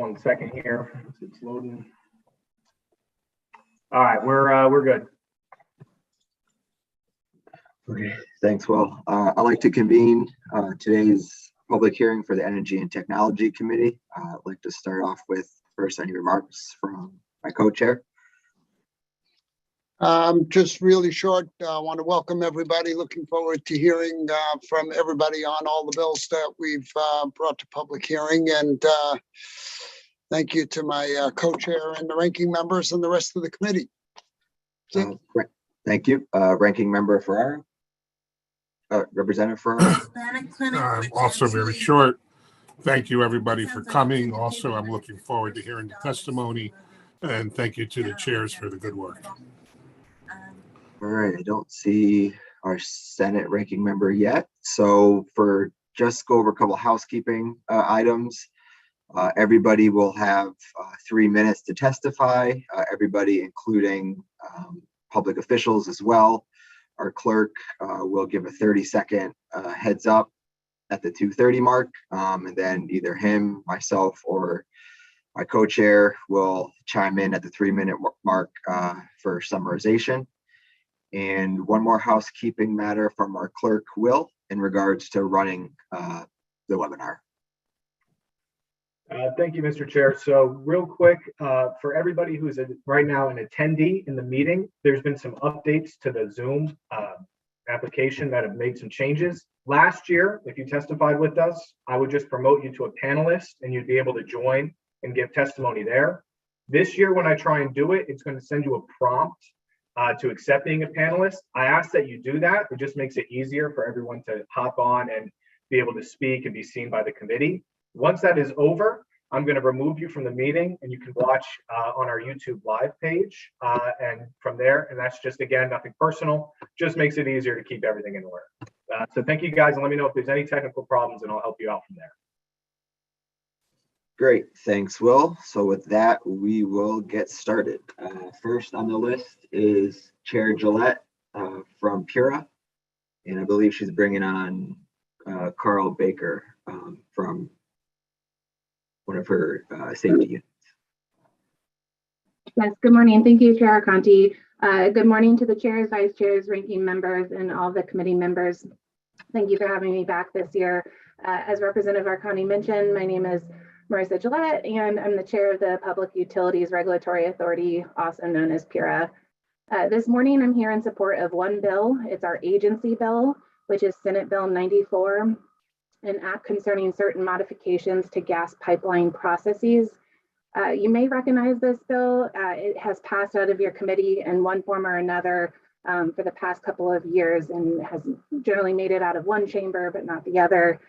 1 second here. It's loading. All right, we're good. Okay, thanks, Will. I'd like to convene today's public hearing for the Energy and Technology Committee. I'd like to start off with first any remarks from my co-chair. Just really short, I want to welcome everybody. Looking forward to hearing from everybody on all the bills that we've brought to public hearing. And thank you to my co-chair and the ranking members and the rest of the committee. Thank you. Ranking member Ferrara. Representative Ferrara. Also very short. Thank you, everybody, for coming. Also, I'm looking forward to hearing the testimony. And thank you to the chairs for the good work. All right, I don't see our Senate ranking member yet. So for just go over a couple of housekeeping items, everybody will have 3 minutes to testify, everybody including public officials as well. Our clerk will give a 30-second heads up at the 2:30 mark, and then either him, myself, or my co-chair will chime in at the 3-minute mark for summarization. And one more housekeeping matter from our clerk, Will, in regards to running the webinar. Thank you, Mr. Chair. So real quick, for everybody who's right now an attendee in the meeting, there's been some updates to the Zoom application that have made some changes. Last year, if you testified with us, I would just promote you to a panelist and you'd be able to join and give testimony there. This year, when I try and do it, it's going to send you a prompt to accept being a panelist. I ask that you do that. It just makes it easier for everyone to hop on and be able to speak and be seen by the committee. Once that is over, I'm going to remove you from the meeting and you can watch on our YouTube live page. And from there, and that's just, again, nothing personal, just makes it easier to keep everything in order. So thank you guys, and let me know if there's any technical problems and I'll help you out from there. Great, thanks, Will. So with that, we will get started. First on the list is Chair Gillette from Pura, and I believe she's bringing on Carl Baker from one of her safety units. Yes, good morning. Thank you, Chair Conti. Good morning to the chairs, vice chairs, ranking members, and all the committee members. Thank you for having me back this year. As Representative Arcani mentioned, my name is Marissa Gillette, and I'm the chair of the Public Utilities Regulatory Authority, also known as PURA. This morning, I'm here in support of one bill. It's our agency bill, which is Senate Bill 94, an act concerning certain modifications to gas pipeline processes. You may recognize this bill. It has passed out of your committee in one form or another for the past couple of years and has generally made it out of one chamber, but not the other.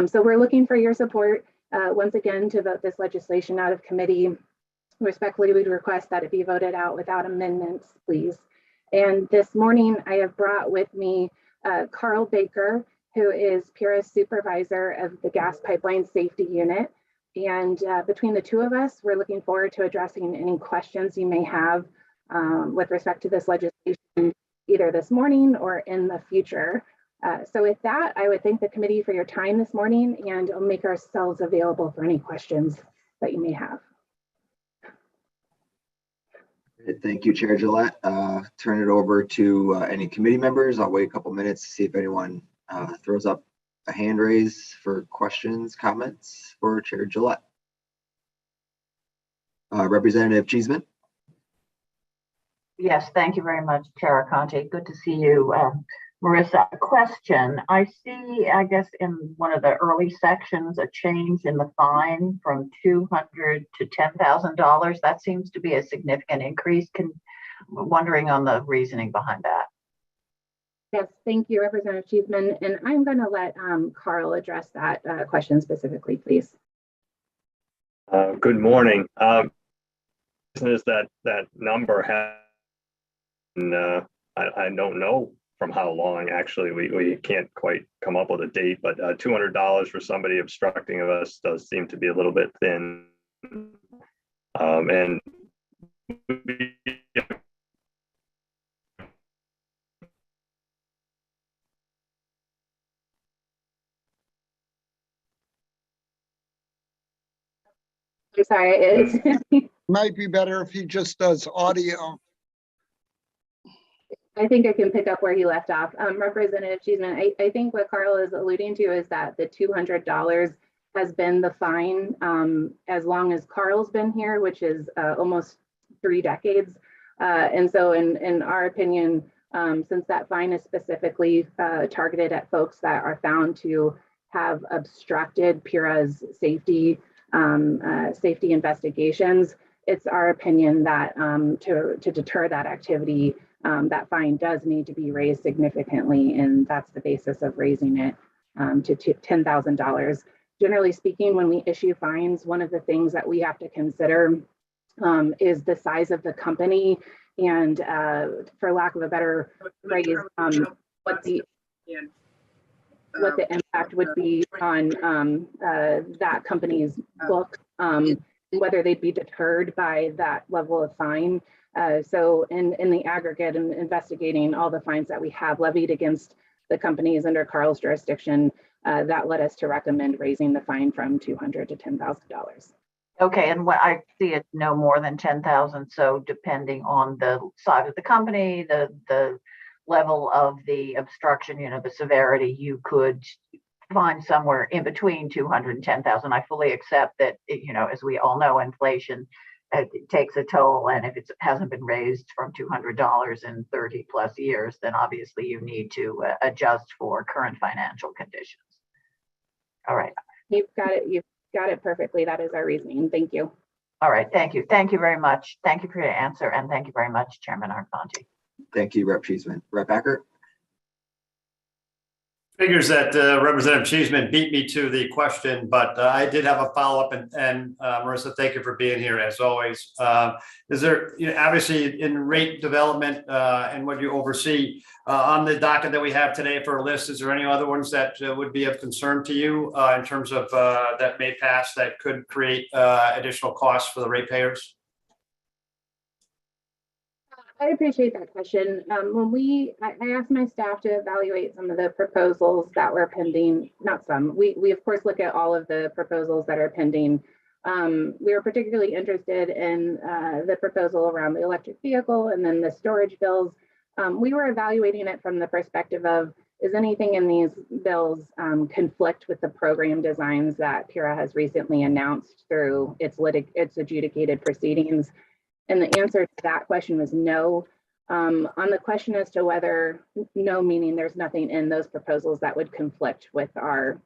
So we're looking for your support once again to vote this legislation out of committee. Respectfully, we'd request that it be voted out without amendments, please. And this morning, I have brought with me Carl Baker, who is PURA's supervisor of the Gas Pipeline Safety Unit. And between the two of us, we're looking forward to addressing any questions you may have with respect to this legislation, either this morning or in the future. So with that, I would thank the committee for your time this morning, and I'll make ourselves available for any questions that you may have. Thank you, Chair Gillette. Turn it over to any committee members. I'll wait a couple minutes to see if anyone throws up a hand raise for questions, comments for Chair Gillette. Representative Cheeseman. Yes, thank you very much, Chair Conte. Good to see you. Marissa, a question. I see, I guess, in one of the early sections, a change in the fine from $200 to $10,000. That seems to be a significant increase. Wondering on the reasoning behind that. Yes, thank you, Representative Cheeseman. And I'm going to let Carl address that question specifically, please. Good morning. Is that number has, I don't know from how long, actually. We can't quite come up with a date, but $200 for somebody obstructing of us does seem to be a little bit thin. And I'm sorry. It's, Might be better if he just does audio. I think I can pick up where he left off. Representative Cheeseman, I think what Carl is alluding to is that the $200 has been the fine as long as Carl's been here, which is almost 3 decades. And so in our opinion, since that fine is specifically targeted at folks that are found to have obstructed PURA's safety investigations, it's our opinion that to deter that activity, that fine does need to be raised significantly, and that's the basis of raising it to $10,000. Generally speaking, when we issue fines, one of the things that we have to consider is the size of the company and, for lack of a better phrase, what the impact would be on that company's book, whether they'd be deterred by that level of fine. So in the aggregate and investigating all the fines that we have levied against the companies under Carl's jurisdiction, that led us to recommend raising the fine from $200 to $10,000. Okay, and what I see it's no more than 10,000. So depending on the size of the company, the level of the obstruction, the severity, you could find somewhere in between 200 and 10,000. I fully accept that, as we all know, inflation it takes a toll, and if it hasn't been raised from $200 in 30 plus years, then obviously you need to adjust for current financial conditions. All right. You've got it perfectly. That is our reasoning. Thank you. All right. Thank you. Thank you very much. Thank you for your answer, and thank you very much, Chairman Arconti. Thank you, Rep. Cheeseman. Rep. Acker? Figures that Representative Cheeseman beat me to the question, but I did have a follow-up, and Marissa, thank you for being here as always. Is there, obviously in rate development and what you oversee on the docket that we have today for a list, is there any other ones that would be of concern to you in terms of that may pass that could create additional costs for the ratepayers? I appreciate that question. I asked my staff to evaluate some of the proposals that were pending, not some, we of course look at all of the proposals that are pending. We were particularly interested in the proposal around the electric vehicle and then the storage bills. We were evaluating it from the perspective of, is anything in these bills conflict with the program designs that PURA has recently announced through its adjudicated proceedings? And the answer to that question was no. On the question as to whether no, meaning there's nothing in those proposals that would conflict with our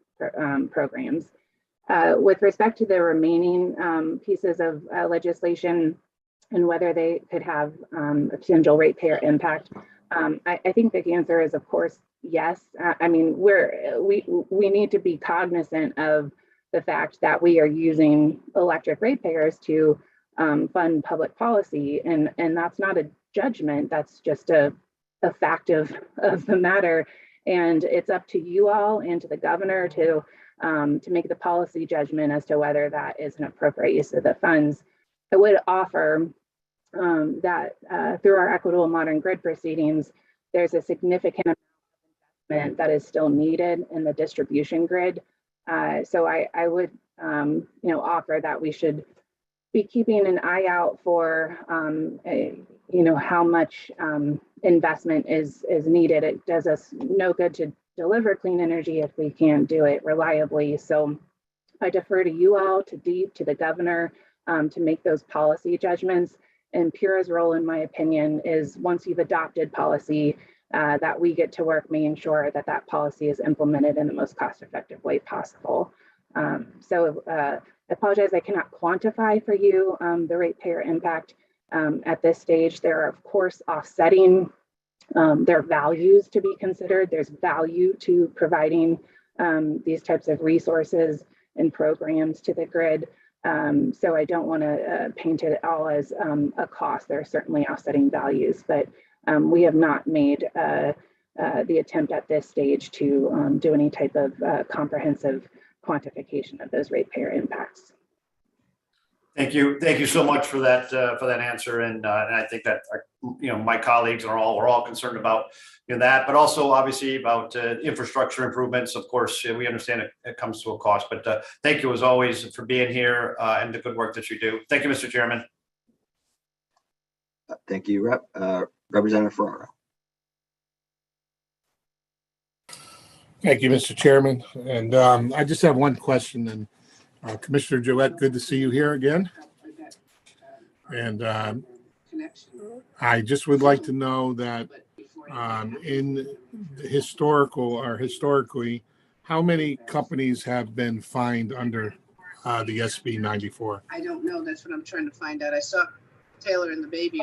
programs. With respect to the remaining pieces of legislation and whether they could have a potential ratepayer impact, I think the answer is, of course, yes. I mean, we need to be cognizant of the fact that we are using electric ratepayers to fund public policy, and that's not a judgment, that's just a fact of the matter, and it's up to you all and to the governor to make the policy judgment as to whether that is an appropriate use of the funds. I would offer that through our equitable modern grid proceedings, there's a significant amount of investment that is still needed in the distribution grid. So I would offer that we should be keeping an eye out for how much investment is needed. It does us no good to deliver clean energy if we can't do it reliably. So I defer to you all, to DEEP, to the governor, to make those policy judgments. And PURA's role, in my opinion, is once you've adopted policy, that we get to work making sure that that policy is implemented in the most cost-effective way possible. I apologize, I cannot quantify for you the ratepayer impact at this stage. There are, of course, offsetting, there are values to be considered. There's value to providing these types of resources and programs to the grid. So I don't want to paint it all as a cost. There are certainly offsetting values, but we have not made the attempt at this stage to do any type of comprehensive quantification of those ratepayer impacts. Thank you so much for that answer, and I think that my colleagues we're all concerned about that, but also obviously about infrastructure improvements. Of course, we understand it comes to a cost, but thank you as always for being here and the good work that you do. Thank you, Mr. Chairman. Thank you, Representative Ferraro. Thank you, Mr. Chairman. And I just have one question. And Commissioner Gillette, good to see you here again. And I just would like to know that in historically, how many companies have been fined under the SB 94? I don't know. That's what I'm trying to find out. I saw Taylor and the baby.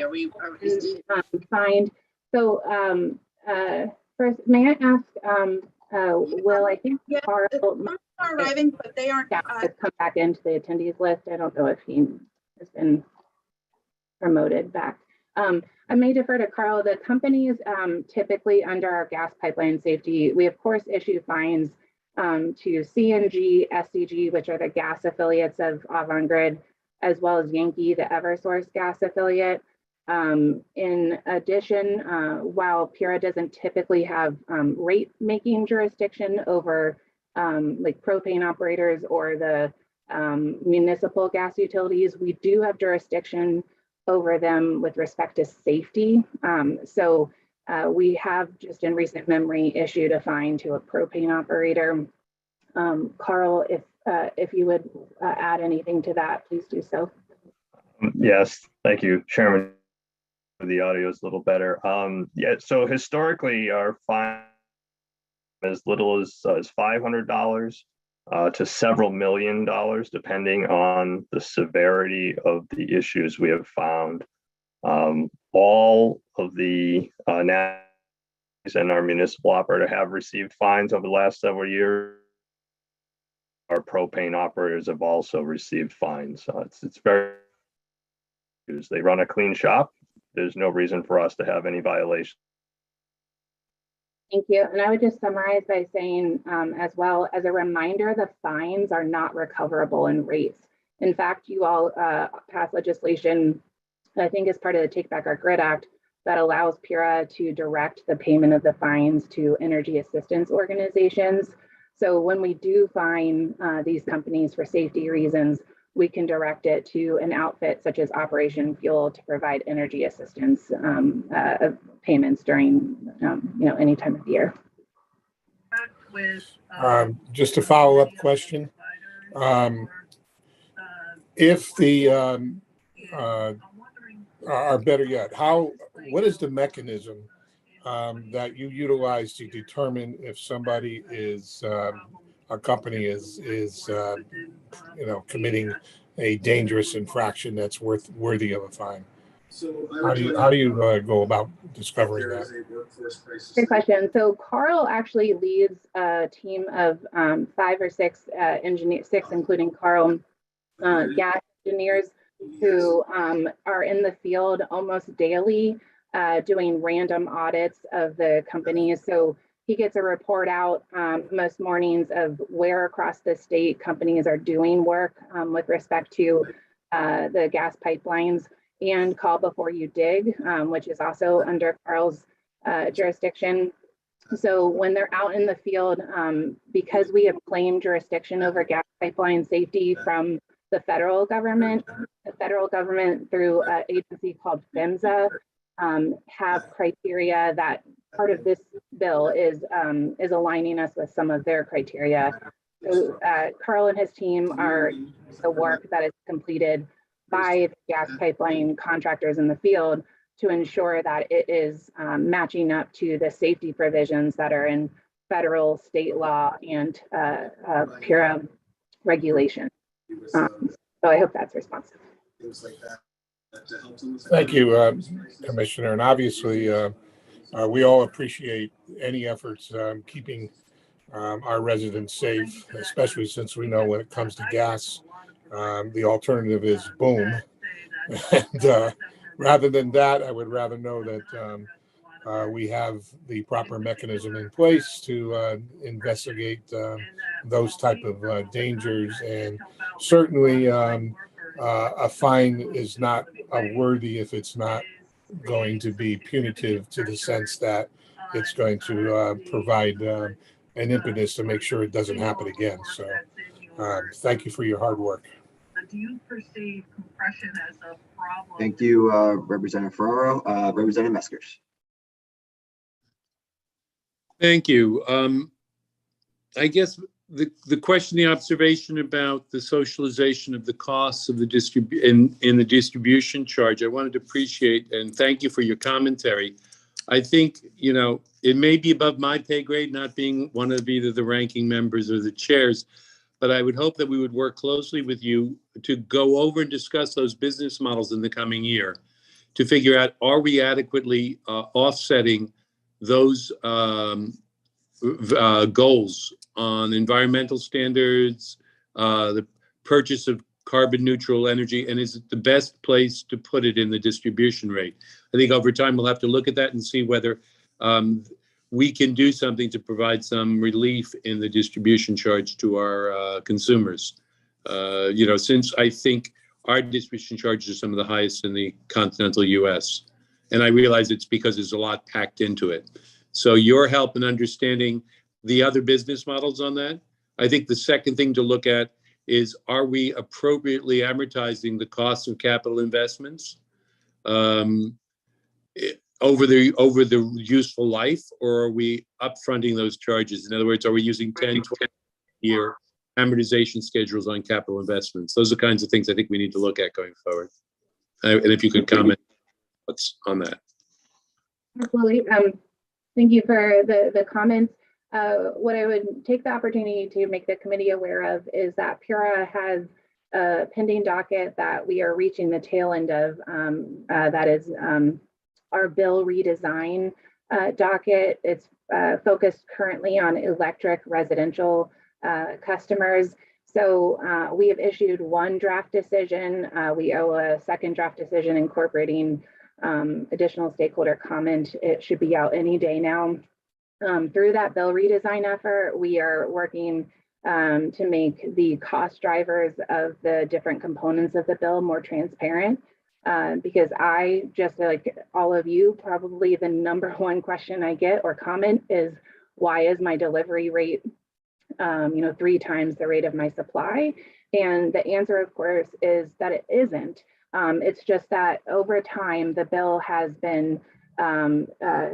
Is he fined? So first, may I ask, Will, I think Carl are arriving, but they aren't. Has come back into the attendees list. I don't know if he has been promoted back. I may defer to Carl. The companies typically under our gas pipeline safety, we of course issue fines to CNG, SCG, which are the gas affiliates of Avangrid, as well as Yankee, the Eversource gas affiliate. In addition, while PURA doesn't typically have rate-making jurisdiction over like propane operators or the municipal gas utilities, we do have jurisdiction over them with respect to safety. So we have just in recent memory issued a fine to a propane operator. Carl, if you would add anything to that, please do so. Yes, thank you, Chairman. The audio is a little better. Yeah, so historically, our fine as little as $500 to several $1 million, depending on the severity of the issues we have found. All of the and our municipal operator have received fines over the last several years. Our propane operators have also received fines. It's very, they run a clean shop. There's no reason for us to have any violation. Thank you. And I would just summarize by saying, as well as a reminder, the fines are not recoverable in rates. In fact, you all passed legislation, I think as part of the Take Back Our Grid Act, that allows PURA to direct the payment of the fines to energy assistance organizations. So when we do fine these companies for safety reasons, we can direct it to an outfit such as Operation Fuel to provide energy assistance payments during any time of the year. Just a follow-up question. If the or better yet, what is the mechanism that you utilize to determine if somebody is a company is committing a dangerous infraction that's worthy of a fine? How do you go about discovering that? Good question. So Carl actually leads a team of 5 or 6 engineers, 6 including Carl, gas engineers who are in the field almost daily doing random audits of the companies. So he gets a report out most mornings of where across the state companies are doing work with respect to the gas pipelines, and Call Before You Dig, which is also under Carl's jurisdiction. So when they're out in the field, because we have claimed jurisdiction over gas pipeline safety from the federal government through an agency called PHMSA have criteria that part of this bill is aligning us with some of their criteria. So Carl and his team are the work that is completed by the gas pipeline contractors in the field to ensure that it is matching up to the safety provisions that are in federal, state law, and PURA regulation. So I hope that's responsive. Thank you, Commissioner. And obviously, we all appreciate any efforts keeping our residents safe, especially since we know when it comes to gas, the alternative is boom. And rather than that, I would rather know that we have the proper mechanism in place to investigate those type of dangers. And certainly a fine is not worthy if it's not going to be punitive to the sense that it's going to provide an impetus to make sure it doesn't happen again. So thank you for your hard work. Do you perceive compression as a problem? Thank you, Representative Ferraro. Representative Meskers. Thank you. I guess the question, the observation about the socialization of the costs of the in the distribution charge, I wanted to appreciate and thank you for your commentary. I think, you know, it may be above my pay grade, not being one of either the ranking members or the chairs, but I would hope that we would work closely with you to go over and discuss those business models in the coming year to figure out, are we adequately offsetting those goals on environmental standards, the purchase of carbon neutral energy, and is it the best place to put it in the distribution rate? I think over time we'll have to look at that and see whether we can do something to provide some relief in the distribution charge to our consumers. You know, since I think our distribution charges are some of the highest in the continental US, and I realize it's because there's a lot packed into it. So your help in understanding the other business models on that. I think the second thing to look at is, are we appropriately amortizing the cost of capital investments over the useful life, or are we upfronting those charges? In other words, are we using 10, 20-year amortization schedules on capital investments? Those are the kinds of things I think we need to look at going forward. And if you could comment on that. Absolutely. Thank you for the comments. What I would take the opportunity to make the committee aware of is that PURA has a pending docket that we are reaching the tail end of. That is our bill redesign docket. It's focused currently on electric residential customers. So we have issued one draft decision. We owe a second draft decision incorporating additional stakeholder comment. It should be out any day now. Through that bill redesign effort, we are working to make the cost drivers of the different components of the bill more transparent. Because I, just like all of you, probably the number one question I get or comment is, why is my delivery rate 3 times the rate of my supply? And the answer, of course, is that it isn't. It's just that over time, the bill has been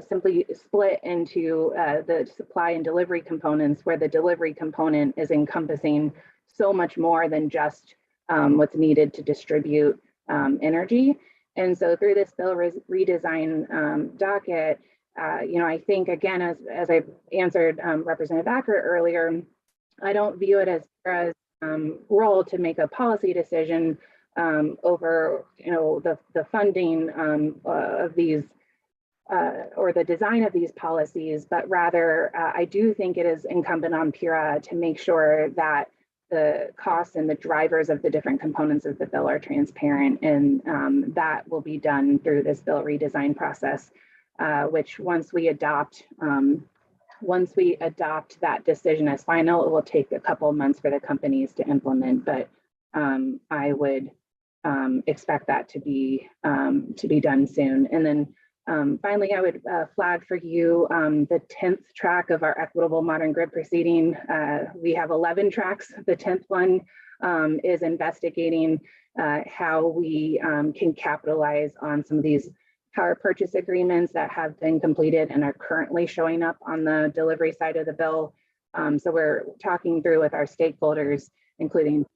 simply split into the supply and delivery components, where the delivery component is encompassing so much more than just what's needed to distribute energy. And so through this bill redesign docket, I think, again, as I answered Representative Acker earlier, I don't view it as role to make a policy decision over, the funding of these or the design of these policies, but rather I do think it is incumbent on PURA to make sure that the costs and the drivers of the different components of the bill are transparent, and that will be done through this bill redesign process, which once we adopt that decision as final, it will take a couple of months for the companies to implement, but I would expect that to be done soon. And then finally, I would flag for you the 10th track of our equitable modern grid proceeding. We have 11 tracks. The 10th one is investigating how we can capitalize on some of these power purchase agreements that have been completed and are currently showing up on the delivery side of the bill. So we're talking through with our stakeholders, including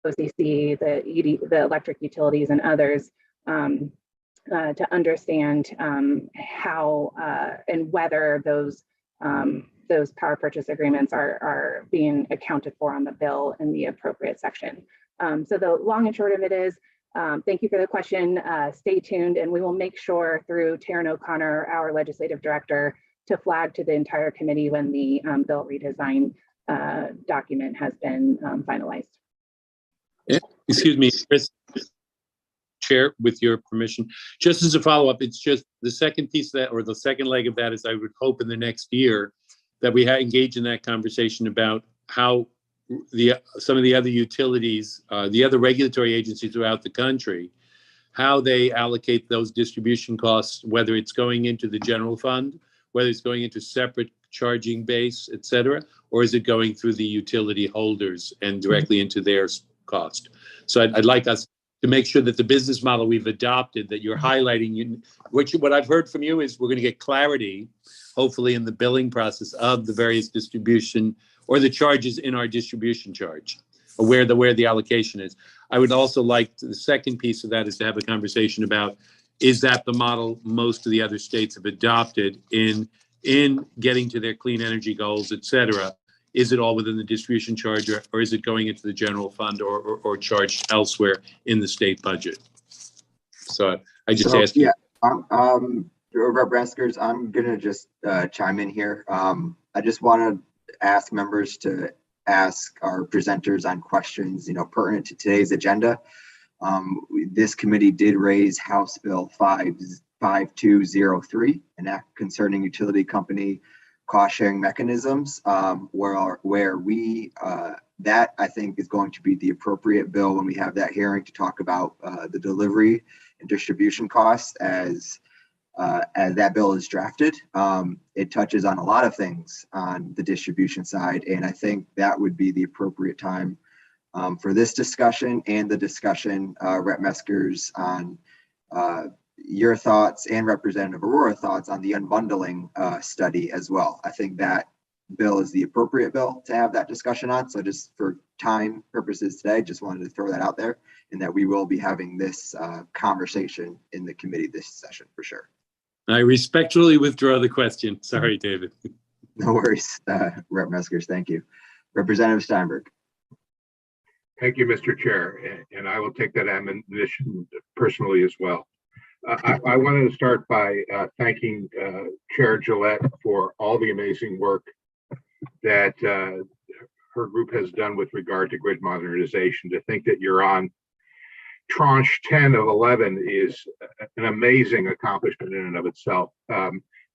OCC, the electric utilities, and others, to understand how and whether those power purchase agreements are being accounted for on the bill in the appropriate section. So the long and short of it is, thank you for the question. Stay tuned, and we will make sure through Taryn O'Connor, our legislative director, to flag to the entire committee when the bill redesign document has been finalized. Excuse me, Chris, Chair, with your permission, just as a follow-up, it's just the second piece of that, or the second leg of that, is I would hope in the next year that we engage in that conversation about how some of the other utilities, the other regulatory agencies throughout the country, how they allocate those distribution costs, whether it's going into the general fund, whether it's going into separate charging base, et cetera, or is it going through the utility holders and directly into their cost? So I'd like us to make sure that the business model we've adopted, that you're highlighting, what I've heard from you is we're going to get clarity, hopefully in the billing process of the various distribution or the charges in our distribution charge, or where the allocation is. I would also like the second piece of that is to have a conversation about, is that the model most of the other states have adopted in getting to their clean energy goals, et cetera? Is it all within the distribution charge, or is it going into the general fund or charged elsewhere in the state budget? So I just asked you. Yeah, Rep. Reskers, I'm gonna just chime in here. I just want to ask members to ask our presenters on questions, pertinent to today's agenda. This committee did raise House Bill 5203, an act concerning utility company cost sharing mechanisms, where we that I think is going to be the appropriate bill when we have that hearing to talk about the delivery and distribution costs as that bill is drafted. It touches on a lot of things on the distribution side, and I think that would be the appropriate time for this discussion and the discussion, Rep. Meskers, on your thoughts and Representative Aurora thoughts on the unbundling study as well. I think that bill is the appropriate bill to have that discussion on. So just for time purposes today, just wanted to throw that out there, and that we will be having this conversation in the committee this session for sure. I respectfully withdraw the question. Sorry, David. No worries, Rep. Meskers, thank you. Representative Steinberg. Thank you, Mr. Chair, and I will take that admonition personally as well. I wanted to start by thanking Chair Gillette for all the amazing work that her group has done with regard to grid modernization. To think that you're on tranche 10 of 11 is an amazing accomplishment in and of itself.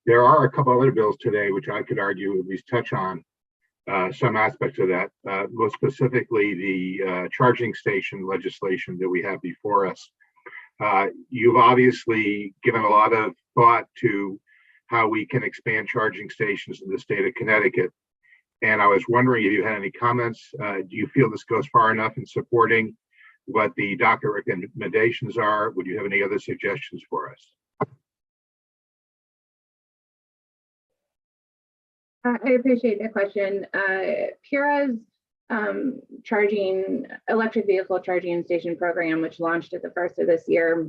There are a couple other bills today which I could argue at least touch on some aspects of that, most specifically the charging station legislation that we have before us. You've obviously given a lot of thought to how we can expand charging stations in the state of Connecticut. And I was wondering if you had any comments. Do you feel this goes far enough in supporting what the Docket recommendations are? Would you have any other suggestions for us? I appreciate the question. PURA's electric vehicle charging station program, which launched at the first of this year,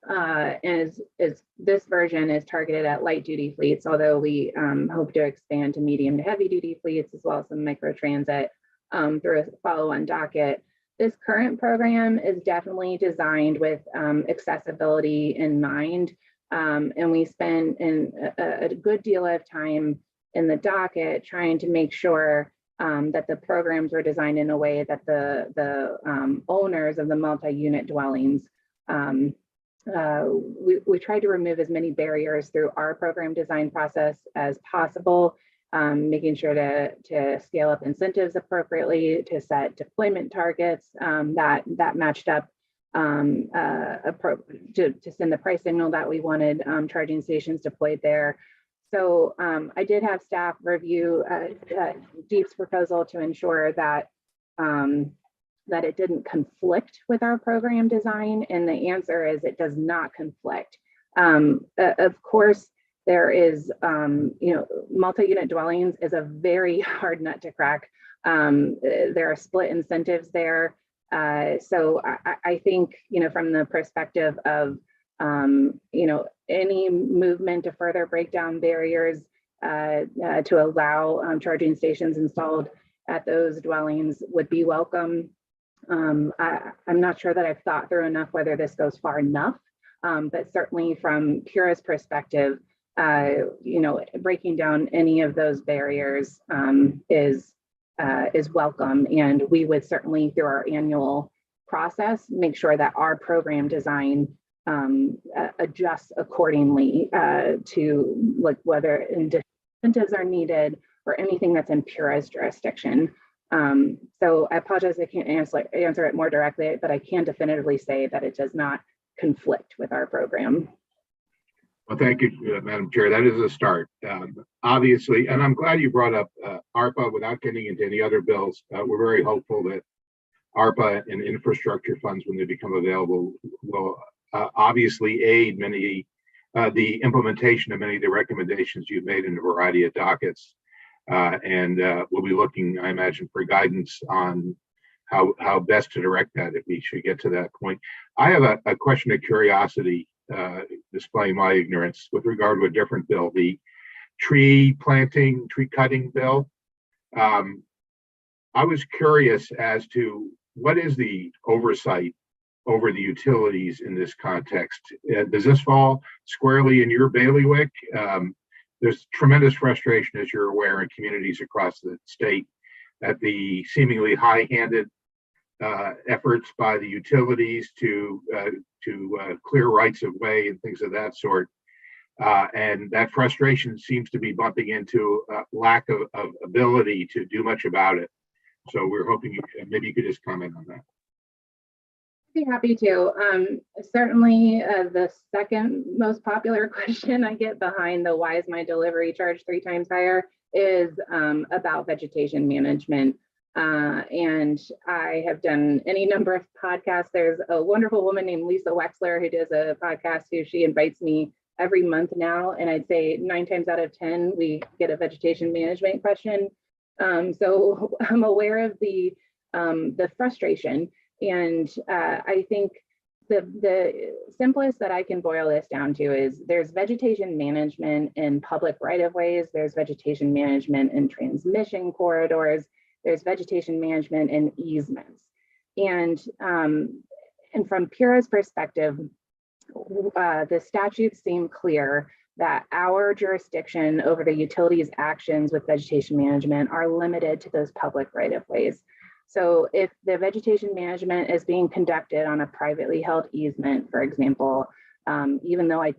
this version is targeted at light duty fleets, although we hope to expand to medium to heavy duty fleets as well as some micro transit through a follow-on docket. This current program is definitely designed with accessibility in mind, and we spend a good deal of time in the docket trying to make sure that the programs are designed in a way that the owners of the multi-unit dwellings, we try to remove as many barriers through our program design process as possible, making sure to scale up incentives appropriately, to set deployment targets that matched up to send the price signal that we wanted charging stations deployed there. So I did have staff review Deep's proposal to ensure that that it didn't conflict with our program design, and the answer is it does not conflict. Of course, there is, multi-unit dwellings is a very hard nut to crack. There are split incentives there. So I think, from the perspective of, any movement to further break down barriers to allow charging stations installed at those dwellings would be welcome. I'm not sure that I've thought through enough whether this goes far enough, but certainly from PURA's perspective, breaking down any of those barriers is welcome, and we would certainly, through our annual process, make sure that our program design adjusts accordingly to whether incentives are needed or anything that's in PURA's jurisdiction. So I apologize, I can't answer it more directly, but I can definitively say that it does not conflict with our program. Well, thank you, Madam Chair. That is a start. Obviously, and I'm glad you brought up ARPA without getting into any other bills. We're very hopeful that ARPA and infrastructure funds, when they become available, will obviously aid many the implementation of many of the recommendations you've made in a variety of dockets. And we'll be looking, I imagine, for guidance on how best to direct that if we should get to that point. I have a question of curiosity, displaying my ignorance with regard to a different bill, the tree planting, tree cutting bill. I was curious as to what is the oversight over the utilities in this context. Does this fall squarely in your bailiwick? There's tremendous frustration, as you're aware, in communities across the state at the seemingly high-handed efforts by the utilities to clear rights of way and things of that sort. And that frustration seems to be bumping into a lack of ability to do much about it. So we're hoping maybe you could just comment on that. I'd be happy to. Certainly the second most popular question I get behind the why is my delivery charge 3 times higher is about vegetation management. And I have done any number of podcasts. There's a wonderful woman named Lisa Wexler who does a podcast who she invites me every month now. And I'd say 9 times out of 10, we get a vegetation management question. So I'm aware of the frustration. And I think the simplest that I can boil this down to is there's vegetation management in public right-of-ways, there's vegetation management in transmission corridors, there's vegetation management in easements. And from Pura's perspective, the statutes seem clear that our jurisdiction over the utilities actions with vegetation management are limited to those public right-of-ways. So if the vegetation management is being conducted on a privately held easement, for example, even though I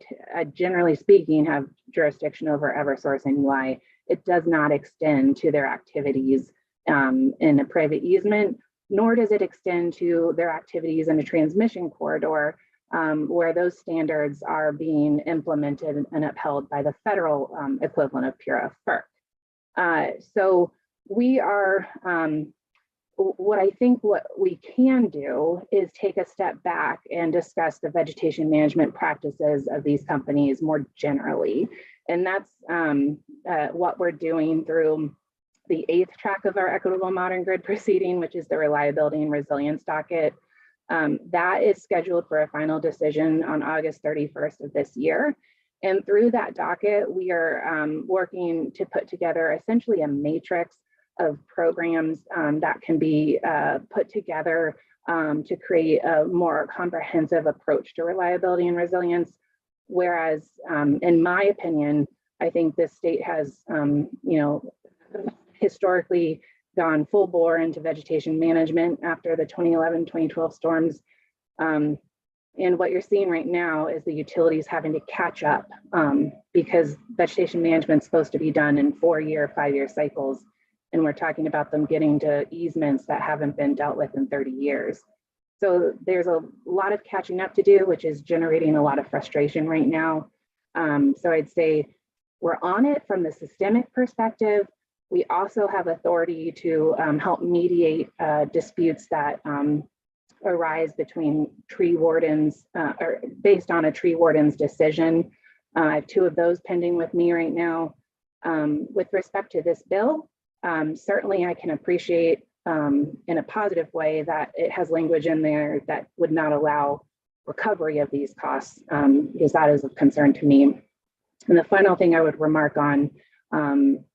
generally speaking have jurisdiction over Eversource and UI, it does not extend to their activities in a private easement, nor does it extend to their activities in a transmission corridor where those standards are being implemented and upheld by the federal equivalent of Pura, FERC. So we are, what we can do is take a step back and discuss the vegetation management practices of these companies more generally. And that's what we're doing through the 8th track of our Equitable Modern Grid proceeding, which is the reliability and resilience docket. That is scheduled for a final decision on August 31st of this year. And through that docket, we are working to put together essentially a matrix of programs that can be put together to create a more comprehensive approach to reliability and resilience. Whereas, in my opinion, I think this state has, historically gone full bore into vegetation management after the 2011-2012 storms. And what you're seeing right now is the utilities having to catch up because vegetation management is supposed to be done in 4-year, 5-year cycles. And we're talking about them getting to easements that haven't been dealt with in 30 years. So there's a lot of catching up to do, which is generating a lot of frustration right now. So I'd say we're on it from the systemic perspective. We also have authority to help mediate disputes that arise between tree wardens or based on a tree warden's decision. I have 2 of those pending with me right now. With respect to this bill, certainly I can appreciate in a positive way that it has language in there that would not allow recovery of these costs because that is of concern to me. And the final thing I would remark on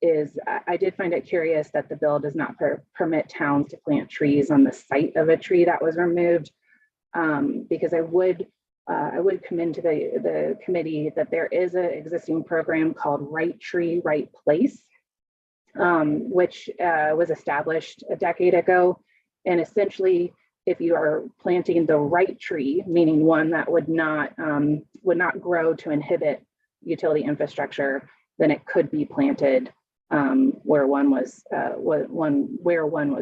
is I did find it curious that the bill does not permit towns to plant trees on the site of a tree that was removed, because I would commend to the committee that there is an existing program called Right Tree, Right Place, which was established a decade ago. And essentially, if you are planting the right tree, meaning one that would not grow to inhibit utility infrastructure, then it could be planted where one was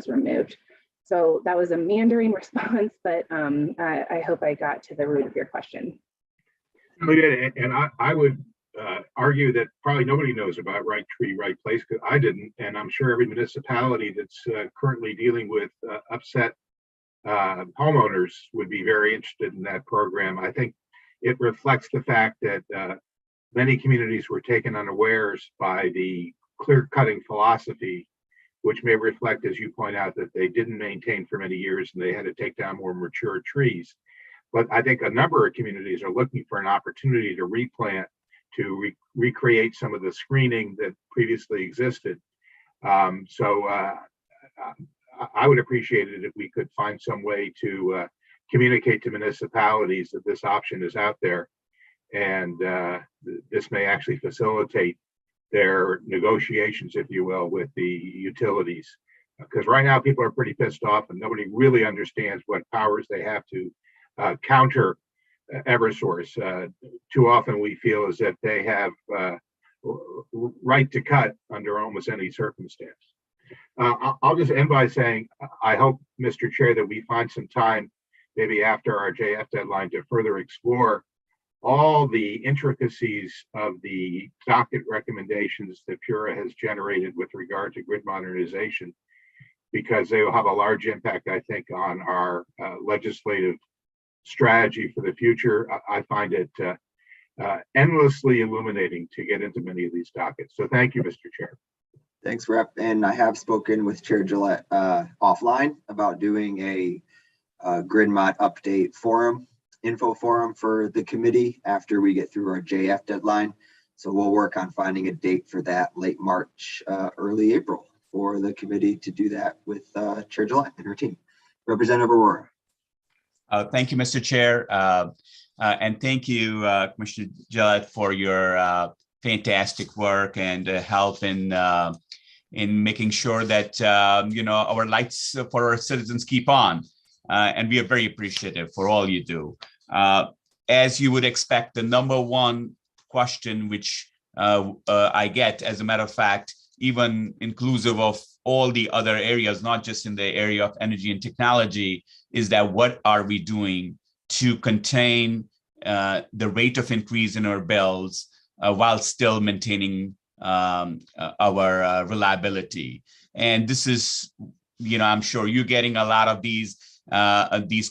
removed. So that was a meandering response, but I hope I got to the root of your question. We did, and I would argue that probably nobody knows about right tree, right place, because I didn't, and I'm sure every municipality that's currently dealing with upset homeowners would be very interested in that program. I think it reflects the fact that many communities were taken unawares by the clear-cutting philosophy, which may reflect, as you point out, that they didn't maintain for many years and they had to take down more mature trees. But I think a number of communities are looking for an opportunity to replant, to recreate some of the screening that previously existed. So I would appreciate it if we could find some way to communicate to municipalities that this option is out there, and this may actually facilitate their negotiations, if you will, with the utilities. Because right now people are pretty pissed off and nobody really understands what powers they have to counter Eversource. Too often we feel as if they have right to cut under almost any circumstance. I'll just end by saying, I hope, Mr. Chair, that we find some time, maybe after our JF deadline, to further explore all the intricacies of the docket recommendations that PURA has generated with regard to grid modernization, because they will have a large impact, I think, on our legislative strategy for the future. I find it endlessly illuminating to get into many of these dockets. So thank you, Mr. Chair. Thanks, Rep. And I have spoken with Chair Gillette offline about doing a grid mod update forum, info forum for the committee after we get through our JF deadline. So we'll work on finding a date for that late March, early April for the committee to do that with Chair Gillette and her team. Representative Aurora. Thank you, Mr. Chair. And thank you, Commissioner Gillette, for your fantastic work and help in making sure that our lights for our citizens keep on. And we are very appreciative for all you do. As you would expect, the number one question which I get, as a matter of fact, even inclusive of all the other areas, not just in the area of energy and technology, is that what are we doing to contain the rate of increase in our bills while still maintaining our reliability? And this is, I'm sure you're getting a lot of these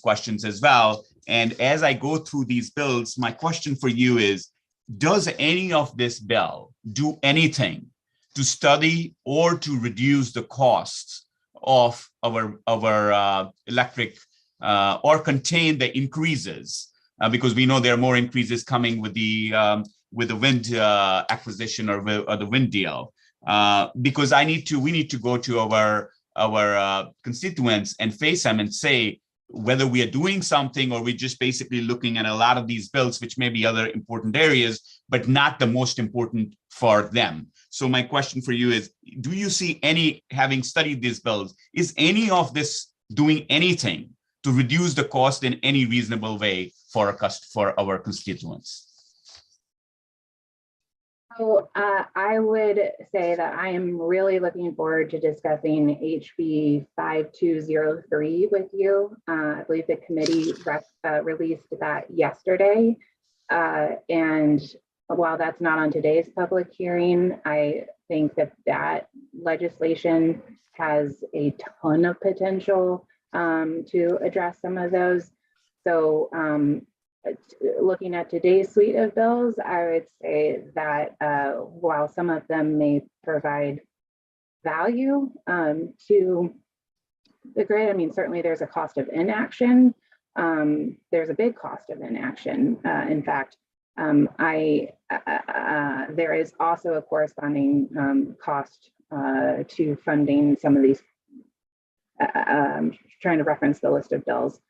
questions as well. And as I go through these bills, my question for you is, does any of this bill do anything to study or to reduce the costs of our electric or contain the increases? Because we know there are more increases coming with the wind acquisition or the wind deal. Because we need to go to our constituents and face them and say whether we are doing something or we're just basically looking at a lot of these bills, which may be other important areas, but not the most important for them. So my question for you is, do you see having studied these bills, is any of this doing anything to reduce the cost in any reasonable way for our constituents? So I would say that I am really looking forward to discussing HB 5203 with you. I believe the committee released that yesterday. And while that's not on today's public hearing, I think that legislation has a ton of potential to address some of those. So looking at today's suite of bills, I would say that while some of them may provide value to the grid, I mean, certainly there's a cost of inaction. There's a big cost of inaction. In fact, there is also a corresponding cost to funding some of these. Trying to reference the list of bills,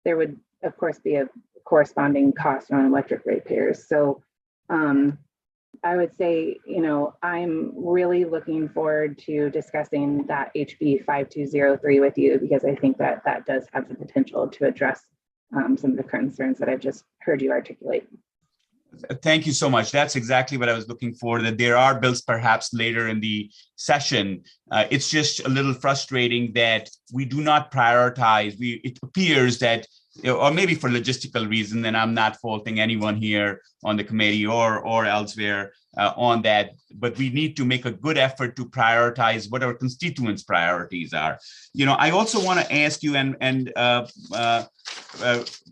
there would, of course, be a corresponding cost on electric ratepayers. So I would say, I'm really looking forward to discussing that HB 5203 with you, because I think that that does have the potential to address some of the concerns that I've just heard you articulate. Thank you so much. That's exactly what I was looking for, that there are bills perhaps later in the session. It's just a little frustrating that we do not prioritize. It appears that, or maybe for logistical reason, and I'm not faulting anyone here on the committee or elsewhere on that, but we need to make a good effort to prioritize what our constituents' priorities are. I also want to ask you, and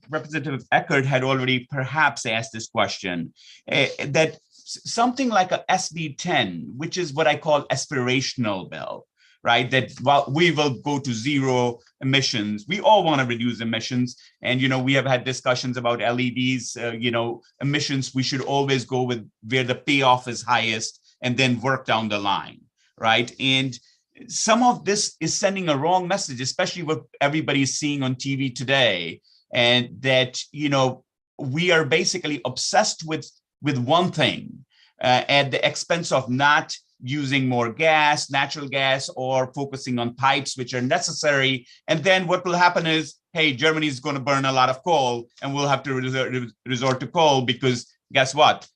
Representative Eckert had already perhaps asked this question, that something like a SB 10, which is what I call aspirational bill, right? That while we will go to zero emissions, we all want to reduce emissions. And, we have had discussions about LEDs, emissions, we should always go with where the payoff is highest and then work down the line, right? And some of this is sending a wrong message, especially what everybody's seeing on TV today. And that, we are basically obsessed with one thing at the expense of not using more gas, natural gas, or focusing on pipes, which are necessary. And then what will happen is, hey, Germany is going to burn a lot of coal and we'll have to resort to coal because guess what?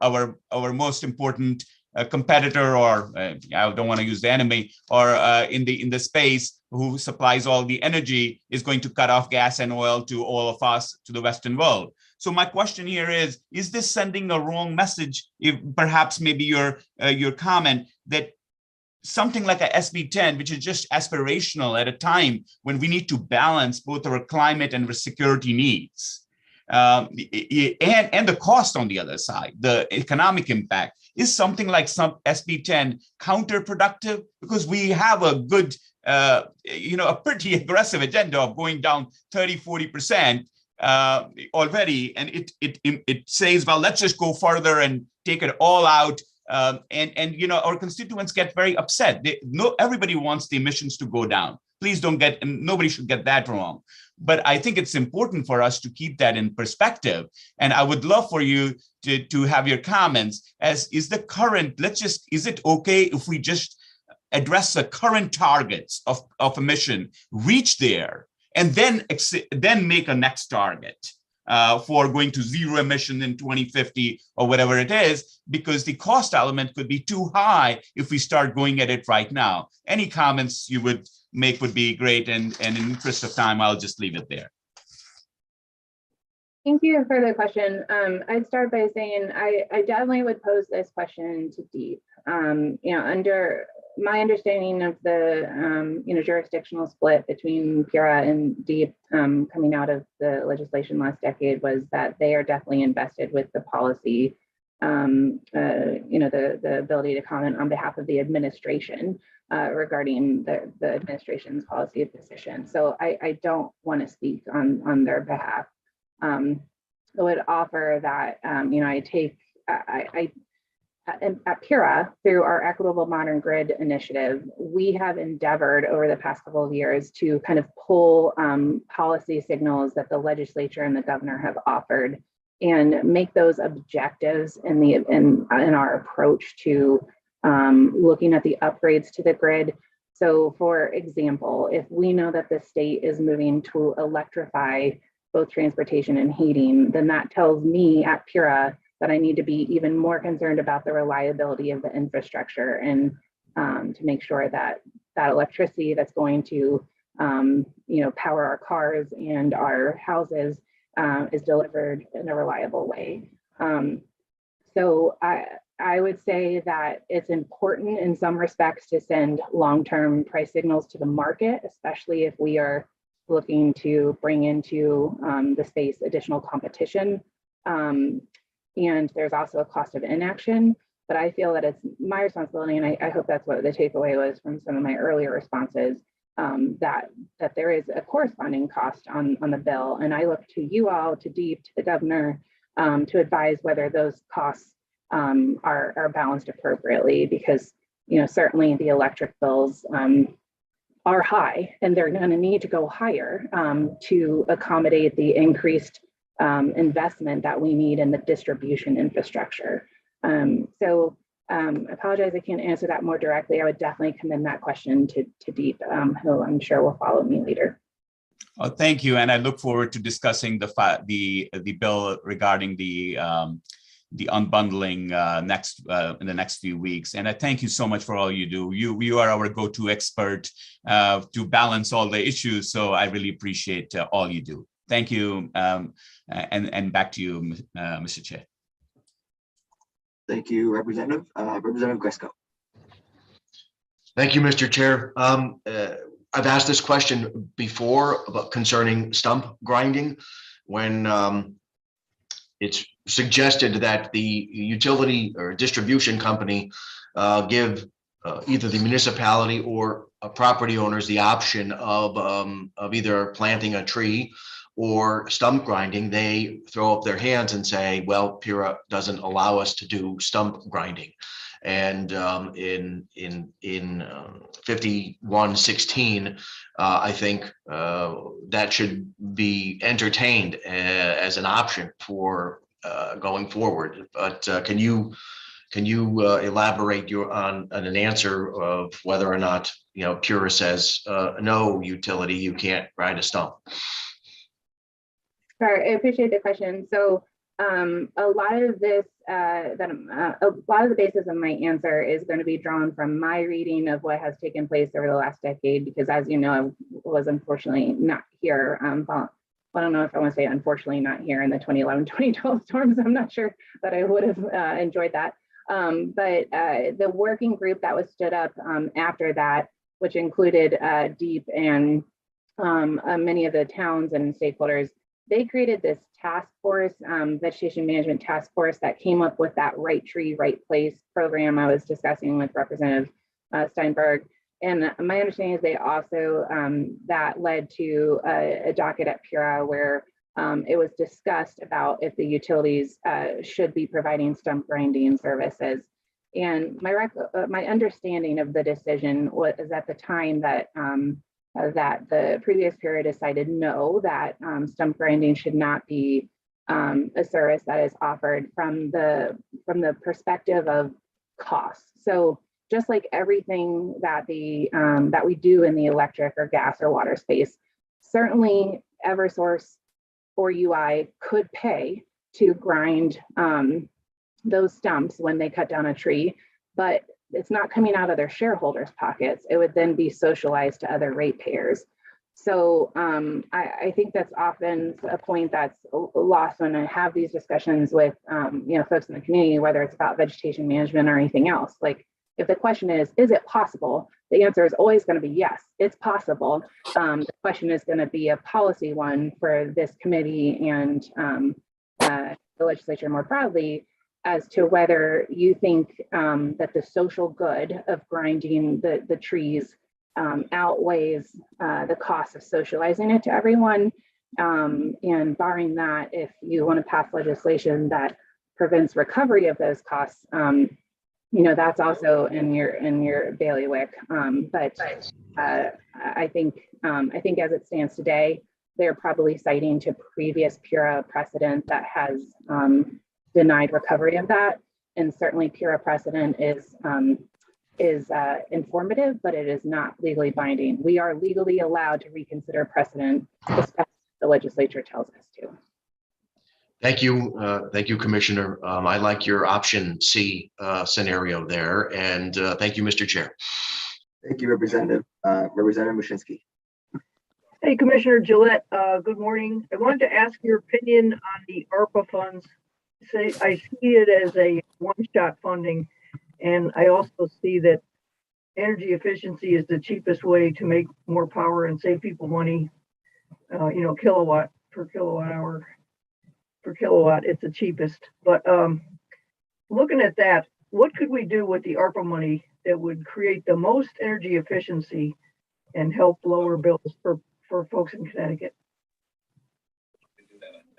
Our most important competitor, or I don't want to use the enemy, or in the space who supplies all the energy is going to cut off gas and oil to all of us, to the Western world. So my question here is this sending a wrong message? If perhaps maybe your comment that something like a SB 10, which is just aspirational at a time when we need to balance both our climate and our security needs, and the cost on the other side, the economic impact, is something like some SB 10 counterproductive? Because we have a good, a pretty aggressive agenda of going down 30-40% already, and it says, well, let's just go further and take it all out. And our constituents get very upset. Everybody wants the emissions to go down. Please don't get, and nobody should get that wrong. But I think it's important for us to keep that in perspective. And I would love for you to have your comments as is it okay if we just address the current targets of emission, reach there, and then make a next target for going to zero emission in 2050 or whatever it is, because the cost element could be too high if we start going at it right now. Any comments you would make would be great, and in the interest of time, I'll just leave it there. Thank you for the question. I'd start by saying I definitely would pose this question to DEEP. Under my understanding of the jurisdictional split between PURA and DEEP coming out of the legislation last decade was that they are definitely invested with the policy, the ability to comment on behalf of the administration regarding the administration's policy position. So I don't want to speak on their behalf. I would offer that at PURA, through our Equitable Modern Grid initiative, we have endeavored over the past couple of years to kind of pull policy signals that the legislature and the governor have offered and make those objectives in our approach to looking at the upgrades to the grid. So for example, if we know that the state is moving to electrify both transportation and heating, then that tells me at PURA that I need to be even more concerned about the reliability of the infrastructure and to make sure that that electricity that's going to power our cars and our houses is delivered in a reliable way. So I would say that it's important in some respects to send long-term price signals to the market, especially if we are looking to bring into the space additional competition. And there's also a cost of inaction, but I feel that it's my responsibility, and I hope that's what the takeaway was from some of my earlier responses, that there is a corresponding cost on the bill. And I look to you all, to DEEP, to the governor, to advise whether those costs are balanced appropriately, because certainly the electric bills are high, and they're going to need to go higher to accommodate the increased investment that we need in the distribution infrastructure. So I apologize, I can't answer that more directly. I would definitely commend that question to DEEP, who I'm sure will follow me later. Thank you, and I look forward to discussing the bill regarding the unbundling in the next few weeks. And I thank you so much for all you do. You are our go-to expert to balance all the issues. So I really appreciate all you do. Thank you. And back to you, Mr. Chair. Thank you, Representative. Representative Gresco. Thank you, Mr. Chair. I've asked this question before about concerning stump grinding when it's suggested that the utility or distribution company give either the municipality or property owners the option of either planting a tree or stump grinding. They throw up their hands and say, well, PURA doesn't allow us to do stump grinding. And in 5116, I think that should be entertained as an option for going forward. But can you elaborate on an answer of whether or not PURA says no, utility, you can't grind a stump? Sure, I appreciate the question. So a lot of this, a lot of the basis of my answer is going to be drawn from my reading of what has taken place over the last decade, because as you know, I was unfortunately not here. Well, I don't know if I want to say unfortunately not here in the 2011-2012 storms. I'm not sure that I would have enjoyed that. But the working group that was stood up after that, which included DEEP and many of the towns and stakeholders, they created this task force, vegetation management task force, that came up with that right tree, right place program I was discussing with Representative Steinberg. And my understanding is they also, that led to a docket at PURA where it was discussed about if the utilities should be providing stump grinding services. And my understanding of the decision was at the time that that the previous PURA decided no, that stump grinding should not be a service that is offered from the perspective of cost. So just like everything that that we do in the electric or gas or water space, certainly Eversource or UI could pay to grind those stumps when they cut down a tree, but it's not coming out of their shareholders' pockets. It would then be socialized to other ratepayers. So I think that's often a point that's lost when I have these discussions with folks in the community, whether it's about vegetation management or anything else. Like, if the question is it possible? The answer is always going to be yes, it's possible. The question is going to be a policy one for this committee and the legislature more broadly, as to whether you think that the social good of grinding the trees outweighs the cost of socializing it to everyone. And barring that, if you want to pass legislation that prevents recovery of those costs, that's also in your bailiwick. But I think as it stands today, they're probably citing to previous PURA precedent that has denied recovery of that. And certainly PURA precedent is informative, but it is not legally binding. We are legally allowed to reconsider precedent, especially if the legislature tells us to. Thank you, Commissioner. I like your option C scenario there, and thank you, Mr. Chair. Thank you, Representative. Representative Mushinski. Hey, Commissioner Gillette. Good morning. I wanted to ask your opinion on the ARPA funds. I see it as a one-shot funding, and I also see that energy efficiency is the cheapest way to make more power and save people money. Kilowatt per kilowatt hour per kilowatt, it's the cheapest. But looking at that, what could we do with the ARPA money that would create the most energy efficiency and help lower bills for folks in Connecticut?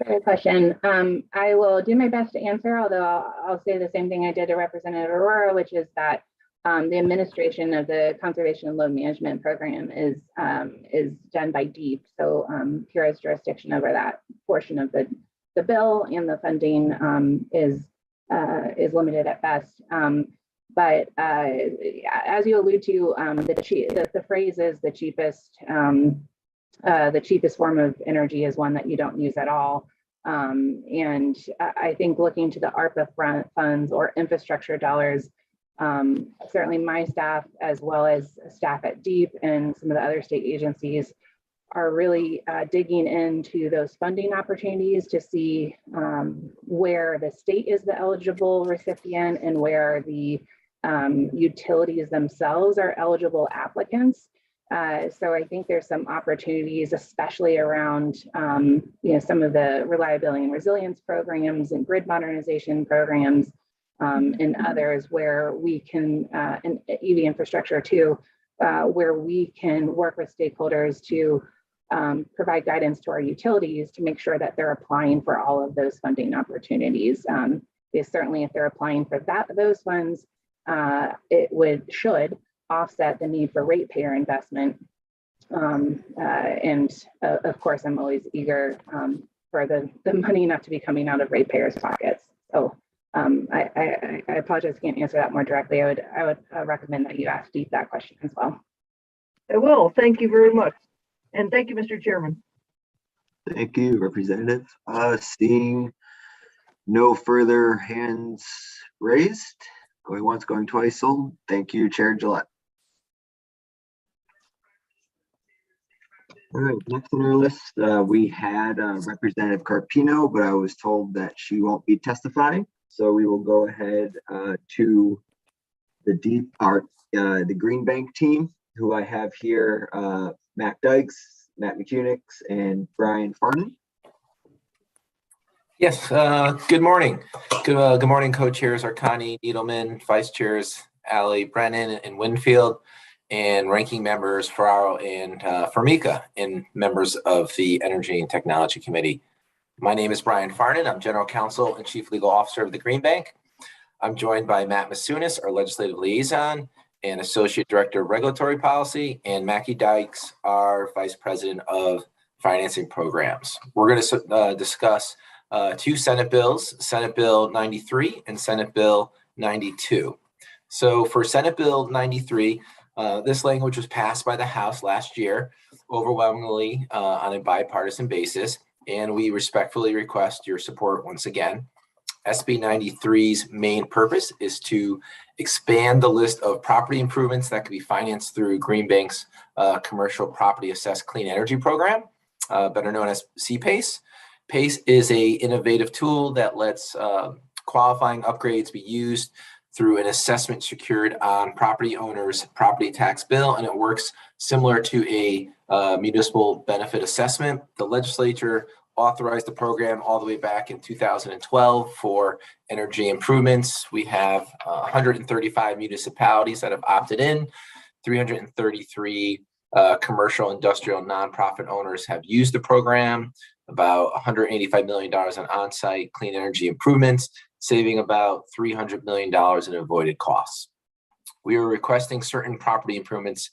Great question. I will do my best to answer, although I'll say the same thing I did to Representative Aurora, which is that the administration of the Conservation and Load Management Program is done by DEEP. So PURA's jurisdiction over that portion of the bill and the funding is limited at best. But as you allude to, the phrase is the cheapest form of energy is one that you don't use at all. And I think looking to the ARPA funds or infrastructure dollars, certainly my staff, as well as staff at DEEP and some of the other state agencies, are really digging into those funding opportunities to see where the state is the eligible recipient and where the utilities themselves are eligible applicants. So I think there's some opportunities, especially around some of the reliability and resilience programs and grid modernization programs and others where we can, and EV infrastructure too, where we can work with stakeholders to provide guidance to our utilities to make sure that they're applying for all of those funding opportunities. Certainly, if they're applying for those funds, it should offset the need for ratepayer investment. Of course, I'm always eager for the money not to be coming out of ratepayers' pockets. So I apologize, I can't answer that more directly. I would recommend that you ask DEEP that question as well. I will. Thank you very much. And thank you, Mr. Chairman. Thank you, Representative. Seeing no further hands raised, going once, going twice. So thank you, Chair Gillette. All right, next on our list, we had Representative Carpino, but I was told that she won't be testifying. So we will go ahead to the the Green Bank team, who I have here, Matt Dykes, Matt McCunix, and Brian Farnan. Yes, good morning. Good morning, co-chairs Arcani, Needleman, vice chairs Ali, Brennan, and Winfield, and ranking members Ferraro and Formica, and members of the Energy and Technology Committee. My name is Brian Farnan. I'm General Counsel and Chief Legal Officer of the Green Bank. I'm joined by Matt Masunis, our Legislative Liaison and Associate Director of Regulatory Policy, and Mackie Dykes, our Vice President of Financing Programs. We're going to discuss two Senate bills, Senate Bill 93 and Senate Bill 92. So for Senate Bill 93, this language was passed by the House last year, overwhelmingly on a bipartisan basis, and we respectfully request your support once again. SB 93's main purpose is to expand the list of property improvements that can be financed through Green Bank's Commercial Property Assessed Clean Energy Program, better known as CPACE. PACE is an innovative tool that lets qualifying upgrades be used through an assessment secured on property owners' property tax bill, and it works similar to a municipal benefit assessment. The legislature authorized the program all the way back in 2012 for energy improvements. We have 135 municipalities that have opted in, 333 commercial, industrial, nonprofit owners have used the program, about $185 million on on-site clean energy improvements, saving about $300 million in avoided costs. We are requesting certain property improvements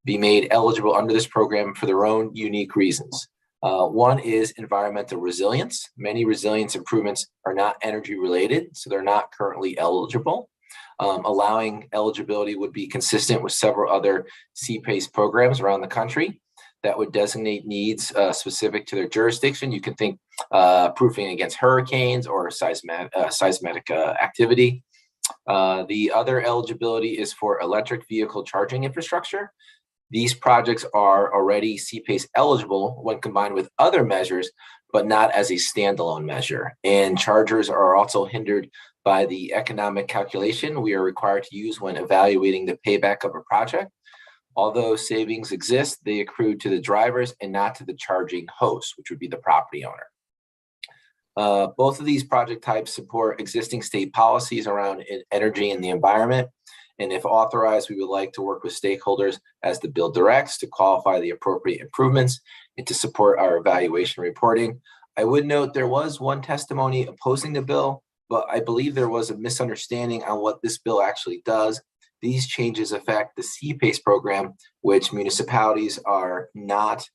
be made eligible under this program for their own unique reasons. One is environmental resilience. Many resilience improvements are not energy related, so they're not currently eligible. Allowing eligibility would be consistent with several other CPACE programs around the country that would designate needs specific to their jurisdiction. You can think proofing against hurricanes or seismic activity. The other eligibility is for electric vehicle charging infrastructure. These projects are already CPACE eligible when combined with other measures, but not as a standalone measure. And chargers are also hindered by the economic calculation we are required to use when evaluating the payback of a project. Although savings exist, they accrue to the drivers and not to the charging host, which would be the property owner. Both of these project types support existing state policies around energy and the environment. And if authorized, we would like to work with stakeholders as the bill directs to qualify the appropriate improvements and to support our evaluation reporting. I would note there was one testimony opposing the bill, but I believe there was a misunderstanding on what this bill actually does. These changes affect the CPACE program, which municipalities are not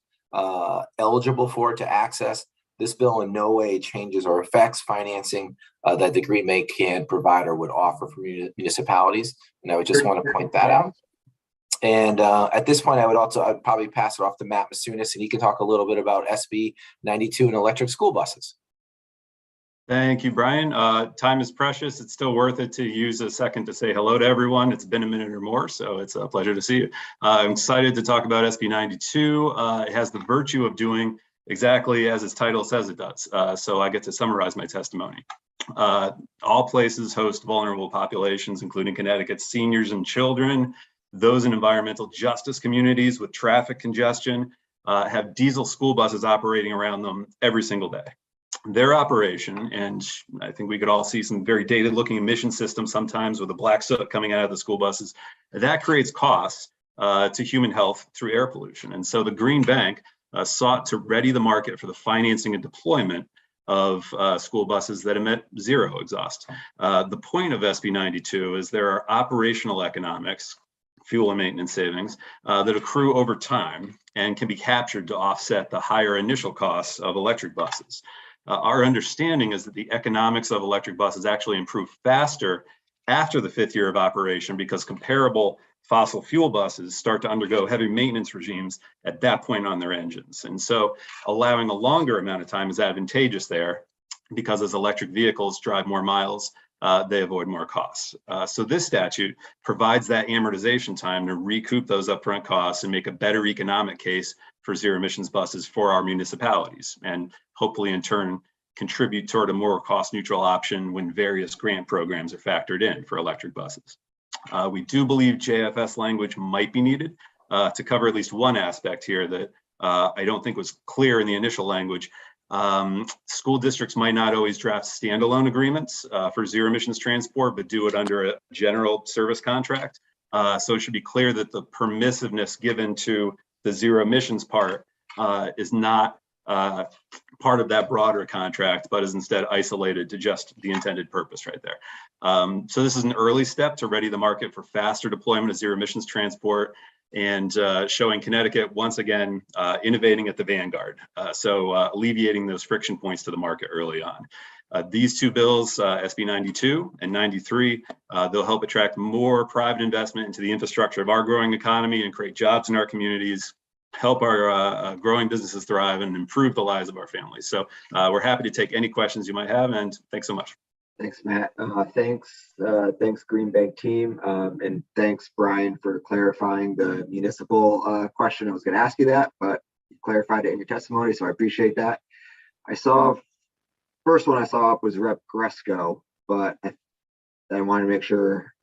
eligible for to access. This bill in no way changes or affects financing that the Green Bank can provide or would offer for municipalities. And I would just want to point that out. And at this point, I'd probably pass it off to Matt Masunis, and he can talk a little bit about SB 92 and electric school buses. Thank you, Brian. Time is precious. It's still worth it to use a second to say hello to everyone. It's been a minute or more, so it's a pleasure to see you. I'm excited to talk about SB 92. It has the virtue of doing exactly as its title says it does. So I get to summarize my testimony. All places host vulnerable populations, including Connecticut's seniors and children. Those in environmental justice communities with traffic congestion have diesel school buses operating around them every single day. Their operation, and I think we could all see some very dated looking emission systems sometimes with the black soot coming out of the school buses, that creates costs to human health through air pollution. And so the Green Bank sought to ready the market for the financing and deployment of school buses that emit zero exhaust. The point of SB 92 is there are operational economics, fuel and maintenance savings that accrue over time and can be captured to offset the higher initial costs of electric buses. Our understanding is that the economics of electric buses actually improve faster after the 5th year of operation because comparable fossil fuel buses start to undergo heavy maintenance regimes at that point on their engines. And so allowing a longer amount of time is advantageous there because as electric vehicles drive more miles, they avoid more costs. So this statute provides that amortization time to recoup those upfront costs and make a better economic case for zero emissions buses for our municipalities, and hopefully in turn contribute toward a more cost neutral option when various grant programs are factored in for electric buses. We do believe JFS language might be needed to cover at least one aspect here that I don't think was clear in the initial language. School districts might not always draft standalone agreements for zero emissions transport, but do it under a general service contract. So it should be clear that the permissiveness given to the zero emissions part is not part of that broader contract, but is instead isolated to just the intended purpose right there. So this is an early step to ready the market for faster deployment of zero emissions transport and showing Connecticut once again innovating at the vanguard. So alleviating those friction points to the market early on. These two bills, SB 92 and 93, they'll help attract more private investment into the infrastructure of our growing economy and create jobs in our communities, help our growing businesses thrive and improve the lives of our families. So we're happy to take any questions you might have, and thanks so much. Thanks, Matt. Thanks, Green Bank team. And thanks, Brian, for clarifying the municipal question. I was going to ask you that, but you clarified it in your testimony, so I appreciate that. First one I saw up was Rep. Gresco, but I wanted to make sure,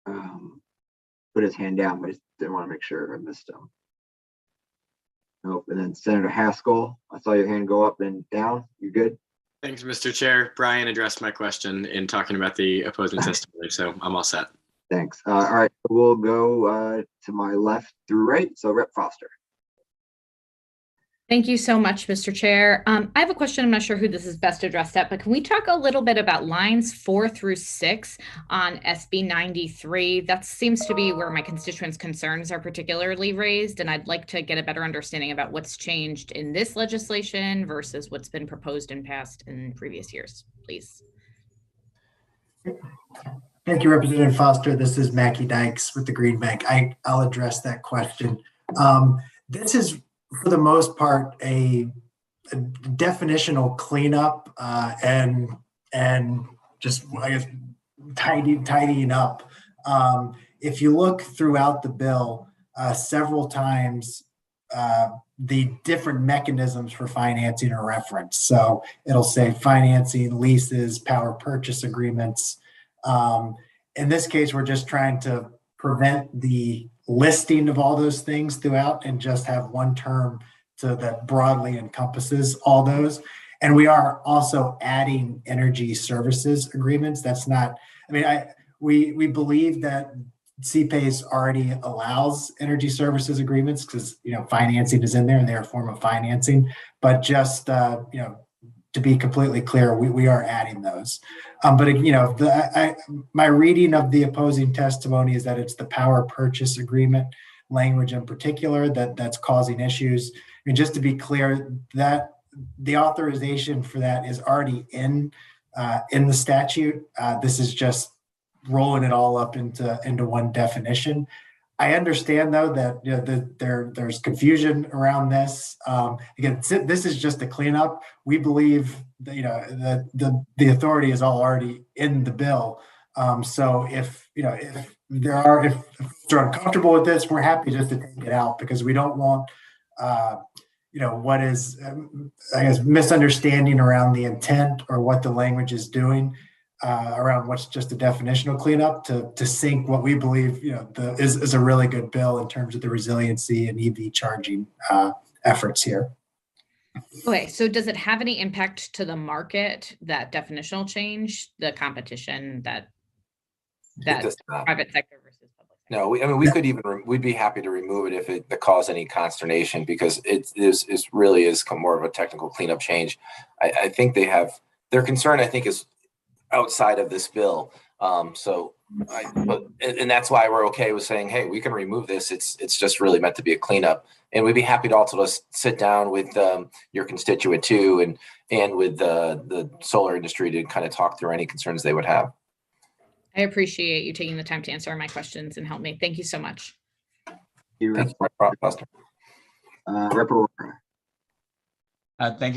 put his hand down, but I just didn't want to make sure I missed him. Nope. And then Senator Haskell, I saw your hand go up and down. You good? Thanks, Mr. Chair. Brian addressed my question in talking about the opposing testimony, so I'm all set. Thanks. All right, we'll go to my left through right. So Rep. Foster. Thank you so much, Mr. Chair. I have a question. I'm not sure who this is best addressed at, but can we talk a little bit about lines 4 through 6 on SB 93? That seems to be where my constituents' concerns are particularly raised, and I'd like to get a better understanding about what's changed in this legislation versus what's been proposed and passed in previous years, please. Thank you, Representative Foster. This is Mackie Dykes with the Green Bank. I'll address that question. This is, for the most part, a definitional cleanup and just, I guess, tidying up. If you look throughout the bill, several times the different mechanisms for financing are referenced. So it'll say financing, leases, power purchase agreements. In this case, we're just trying to prevent the listing of all those things throughout and just have one term that broadly encompasses all those. And we are also adding energy services agreements. That's not, I mean, we believe that CPACE already allows energy services agreements because, financing is in there and they're a form of financing, but just, to be completely clear, we are adding those. But my reading of the opposing testimony is that it's the power purchase agreement language in particular that's causing issues. I mean, just to be clear, that the authorization for that is already in the statute. This is just rolling it all up into one definition. I understand though that there's confusion around this. Again, this is just a cleanup. We believe that, the authority is already in the bill. So if they're uncomfortable with this, we're happy just to take it out, because we don't want what is I guess misunderstanding around the intent or what the language is doing. Around what's just a definitional cleanup to sync what we believe is a really good bill in terms of the resiliency and EV charging efforts here. Okay, so does it have any impact to the market, that definitional change, the competition that private sector versus public sector? No, we could even we'd be happy to remove it if it caused any consternation, because it really is more of a technical cleanup change. I think they have their concern, I think, is outside of this bill. And that's why we're okay with saying, hey, we can remove this. It's just really meant to be a cleanup. And we'd be happy to also just sit down with your constituent too, and with the solar industry to kind of talk through any concerns they would have. I appreciate you taking the time to answer my questions and help me. Thank you so much. Thank you,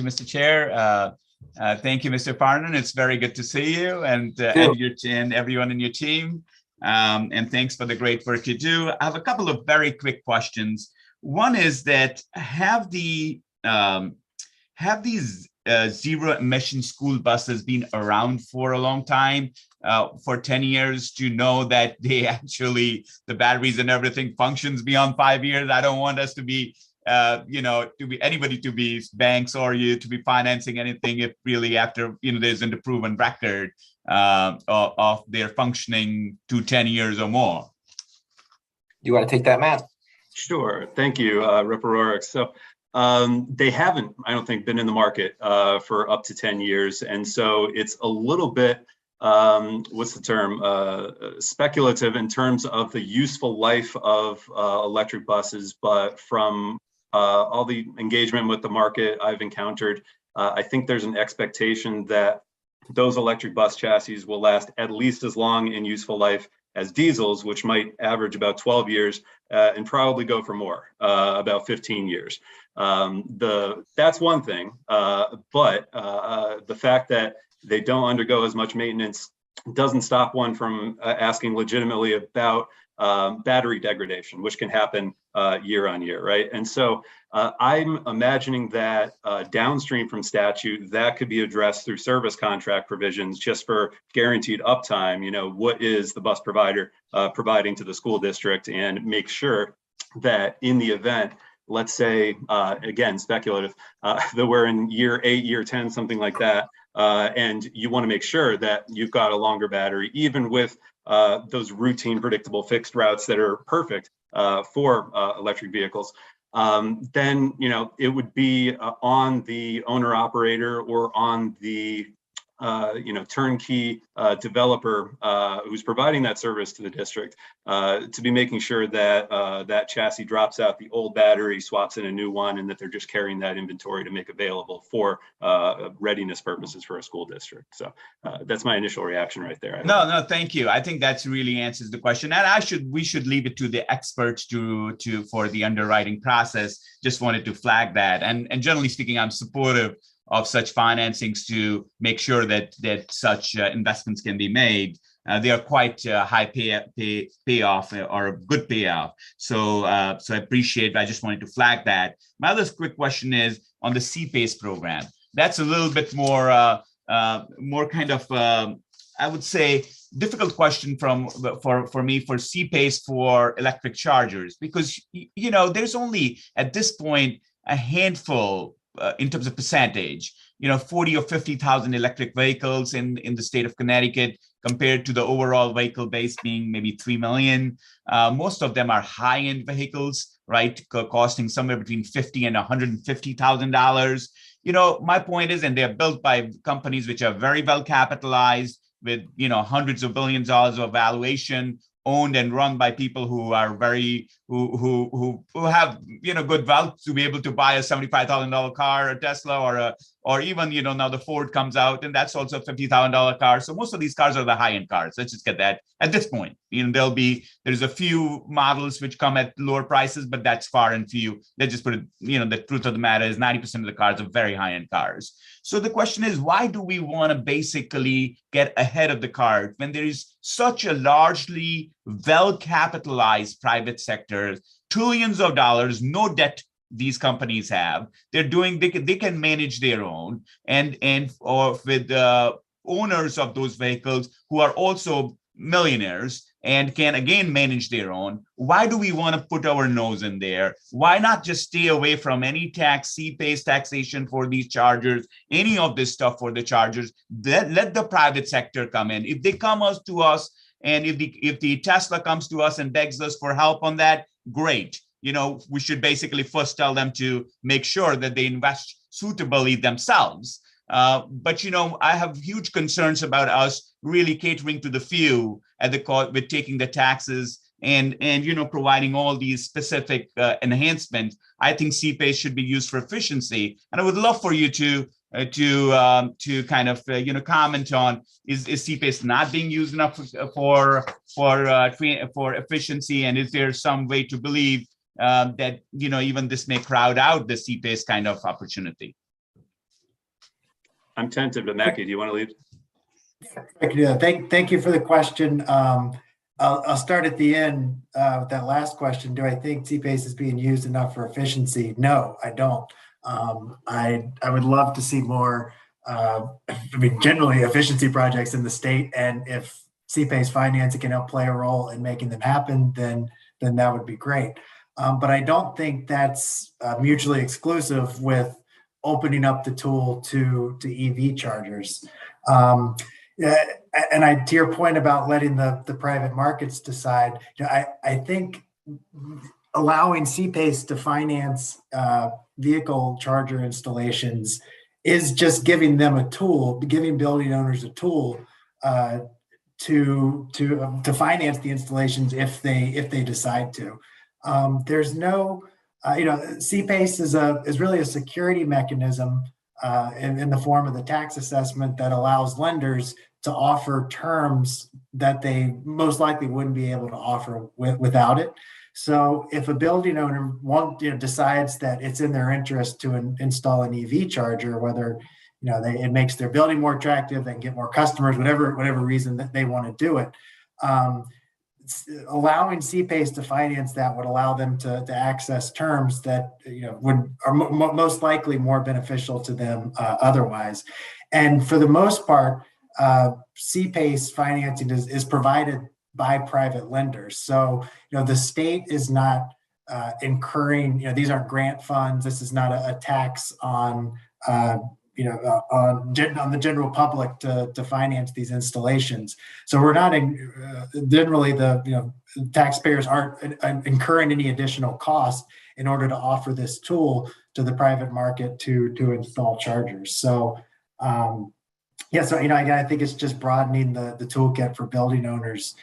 Mr. Chair. Thank you, Mr. Farnan. It's very good to see you and everyone in your team. And thanks for the great work you do. I have a couple of very quick questions. One is that have these zero emission school buses been around for a long time, for 10 years, to know that they actually, the batteries and everything functions beyond 5 years? I don't want us to be anybody to be banks or you to be financing anything if really after, there isn't a proven record of their functioning to 10 years or more. You want to take that, Matt? Sure. Thank you, Rep. O'Rourke. So they haven't, I don't think, been in the market for up to 10 years. And so it's a little bit, what's the term, speculative in terms of the useful life of electric buses, but from all the engagement with the market I've encountered, I think there's an expectation that those electric bus chassis will last at least as long in useful life as diesels, which might average about 12 years and probably go for more, about 15 years. That's one thing, but the fact that they don't undergo as much maintenance doesn't stop one from asking legitimately about battery degradation, which can happen year on year, right? And so I'm imagining that downstream from statute, that could be addressed through service contract provisions just for guaranteed uptime. What is the bus provider providing to the school district, and make sure that in the event, let's say, again, speculative, that we're in year 8, year 10, something like that, and you want to make sure that you've got a longer battery, even with those routine, predictable, fixed routes that are perfect for electric vehicles, then it would be on the owner operator or on the turnkey developer who's providing that service to the district to be making sure that that chassis drops out the old battery, swaps in a new one, and that they're just carrying that inventory to make available for readiness purposes for a school district. So that's my initial reaction right there. No, thank you. I think that really answers the question. And we should leave it to the experts for the underwriting process. Just wanted to flag that. And generally speaking, I'm supportive of such financings to make sure that such investments can be made. They are quite high payoff or a good payoff. So I appreciate it. I just wanted to flag that. My other quick question is on the CPACE program. That's a little bit more kind of, I would say, difficult question for me for CPACE for electric chargers, because there's only at this point a handful in terms of percentage, 40 or 50,000 electric vehicles in the state of Connecticut compared to the overall vehicle base being maybe 3 million. Most of them are high-end vehicles, right? Costing somewhere between $50,000 and $150,000. My point is, and they're built by companies which are very well capitalized with, hundreds of billions of dollars of valuation, owned and run by people who are who have good wealth to be able to buy a $75,000 car, a Tesla, or even, now the Ford comes out and that's also a $50,000 car. So most of these cars are the high-end cars. Let's just get that at this point. There's a few models which come at lower prices, but that's far and few. They just put it, the truth of the matter is 90% of the cars are very high-end cars. So the question is, why do we want to basically get ahead of the curve when there is such a largely well-capitalized private sector, trillions of dollars, no debt these companies have. They can manage their own, or with owners of those vehicles who are also millionaires and can again manage their own. Why do we want to put our nose in there? Why not just stay away from any CPACE taxation for these chargers, any of this stuff for the chargers? Let the private sector come in. If they come to us, and if the Tesla comes to us and begs us for help on that, great. We should basically first tell them to make sure that they invest suitably themselves. But I have huge concerns about us really catering to the few at the cost with taking the taxes and providing all these specific enhancements. I think CPACE should be used for efficiency, and I would love for you to kind of comment on is CPACE not being used enough for efficiency, and is there some way to believe that even this may crowd out the CPACE kind of opportunity? I'm tentative, but Mackie, do you want to lead? I can do that. Thank you for the question. I'll start at the end with that last question. Do I think CPACE is being used enough for efficiency? No, I don't. I would love to see more, generally efficiency projects in the state, and if CPACE financing can help play a role in making them happen, then that would be great. But I don't think that's mutually exclusive with opening up the tool to EV chargers. And to your point about letting the private markets decide, I think allowing CPACE to finance vehicle charger installations is just giving them a tool, giving building owners a tool to finance the installations if they decide to. There's no, CPACE is really a security mechanism in the form of the tax assessment that allows lenders to offer terms that they most likely wouldn't be able to offer without it. So if a building owner decides that it's in their interest to install an EV charger, whether it makes their building more attractive, they can get more customers, whatever reason that they want to do it. Allowing CPACE to finance that would allow them to access terms that are most likely more beneficial to them otherwise. And for the most part, CPACE financing is provided by private lenders. So the state is not incurring. These aren't grant funds. This is not a tax on the general public to finance these installations. So we're not generally the taxpayers aren't incurring any additional cost in order to offer this tool to the private market to install chargers. So so again, I think it's just broadening the toolkit for building owners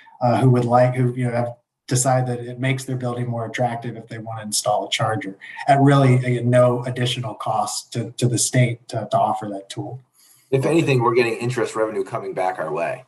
who have decide that it makes their building more attractive if they want to install a charger at really no additional cost to the state to offer that tool. If anything, we're getting interest revenue coming back our way.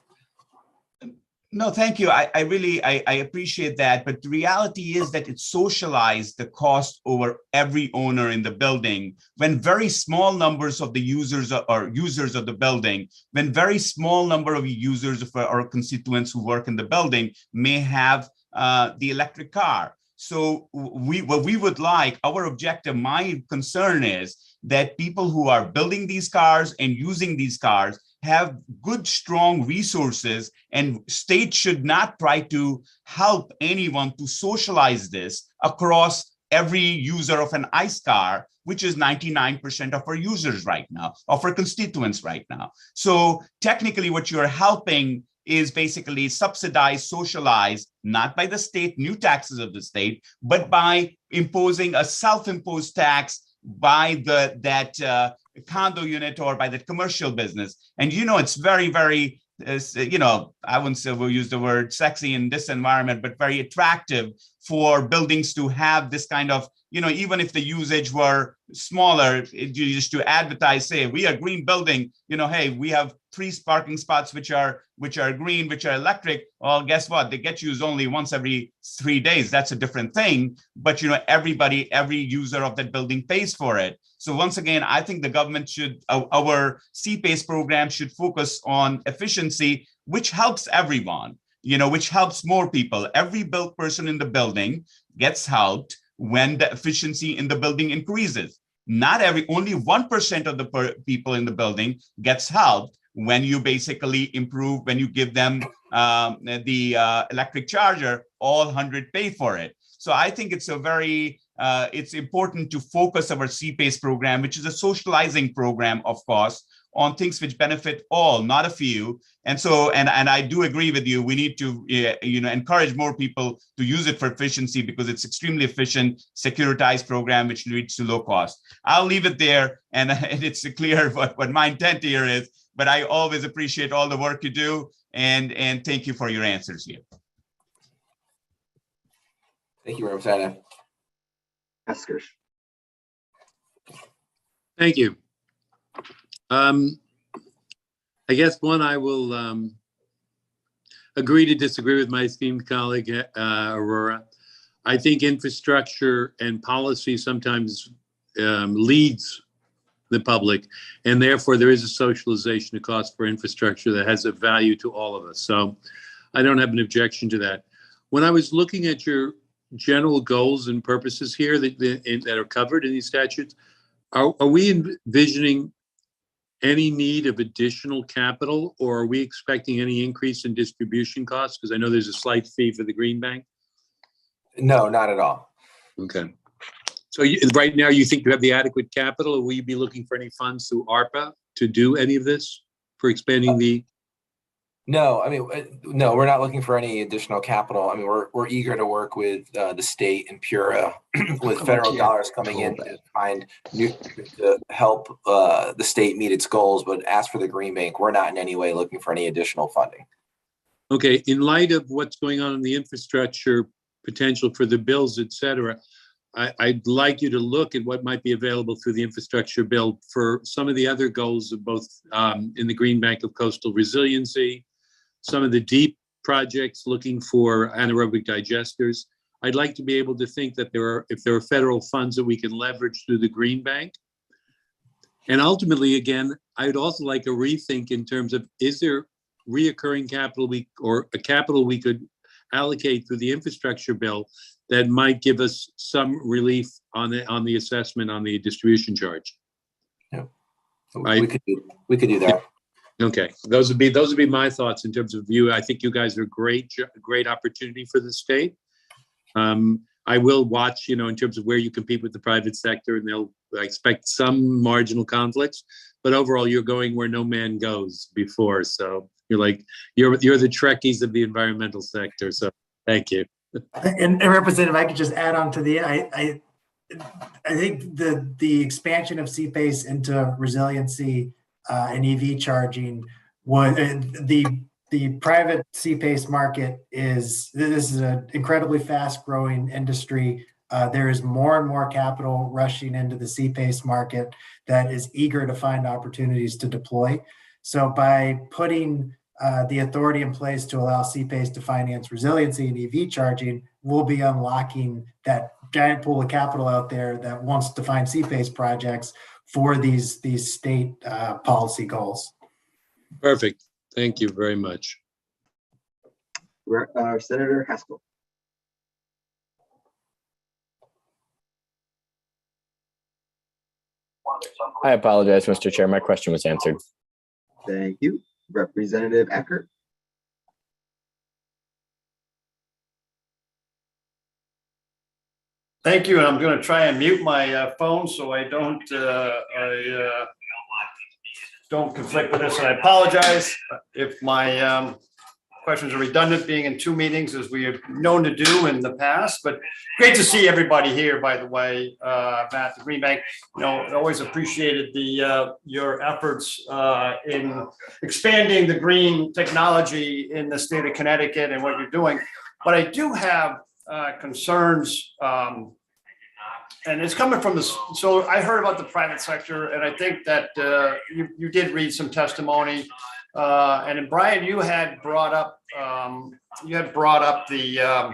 No, thank you. I really appreciate that. But the reality is that it socialized the cost over every owner in the building. When very small numbers of the users or users of the building, when very small number of users or constituents who work in the building may have the electric car. So what we would like, our objective, my concern is that people who are building these cars and using these cars have good, strong resources, and state should not try to help anyone to socialize this across every user of an ICE car, which is 99% of our users right now, of our constituents right now. So technically what you're helping is basically subsidized, socialized, not by the state, new taxes of the state, but by imposing a self-imposed tax by that condo unit or by the commercial business. And it's very, very I wouldn't say we'll use the word sexy in this environment, but very attractive for buildings to have this kind of, even if the usage were smaller, just to advertise, say, we are green building, hey, we have 3 parking spots which are green, which are electric. Well, guess what? They get used only once every 3 days. That's a different thing. But every user of that building pays for it. So once again, I think the government our CPACE program should focus on efficiency, which helps everyone, which helps more people. Every built person in the building gets helped when the efficiency in the building increases. Only 1% of the people in the building gets helped when you basically improve, when you give them the electric charger, all 100 pay for it. So I think it's it's important to focus our CPACE program, which is a socializing program, of course, on things which benefit all, not a few. And so, and I do agree with you, we need to encourage more people to use it for efficiency, because it's extremely efficient, securitized program, which leads to low cost. I'll leave it there, and it's clear what my intent here is, but I always appreciate all the work you do, and thank you for your answers here. Thank you, Representative. Eskers. Thank you. I guess I will agree to disagree with my esteemed colleague, Aurora. I think infrastructure and policy sometimes leads the public, and therefore there is a socialization of cost for infrastructure that has a value to all of us. So I don't have an objection to that. When I was looking at your general goals and purposes here that are covered in these statutes, are we envisioning any need of additional capital, or are we expecting any increase in distribution costs? Because I know there's a slight fee for the Green Bank. No, not at all. Okay. So right now you think you have the adequate capital, or will you be looking for any funds through ARPA to do any of this for expanding the? No, no, we're not looking for any additional capital. We're eager to work with the state and PURA with federal dollars coming in to find to help the state meet its goals. But as for the Green Bank, we're not in any way looking for any additional funding. Okay, in light of what's going on in the infrastructure potential for the bills, et cetera, I'd like you to look at what might be available through the infrastructure bill for some of the other goals of both in the Green Bank of Coastal Resiliency, some of the deep projects looking for anaerobic digesters. I'd like to be able to think that if there are federal funds that we can leverage through the Green Bank. And ultimately, again, I'd also like a rethink in terms of, is there reoccurring capital or a capital we could allocate through the infrastructure bill that might give us some relief on the assessment on the distribution charge? Yeah, we could do that. Okay, those would be my thoughts in terms of view. I think you guys are a great opportunity for the state. I will watch, in terms of where you compete with the private sector, and I expect some marginal conflicts, but overall you're going where no man goes before. So you're the Trekkies of the environmental sector. So thank you. And Representative, I could just add on to I think the expansion of CPACE into resiliency and EV charging the private CPACE market this is an incredibly fast growing industry. There is more and more capital rushing into the CPACE market that is eager to find opportunities to deploy. So by putting the authority in place to allow CPACE to finance resiliency and EV charging, we'll be unlocking that giant pool of capital out there that wants to find CPACE projects for these state policy goals. Perfect. Thank you very much. Senator Haskell. I apologize, Mr. Chair. My question was answered. Thank you. Representative Eckert. Thank you, and I'm going to try and mute my phone so I don't conflict with this. And I apologize if my questions are redundant being in 2 meetings as we have known to do in the past, but great to see everybody here, by the way, Matt, the Green Bank. Always appreciated your efforts in expanding the green technology in the state of Connecticut and what you're doing. But I do have concerns, and it's coming from so I heard about the private sector, and I think that you did read some testimony. And then Brian, you had brought up the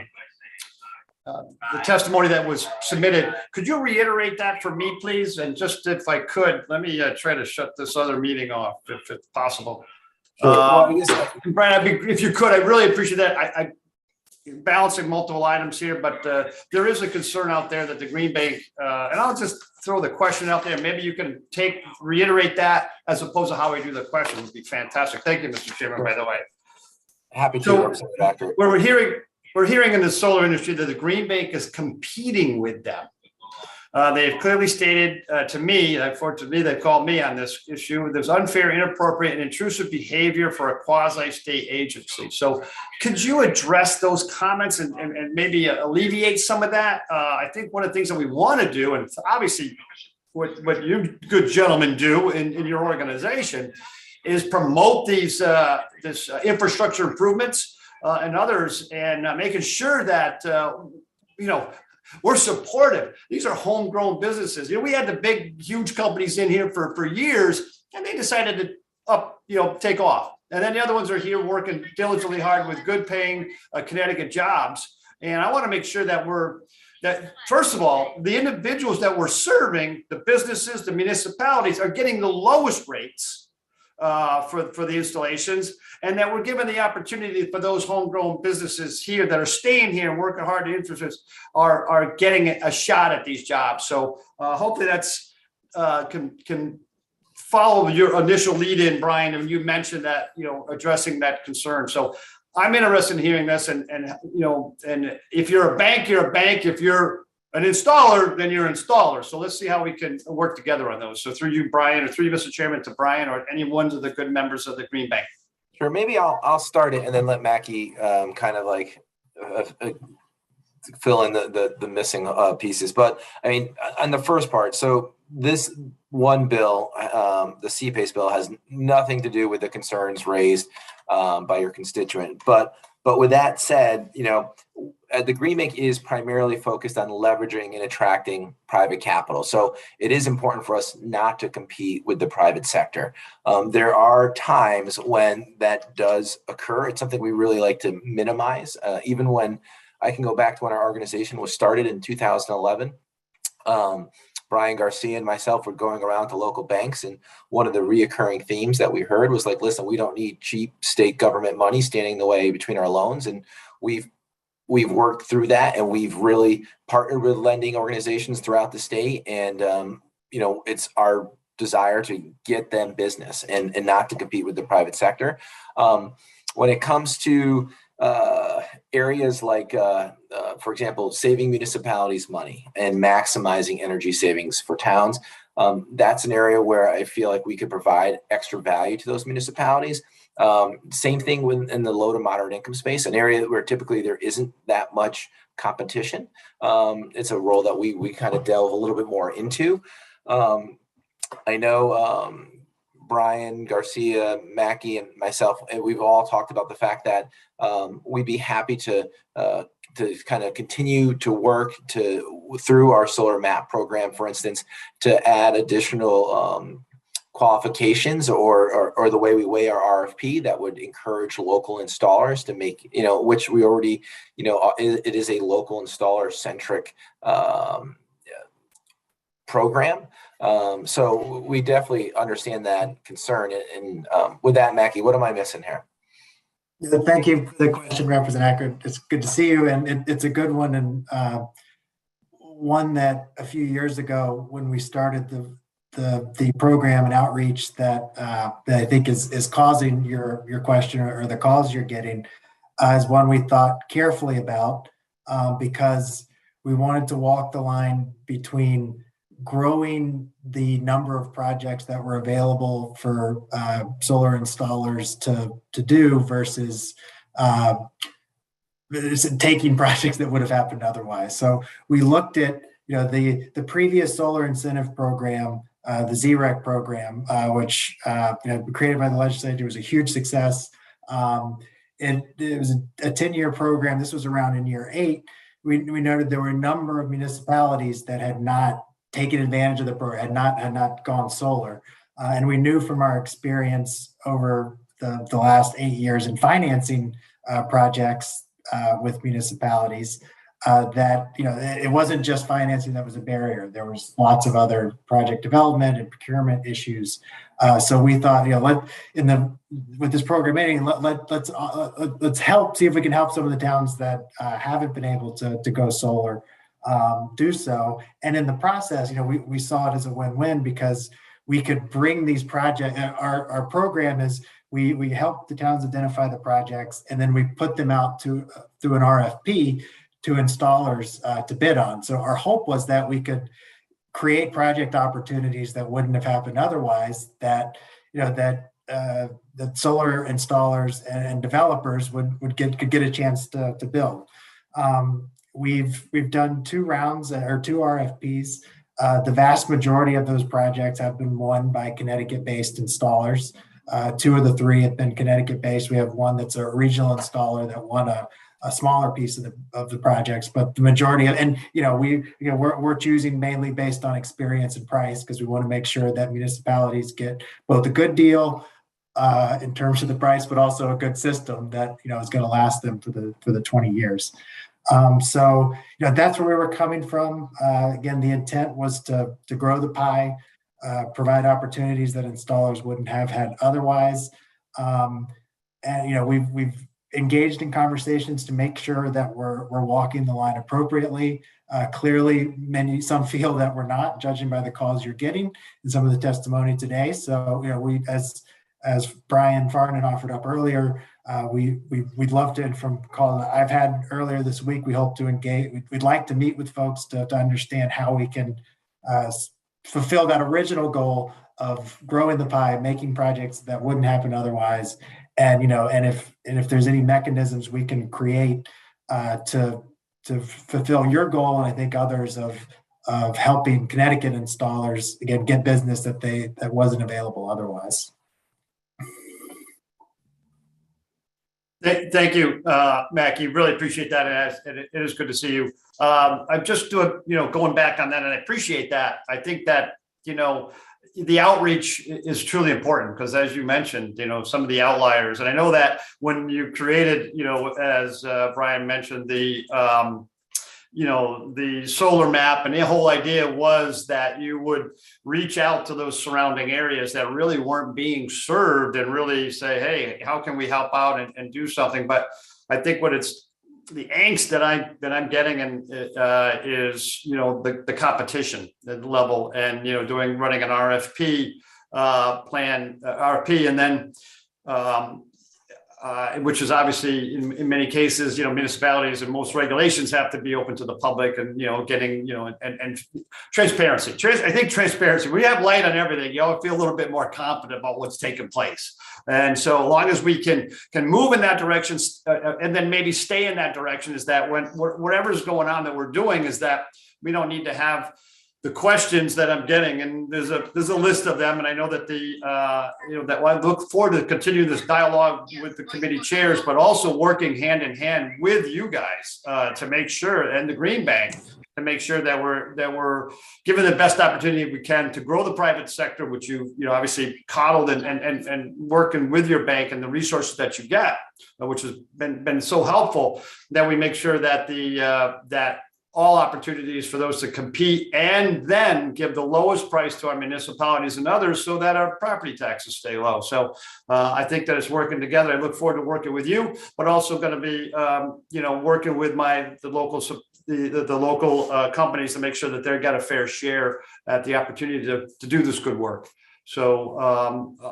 testimony that was submitted. Could you reiterate that for me, please? And just if I could, let me try to shut this other meeting off if it's possible. Brian, if you could, I really appreciate that. I balancing multiple items here, but there is a concern out there that the Green Bank, and I'll just throw the question out there. Maybe you can reiterate that as opposed to how we do the question would be fantastic. Thank you, Mr. Chairman, by the way. Happy to. So we're hearing in the solar industry that the Green Bank is competing with them. They've clearly stated to me, unfortunately, they called me on this issue, there's unfair, inappropriate, and intrusive behavior for a quasi-state agency. So could you address those comments and maybe alleviate some of that? I think one of the things that we want to do, and obviously what you good gentlemen do in your organization, is promote these infrastructure improvements and others, and making sure that, we're supportive. These are homegrown businesses. We had the big, huge companies in here for years, and they decided to take off. And then the other ones are here working diligently hard with good paying Connecticut jobs. And I want to make sure that first of all, the individuals that we're serving, the businesses, the municipalities, are getting the lowest rates for the installations, and that we're given the opportunity for those homegrown businesses here that are staying here and working hard to interests are getting a shot at these jobs. So hopefully that's can follow your initial lead in, Brian, and you mentioned that, addressing that concern. So I'm interested in hearing this, and if you're a bank, you're a bank. If you're an installer, then you're an installer. So let's see how we can work together on those. So through you, Brian, or through you, Mr. Chairman, to Brian, or any one of the good members of the Green Bank. Sure, maybe I'll start it and then let Mackie kind of like fill in the missing pieces. But I mean, on the first part, so this one bill, the CPACE bill, has nothing to do with the concerns raised by your constituent. But with that said, the Green Bank is primarily focused on leveraging and attracting private capital. So it is important for us not to compete with the private sector. There are times when that does occur. It's something we really like to minimize. Even when I can go back to when our organization was started in 2011, Brian Garcia and myself were going around to local banks, and one of the reoccurring themes that we heard was like, listen, we don't need cheap state government money standing in the way between our loans. And we've worked through that, and we've really partnered with lending organizations throughout the state. And, it's our desire to get them business and not to compete with the private sector. When it comes to areas like, for example, saving municipalities money and maximizing energy savings for towns, that's an area where I feel like we could provide extra value to those municipalities. Same thing in the low to moderate income space, an area where typically there isn't that much competition. It's a role that we kind of delve a little bit more into. I know Brian Garcia, Mackie, and myself, and we've all talked about the fact that we'd be happy to kind of continue to work through our solar map program, for instance, to add additional qualifications or the way we weigh our RFP that would encourage local installers to make, which we already, it is a local installer centric program. So we definitely understand that concern. And with that, Mackie, what am I missing here? Thank you for the question, Representative Ackert. It's good to see you, and it's a good one, and one that a few years ago when we started the program and outreach that I think is causing your question, or the calls you're getting, is one we thought carefully about because we wanted to walk the line between growing the number of projects that were available for solar installers to do versus taking projects that would have happened otherwise. So we looked at, the previous solar incentive program, the ZREC program, which created by the legislature, was a huge success. It was a 10-year program. This was around in year 8. We noted there were a number of municipalities that had not taken advantage of the program, had not gone solar. And we knew from our experience over the last 8 years in financing projects with municipalities that it wasn't just financing that was a barrier. There was lots of other project development and procurement issues. So we thought, with this program, let's help, see if we can help some of the towns that haven't been able to go solar do so. And in the process, we saw it as a win-win because we could bring these projects. Our program is we help the towns identify the projects, and then we put them out through an RFP to installers to bid on. So our hope was that we could create project opportunities that wouldn't have happened otherwise, that solar installers and developers could get a chance to build. We've done 2 rounds or 2 RFPs. The vast majority of those projects have been won by Connecticut-based installers. 2 of the 3 have been Connecticut-based. We have one that's a regional installer that won a smaller piece of the projects, but the majority of, and we're choosing mainly based on experience and price, because we want to make sure that municipalities get both a good deal in terms of the price, but also a good system that is going to last them for the 20 years. So that's where we were coming from. Again, the intent was to grow the pie, provide opportunities that installers wouldn't have had otherwise. And we've engaged in conversations to make sure that we're walking the line appropriately. Clearly, some feel that we're not, judging by the calls you're getting and some of the testimony today. So we, as Brian Farnan offered up earlier, we'd love to, and from calls I've had earlier this week, we hope to engage. We'd like to meet with folks to understand how we can fulfill that original goal of growing the pie, making projects that wouldn't happen otherwise. And if there's any mechanisms we can create to fulfill your goal, and I think others, of helping Connecticut installers again get business that wasn't available otherwise. Thank you, Mackie. Really appreciate that, and it is good to see you. I'm just doing, going back on that, and I appreciate that. I think that the outreach is truly important because, as you mentioned, some of the outliers, and I know that when you created, as Brian mentioned, the solar map, and the whole idea was that you would reach out to those surrounding areas that really weren't being served and really say, hey, how can we help out and do something? But I think the angst that I'm getting is the competition level, and running an RFP RFP, and then which is obviously in many cases, municipalities and most regulations have to be open to the public, and getting and transparency. I think transparency. We have light on everything. Feel a little bit more confident about what's taking place. And so, as long as we can move in that direction, and then maybe stay in that direction, is that when whatever's going on that we're doing, is that we don't need to have the questions that I'm getting, and there's a list of them, and I know that that I look forward to continue this dialogue with the committee chairs, but also working hand in hand with you guys to make sure, and the Green Bank, to make sure that we're given the best opportunity we can to grow the private sector, which you obviously coddled and working with your bank and the resources that you get, which has been so helpful, that we make sure that that all opportunities for those to compete, and then give the lowest price to our municipalities and others, so that our property taxes stay low. So I think that it's working together. I look forward to working with you, but also going to be working with the local companies to make sure that they've got a fair share at the opportunity to do this good work. So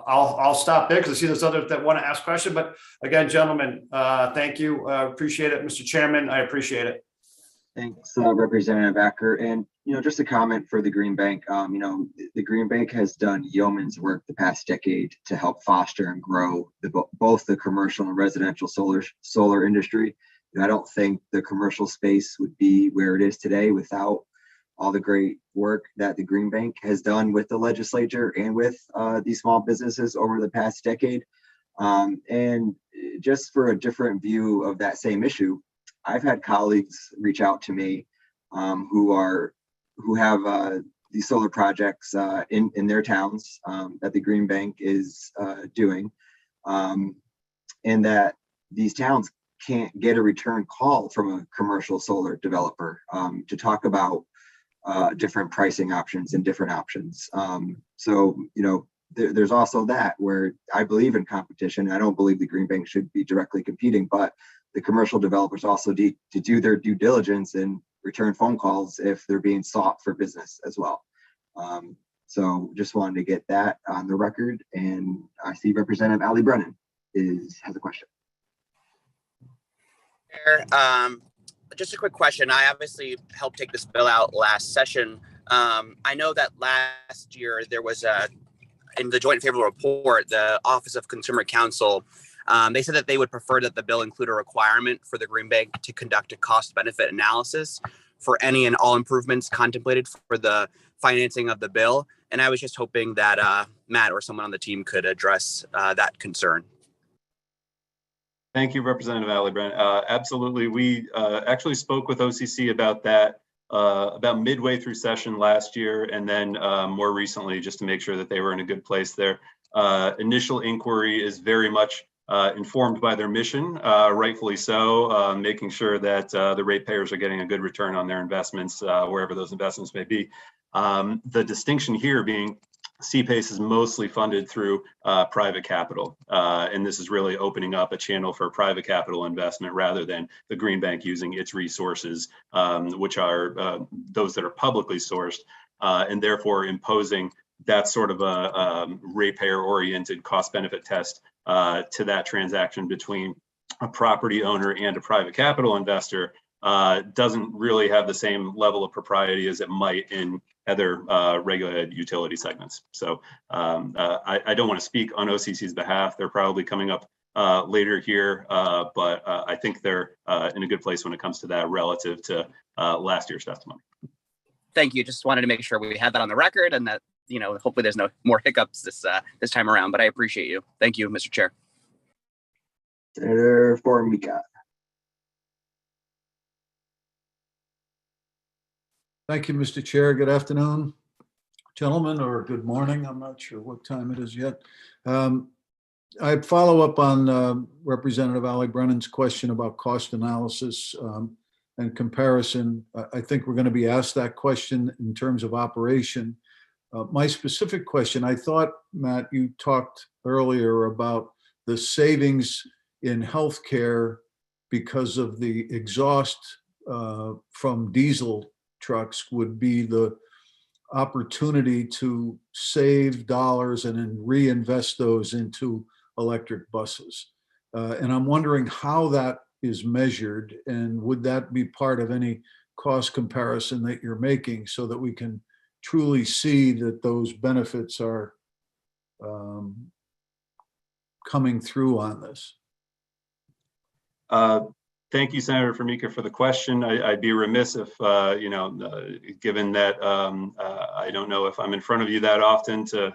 I'll stop there because I see there's others that want to ask questions. But again, gentlemen, thank you. Appreciate it, Mr. Chairman. I appreciate it. Thanks, Representative Acker. And, just a comment for the Green Bank. The Green Bank has done yeoman's work the past decade to help foster and grow both the commercial and residential solar industry. I don't think the commercial space would be where it is today without all the great work that the Green Bank has done with the legislature and with these small businesses over the past decade. And just for a different view of that same issue, I've had colleagues reach out to me who have these solar projects in their towns that the Green Bank is doing, and that these towns can't get a return call from a commercial solar developer to talk about different pricing options and different options. There's also that where I believe in competition. I don't believe the Green Bank should be directly competing, but the commercial developers also need to do their due diligence and return phone calls if they're being sought for business as well. So just wanted to get that on the record. And I see Representative Ali Brennan has a question. Just a quick question. I obviously helped take this bill out last session. I know that last year there was in the joint favorable report, the Office of Consumer Counsel, they said that they would prefer that the bill include a requirement for the Green Bank to conduct a cost-benefit analysis for any and all improvements contemplated for the financing of the bill. And I was just hoping that Matt or someone on the team could address that concern. Thank you, Representative Ali Brennan. Absolutely. We actually spoke with OCC about that about midway through session last year, and then more recently, just to make sure that they were in a good place there. Initial inquiry is very much informed by their mission, rightfully so, making sure that the ratepayers are getting a good return on their investments, wherever those investments may be. The distinction here being CPACE is mostly funded through private capital, and this is really opening up a channel for private capital investment rather than the Green Bank using its resources, which are those that are publicly sourced, and therefore imposing that sort of a ratepayer-oriented cost-benefit test to that transaction between a property owner and a private capital investor doesn't really have the same level of propriety as it might in other regulated utility segments. So I don't want to speak on OCC's behalf. They're probably coming up later here, but I think they're in a good place when it comes to that relative to last year's testimony. Thank you. Just wanted to make sure we had that on the record and that, hopefully there's no more hiccups this time around, but I appreciate you. Thank you, Mr. Chair. Senator Formica. Thank you, Mr. Chair. Good afternoon, gentlemen, or good morning. I'm not sure what time it is yet. I'd follow up on Representative Ali Brennan's question about cost analysis and comparison. I think we're going to be asked that question in terms of operation. My specific question, I thought, Matt, you talked earlier about the savings in healthcare because of the exhaust from diesel trucks would be the opportunity to save dollars and then reinvest those into electric buses. And I'm wondering how that is measured, and would that be part of any cost comparison that you're making so that we can truly see that those benefits are coming through on this? Thank you, Senator Formica, for the question. I'd be remiss if, given that I don't know if I'm in front of you that often to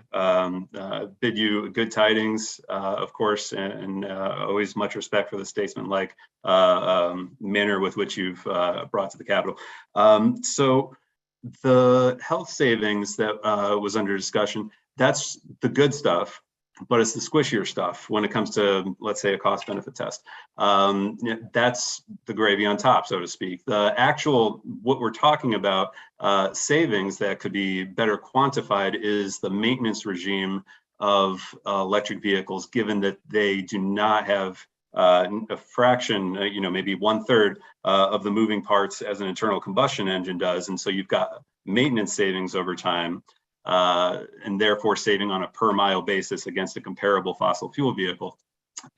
bid you good tidings, of course, and always much respect for the statesman-like manner with which you've brought to the Capitol. So the health savings that was under discussion, that's the good stuff. But it's the squishier stuff when it comes to, let's say, a cost benefit test. That's the gravy on top, so to speak. The actual, what we're talking about, savings that could be better quantified is the maintenance regime of electric vehicles, given that they do not have a fraction, maybe 1/3 of the moving parts as an internal combustion engine does. And so you've got maintenance savings over time. And therefore saving on a per mile basis against a comparable fossil fuel vehicle.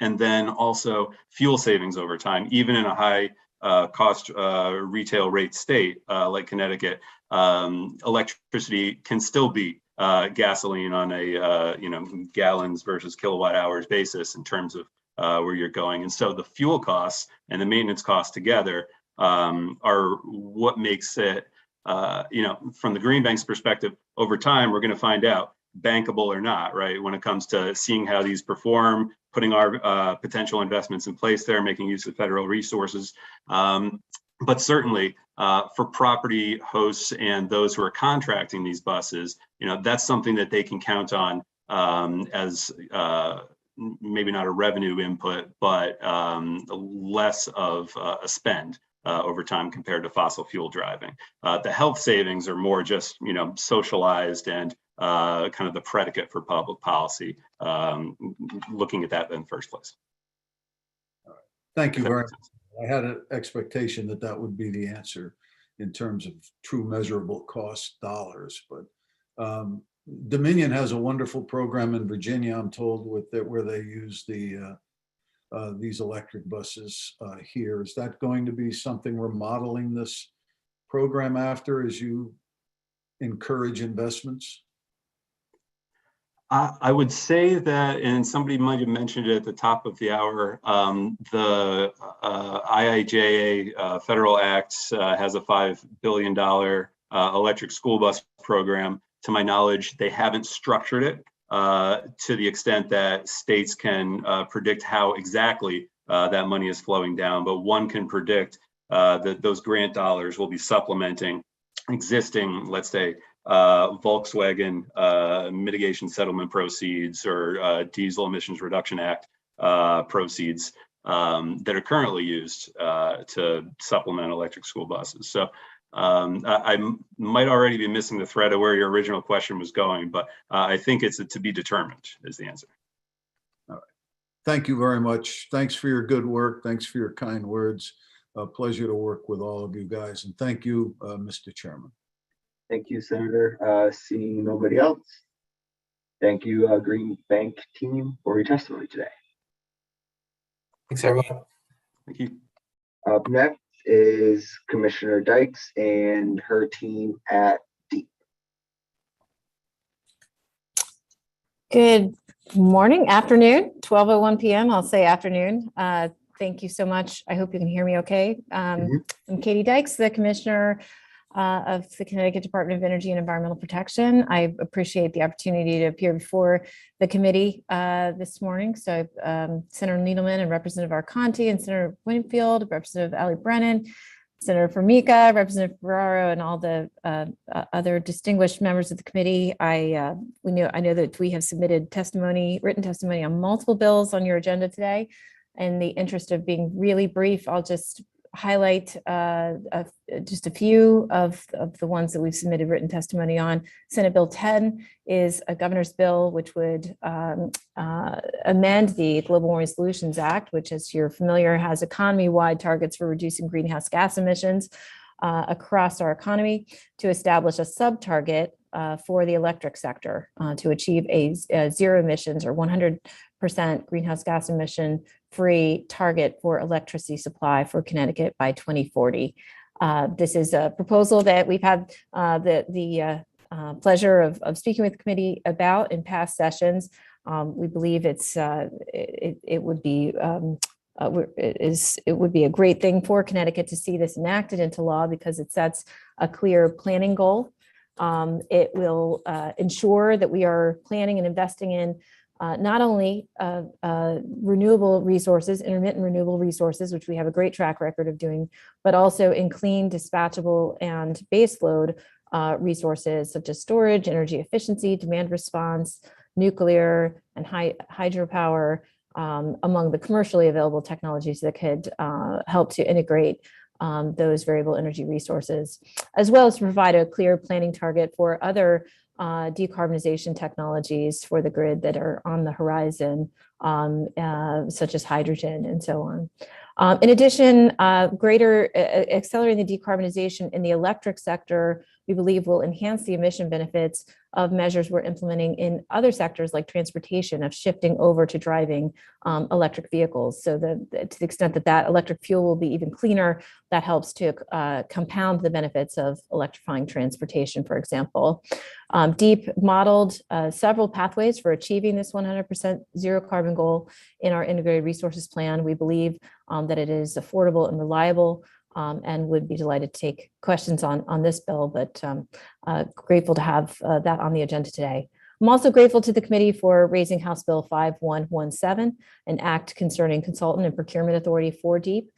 And then also fuel savings over time, even in a high cost retail rate state like Connecticut, electricity can still beat gasoline on a gallons versus kilowatt hours basis in terms of where you're going. And so the fuel costs and the maintenance costs together are what makes it, from the Green Bank's perspective, over time, we're going to find out bankable or not, right? When it comes to seeing how these perform, putting our potential investments in place there, making use of federal resources. But certainly for property hosts and those who are contracting these buses, that's something that they can count on as maybe not a revenue input, but less of a spend over time compared to fossil fuel driving. The health savings are more just, socialized and kind of the predicate for public policy, looking at that in the first place. Thank you very much. I had an expectation that that would be the answer in terms of true measurable cost dollars, but Dominion has a wonderful program in Virginia, I'm told, where they use these electric buses here. Is that going to be something we're modeling this program after as you encourage investments? I would say that, and somebody might have mentioned it at the top of the hour, the IIJA Federal Act has a $5 billion electric school bus program. To my knowledge, they haven't structured it to the extent that states can predict how exactly that money is flowing down, but one can predict that those grant dollars will be supplementing existing, let's say, Volkswagen mitigation settlement proceeds or Diesel Emissions Reduction Act proceeds that are currently used to supplement electric school buses. So I might already be missing the thread of where your original question was going, but I think it's to be determined is the answer. All right. Thank you very much. Thanks for your good work. Thanks for your kind words. A pleasure to work with all of you guys. And thank you, Mr. Chairman. Thank you, Senator. Seeing nobody else. Thank you, Green Bank team, for your testimony today. Thanks, everyone. Thank you. Up next is Commissioner Dykes and her team at DEEP. Good morning, afternoon, 12:01 p.m. I'll say afternoon. Thank you so much. I hope you can hear me okay. I'm Katie Dykes, the Commissioner of the Connecticut Department of Energy and Environmental Protection. I appreciate the opportunity to appear before the committee this morning. So Senator Needleman and Representative Arconti and Senator Winfield, Representative Ali Brennan, Senator Formica, Representative Ferraro, and all the other distinguished members of the committee. I know that we have submitted written testimony on multiple bills on your agenda today. In the interest of being really brief, I'll just highlight just a few of the ones that we've submitted written testimony on. Senate Bill 10 is a governor's bill which would amend the Global Warming Solutions Act, which, as you're familiar, has economy-wide targets for reducing greenhouse gas emissions across our economy, to establish a sub-target for the electric sector to achieve a zero emissions or 100% greenhouse gas emission free target for electricity supply for Connecticut by 2040. This is a proposal that we've had the pleasure of speaking with the committee about in past sessions. We believe it would be a great thing for Connecticut to see this enacted into law because it sets a clear planning goal. It will ensure that we are planning and investing in not only renewable resources, intermittent renewable resources, which we have a great track record of doing, but also in clean, dispatchable, and baseload resources such as storage, energy efficiency, demand response, nuclear, and hydropower, among the commercially available technologies that could help to integrate those variable energy resources, as well as to provide a clear planning target for other decarbonization technologies for the grid that are on the horizon, such as hydrogen and so on. In addition, accelerating the decarbonization in the electric sector we believe will enhance the emission benefits of measures we're implementing in other sectors like transportation, of shifting over to driving electric vehicles. So to the extent that that electric fuel will be even cleaner, that helps to compound the benefits of electrifying transportation, for example. DEEP modeled several pathways for achieving this 100% zero carbon goal in our integrated resources plan. We believe that it is affordable and reliable, and would be delighted to take questions on this bill, but grateful to have that on the agenda today. I'm also grateful to the committee for raising House Bill 5117, an act concerning consultant and procurement authority for DEEP.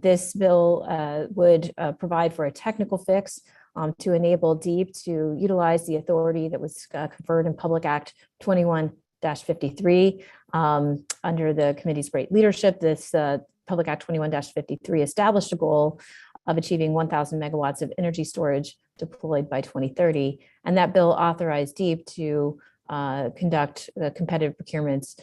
This bill would provide for a technical fix to enable DEEP to utilize the authority that was conferred in Public Act 21-53. Under the committee's great leadership, this Public Act 21-53 established a goal of achieving 1,000 megawatts of energy storage deployed by 2030. And that bill authorized DEEP to conduct competitive procurements,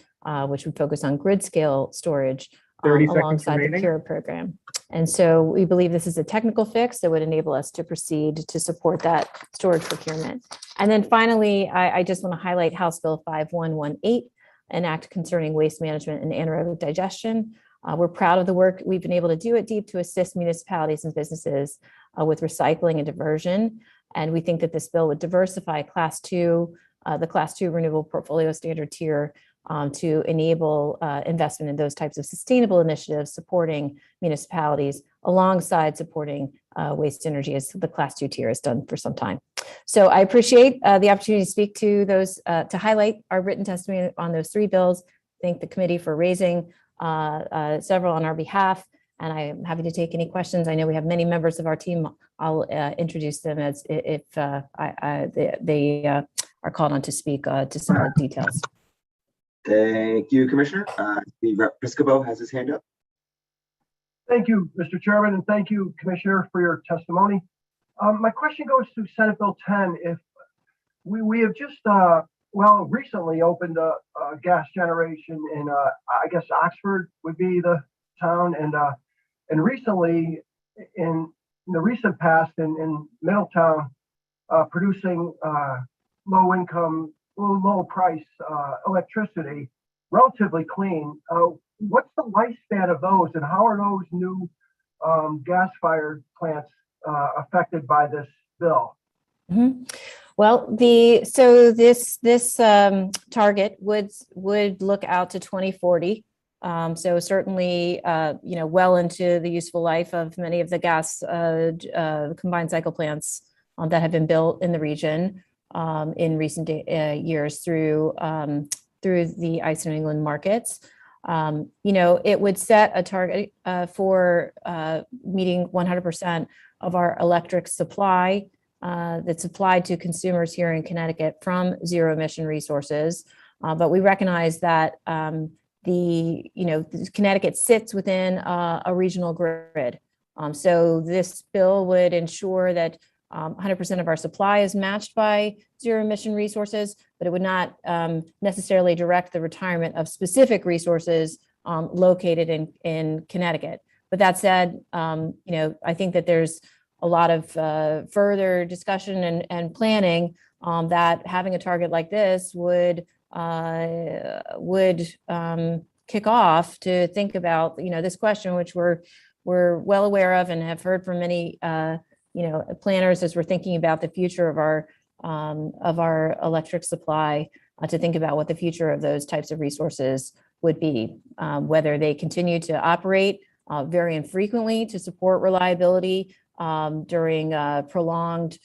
which would focus on grid scale storage alongside the PURE program. And so we believe this is a technical fix that would enable us to proceed to support that storage procurement. And then finally, I just want to highlight House Bill 5118, an act concerning waste management and anaerobic digestion. We're proud of the work we've been able to do at DEEP to assist municipalities and businesses with recycling and diversion. And we think that this bill would diversify the Class 2 renewable portfolio standard tier to enable investment in those types of sustainable initiatives supporting municipalities alongside supporting waste energy, as the Class 2 tier has done for some time. So I appreciate the opportunity to speak to those, to highlight our written testimony on those three bills. Thank the committee for raising several on our behalf, and I am happy to take any questions. I know we have many members of our team. I'll introduce them as if they are called on to speak to some of the details. Thank you, Commissioner. Rep. Piscopo has his hand up. Thank you, Mr. Chairman, and thank you, Commissioner, for your testimony. My question goes to Senate Bill 10. If we have just recently opened a gas generation in, I guess Oxford would be the town, and recently in the recent past in Middletown, producing low price electricity, relatively clean. What's the lifespan of those, and how are those new gas-fired plants affected by this bill? Mm-hmm. Well, this target would look out to 2040. So certainly, well into the useful life of many of the gas combined cycle plants that have been built in the region in recent years through the ICE New England markets. It would set a target for meeting 100% of our electric supply that's supplied to consumers here in Connecticut from zero emission resources. But we recognize that Connecticut sits within a regional grid. So this bill would ensure that 100% of our supply is matched by zero emission resources, but it would not necessarily direct the retirement of specific resources located in Connecticut. But that said, I think that there's a lot of further discussion and planning that having a target like this would kick off to think about this question, which we're well aware of and have heard from many planners as we're thinking about the future of our electric supply, to think about what the future of those types of resources would be, whether they continue to operate very infrequently to support reliability during prolonged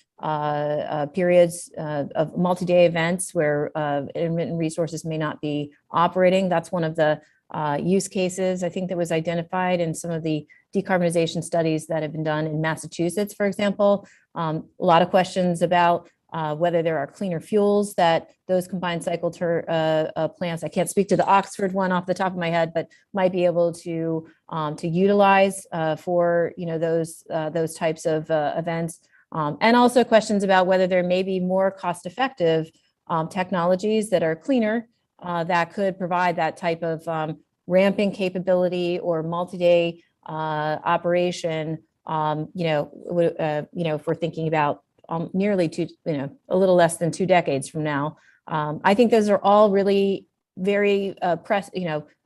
periods of multi-day events where intermittent resources may not be operating. That's one of the use cases I think that was identified in some of the decarbonization studies that have been done in Massachusetts, for example. A lot of questions about whether there are cleaner fuels that those combined cycle plants, I can't speak to the Oxford one off the top of my head, but might be able to utilize for those types of events. And also questions about whether there may be more cost-effective technologies that are cleaner that could provide that type of ramping capability or multi-day operation. If we're thinking about nearly a little less than 2 decades from now. I think those are all really very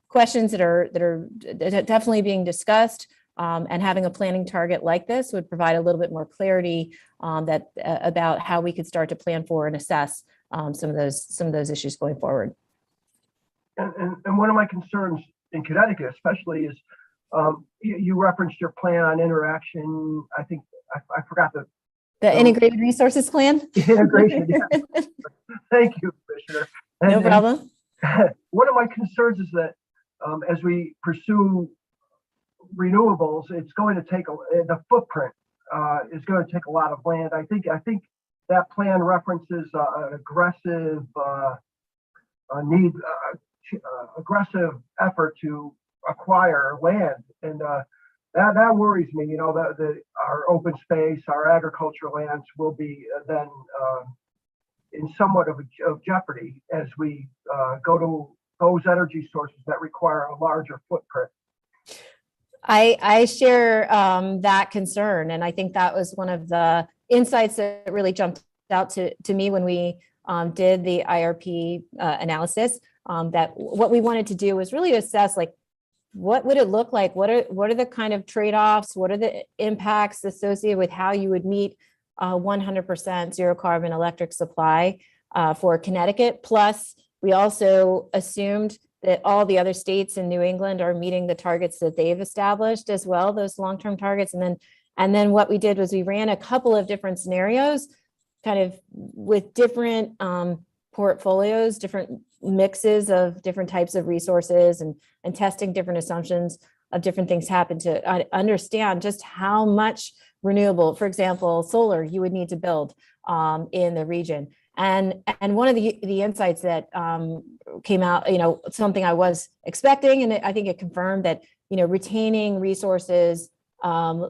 questions that are definitely being discussed. And having a planning target like this would provide a little bit more clarity about how we could start to plan for and assess some of those issues going forward. And one of my concerns in Connecticut, especially, is you referenced your plan on interaction. I think I forgot the integrated resources plan. Integration. Yeah. Thank you, Commissioner. No problem. One of my concerns is that as we pursue renewables, it's going to take the footprint is going to take a lot of land. I think that plan references an aggressive aggressive effort to acquire land, and that worries me. You know, our open space, our agricultural lands will be then in somewhat of jeopardy as we go to those energy sources that require a larger footprint. I share that concern, and I think that was one of the insights that really jumped out to me when we did the IRP analysis. That what we wanted to do was really assess, like, what would it look like? What are the kind of trade-offs? What are the impacts associated with how you would meet 100% zero carbon electric supply for Connecticut? Plus, we also assumed that all the other states in New England are meeting the targets that they've established as well, those long-term targets. And then what we did was we ran a couple of different scenarios, kind of with different portfolios, different mixes of different types of resources, and testing different assumptions of different things happen to understand just how much renewable, for example, solar, you would need to build in the region. And one of the insights that came out, something I was expecting, and I think it confirmed that, retaining resources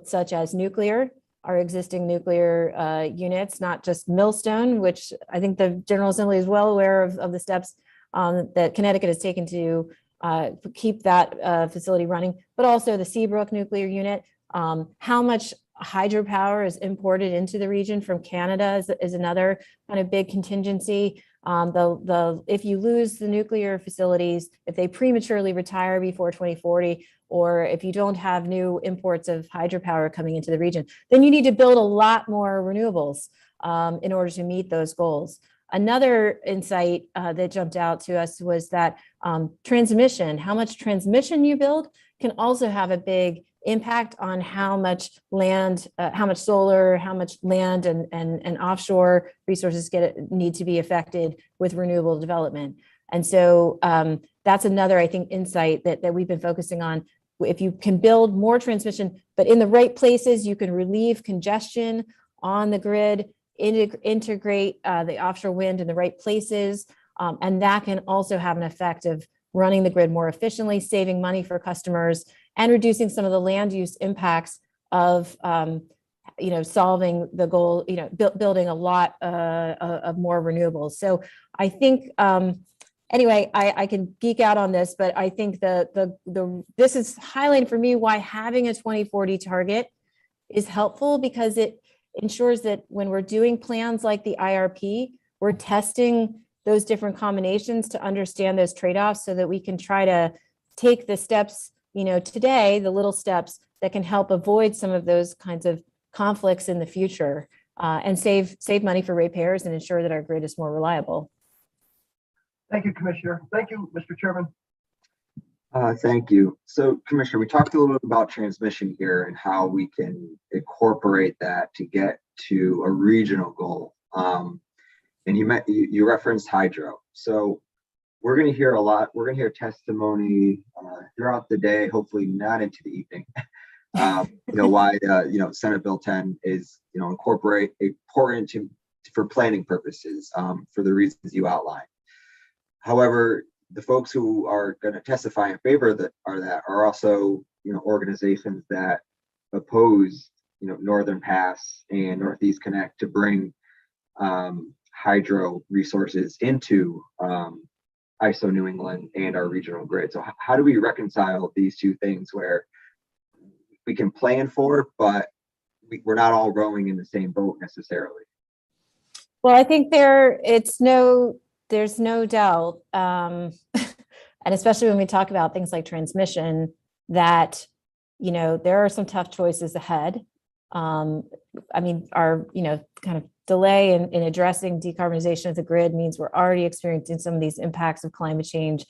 such as nuclear, our existing nuclear units, not just Millstone, which I think the General Assembly is well aware of the steps that Connecticut has taken to keep that facility running, but also the Seabrook nuclear unit. How much hydropower is imported into the region from Canada is another kind of big contingency. If you lose the nuclear facilities, if they prematurely retire before 2040, or if you don't have new imports of hydropower coming into the region, then you need to build a lot more renewables in order to meet those goals. Another insight that jumped out to us was that transmission, how much transmission you build, can also have a big impact on how much land, how much solar, how much land and offshore resources need to be affected with renewable development. And so that's another, I think, insight that we've been focusing on. If you can build more transmission, but in the right places, you can relieve congestion on the grid, integrate the offshore wind in the right places. And that can also have an effect of running the grid more efficiently, saving money for customers, and reducing some of the land use impacts of, solving the goal, building a lot of more renewables. So I think, anyway, I can geek out on this, but I think this is highlighting for me why having a 2040 target is helpful, because it ensures that when we're doing plans like the IRP, we're testing those different combinations to understand those trade-offs so that we can try to take the steps, today, the little steps that can help avoid some of those kinds of conflicts in the future, and save money for ratepayers and ensure that our grid is more reliable. Thank you, Commissioner. Thank you, Mr. Chairman. Thank you. So, Commissioner, we talked a little bit about transmission here and how we can incorporate that to get to a regional goal. And you referenced hydro. So we're going to hear a lot. We're going to hear testimony throughout the day, hopefully not into the evening. Why Senate Bill 10 is important for planning purposes for the reasons you outlined. However, the folks who are going to testify in favor of that are also organizations that oppose Northern Pass and Northeast Connect to bring hydro resources into ISO New England and our regional grid. So how do we reconcile these two things where we can plan for it, but we're not all rowing in the same boat necessarily? Well, I think there's no doubt, and especially when we talk about things like transmission, that, there are some tough choices ahead. I mean, our, kind of delay in addressing decarbonization of the grid means we're already experiencing some of these impacts of climate change,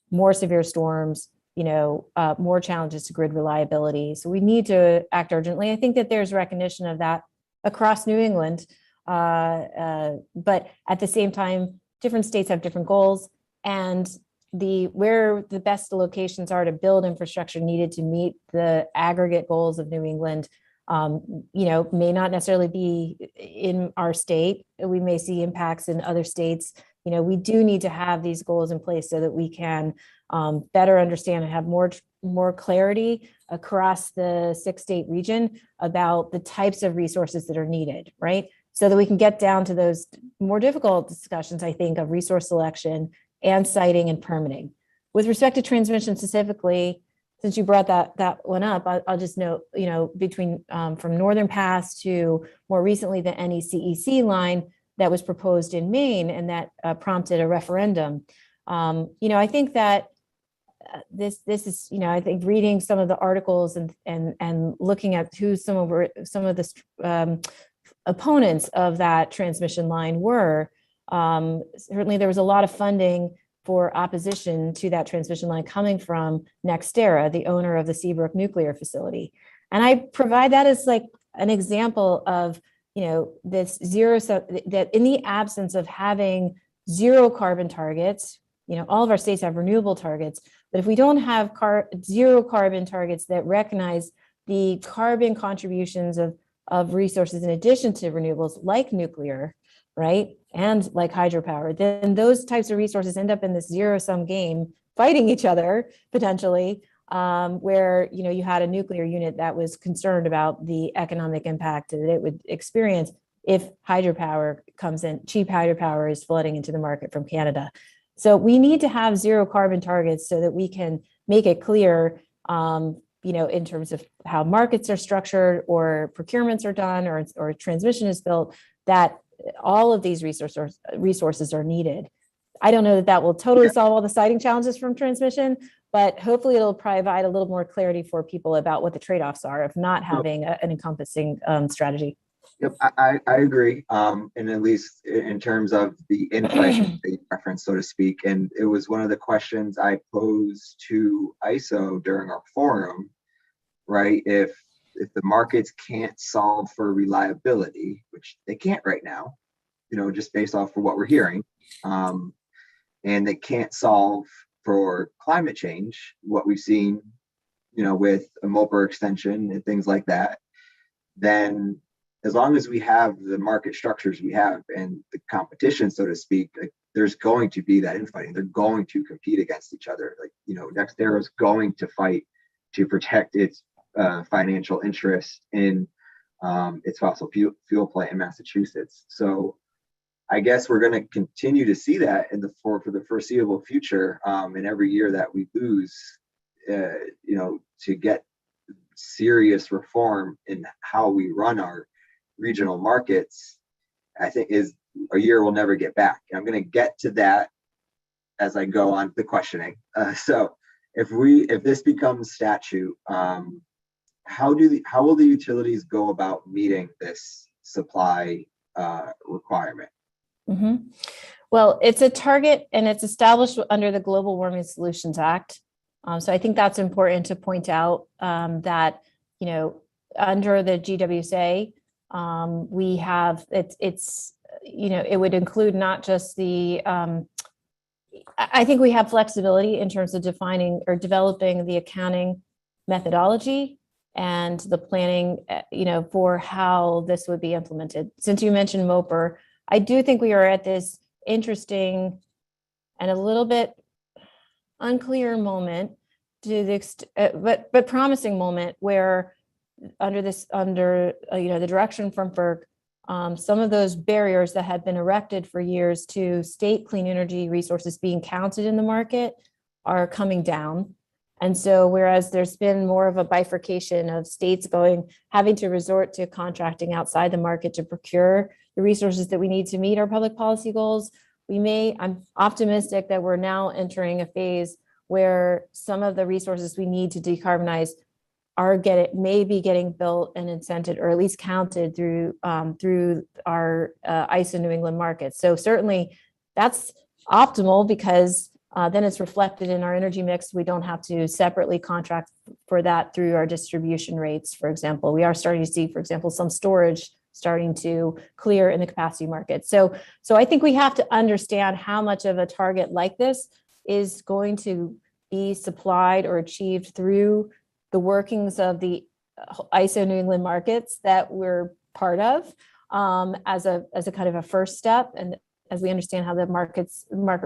more severe storms, more challenges to grid reliability. So we need to act urgently. I think that there's recognition of that across New England. But at the same time, different states have different goals, and where the best locations are to build infrastructure needed to meet the aggregate goals of New England, may not necessarily be in our state. We may see impacts in other states. We do need to have these goals in place so that we can better understand and have more clarity across the 6-state region about the types of resources that are needed, right? So that we can get down to those more difficult discussions, I think, of resource selection and siting and permitting. With respect to transmission specifically, since you brought that one up, I'll just note, between from Northern Pass to more recently the NECEC line that was proposed in Maine and that prompted a referendum. I think that this is, I think reading some of the articles and looking at who some of the opponents of that transmission line were, certainly there was a lot of funding for opposition to that transmission line coming from NextEra, the owner of the Seabrook nuclear facility. And I provide that as like an example of, this that in the absence of having zero carbon targets, all of our states have renewable targets, but if we don't have zero carbon targets that recognize the carbon contributions of resources in addition to renewables like nuclear, right, and like hydropower, then those types of resources end up in this zero-sum game fighting each other potentially, where you had a nuclear unit that was concerned about the economic impact that it would experience if hydropower comes in, cheap hydropower is flooding into the market from Canada. So we need to have zero carbon targets so that we can make it clear, in terms of how markets are structured or procurements are done or transmission is built, that all of these resources are needed. I don't know that will totally solve all the siting challenges from transmission, but hopefully it'll provide a little more clarity for people about what the trade-offs are of not having an encompassing strategy. Yep, I agree. And at least in terms of the infighting reference, so to speak. And it was one of the questions I posed to ISO during our forum, right? If the markets can't solve for reliability, which they can't right now, just based off of what we're hearing, and they can't solve for climate change, what we've seen, with a MOPR extension and things like that, then as long as we have the market structures we have and the competition, so to speak, like, there's going to be that infighting. They're going to compete against each other. Like, NextEra is going to fight to protect its financial interest in its fossil fuel plant in Massachusetts. So I guess we're going to continue to see that for the foreseeable future. And every year that we lose, to get serious reform in how we run our regional markets, I think is a year we'll never get back. And I'm going to get to that as I go on the questioning. So if this becomes statute, how will the utilities go about meeting this supply requirement? Mm-hmm. Well, it's a target and it's established under the Global Warming Solutions Act. So I think that's important to point out, that, under the GWSA, we have, it would include not just the, I think we have flexibility in terms of defining or developing the accounting methodology and the planning, for how this would be implemented. Since you mentioned MOPR, I do think we are at this interesting and a little bit unclear moment, but promising moment where under the direction from FERC, some of those barriers that had been erected for years to state clean energy resources being counted in the market are coming down. And so whereas there's been more of a bifurcation of states having to resort to contracting outside the market to procure the resources that we need to meet our public policy goals, I'm optimistic that we're now entering a phase where some of the resources we need to decarbonize may be getting built and incented, or at least counted through our ISO New England markets. So certainly that's optimal, because then it's reflected in our energy mix. We don't have to separately contract for that through our distribution rates, for example. We are starting to see, for example, some storage starting to clear in the capacity market. So I think we have to understand how much of a target like this is going to be supplied or achieved through the workings of the ISO New England markets that we're part of, as a kind of a first step, and as we understand how the market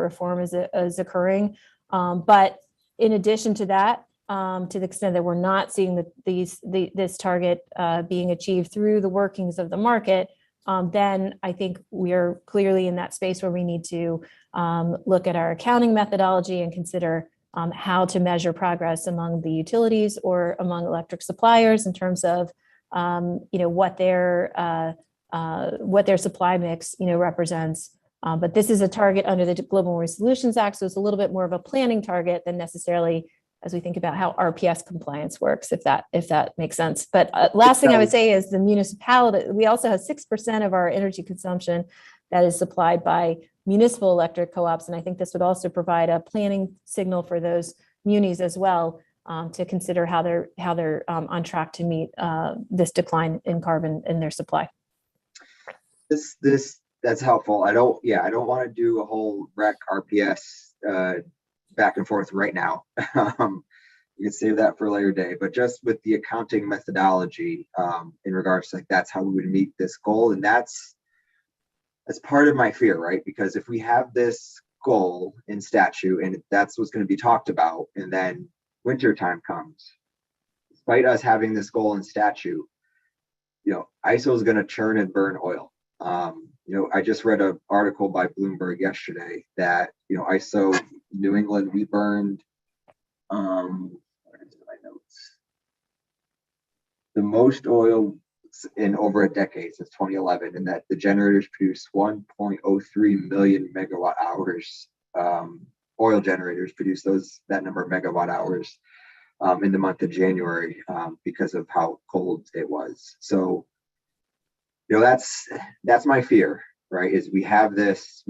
reform is occurring. But in addition to that, to the extent that we're not seeing this target being achieved through the workings of the market, then I think we are clearly in that space where we need to look at our accounting methodology and consider how to measure progress among the utilities or among electric suppliers in terms of what their supply mix represents. But this is a target under the Global Warming Solutions Act, so it's a little bit more of a planning target than necessarily as we think about how RPS compliance works, if that makes sense. But last thing I would say is the municipality, we also have 6% of our energy consumption that is supplied by municipal electric co-ops. And I think this would also provide a planning signal for those munis as well, to consider how they're on track to meet this decline in carbon in their supply. That's helpful. I don't want to do a whole rec RPS back and forth right now. You can save that for a later day, but just with the accounting methodology in regards to that's how we would meet this goal. And that's part of my fear, right? Because if we have this goal in statute and that's what's going to be talked about, and then winter time comes, despite us having this goal in statute, ISO is going to churn and burn oil. I just read an article by Bloomberg yesterday that, ISO New England, we burned, where is my notes? The most oil in over a decade since 2011, and that the generators produced 1.03 million megawatt hours. Oil generators produced that number of megawatt hours in the month of January because of how cold it was. So, that's my fear, right? Is we have this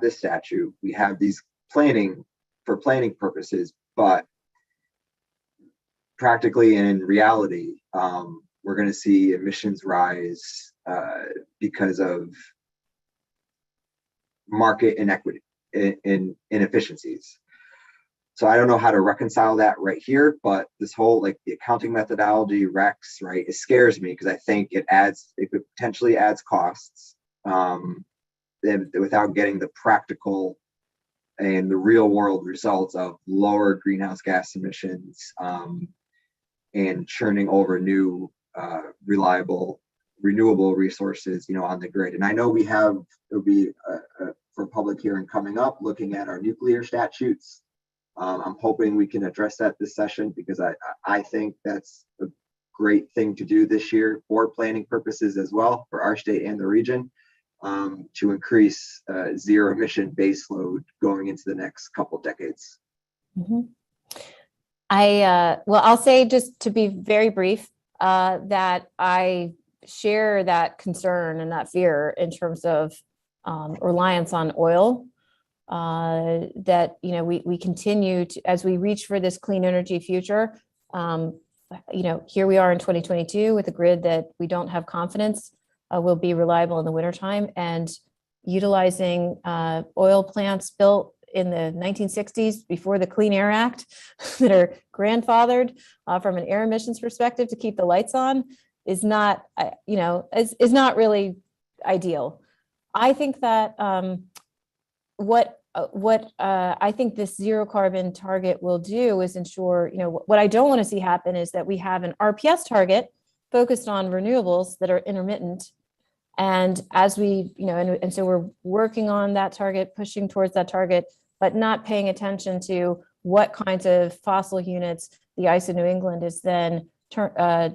statute, we have these planning purposes, but practically and in reality, we're going to see emissions rise because of market inequity and inefficiencies. So I don't know how to reconcile that right here, but this whole the accounting methodology, REX, right? It scares me because I think it potentially adds costs without getting the practical and the real world results of lower greenhouse gas emissions and churning over new reliable renewable resources, on the grid. And I know it'll be for public hearing coming up, looking at our nuclear statutes. I'm hoping we can address that this session because I think that's a great thing to do this year for planning purposes as well for our state and the region, to increase zero emission baseload going into the next couple decades. Mm-hmm. I'll say, just to be very brief, that I share that concern and that fear in terms of reliance on oil. That we continue to, as we reach for this clean energy future, here we are in 2022 with a grid that we don't have confidence will be reliable in the wintertime, and utilizing oil plants built in the 1960s before the Clean Air Act that are grandfathered from an air emissions perspective to keep the lights on is not really ideal. I think that what I think this zero carbon target will do is ensure, what I don't want to see happen is that we have an RPS target focused on renewables that are intermittent. And as we, so we're working on that target, pushing towards that target, but not paying attention to what kinds of fossil units the ISO New England is then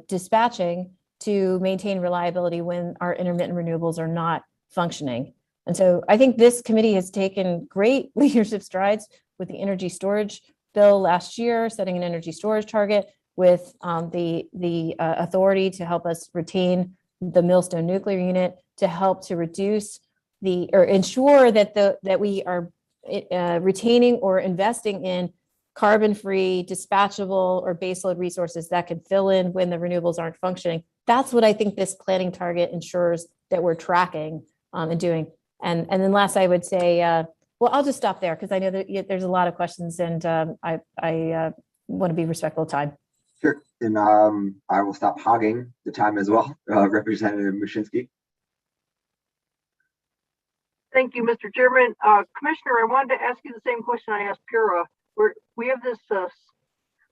dispatching to maintain reliability when our intermittent renewables are not functioning. And so I think this committee has taken great leadership strides with the energy storage bill last year, setting an energy storage target with the authority to help us retain the Millstone nuclear unit, to help to reduce or ensure that we are retaining or investing in carbon-free, dispatchable, or baseload resources that can fill in when the renewables aren't functioning. That's what I think this planning target ensures that we're tracking and doing. And then last, I would say, well, I'll just stop there because I know that there's a lot of questions, and I want to be respectful of time. Sure, and I will stop hogging the time as well. Representative Mushinski. Thank you, Mr. Chairman. Commissioner, I wanted to ask you the same question I asked Pura. We have this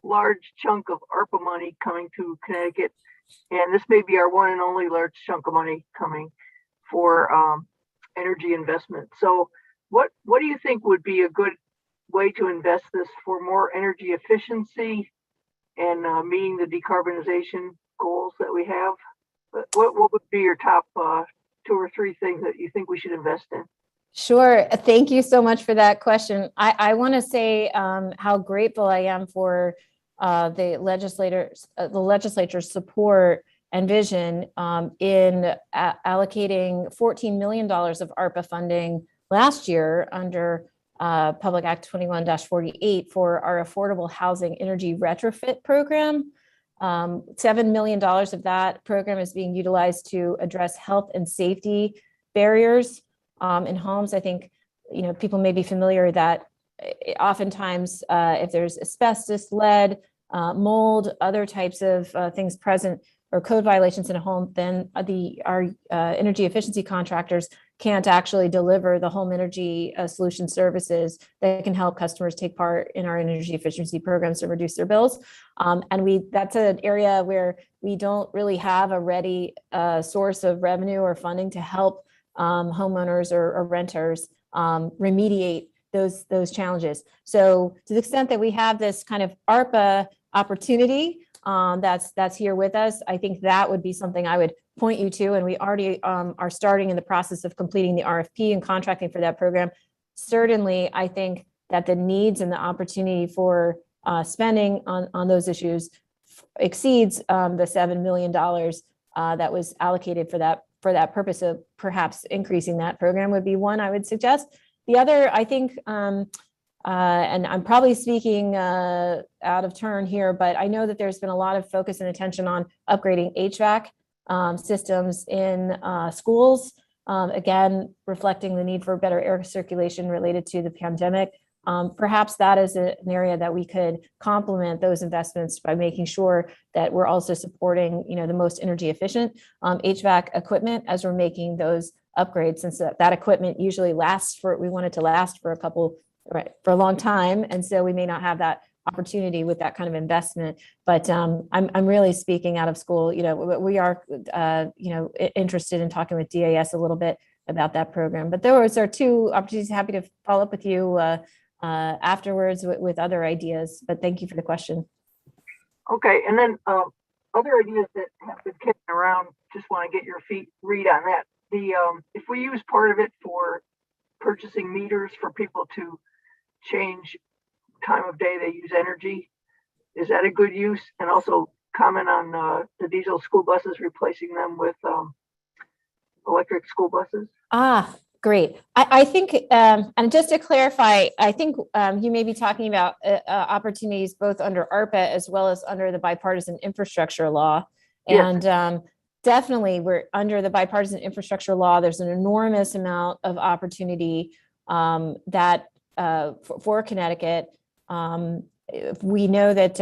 large chunk of ARPA money coming to Connecticut, and this may be our one and only large chunk of money coming for energy investment. So what do you think would be a good way to invest this for more energy efficiency and meeting the decarbonization goals that we have? What would be your top 2 or 3 things that you think we should invest in? Sure. Thank you so much for that question. I want to say how grateful I am for the legislature's support and vision in allocating $14 million of ARPA funding last year under Public Act 21-48 for our affordable housing energy retrofit program. $7 million of that program is being utilized to address health and safety barriers in homes. I think, people may be familiar that oftentimes if there's asbestos, lead, mold, other types of things present or code violations in a home, then our energy efficiency contractors can't actually deliver the home energy solution services that can help customers take part in our energy efficiency programs to reduce their bills. And that's an area where we don't really have a ready source of revenue or funding to help homeowners or renters remediate those challenges. So to the extent that we have this kind of ARPA opportunity that's here with us, I think that would be something I would point you to. And we already are starting in the process of completing the RFP and contracting for that program. Certainly, I think that the needs and the opportunity for spending on those issues exceeds the $7 million that was allocated for that purpose. Of perhaps increasing that program would be one I would suggest. The other, I think, and I'm probably speaking out of turn here, but I know that there's been a lot of focus and attention on upgrading HVAC systems in schools, again, reflecting the need for better air circulation related to the pandemic. Perhaps that is an area that we could complement those investments by making sure that we're also supporting, the most energy efficient HVAC equipment as we're making those upgrades, since that equipment usually we want it to last for a long time. And so we may not have that opportunity with that kind of investment, but I'm really speaking out of school. We are, interested in talking with DAS a little bit about that program, but those are 2 opportunities. Happy to follow up with you afterwards with other ideas, but thank you for the question. Okay, and then other ideas that have been kicking around, just want to get your read on that. If we use part of it for purchasing meters for people to change time of day they use energy, is that a good use? And also comment on the diesel school buses, replacing them with electric school buses. Great. I think, and just to clarify, I think you may be talking about opportunities both under ARPA as well as under the bipartisan infrastructure law. Yes. And definitely we're under the bipartisan infrastructure law. There's an enormous amount of opportunity that for Connecticut. We know that,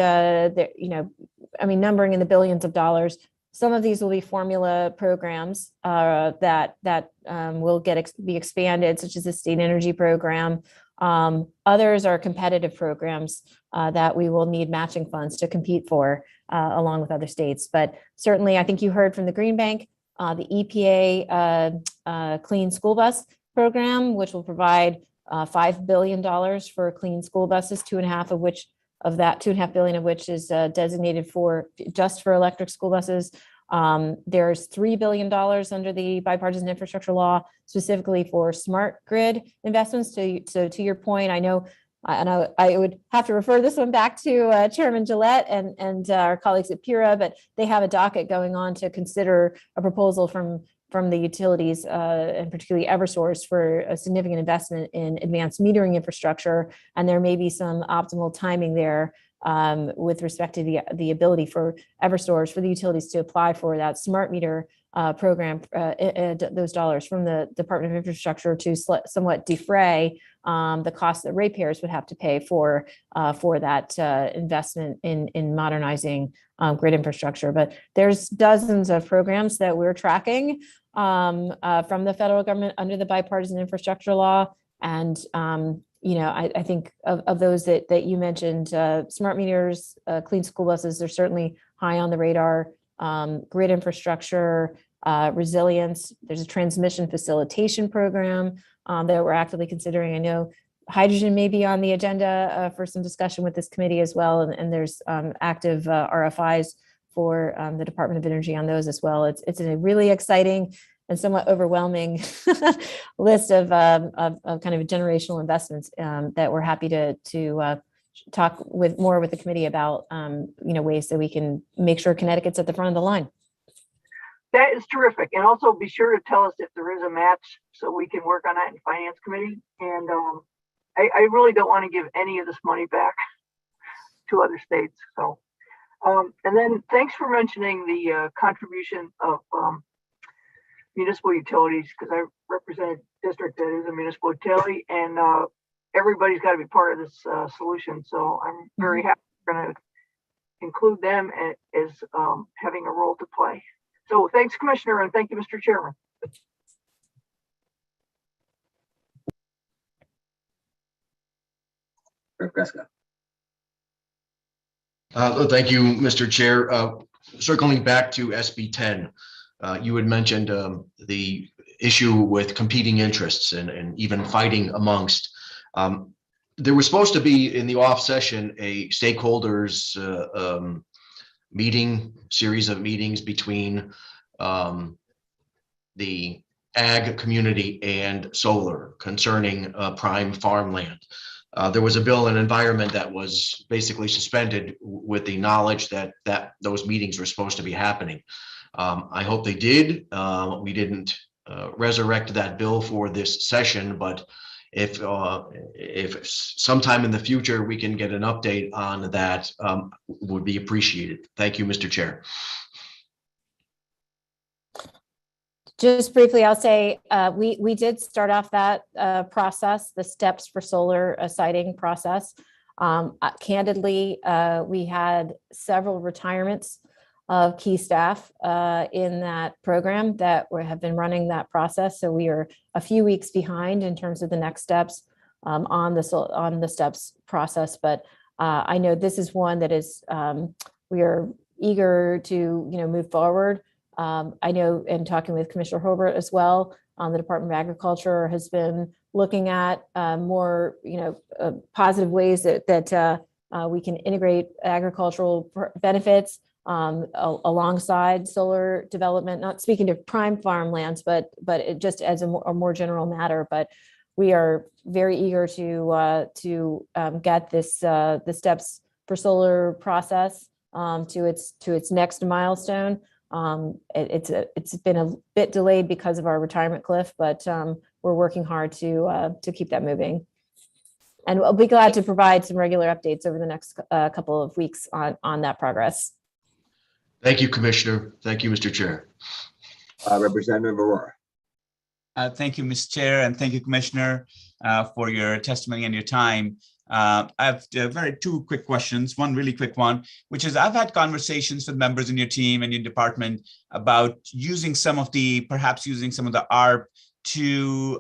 numbering in the billions of dollars. Some of these will be formula programs that will be expanded, such as the state energy program. Others are competitive programs that we will need matching funds to compete for along with other states. But certainly, I think you heard from the Green Bank, the EPA Clean School Bus program, which will provide $5 billion for clean school buses, 2.5 of which of that 2.5 billion of which is designated for just for electric school buses. There's $3 billion under the bipartisan infrastructure law specifically for smart grid investments. So to your point, I know, and I would have to refer this one back to Chairman Gillette and our colleagues at PURA, but they have a docket going on to consider a proposal from the utilities and particularly Eversource for a significant investment in advanced metering infrastructure. And there may be some optimal timing there with respect to the ability for Eversource, for the utilities to apply for that smart meter program, those dollars from the Department of Infrastructure to somewhat defray the cost that ratepayers would have to pay for that investment in modernizing grid infrastructure. But there's dozens of programs that we're tracking from the federal government under the bipartisan infrastructure law. And I think of those that you mentioned, smart meters, clean school buses, they're certainly high on the radar. Grid infrastructure, resilience. There's a transmission facilitation program that we're actively considering. I know hydrogen may be on the agenda for some discussion with this committee as well. And there's active RFIs for the Department of Energy on those as well. It's a really exciting and somewhat overwhelming list of kind of generational investments that we're happy to talk more with the committee about, ways that we can make sure Connecticut's at the front of the line. That is terrific. And also be sure to tell us if there is a match so we can work on that in Finance Committee. And I really don't want to give any of this money back to other states. So, and then thanks for mentioning the contribution of municipal utilities, because I represent a district that is a municipal utility, and everybody's got to be part of this solution. So I'm very happy we're going to include them as having a role to play. So thanks, Commissioner, and thank you, Mr. Chairman. Thank you, Mr. Chair. Circling back to SB 10, you had mentioned the issue with competing interests and even fighting amongst. There was supposed to be in the off session a stakeholders series of meetings between the ag community and solar concerning prime farmland. There was a bill in environment that was basically suspended with the knowledge that those meetings were supposed to be happening. I hope they did. We didn't resurrect that bill for this session, but if sometime in the future we can get an update on that, would be appreciated. Thank you, Mr. Chair. Just briefly, I'll say we did start off that process, the steps for solar siting process. Candidly, we had several retirements of key staff in that program that have been running that process. So we are a few weeks behind in terms of the next steps on the steps process. But I know this is one that is we are eager to move forward. I know in talking with Commissioner Hobart as well, the Department of Agriculture has been looking at more positive ways that we can integrate agricultural benefits alongside solar development, not speaking to prime farmlands, but it just as a more general matter. But we are very eager to get this the steps for solar process to its next milestone. It's been a bit delayed because of our retirement cliff, but we're working hard to keep that moving. And we'll be glad to provide some regular updates over the next couple of weeks on that progress. Thank you, Commissioner. Thank you, Mr. Chair. Representative Aurora. Thank you, Mr. Chair, and thank you, Commissioner, for your testimony and your time. I have two quick questions. One really quick one, which is I've had conversations with members in your team and your department about using some of the ARP to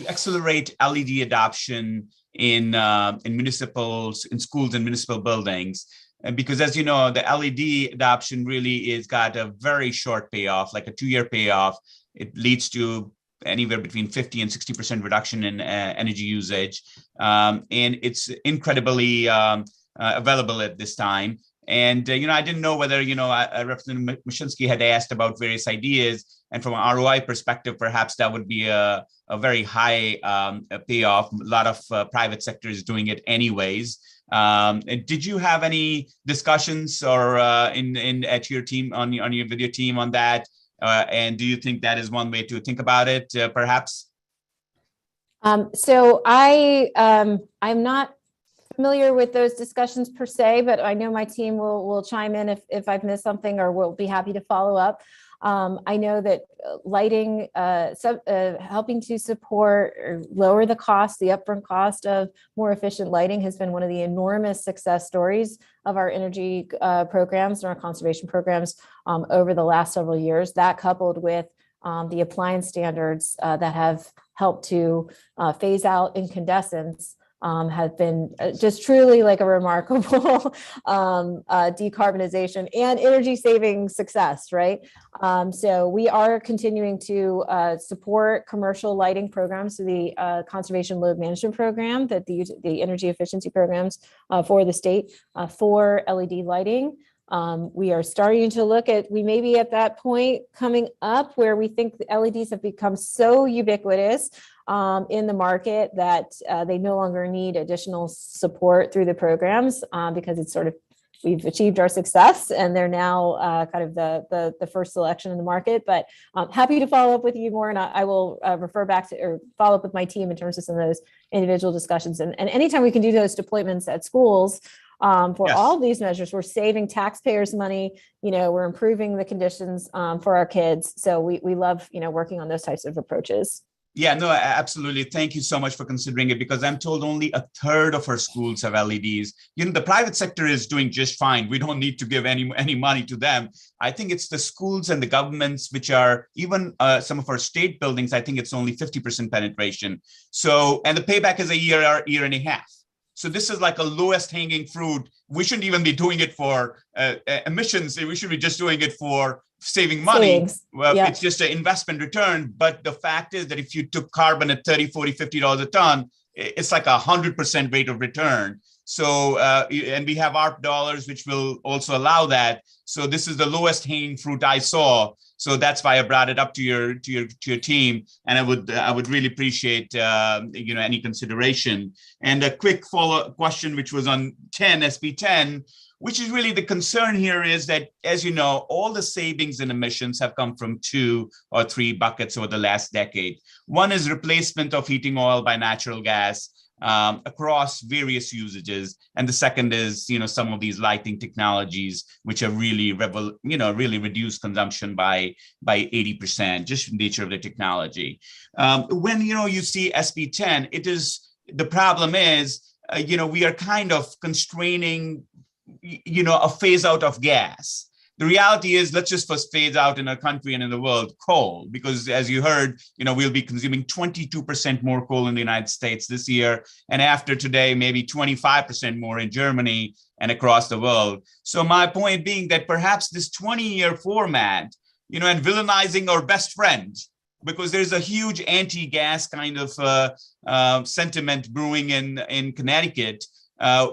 accelerate LED adoption in municipals, in schools and municipal buildings. And because, as you know, the LED adoption really is got a very short payoff, like a 2-year payoff. It leads to anywhere between 50 and 60% reduction in energy usage. And it's incredibly available at this time. And, I didn't know whether, Representative Mashinsky had asked about various ideas. And from an ROI perspective, perhaps that would be a very high payoff. A lot of private sector is doing it anyways. Did you have any discussions or at your team with your team on that? And do you think that is one way to think about it, perhaps? So I'm not familiar with those discussions per se, but I know my team will chime in if I've missed something, or we'll be happy to follow up. I know that lighting, helping to support or lower the cost, the upfront cost of more efficient lighting has been one of the enormous success stories of our energy programs and our conservation programs over the last several years. That, coupled with the appliance standards that have helped to phase out incandescents, have been just truly like a remarkable decarbonization and energy saving success, right? So we are continuing to support commercial lighting programs, so the conservation load management program, that the energy efficiency programs for the state for LED lighting. We are starting to look at, we may be at that point coming up where we think the LEDs have become so ubiquitous in the market that they no longer need additional support through the programs because it's sort of, we've achieved our success and they're now kind of the first selection in the market. But I'm happy to follow up with you more, and I will refer back to or follow up with my team in terms of some of those individual discussions. And anytime we can do those deployments at schools, for all of these measures, we're saving taxpayers money, we're improving the conditions for our kids. So we love, working on those types of approaches. Yeah, no, absolutely. Thank you so much for considering it, because I'm told only a third of our schools have LEDs. The private sector is doing just fine. We don't need to give any money to them. I think it's the schools and the governments, which are even some of our state buildings. I think it's only 50% penetration. So, and the payback is a year and a half. So this is like a lowest hanging fruit. We shouldn't even be doing it for emissions. We should be just doing it for saving money. Well, yeah. It's just an investment return. But the fact is that if you took carbon at $30, $40, $50 a ton, it's like 100% rate of return. So, and we have ARP dollars, which will also allow that. So this is the lowest hanging fruit I saw. So that's why I brought it up to your team, and I would really appreciate any consideration. And a quick follow-up question, which was on SB 10, which is really the concern here is that, as you know, all the savings in emissions have come from 2 or 3 buckets over the last decade. One is replacement of heating oil by natural gas across various usages, and the second is some of these lighting technologies which have really really reduced consumption by 80%, just the nature of the technology. When you see SB 10, the problem is we are kind of constraining a phase out of gas. The reality is, let's just first phase out in our country and in the world coal, because as you heard, we'll be consuming 22% more coal in the United States this year. And after today, maybe 25% more in Germany and across the world. So my point being that perhaps this 20-year format, and villainizing our best friend, because there's a huge anti-gas kind of sentiment brewing in Connecticut,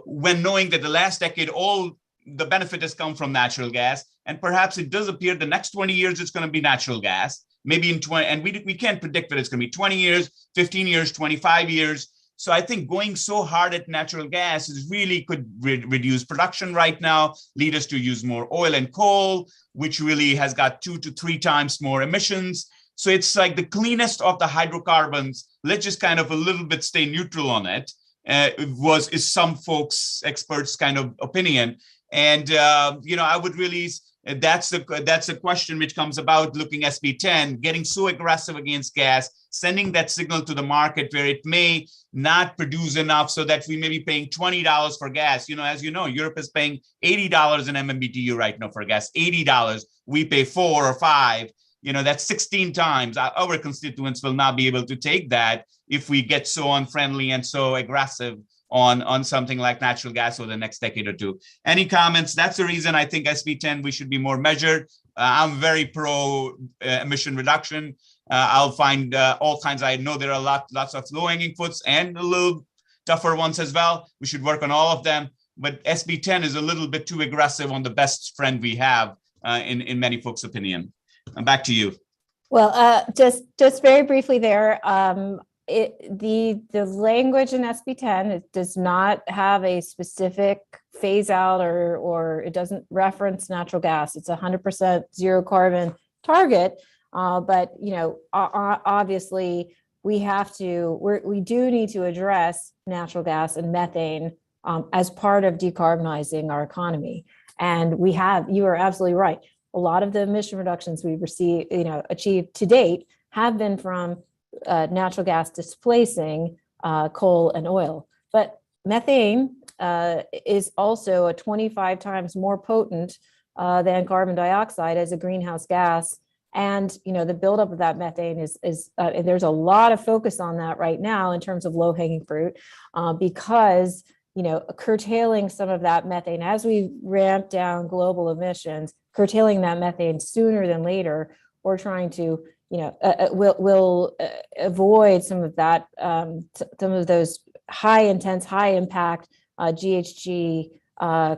when knowing that the last decade, all the benefit has come from natural gas. And perhaps it does appear the next 20 years, it's going to be natural gas, maybe in 20, and we can't predict that it's going to be 20 years, 15 years, 25 years. So I think going so hard at natural gas is really could reduce production right now, lead us to use more oil and coal, which really has got 2 to 3 times more emissions. So it's like the cleanest of the hydrocarbons. Let's just kind of a little bit stay neutral on it. Is some folks, experts kind of opinion. And, I would really, that's a question which comes about looking SB 10, getting so aggressive against gas, sending that signal to the market where it may not produce enough so that we may be paying $20 for gas. As you know, Europe is paying $80 in MMBTU right now for gas, $80. We pay 4 or 5. That's 16 times. Our constituents will not be able to take that if we get so unfriendly and so aggressive on something like natural gas over the next decade or 2. Any comments? That's the reason I think SB 10, we should be more measured. I'm very pro emission reduction. I'll find all kinds. I know there are lots of low-hanging fruits and a little tougher ones as well. We should work on all of them. But SB 10 is a little bit too aggressive on the best friend we have in many folks' opinion. Back to you. Well, just very briefly there, the language in SB 10, it does not have a specific phase out or it doesn't reference natural gas. It's 100% zero carbon target. But, you know, obviously we do need to address natural gas and methane as part of decarbonizing our economy. And you are absolutely right. A lot of the emission reductions we've achieved to date have been from natural gas displacing coal and oil. But methane is also 25 times more potent than carbon dioxide as a greenhouse gas. And, you know, the buildup of that methane is there's a lot of focus on that right now in terms of low-hanging fruit because, you know, curtailing some of that methane as we ramp down global emissions, curtailing that methane sooner than later, or trying to, you know, will avoid some of that, some of those high impact GHG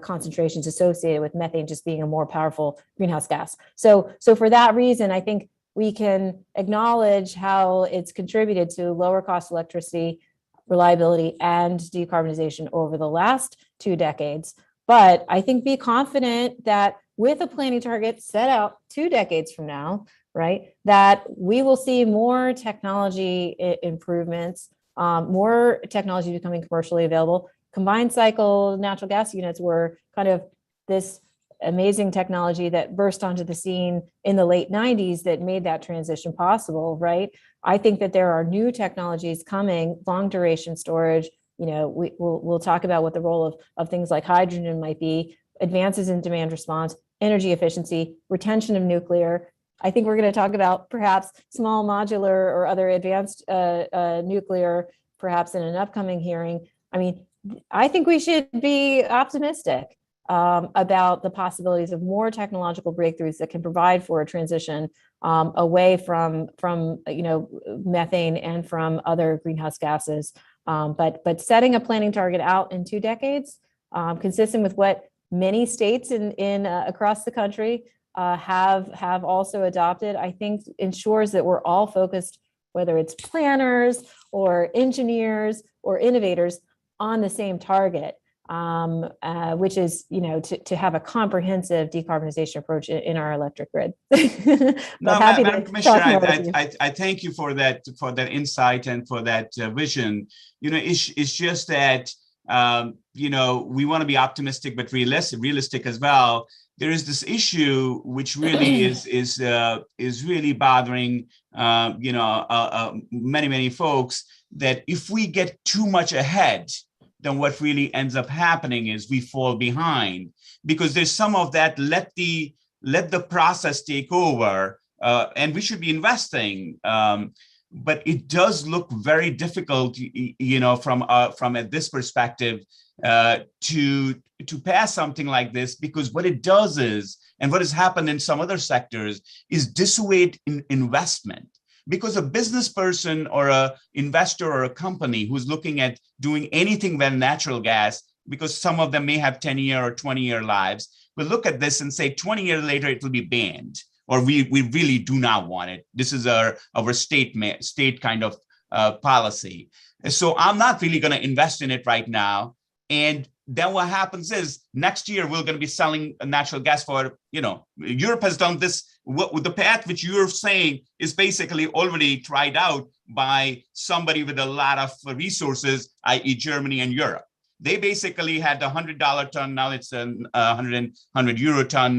concentrations associated with methane just being a more powerful greenhouse gas. So for that reason, I think we can acknowledge how it's contributed to lower cost electricity, reliability, and decarbonization over the last 2 decades. But I think be confident that with a planning target set out 2 decades from now, right, that we will see more technology improvements, more technology becoming commercially available. Combined cycle natural gas units were kind of this amazing technology that burst onto the scene in the late 90s that made that transition possible, right? I think that there are new technologies coming, long duration storage. You know, we'll talk about what the role of things like hydrogen might be, advances in demand response, energy efficiency, retention of nuclear. I think we're going to talk about perhaps small modular or other advanced nuclear, perhaps in an upcoming hearing. I mean, I think we should be optimistic about the possibilities of more technological breakthroughs that can provide for a transition away from you know, methane and from other greenhouse gases. But setting a planning target out in 2 decades, consistent with what many states in across the country have also adopted, I think ensures that we're all focused, whether it's planners or engineers or innovators, on the same target, which is, you know, to have a comprehensive decarbonization approach in our electric grid. Madam Commissioner, I thank you for that insight and for that vision. You know, it's just that you know, we want to be optimistic but realistic as well. There is this issue which really is really bothering you know, many folks, that if we get too much ahead, then what really ends up happening is we fall behind, because there's some of that let the process take over, and we should be investing. But it does look very difficult, you know, from this perspective, to pass something like this, because what it does is, and what has happened in some other sectors, is dissuade investment. Because a business person or a investor or a company who's looking at doing anything with natural gas, because some of them may have 10-year or 20-year lives, will look at this and say 20 years later it will be banned, or we really do not want it. This is our state kind of policy. So I'm not really going to invest in it right now. And then what happens is next year we're going to be selling natural gas for, you know, Europe has done this. The path which you're saying is basically already tried out by somebody with a lot of resources, i.e. Germany and Europe. They basically had the $100 ton, now it's a 100 euro ton,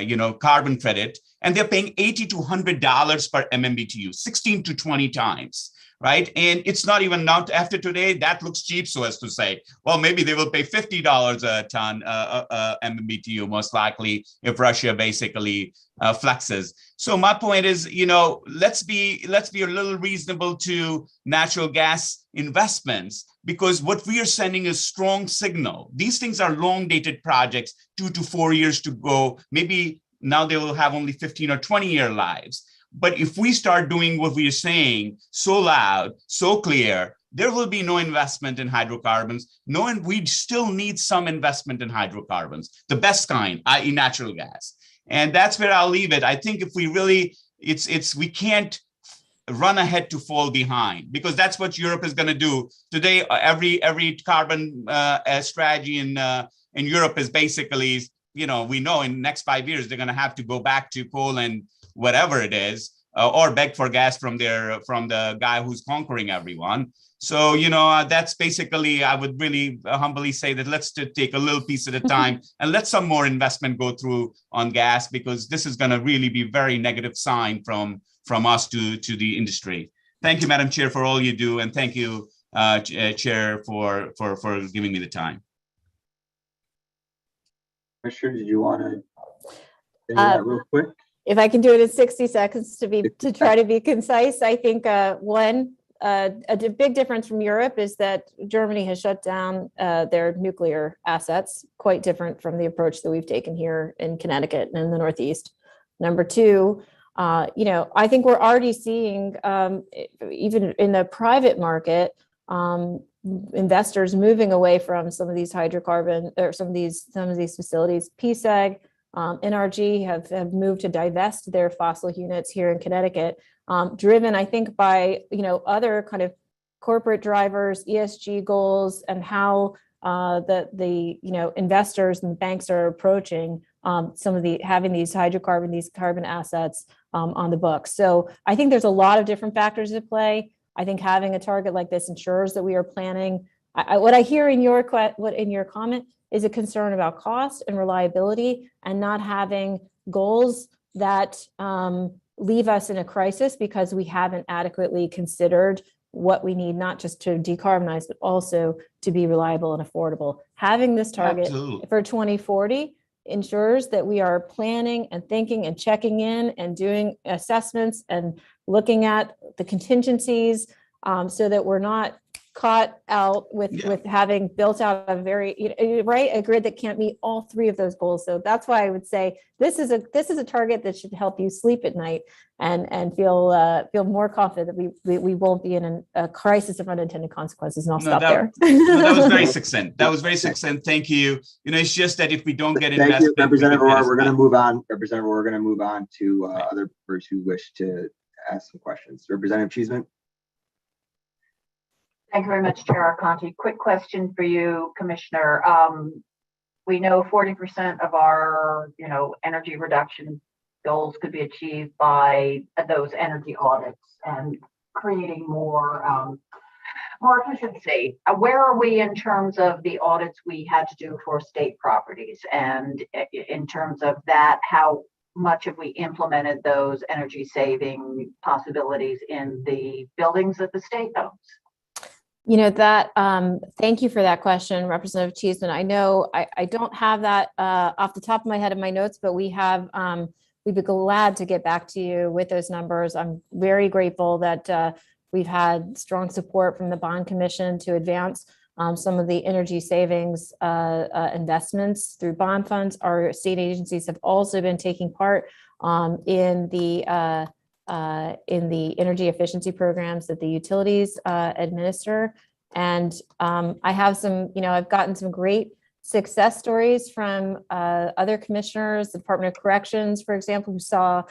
you know, carbon credit, and they're paying $80 to $100 per MMBTU, 16 to 20 times. Right. And it's not even now after today, that looks cheap, so as to say, well, maybe they will pay $50 a ton MMBTU, most likely, if Russia basically flexes. So my point is, you know, let's be a little reasonable to natural gas investments, because what we are sending is strong signal. These things are long dated projects, 2 to 4 years to go. Maybe now they will have only 15 or 20-year lives. But if we start doing what we are saying so loud, so clear, there will be no investment in hydrocarbons. We still need some investment in hydrocarbons, the best kind, i.e. natural gas. And that's where I'll leave it. I think if we really, we can't run ahead to fall behind, because that's what Europe is going to do. Today, every carbon strategy in Europe is basically, we know in the next 5 years, they're going to have to go back to coal and whatever it is, or beg for gas from the guy who's conquering everyone. So, that's basically, I would really humbly say that let's take a little piece at a time and let some more investment go through on gas, because this is going to really be very negative sign from us to the industry. Thank you, Madam Chair, for all you do. And thank you, Chair, for giving me the time. Commissioner, did you want to say that real quick? If I can do it in 60 seconds to try to be concise, I think a big difference from Europe is that Germany has shut down their nuclear assets, quite different from the approach that we've taken here in Connecticut and in the Northeast. Number two, I think we're already seeing, even in the private market, investors moving away from some of these hydrocarbon or some of these facilities. PSEG, NRG have moved to divest their fossil units here in Connecticut, driven, I think, by other kind of corporate drivers, ESG goals, and how the investors and banks are approaching having these carbon assets on the books. So I think there's a lot of different factors at play. I think having a target like this ensures that we are planning. What I hear in your comment is a concern about cost and reliability, and not having goals that leave us in a crisis because we haven't adequately considered what we need, not just to decarbonize, but also to be reliable and affordable. Having this target for 2040 ensures that we are planning and thinking and checking in and doing assessments and looking at the contingencies, so that we're not caught out with having built out a a grid that can't meet all three of those goals. So that's why I would say this is a target that should help you sleep at night and feel more confident that we won't be in a crisis of unintended consequences. And I'll stop there. That was very succinct. That was very succinct. Thank you. It's just that if we don't get investment, thank you, Representative Aurora. We're going to move on. Representative, we're going to move on to other members who wish to ask some questions. Representative Cheeseman. Thank you very much, Chair Arconti. Quick question for you, Commissioner. We know 40% of our, energy reduction goals could be achieved by those energy audits and creating more efficiency. Where are we in terms of the audits we had to do for state properties? And in terms of that, how much have we implemented those energy saving possibilities in the buildings that the state owns? Thank you for that question, Representative Cheeseman. I know I don't have that off the top of my head in my notes, but we'd be glad to get back to you with those numbers. I'm very grateful that we've had strong support from the Bond Commission to advance some of the energy savings investments through bond funds. Our state agencies have also been taking part in the energy efficiency programs that the utilities administer. And I have I've gotten some great success stories from other commissioners, the Department of Corrections, for example, who saw,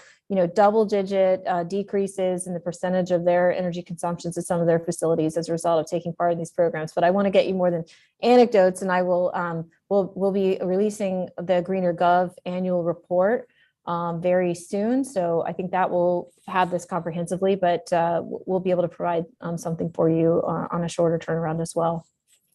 double-digit decreases in the percentage of their energy consumptions at some of their facilities as a result of taking part in these programs. But I want to get you more than anecdotes, and I will we'll be releasing the Greener Gov annual report very soon. So I think that will have this comprehensively, but we'll be able to provide something for you on a shorter turnaround as well.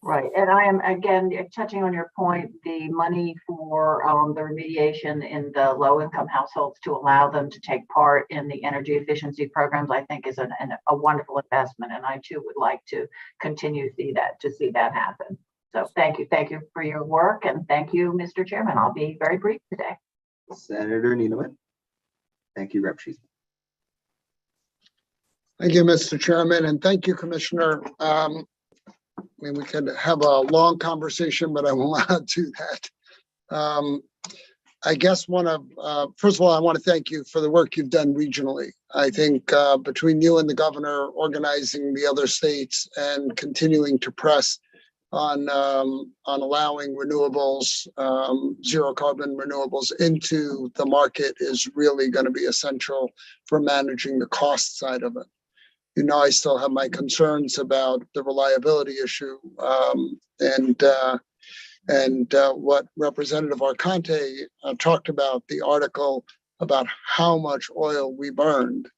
Right. And I am, again, touching on your point, the money for the remediation in the low income households to allow them to take part in the energy efficiency programs, I think is a wonderful investment. And I too would like to continue to see that happen. So thank you. Thank you for your work. And thank you, Mr. Chairman. I'll be very brief today. Senator Needleman. Thank you, Rep. Cheeseman. Thank you, Mr. Chairman, and thank you, Commissioner. We could have a long conversation, but I will not do that. I guess first of all, I want to thank you for the work you've done regionally. I think between you and the governor organizing the other states and continuing to press on allowing renewables, zero carbon renewables into the market is really going to be essential for managing the cost side of it. You know, I still have my concerns about the reliability issue, and what Representative Arcante talked about, the article about how much oil we burned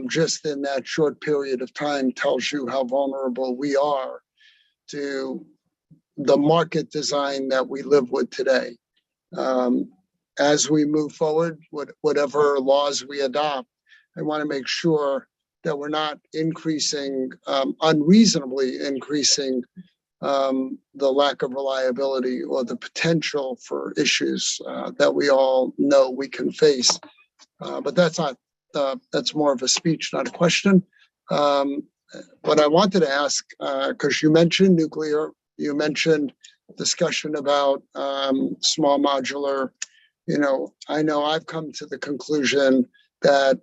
just in that short period of time tells you how vulnerable we are to the market design that we live with today. As we move forward, whatever laws we adopt, I want to make sure that we're not unreasonably increasing the lack of reliability or the potential for issues that we all know we can face. But that's more of a speech, not a question. What I wanted to ask, because you mentioned nuclear, you mentioned discussion about small modular. You know I've come to the conclusion that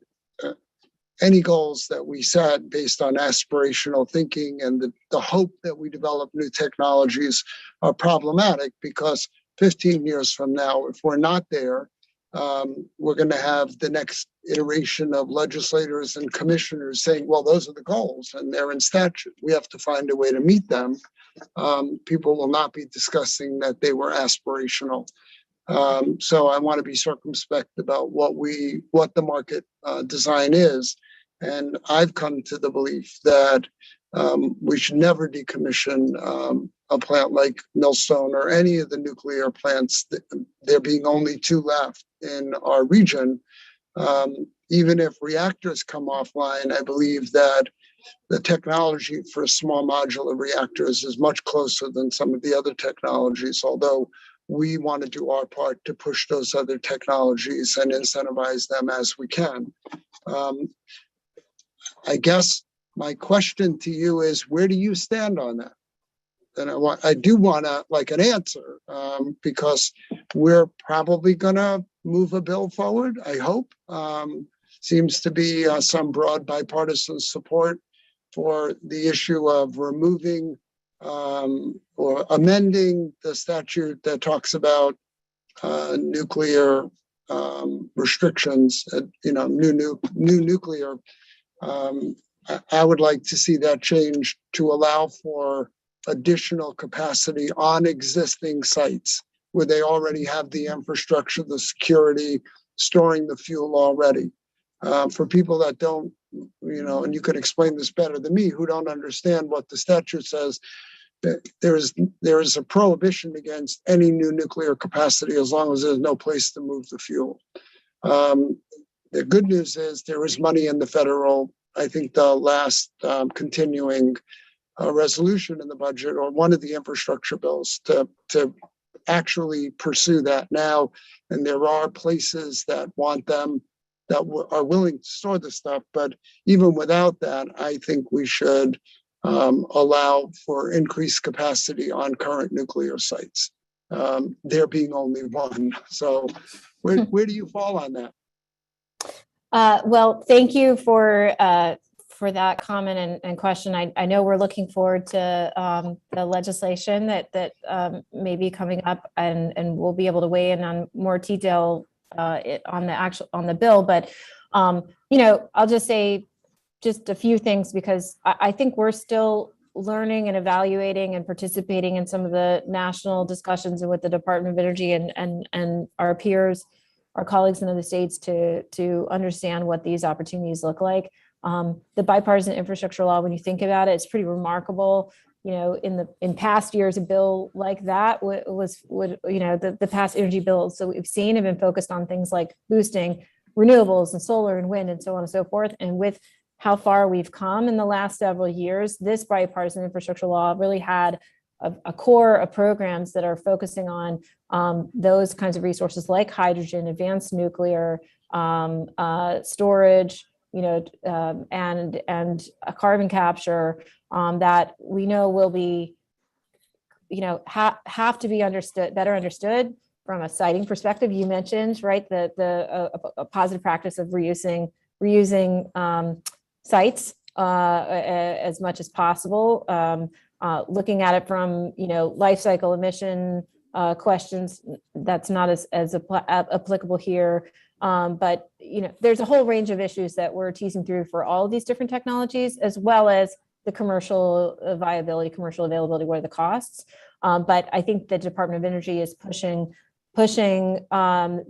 any goals that we set based on aspirational thinking and the hope that we develop new technologies are problematic, because 15 years from now, if we're not there, we're going to have the next iteration of legislators and commissioners saying, well, those are the goals and they're in statute. We have to find a way to meet them. People will not be discussing that they were aspirational. So I want to be circumspect about what the market design is. And I've come to the belief that we should never decommission a plant like Millstone or any of the nuclear plants, there being only 2 left in our region. Even if reactors come offline, I believe that the technology for small modular reactors is much closer than some of the other technologies, although we want to do our part to push those other technologies and incentivize them as we can. I guess my question to you is, where do you stand on that? And I do want an answer, because we're probably going to move a bill forward, I hope. Seems to be some broad bipartisan support for the issue of removing or amending the statute that talks about nuclear restrictions, new nuclear. I would like to see that change to allow for additional capacity on existing sites where they already have the infrastructure, the security, storing the fuel already. For people that don't, and you could explain this better than me, who don't understand what the statute says, there is a prohibition against any new nuclear capacity as long as there's no place to move the fuel. The good news is there is money in the federal, I think the last continuing resolution in the budget, or one of the infrastructure bills, to actually pursue that now. And there are places that want them, that are willing to store the stuff. But even without that, I think we should allow for increased capacity on current nuclear sites, there being only one. So where do you fall on that? Well, thank you for that comment and question. I know we're looking forward to the legislation that may be coming up, and we'll be able to weigh in on more detail on the bill. But I'll just say just a few things, because I think we're still learning and evaluating and participating in some of the national discussions and with the Department of Energy and our peers, our colleagues in other states, to understand what these opportunities look like. The bipartisan infrastructure law, when you think about it, it's pretty remarkable. In past years, a bill like that the past energy bills that we've seen have been focused on things like boosting renewables and solar and wind and so on and so forth. And with how far we've come in the last several years, this bipartisan infrastructure law really had a core of programs that are focusing on those kinds of resources like hydrogen, advanced nuclear, storage, and carbon capture, that we know will be, have to be better understood from a siting perspective, you mentioned, right, a positive practice of reusing sites as much as possible. Looking at it from, life cycle emission questions, that's not as applicable here. But, there's a whole range of issues that we're teasing through for all of these different technologies, as well as the commercial viability, commercial availability, what are the costs? But I think the Department of Energy is pushing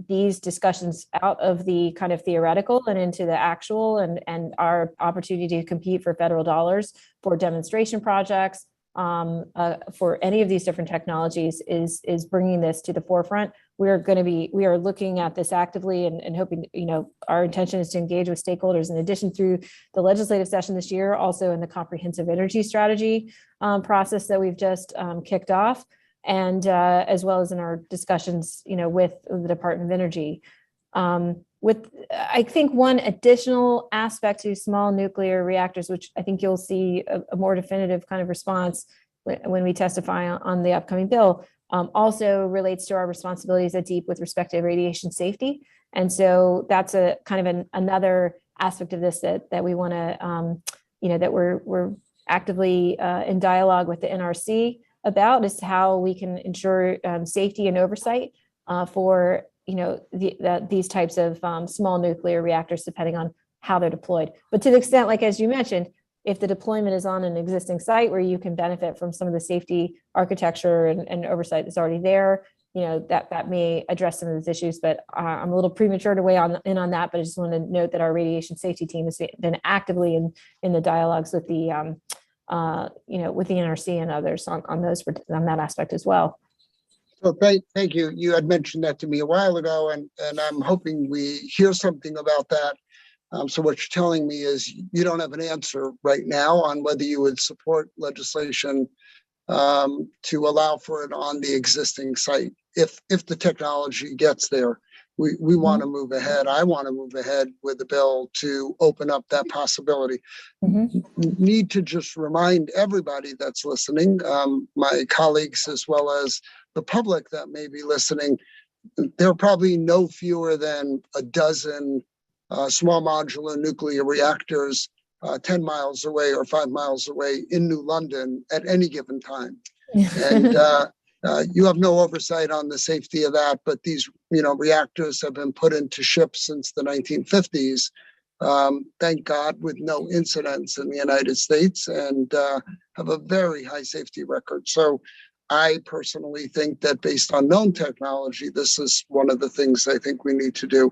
these discussions out of the kind of theoretical and into the actual, and our opportunity to compete for federal dollars for demonstration projects for any of these different technologies is bringing this to the forefront. We are looking at this actively and hoping, our intention is to engage with stakeholders in addition through the legislative session this year, also in the comprehensive energy strategy process that we've just kicked off, and as well as in our discussions, with the Department of Energy. I think one additional aspect to small nuclear reactors, which I think you'll see a more definitive kind of response when we testify on the upcoming bill, also relates to our responsibilities at DEEP with respect to radiation safety. And so that's a kind of another aspect of this that we want to, that we're actively in dialogue with the NRC about, is how we can ensure safety and oversight for these types of small nuclear reactors, depending on how they're deployed. But to the extent, like as you mentioned, if the deployment is on an existing site where you can benefit from some of the safety architecture and oversight that's already there, that may address some of those issues. But I'm a little premature to weigh in on that. But I just want to note that our radiation safety team has been actively in the dialogues with the with the NRC and others on that aspect as well. So thank you. You had mentioned that to me a while ago, and I'm hoping we hear something about that. So what you're telling me is you don't have an answer right now on whether you would support legislation to allow for it on the existing site. If the technology gets there, we want to move ahead. I want to move ahead with the bill to open up that possibility. Need to just remind everybody that's listening, my colleagues as well as the public that may be listening, there are probably no fewer than a dozen small modular nuclear reactors 10 miles away or 5 miles away in New London at any given time. And you have no oversight on the safety of that, but these reactors have been put into ships since the 1950s. Thank God, with no incidents in the United States, and have a very high safety record. So I personally think that based on known technology, this is one of the things I think we need to do.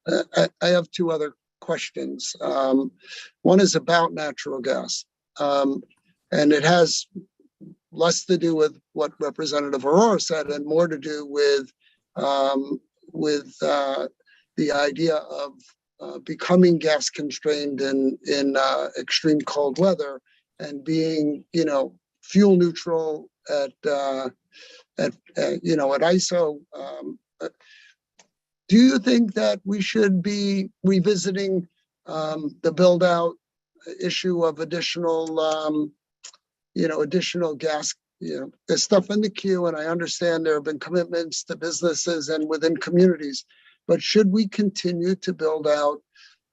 I have two other questions. One is about natural gas, and it has less to do with what Representative Aurora said and more to do with the idea of becoming gas constrained in extreme cold weather and being, fuel neutral at ISO. Do you think that we should be revisiting the build out issue of additional gas? There's stuff in the queue, and I understand there have been commitments to businesses and within communities, but should we continue to build out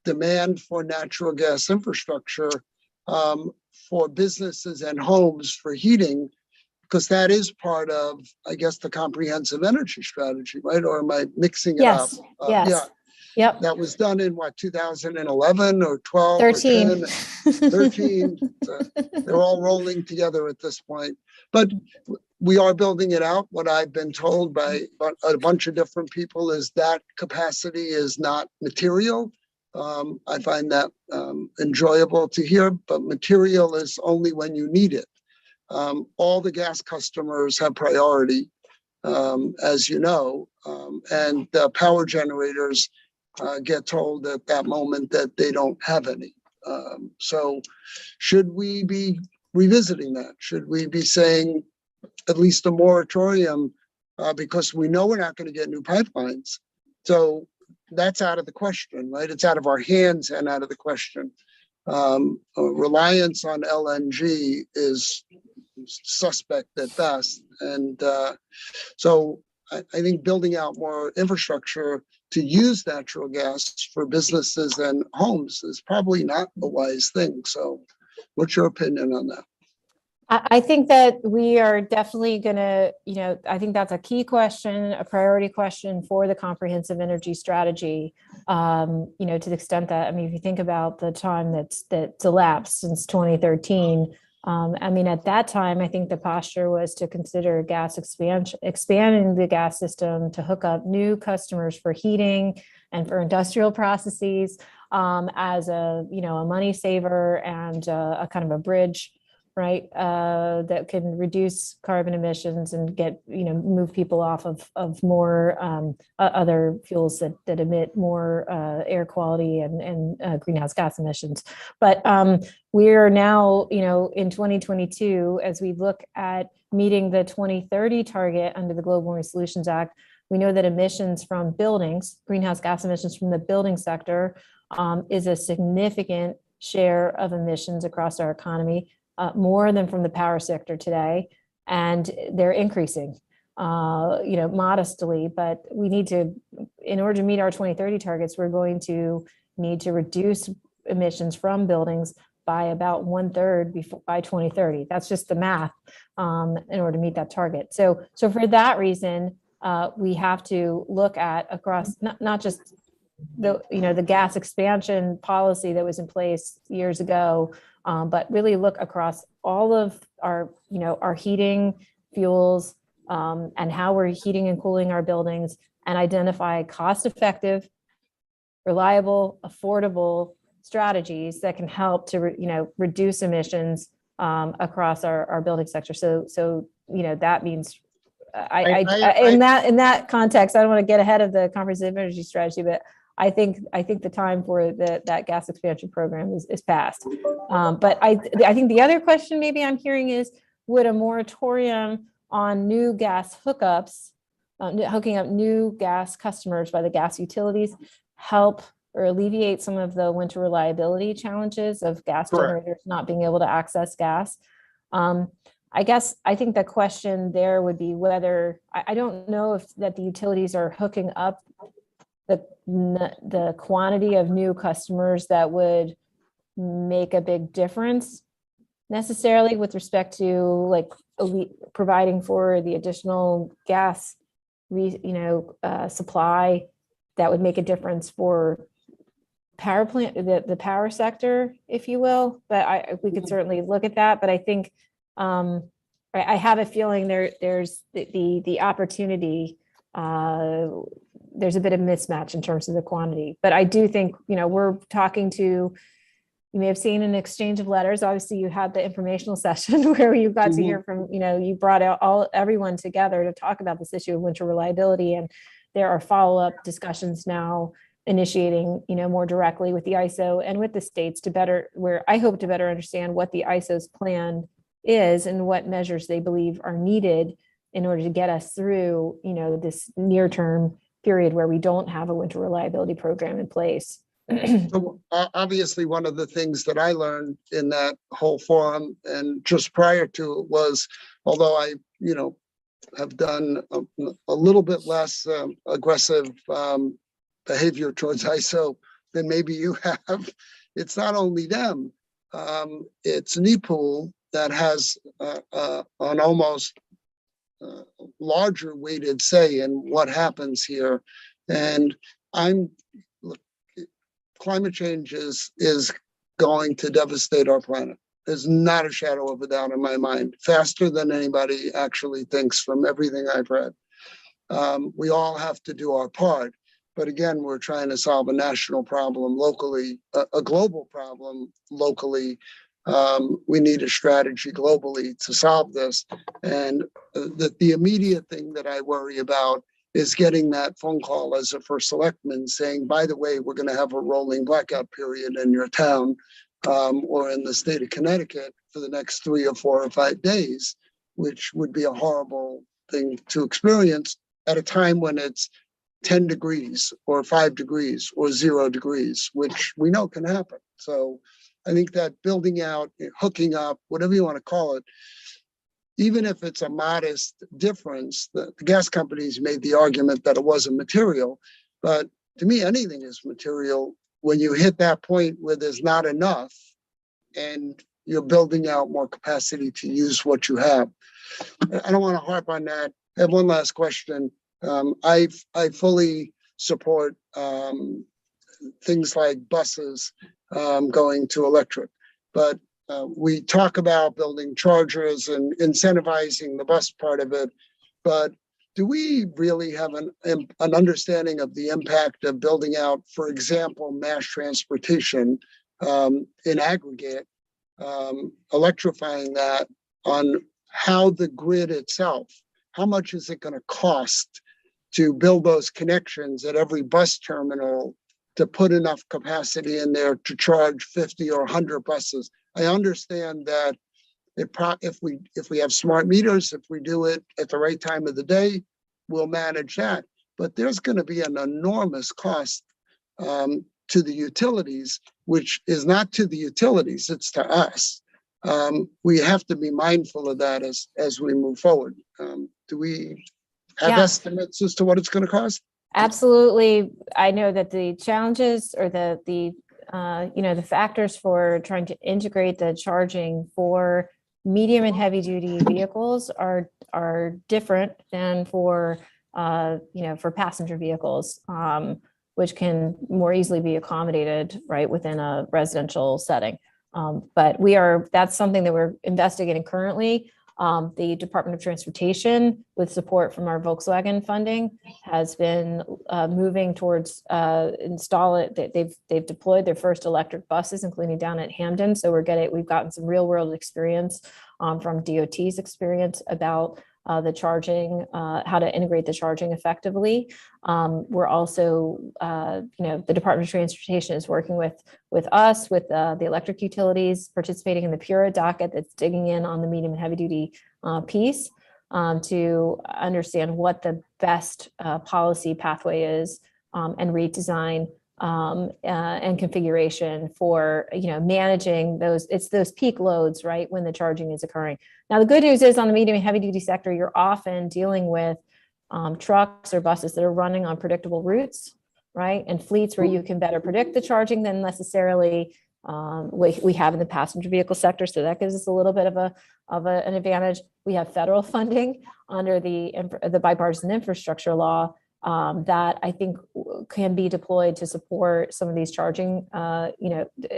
demand for natural gas infrastructure for businesses and homes for heating? Because that is part of, I guess, the comprehensive energy strategy, right? Or am I mixing it up? Yes. Yeah. Yep. That was done in 2011 or 12 13. or 10, 13. They're all rolling together at this point. But we are building it out. What I've been told by a bunch of different people is that capacity is not material. I find that enjoyable to hear, but material is only when you need it. All the gas customers have priority, as you know, and the power generators get told at that moment that they don't have any. So should we be revisiting that? Should we be saying at least a moratorium because we know we're not going to get new pipelines? So that's out of the question, right? It's out of our hands and out of the question. Reliance on LNG is suspect at best. And so I think building out more infrastructure to use natural gas for businesses and homes is probably not a wise thing. So what's your opinion on that? I think that we are definitely going to, I think that's a key question, a priority question for the comprehensive energy strategy. To the extent that, I mean, if you think about the time that's elapsed since 2013, at that time, I think the posture was to consider gas expansion, expanding the gas system to hook up new customers for heating and for industrial processes as a money saver and a kind of a bridge, right, that can reduce carbon emissions and get, move people off of more other fuels that emit more air quality and greenhouse gas emissions. But we're now, in 2022, as we look at meeting the 2030 target under the Global Warming Solutions Act, we know that emissions from buildings, greenhouse gas emissions from the building sector, is a significant share of emissions across our economy. More than from the power sector today, and they're increasing, modestly, but we need to, in order to meet our 2030 targets, we're going to need to reduce emissions from buildings by about 1/3 by 2030. That's just the math in order to meet that target. So for that reason, we have to look at across not just the gas expansion policy that was in place years ago, but really look across all of our, our heating fuels and how we're heating and cooling our buildings, and identify cost-effective, reliable, affordable strategies that can help to, reduce emissions across our building sector. So that means in that context, I don't want to get ahead of the comprehensive energy strategy, but I think the time for that gas expansion program is past. But I think the other question maybe I'm hearing is, would a moratorium on new gas hookups, hooking up new gas customers by the gas utilities, help or alleviate some of the winter reliability challenges of gas generators not being able to access gas? I think the question there would be whether, I don't know if that the utilities are hooking up the quantity of new customers that would make a big difference necessarily with respect to like providing for the additional gas supply that would make a difference for power plant, the power sector, if you will. But we could certainly look at that. But I think I have a feeling there's the opportunity. There's a bit of mismatch in terms of the quantity, but I do think, we're talking to, you may have seen an exchange of letters. Obviously you had the informational session where you got to hear from, you brought out everyone together to talk about this issue of winter reliability. And there are follow-up discussions now initiating, more directly with the ISO and with the states where I hope to better understand what the ISO's plan is and what measures they believe are needed in order to get us through, this near-term period where we don't have a winter reliability program in place. So obviously, one of the things that I learned in that whole forum and just prior to it was, although I, have done a little bit less aggressive behavior towards ISO than maybe you have, it's not only them, it's NEPOOL that has an almost larger weighted say in what happens here. And climate change is going to devastate our planet. There's not a shadow of a doubt in my mind, faster than anybody actually thinks from everything I've read. We all have to do our part. But again, we're trying to solve a national problem locally, a global problem locally. We need a strategy globally to solve this. And the immediate thing that I worry about is getting that phone call as a first selectman saying, by the way, we're going to have a rolling blackout period in your town or in the state of Connecticut for the next 3 or 4 or 5 days, which would be a horrible thing to experience at a time when it's 10 degrees or 5 degrees or 0 degrees, which we know can happen. So I think that building out, hooking up, whatever you want to call it, even if it's a modest difference, the gas companies made the argument that it wasn't material. But to me, anything is material when you hit that point where there's not enough and you're building out more capacity to use what you have. I don't want to harp on that. I have one last question. I fully support things like buses going to electric, but we talk about building chargers and incentivizing the bus part of it, but do we really have an understanding of the impact of building out, for example, mass transportation in aggregate, electrifying that on how the grid itself, how much is it going to cost to build those connections at every bus terminal to put enough capacity in there to charge 50 or 100 buses? I understand that if we have smart meters, if we do it at the right time of the day, we'll manage that. But there's going to be an enormous cost to the utilities, which is not to the utilities, it's to us. We have to be mindful of that as we move forward. Do we have estimates as to what it's going to cost? Absolutely. I know that the challenges or the factors for trying to integrate the charging for medium and heavy duty vehicles are different than for passenger vehicles, which can more easily be accommodated right within a residential setting. But that's something that we're investigating currently. The Department of Transportation, with support from our Volkswagen funding, has been moving towards install it. They've deployed their first electric buses, including down at Hamden. So we've gotten some real world experience from DOT's experience about the charging, how to integrate the charging effectively. We're also, the Department of Transportation is working with us, with the electric utilities, participating in the PURA docket that's digging in on the medium and heavy duty piece to understand what the best policy pathway is and redesign and configuration for managing those peak loads, right, when the charging is occurring. Now, the good news is on the medium and heavy duty sector, you're often dealing with trucks or buses that are running on predictable routes, right, and fleets where you can better predict the charging than necessarily we have in the passenger vehicle sector. So that gives us a little bit of an advantage. We have federal funding under the bipartisan infrastructure law that I think can be deployed to support some of these charging,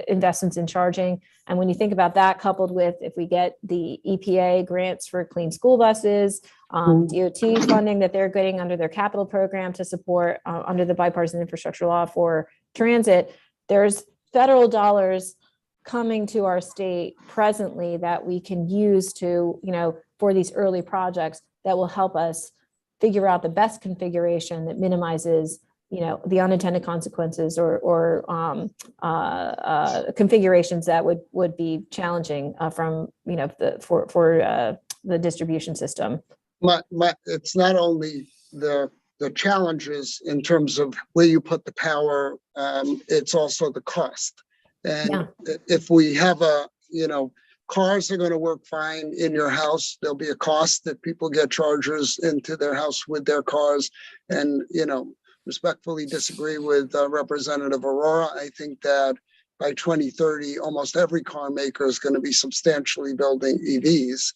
investments in charging. And when you think about that, coupled with if we get the EPA grants for clean school buses, DOT funding that they're getting under their capital program to support under the bipartisan infrastructure law for transit, there's federal dollars coming to our state presently that we can use to, for these early projects that will help us figure out the best configuration that minimizes, the unintended consequences or configurations that would be challenging from, for the distribution system. It's not only the challenges in terms of where you put the power, it's also the cost. And if we have cars are going to work fine in your house, there'll be a cost that people get chargers into their house with their cars. And, respectfully disagree with Representative Aurora. I think that by 2030, almost every car maker is going to be substantially building EVs.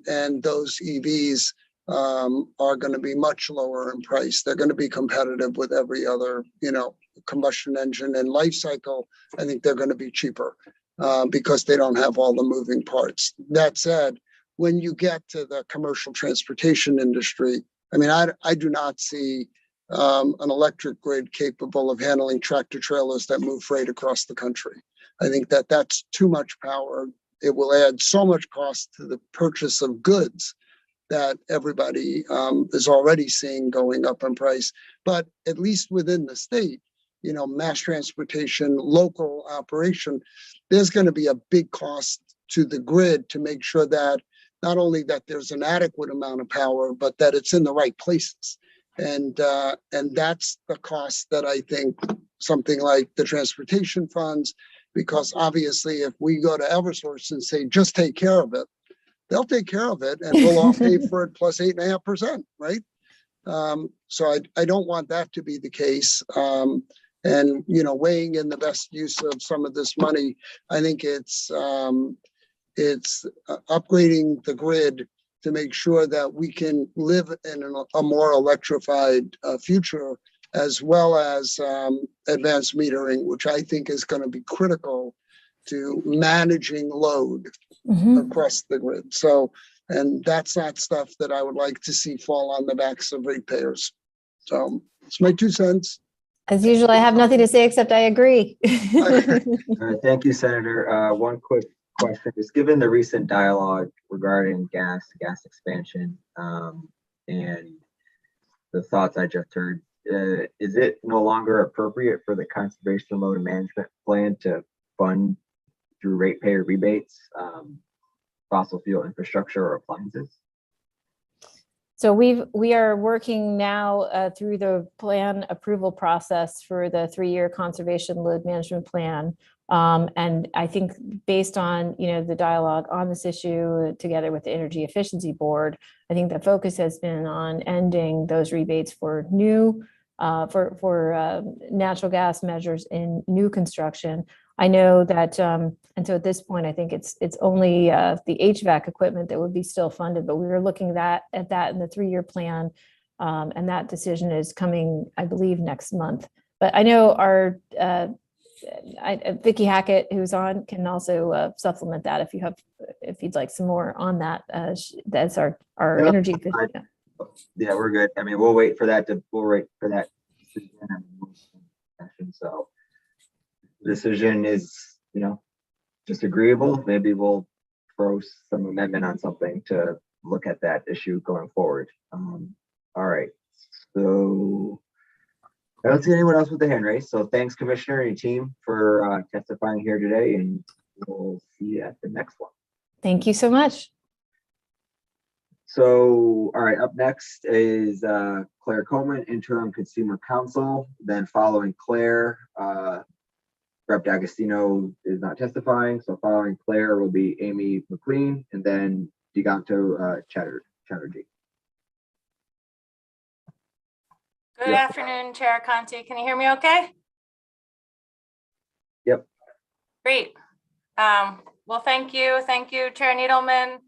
And those EVs are going to be much lower in price. They're going to be competitive with every other, combustion engine and life cycle. I think they're going to be cheaper because they don't have all the moving parts. That said, when you get to the commercial transportation industry, I do not see an electric grid capable of handling tractor trailers that move freight across the country. I think that that's too much power. It will add so much cost to the purchase of goods that everybody is already seeing going up in price. But at least within the state, mass transportation, local operation, there's going to be a big cost to the grid to make sure that not only that there's an adequate amount of power, but that it's in the right places. And that's the cost that I think something like the transportation funds, because obviously if we go to Eversource and say, just take care of it, they'll take care of it and we'll all pay for it plus 8.5%, right? So I don't want that to be the case. And, you know, weighing in the best use of some of this money, I think it's upgrading the grid to make sure that we can live in a more electrified future, as well as advanced metering, which I think is going to be critical to managing load across the grid. So, and that's not stuff that I would like to see fall on the backs of ratepayers. So it's my 2 cents. As usual, I have nothing to say except I agree. Thank you, Senator. One quick question, just given the recent dialogue regarding gas expansion, and the thoughts I just heard, is it no longer appropriate for the conservation load management plan to fund through ratepayer rebates, fossil fuel infrastructure or appliances? So we are working now through the plan approval process for the 3-year conservation load management plan. And I think based on, you know, the dialogue on this issue together with the Energy Efficiency Board, I think the focus has been on ending those rebates for new natural gas measures in new construction. I know that, and so at this point, I think it's only the HVAC equipment that would be still funded, but we were looking at that in the 3-year plan, and that decision is coming, I believe, next month. But I know our Vicki Hackett, who's on, can also supplement that if you'd like some more on that. That's our energy efficient. Yeah, we're good. I mean, we'll wait for that. So decision is, you know, just agreeable. Maybe we'll throw some amendment on something to look at that issue going forward. All right. So I don't see anyone else with the hand raised. So thanks, Commissioner and team, for testifying here today, and we'll see you at the next one. Thank you so much. So, all right, up next is Claire Coleman, Interim Consumer Counsel. Then following Claire, Rep. D'Agostino is not testifying. So following Claire will be Amy McLean, and then Diganto Chatterjee. Good afternoon, Chair Conti. Can you hear me okay? Yep. Great. Well, thank you. Thank you, Chair Needleman,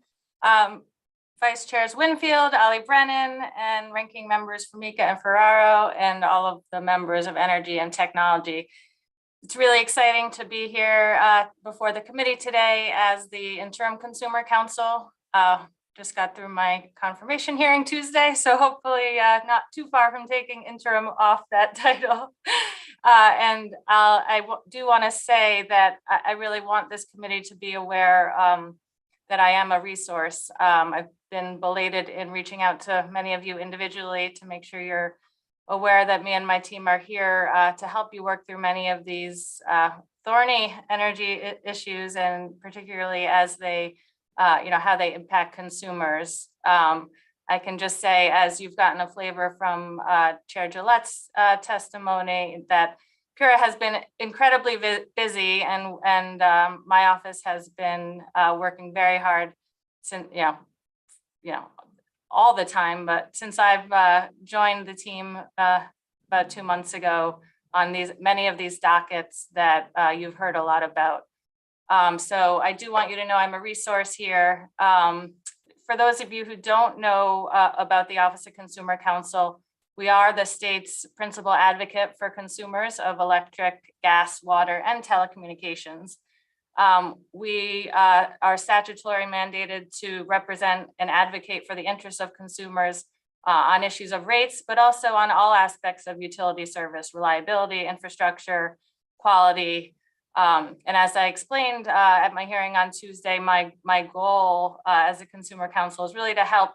Vice Chairs Winfield, Ali Brennan, and Ranking Members Formica and Ferraro, and all of the members of Energy and Technology. It's really exciting to be here before the committee today as the Interim Consumer Counsel. Just got through my confirmation hearing Tuesday, so hopefully not too far from taking interim off that title. And I do want to say that I really want this committee to be aware that I am a resource. I've been belated in reaching out to many of you individually to make sure you're aware that me and my team are here to help you work through many of these thorny energy issues, and particularly as they how they impact consumers. I can just say, as you've gotten a flavor from Chair Gillette's testimony, that Pura has been incredibly busy, and my office has been working very hard since, all the time, but since I've joined the team about 2 months ago on many of these dockets that you've heard a lot about. So I do want you to know I'm a resource here. For those of you who don't know about the Office of Consumer Counsel, we are the state's principal advocate for consumers of electric, gas, water, and telecommunications. We are statutorily mandated to represent and advocate for the interests of consumers on issues of rates, but also on all aspects of utility service, reliability, infrastructure, quality. And as I explained at my hearing on Tuesday, my goal as a consumer counsel is really to help,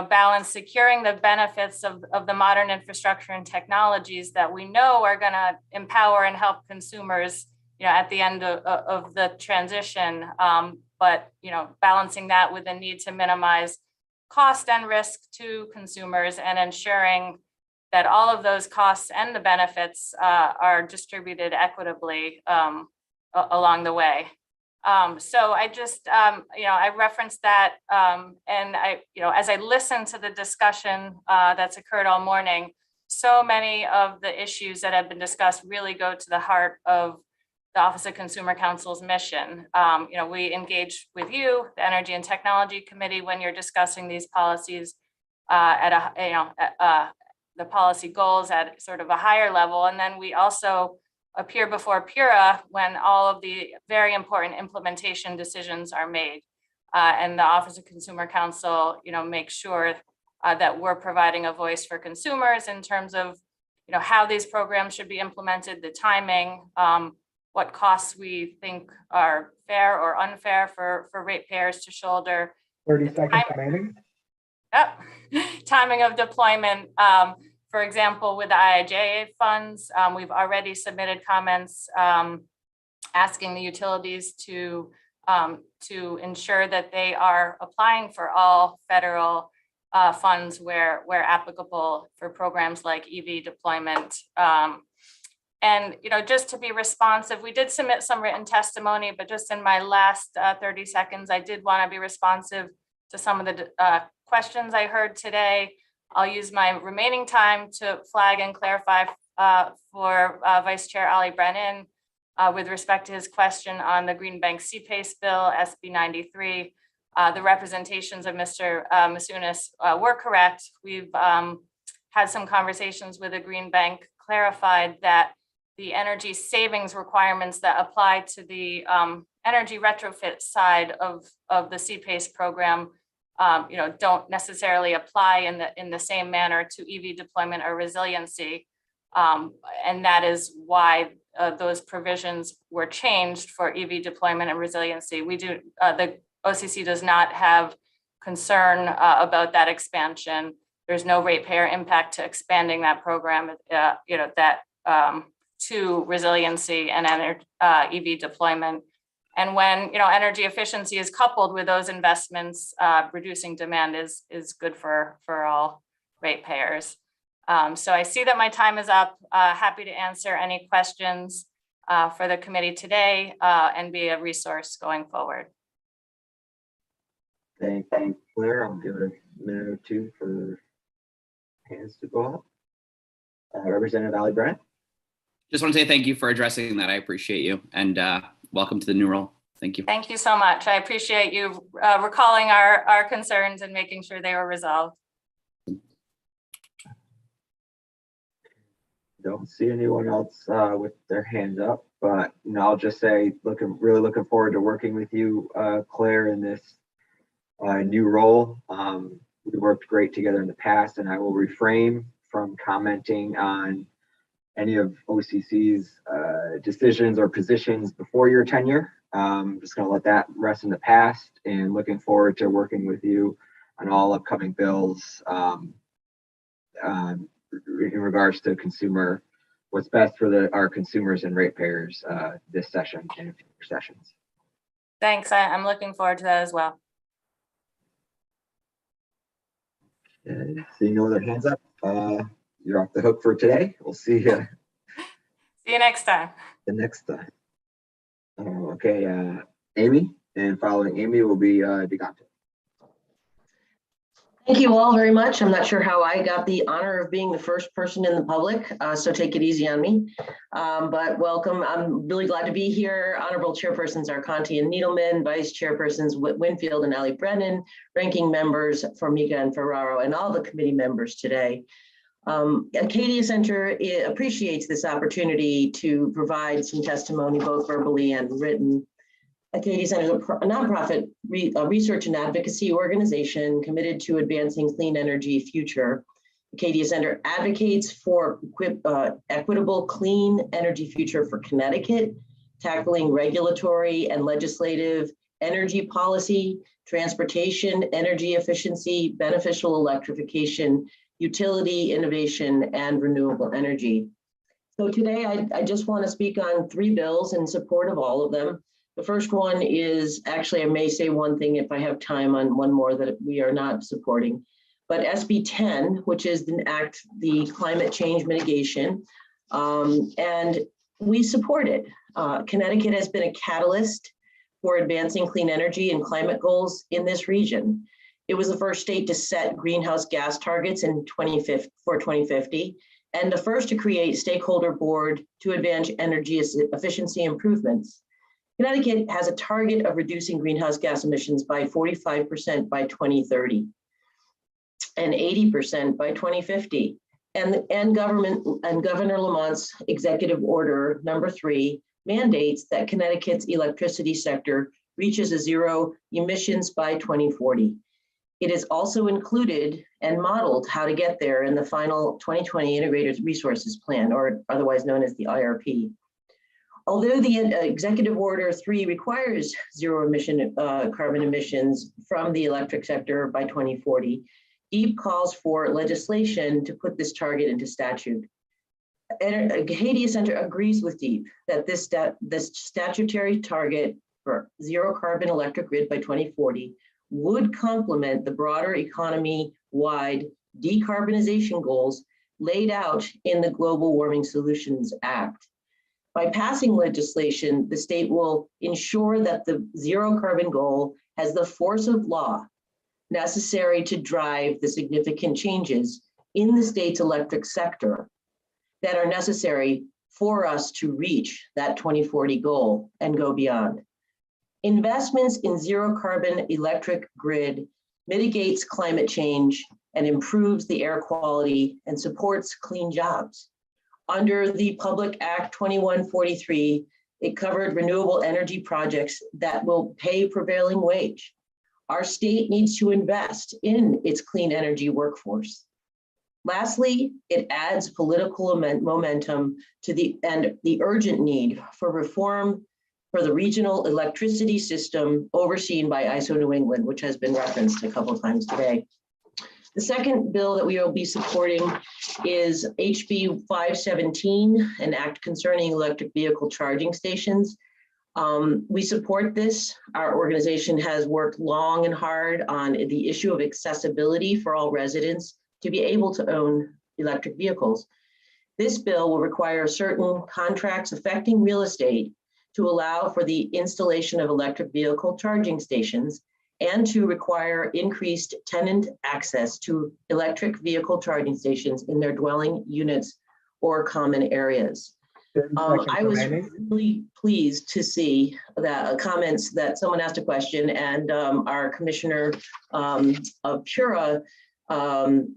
balance securing the benefits of the modern infrastructure and technologies that we know are going to empower and help consumers, at the end of the transition. But, balancing that with the need to minimize cost and risk to consumers, and ensuring that all of those costs and the benefits are distributed equitably along the way. So I just, I referenced that, and as I listened to the discussion that's occurred all morning, so many of the issues that have been discussed really go to the heart of the Office of Consumer Counsel's mission. We engage with you, the Energy and Technology Committee, when you're discussing these policies the policy goals at sort of a higher level, and then we also appear before PURA when all of the very important implementation decisions are made. And the Office of Consumer Counsel, makes sure that we're providing a voice for consumers in terms of, how these programs should be implemented, the timing, what costs we think are fair or unfair for ratepayers to shoulder. 30 seconds remaining. Yep. Timing of deployment. For example, with the IIJA funds, we've already submitted comments asking the utilities to ensure that they are applying for all federal funds where applicable for programs like EV deployment. And just to be responsive, we did submit some written testimony, but just in my last 30 seconds, I did want to be responsive to some of the questions I heard today. I'll use my remaining time to flag and clarify for Vice Chair Ali Brennan with respect to his question on the Green Bank CPACE bill, SB 93. The representations of Mr. Masunis were correct. We've had some conversations with the Green Bank, clarified that the energy savings requirements that apply to the energy retrofit side of the CPACE program don't necessarily apply in the same manner to EV deployment or resiliency. And that is why those provisions were changed for EV deployment and resiliency. The OCC does not have concern about that expansion. There's no ratepayer impact to expanding that program, to resiliency and EV deployment. And when energy efficiency is coupled with those investments, reducing demand is good for all ratepayers. So I see that my time is up. Happy to answer any questions for the committee today and be a resource going forward. Thank you, Claire. I'll give it a minute or two for hands to go up. Representative Ali Brennan. Just want to say thank you for addressing that. I appreciate you, and welcome to the new role. Thank you. Thank you so much. I appreciate you recalling our concerns and making sure they were resolved. Don't see anyone else with their hands up, but I'll just say, really looking forward to working with you, Claire, in this new role. We worked great together in the past, and I will refrain from commenting on any of OCC's decisions or positions before your tenure. I'm just going to let that rest in the past, and looking forward to working with you on all upcoming bills in regards to what's best for our consumers and ratepayers this session and future sessions. Thanks. I'm looking forward to that as well. Okay. Seeing no other hands up, you're off the hook for today. We'll see you. See you next time. The next time. Okay, Amy, and following Amy will be Docket. Thank you all very much. I'm not sure how I got the honor of being the first person in the public, so take it easy on me. But welcome. I'm really glad to be here. Honorable Chairpersons Arconti and Needleman, Vice Chairpersons Winfield and Ali Brennan, ranking members Formica and Ferraro, and all the committee members today. Acadia Center appreciates this opportunity to provide some testimony, both verbally and written. Acadia Center is a nonprofit research and advocacy organization committed to advancing clean energy future. Acadia Center advocates for equitable clean energy future for Connecticut, tackling regulatory and legislative energy policy, transportation, energy efficiency, beneficial electrification, utility innovation, and renewable energy. So today I just want to speak on 3 bills in support of all of them. The first one is, actually, I may say one thing if I have time on one more that we are not supporting, but SB 10, which is the climate change mitigation, and we support it. Connecticut has been a catalyst for advancing clean energy and climate goals in this region. It was the first state to set greenhouse gas targets for 2050, and the first to create stakeholder board to advance energy efficiency improvements. Connecticut has a target of reducing greenhouse gas emissions by 45% by 2030 and 80% by 2050. And Governor Lamont's executive order number 3 mandates that Connecticut's electricity sector reaches a zero emissions by 2040. It is also included and modeled how to get there in the final 2020 Integrated Resources Plan, or otherwise known as the IRP. Although the Executive Order 3 requires zero carbon emissions from the electric sector by 2040, DEEP calls for legislation to put this target into statute. Hadia Center agrees with DEEP that this statutory target for zero carbon electric grid by 2040 would complement the broader economy-wide decarbonization goals laid out in the Global Warming Solutions Act. By passing legislation, the state will ensure that the zero carbon goal has the force of law necessary to drive the significant changes in the state's electric sector that are necessary for us to reach that 2040 goal and go beyond. Investments in zero carbon electric grid mitigates climate change and improves the air quality and supports clean jobs. Under the Public Act 2143, it covered renewable energy projects that will pay prevailing wage. Our state needs to invest in its clean energy workforce. Lastly, it adds political momentum to the urgent need for reform for the regional electricity system overseen by ISO New England, which has been referenced a couple of times today. The second bill that we will be supporting is HB 517, an act concerning electric vehicle charging stations. We support this. Our organization has worked long and hard on the issue of accessibility for all residents to be able to own electric vehicles. This bill will require certain contracts affecting real estate to allow for the installation of electric vehicle charging stations and to require increased tenant access to electric vehicle charging stations in their dwelling units or common areas. I was really pleased to see that comments that someone asked a question, and our commissioner of Pura,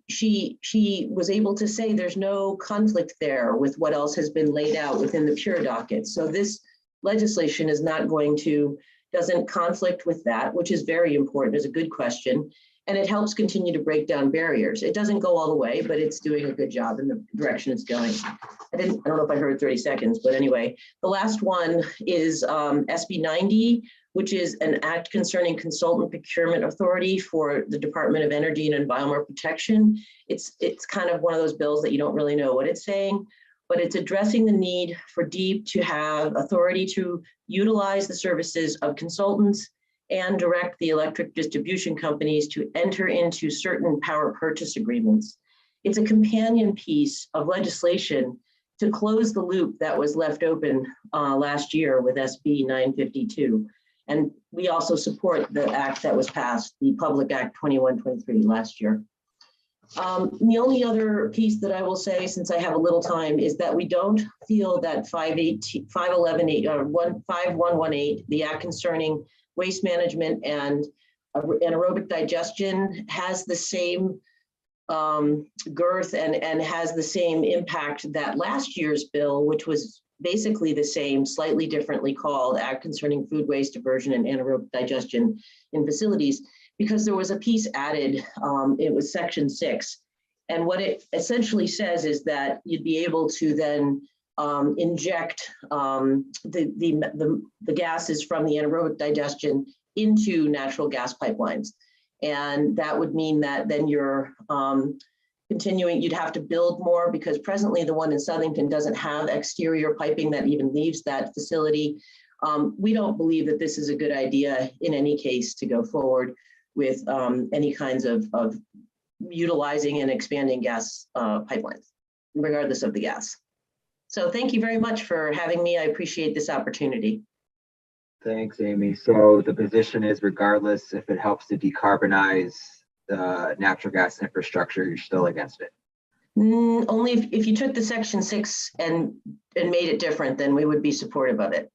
she was able to say there's no conflict there with what else has been laid out within the Pura docket. So this legislation is not going to, doesn't conflict with that, which is very important, is a good question. And it helps continue to break down barriers. It doesn't go all the way, but it's doing a good job in the direction it's going. I don't know if I heard 30 seconds, but anyway, the last one is SB 90, which is an act concerning consultant procurement authority for the Department of Energy and Environmental Protection. It's kind of one of those bills that you don't really know what it's saying, but it's addressing the need for DEEP to have authority to utilize the services of consultants and direct the electric distribution companies to enter into certain power purchase agreements. It's a companion piece of legislation to close the loop that was left open last year with SB 952. And we also support the act that was passed, the Public Act 2123 last year. The only other piece that I will say, since I have a little time, is that we don't feel that 5118, the act concerning waste management and anaerobic digestion, has the same girth and has the same impact that last year's bill, which was basically the same, slightly differently called Act Concerning Food Waste Diversion and Anaerobic Digestion in Facilities, because there was a piece added, it was section 6. And what it essentially says is that you'd be able to then inject the gases from the anaerobic digestion into natural gas pipelines. And that would mean that then you're continuing, you'd have to build more, because presently the one in Southington doesn't have exterior piping that even leaves that facility. We don't believe that this is a good idea in any case to go forward with any kinds of utilizing and expanding gas pipelines, regardless of the gas. So thank you very much for having me. I appreciate this opportunity. Thanks, Amy. So the position is regardless if it helps to decarbonize the natural gas infrastructure, you're still against it. Only if you took the section 6 and made it different, then we would be supportive of it.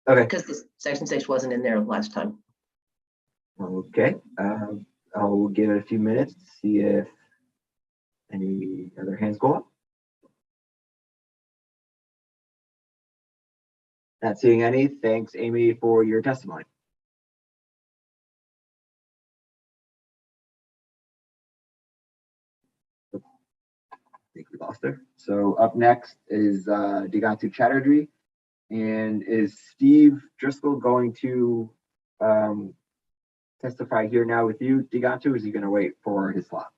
Okay. Because the section 6 wasn't in there last time. Okay. I'll give it a few minutes to see if any other hands go up. Not seeing any. Thanks, Amy, for your testimony. I think we lost her. So up next is Digantu Chatterjee. And is Steve Driscoll going to testify here now with you, Digantu, or is he going to wait for his slot?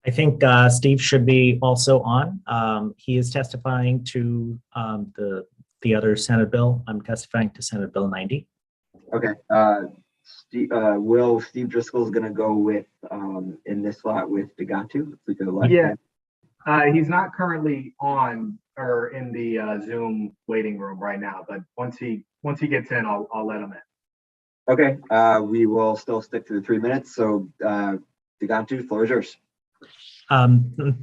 I think Steve should be also on. He is testifying to the other Senate bill. I'm testifying to Senate Bill 90. Okay. Steve Driscoll is going to go with in this slot with Digantu. If we could elect him. He's not currently on or in the Zoom waiting room right now, but once he gets in, I'll let him in. Okay. We will still stick to the 3 minutes. So Digantu, the floor is yours.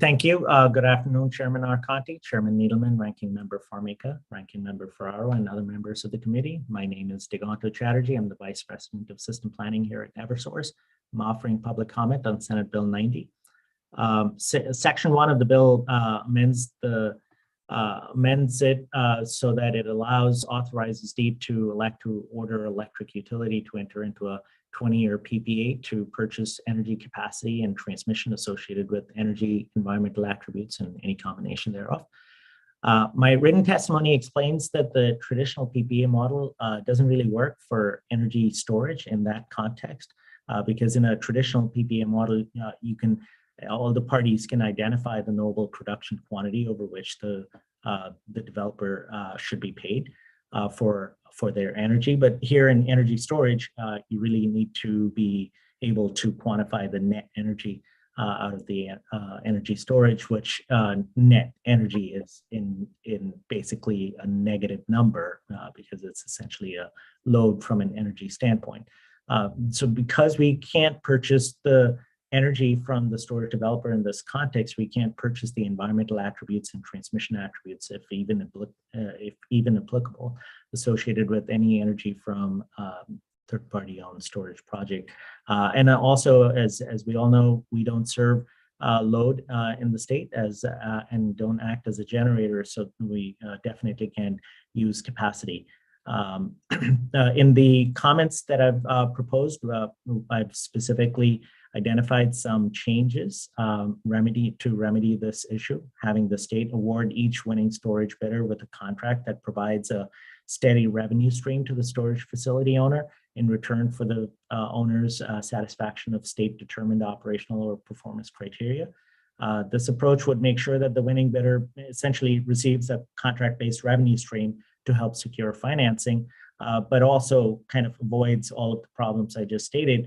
Thank you. Good afternoon, Chairman Arconti, Chairman Needleman, Ranking Member Formica, Ranking Member Ferraro, and other members of the committee. My name is Digantu Chatterjee. I'm the Vice President of System Planning here at Eversource. I'm offering public comment on Senate Bill 90. Section 1 of the bill amends it so that it authorizes DEEP to elect to order electric utility to enter into a 20-year PPA to purchase energy capacity and transmission associated with energy environmental attributes and any combination thereof. My written testimony explains that the traditional PPA model doesn't really work for energy storage in that context, because in a traditional PPA model, all the parties can identify the knowable production quantity over which the developer should be paid for their energy. But here in energy storage, you really need to be able to quantify the net energy out of the energy storage, which net energy is in basically a negative number because it's essentially a load from an energy standpoint. So because we can't purchase the energy from the storage developer in this context, we can't purchase the environmental attributes and transmission attributes, if even applicable, associated with any energy from third-party owned storage project. And also, as we all know, we don't serve load in the state and don't act as a generator, so we definitely can use capacity. In the comments that I've proposed, I've specifically identified some changes to remedy this issue, having the state award each winning storage bidder with a contract that provides a steady revenue stream to the storage facility owner in return for the owner's satisfaction of state-determined operational or performance criteria. This approach would make sure that the winning bidder essentially receives a contract-based revenue stream to help secure financing, but also kind of avoids all of the problems I just stated.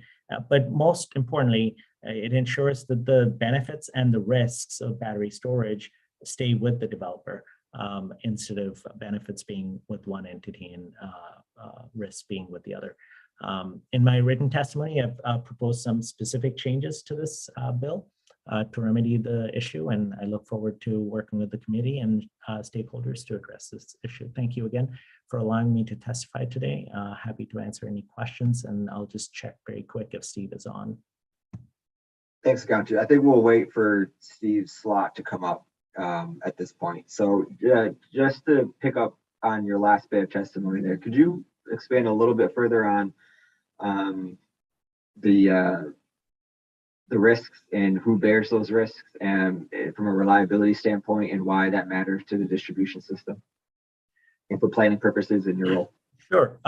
But most importantly, it ensures that the benefits and the risks of battery storage stay with the developer instead of benefits being with one entity and risks being with the other. In my written testimony, I've proposed some specific changes to this bill to remedy the issue, and I look forward to working with the committee and stakeholders to address this issue. Thank you again for allowing me to testify today. Happy to answer any questions, and I'll just check very quick if Steve is on. Thanks, Gantu. I think we'll wait for Steve's slot to come up at this point. So just to pick up on your last bit of testimony there, could you expand a little bit further on the risks and who bears those risks, and from a reliability standpoint, and why that matters to the distribution system and for planning purposes in your role? Sure.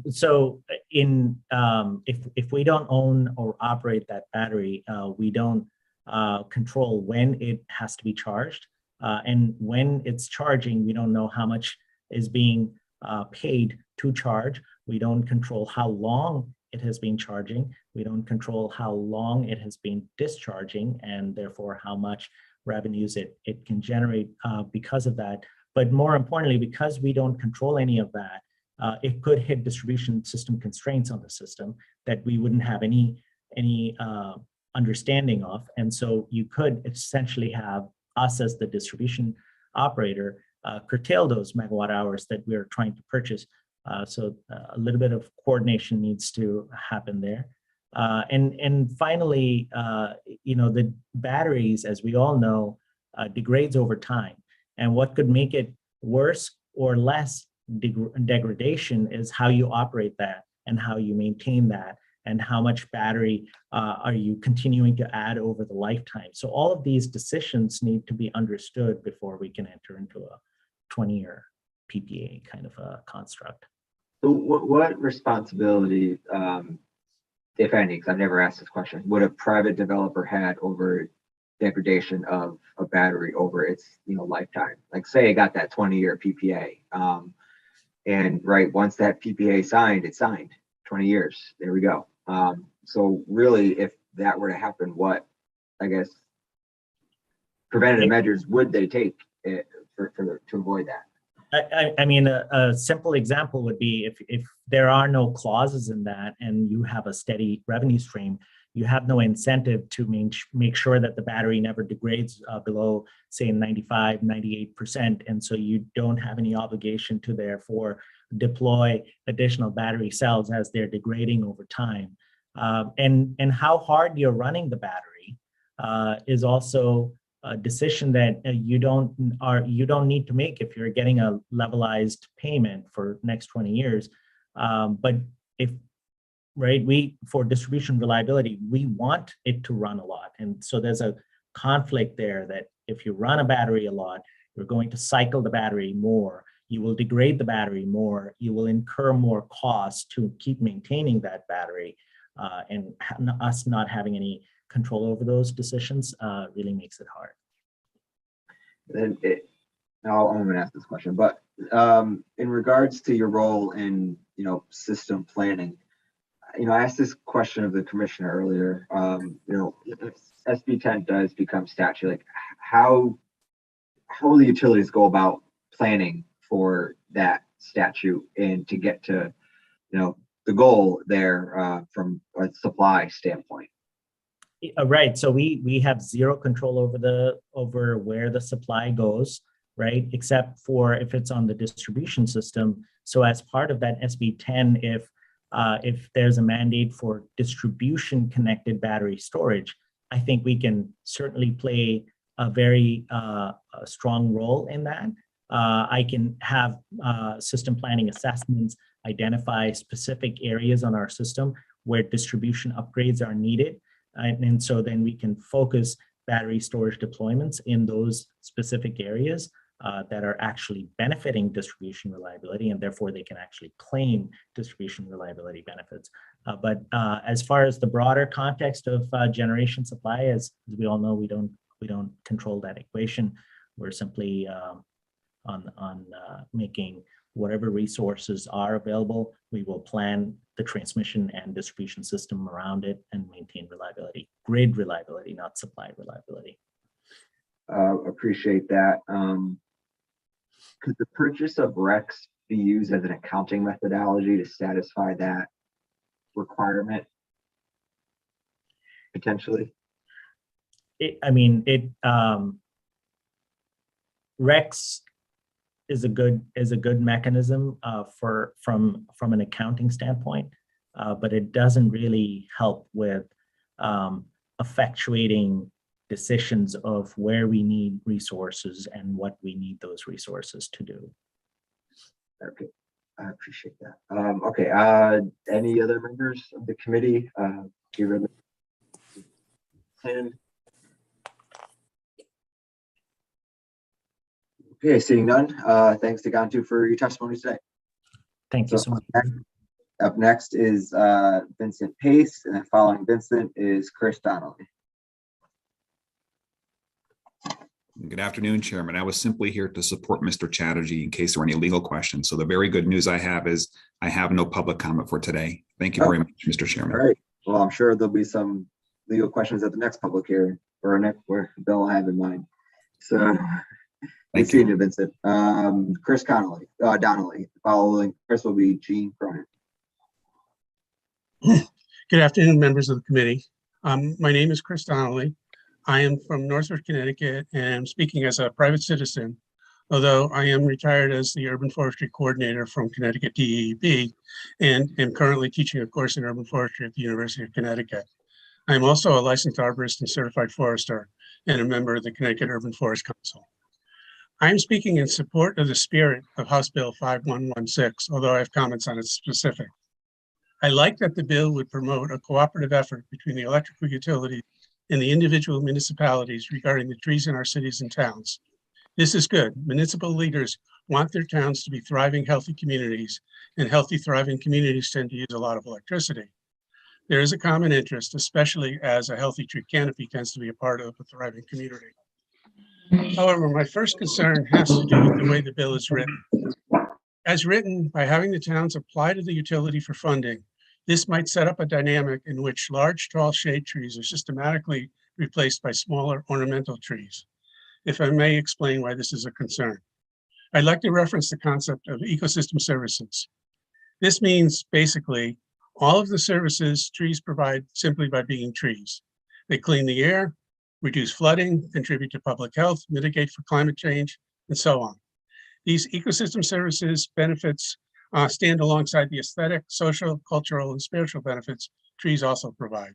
So if we don't own or operate that battery, we don't control when it has to be charged. And when it's charging, we don't know how much is being paid to charge. We don't control how long it has been charging. We don't control how long it has been discharging, and therefore how much revenues it can generate because of that. But more importantly, because we don't control any of that, it could hit distribution system constraints on the system that we wouldn't have any understanding of. And so you could essentially have us as the distribution operator curtail those megawatt hours that we're trying to purchase. So a little bit of coordination needs to happen there. And finally, the batteries, as we all know, degrades over time. And what could make it worse or less degradation is how you operate that and how you maintain that and how much battery are you continuing to add over the lifetime. So all of these decisions need to be understood before we can enter into a 20-year PPA kind of a construct. So what responsibility, if any, because I've never asked this question, would a private developer had over degradation of a battery over its lifetime? Like say it got that 20-year PPA, and right, once that PPA signed, it's signed 20 years. There we go. So really, if that were to happen, what, I guess, preventative measures would they take to avoid that? I mean, a simple example would be if there are no clauses in that and you have a steady revenue stream, you have no incentive to make sure that the battery never degrades below, say, 95, 98%. And so you don't have any obligation to therefore deploy additional battery cells as they're degrading over time. And how hard you're running the battery is also a decision that you don't need to make if you're getting a levelized payment for next 20 years. But for distribution reliability, we want it to run a lot. And so there's a conflict there that if you run a battery a lot, you're going to cycle the battery more, you will degrade the battery more, you will incur more costs to keep maintaining that battery, and us not having any control over those decisions really makes it hard. Then I'm going to ask this question, but in regards to your role in system planning, I asked this question of the commissioner earlier. If SB 10 does become statute, like how will the utilities go about planning for that statute and to get to the goal there from a supply standpoint? Right. So we have zero control over where the supply goes, right? Except for if it's on the distribution system. So as part of that SB 10, if there's a mandate for distribution connected battery storage, I think we can certainly play a very strong role in that. I can have system planning assessments identify specific areas on our system where distribution upgrades are needed. And so then we can focus battery storage deployments in those specific areas that are actually benefiting distribution reliability, and therefore they can actually claim distribution reliability benefits. But as far as the broader context of generation supply, as we all know, we don't control that equation. We're simply on making whatever resources are available, we will plan the transmission and distribution system around it and maintain reliability, grid reliability, not supply reliability. Appreciate that. Could the purchase of RECs be used as an accounting methodology to satisfy that requirement potentially? RECs is a good mechanism from an accounting standpoint, but it doesn't really help with effectuating decisions of where we need resources and what we need those resources to do. Okay, I appreciate that. Okay, any other members of the committee? Okay, seeing none. Thanks to Gantu for your testimony today. Thank you so much. Up next is Vincent Pace, and then following Vincent is Chris Donnelly. Good afternoon, Chairman. I was simply here to support Mr. Chatterjee in case there were any legal questions. So the very good news I have is I have no public comment for today. Thank you very much, Mr. Chairman. All right. Well, I'm sure there'll be some legal questions at the next public hearing or next where Bill will have in mind. So Good seeing you, Vincent. Chris Donnelly. Following Chris will be Gene Cronin. Good afternoon, members of the committee. My name is Chris Donnelly. I am from Northford, Connecticut, and I'm speaking as a private citizen, although I am retired as the Urban Forestry Coordinator from Connecticut DEEP and am currently teaching a course in urban forestry at the University of Connecticut. I am also a licensed arborist and certified forester and a member of the Connecticut Urban Forest Council. I am speaking in support of the spirit of House Bill 5116, although I have comments on its specific. I like that the bill would promote a cooperative effort between the electrical utilities and the individual municipalities regarding the trees in our cities and towns. This is good. Municipal leaders want their towns to be thriving, healthy communities, and healthy, thriving communities tend to use a lot of electricity. There is a common interest, especially as a healthy tree canopy tends to be a part of a thriving community. However, my first concern has to do with the way the bill is written. As written, by having the towns apply to the utility for funding, this might set up a dynamic in which large, tall shade trees are systematically replaced by smaller ornamental trees. If I may explain why this is a concern. I'd like to reference the concept of ecosystem services. This means basically all of the services trees provide simply by being trees. They clean the air, reduce flooding, contribute to public health, mitigate for climate change, and so on. These ecosystem services benefits stand alongside the aesthetic, social, cultural, and spiritual benefits trees also provide.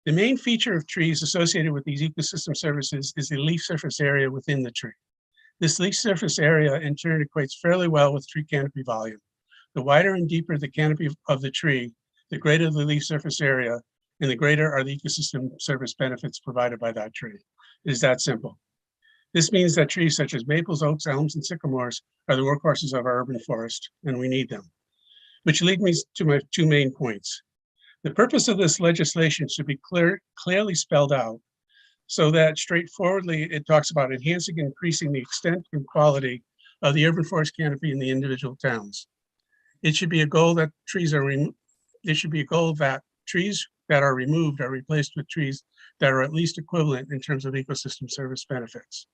The main feature of trees associated with these ecosystem services is the leaf surface area within the tree. This leaf surface area in turn equates fairly well with tree canopy volume. The wider and deeper the canopy of the tree, the greater the leaf surface area, and the greater are the ecosystem service benefits provided by that tree. It is that simple. This means that trees such as maples, oaks, elms, and sycamores are the workhorses of our urban forest, and we need them. Which leads me to my two main points. The purpose of this legislation should be clearly spelled out so that straightforwardly it talks about enhancing and increasing the extent and quality of the urban forest canopy in the individual towns. It should be a goal that trees are trees that are removed are replaced with trees that are at least equivalent in terms of ecosystem service benefits.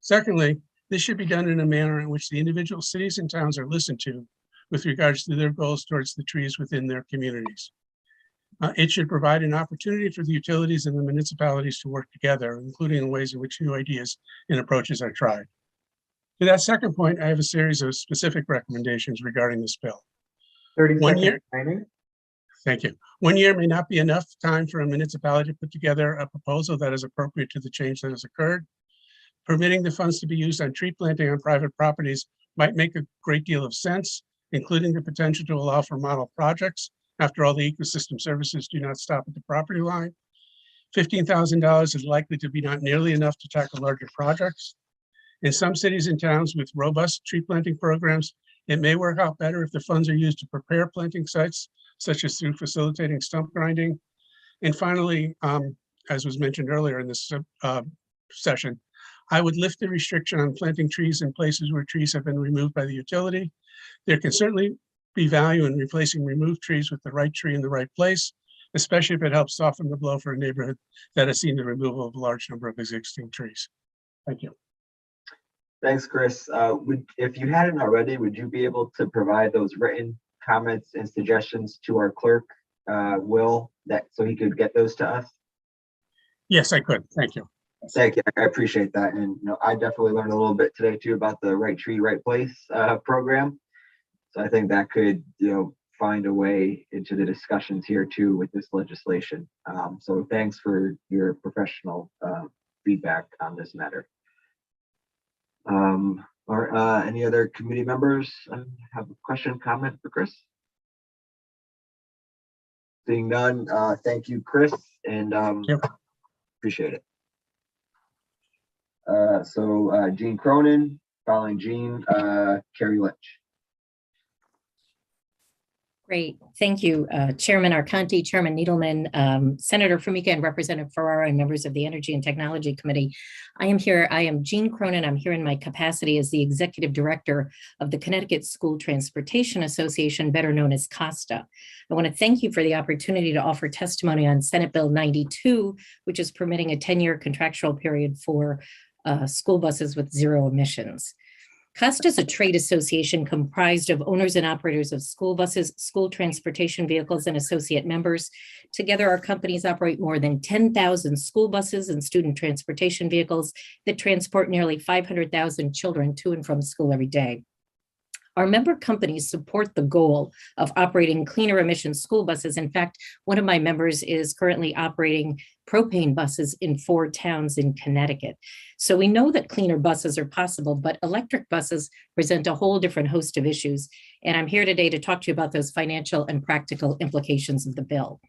Secondly, this should be done in a manner in which the individual cities and towns are listened to with regards to their goals towards the trees within their communities. It should provide an opportunity for the utilities and the municipalities to work together, including in ways in which new ideas and approaches are tried. To that second point, I have a series of specific recommendations regarding this bill. 30 1 seconds year. remaining. Thank you. 1 year may not be enough time for a municipality to put together a proposal that is appropriate to the change that has occurred. Permitting the funds to be used on tree planting on private properties might make a great deal of sense, including the potential to allow for model projects. After all, the ecosystem services do not stop at the property line. $15,000 is likely to be not nearly enough to tackle larger projects. In some cities and towns with robust tree planting programs, it may work out better if the funds are used to prepare planting sites, such as through facilitating stump grinding. And finally, as was mentioned earlier in this session, I would lift the restriction on planting trees in places where trees have been removed by the utility. There can certainly be value in replacing removed trees with the right tree in the right place, especially if it helps soften the blow for a neighborhood that has seen the removal of a large number of existing trees. Thank you. Thanks, Chris. If you hadn't already, would you be able to provide those written comments and suggestions to our clerk, Will, so he could get those to us? Yes, I could. Thank you. Thank you. I appreciate that. And I definitely learned a little bit today too about the Right Tree, Right Place program. So I think that could, find a way into the discussions here too with this legislation. So thanks for your professional feedback on this matter. Any other committee members have a question, comment for Chris? Seeing none, thank you, Chris, and appreciate it. So Gene Cronin, following Gene, Carrie Lynch. Great. Thank you, Chairman Arconti, Chairman Needleman, Senator Formica, and Representative Ferraro, and members of the Energy and Technology Committee. I am Gene Cronin. I'm here in my capacity as the Executive Director of the Connecticut School Transportation Association, better known as COSTA. I want to thank you for the opportunity to offer testimony on Senate Bill 92, which is permitting a 10-year contractual period for school buses with zero emissions. COSTA is a trade association comprised of owners and operators of school buses, school transportation vehicles, and associate members. Together, our companies operate more than 10,000 school buses and student transportation vehicles that transport nearly 500,000 children to and from school every day. Our member companies support the goal of operating cleaner emission school buses. In fact, one of my members is currently operating propane buses in 4 towns in Connecticut. So we know that cleaner buses are possible, but electric buses present a whole different host of issues. And I'm here today to talk to you about those financial and practical implications of the bill.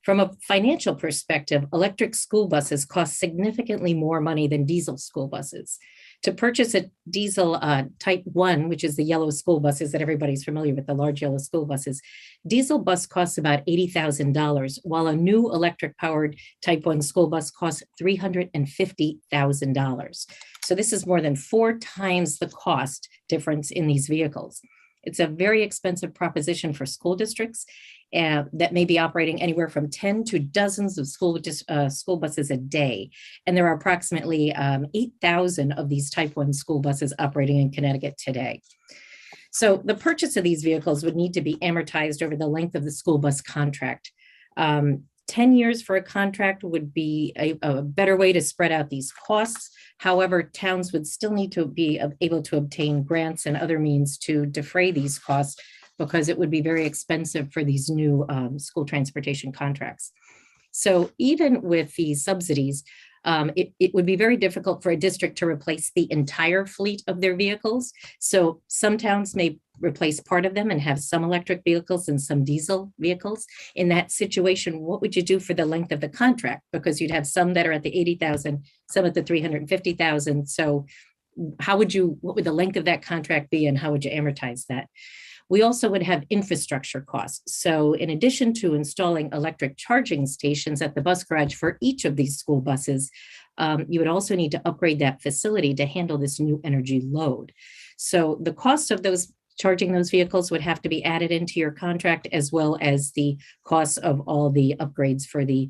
From a financial perspective, electric school buses cost significantly more money than diesel school buses. To purchase a diesel type 1, which is the yellow school buses that everybody's familiar with, the large yellow school buses, diesel bus costs about $80,000, while a new electric powered type 1 school bus costs $350,000. So this is more than 4 times the cost difference in these vehicles. It's a very expensive proposition for school districts that may be operating anywhere from 10 to dozens of school buses a day. And there are approximately 8,000 of these type 1 school buses operating in Connecticut today. So the purchase of these vehicles would need to be amortized over the length of the school bus contract. 10 years for a contract would be a better way to spread out these costs. However, towns would still need to be able to obtain grants and other means to defray these costs, because it would be very expensive for these new school transportation contracts. So even with these subsidies, it would be very difficult for a district to replace the entire fleet of their vehicles. So some towns may replace part of them and have some electric vehicles and some diesel vehicles. In that situation, what would you do for the length of the contract? Because you'd have some that are at the 80,000, some at the 350,000. So what would the length of that contract be, and how would you amortize that? We also would have infrastructure costs. So in addition to installing electric charging stations at the bus garage for each of these school buses, you would also need to upgrade that facility to handle this new energy load. So the cost of charging those vehicles would have to be added into your contract, as well as the cost of all the upgrades for the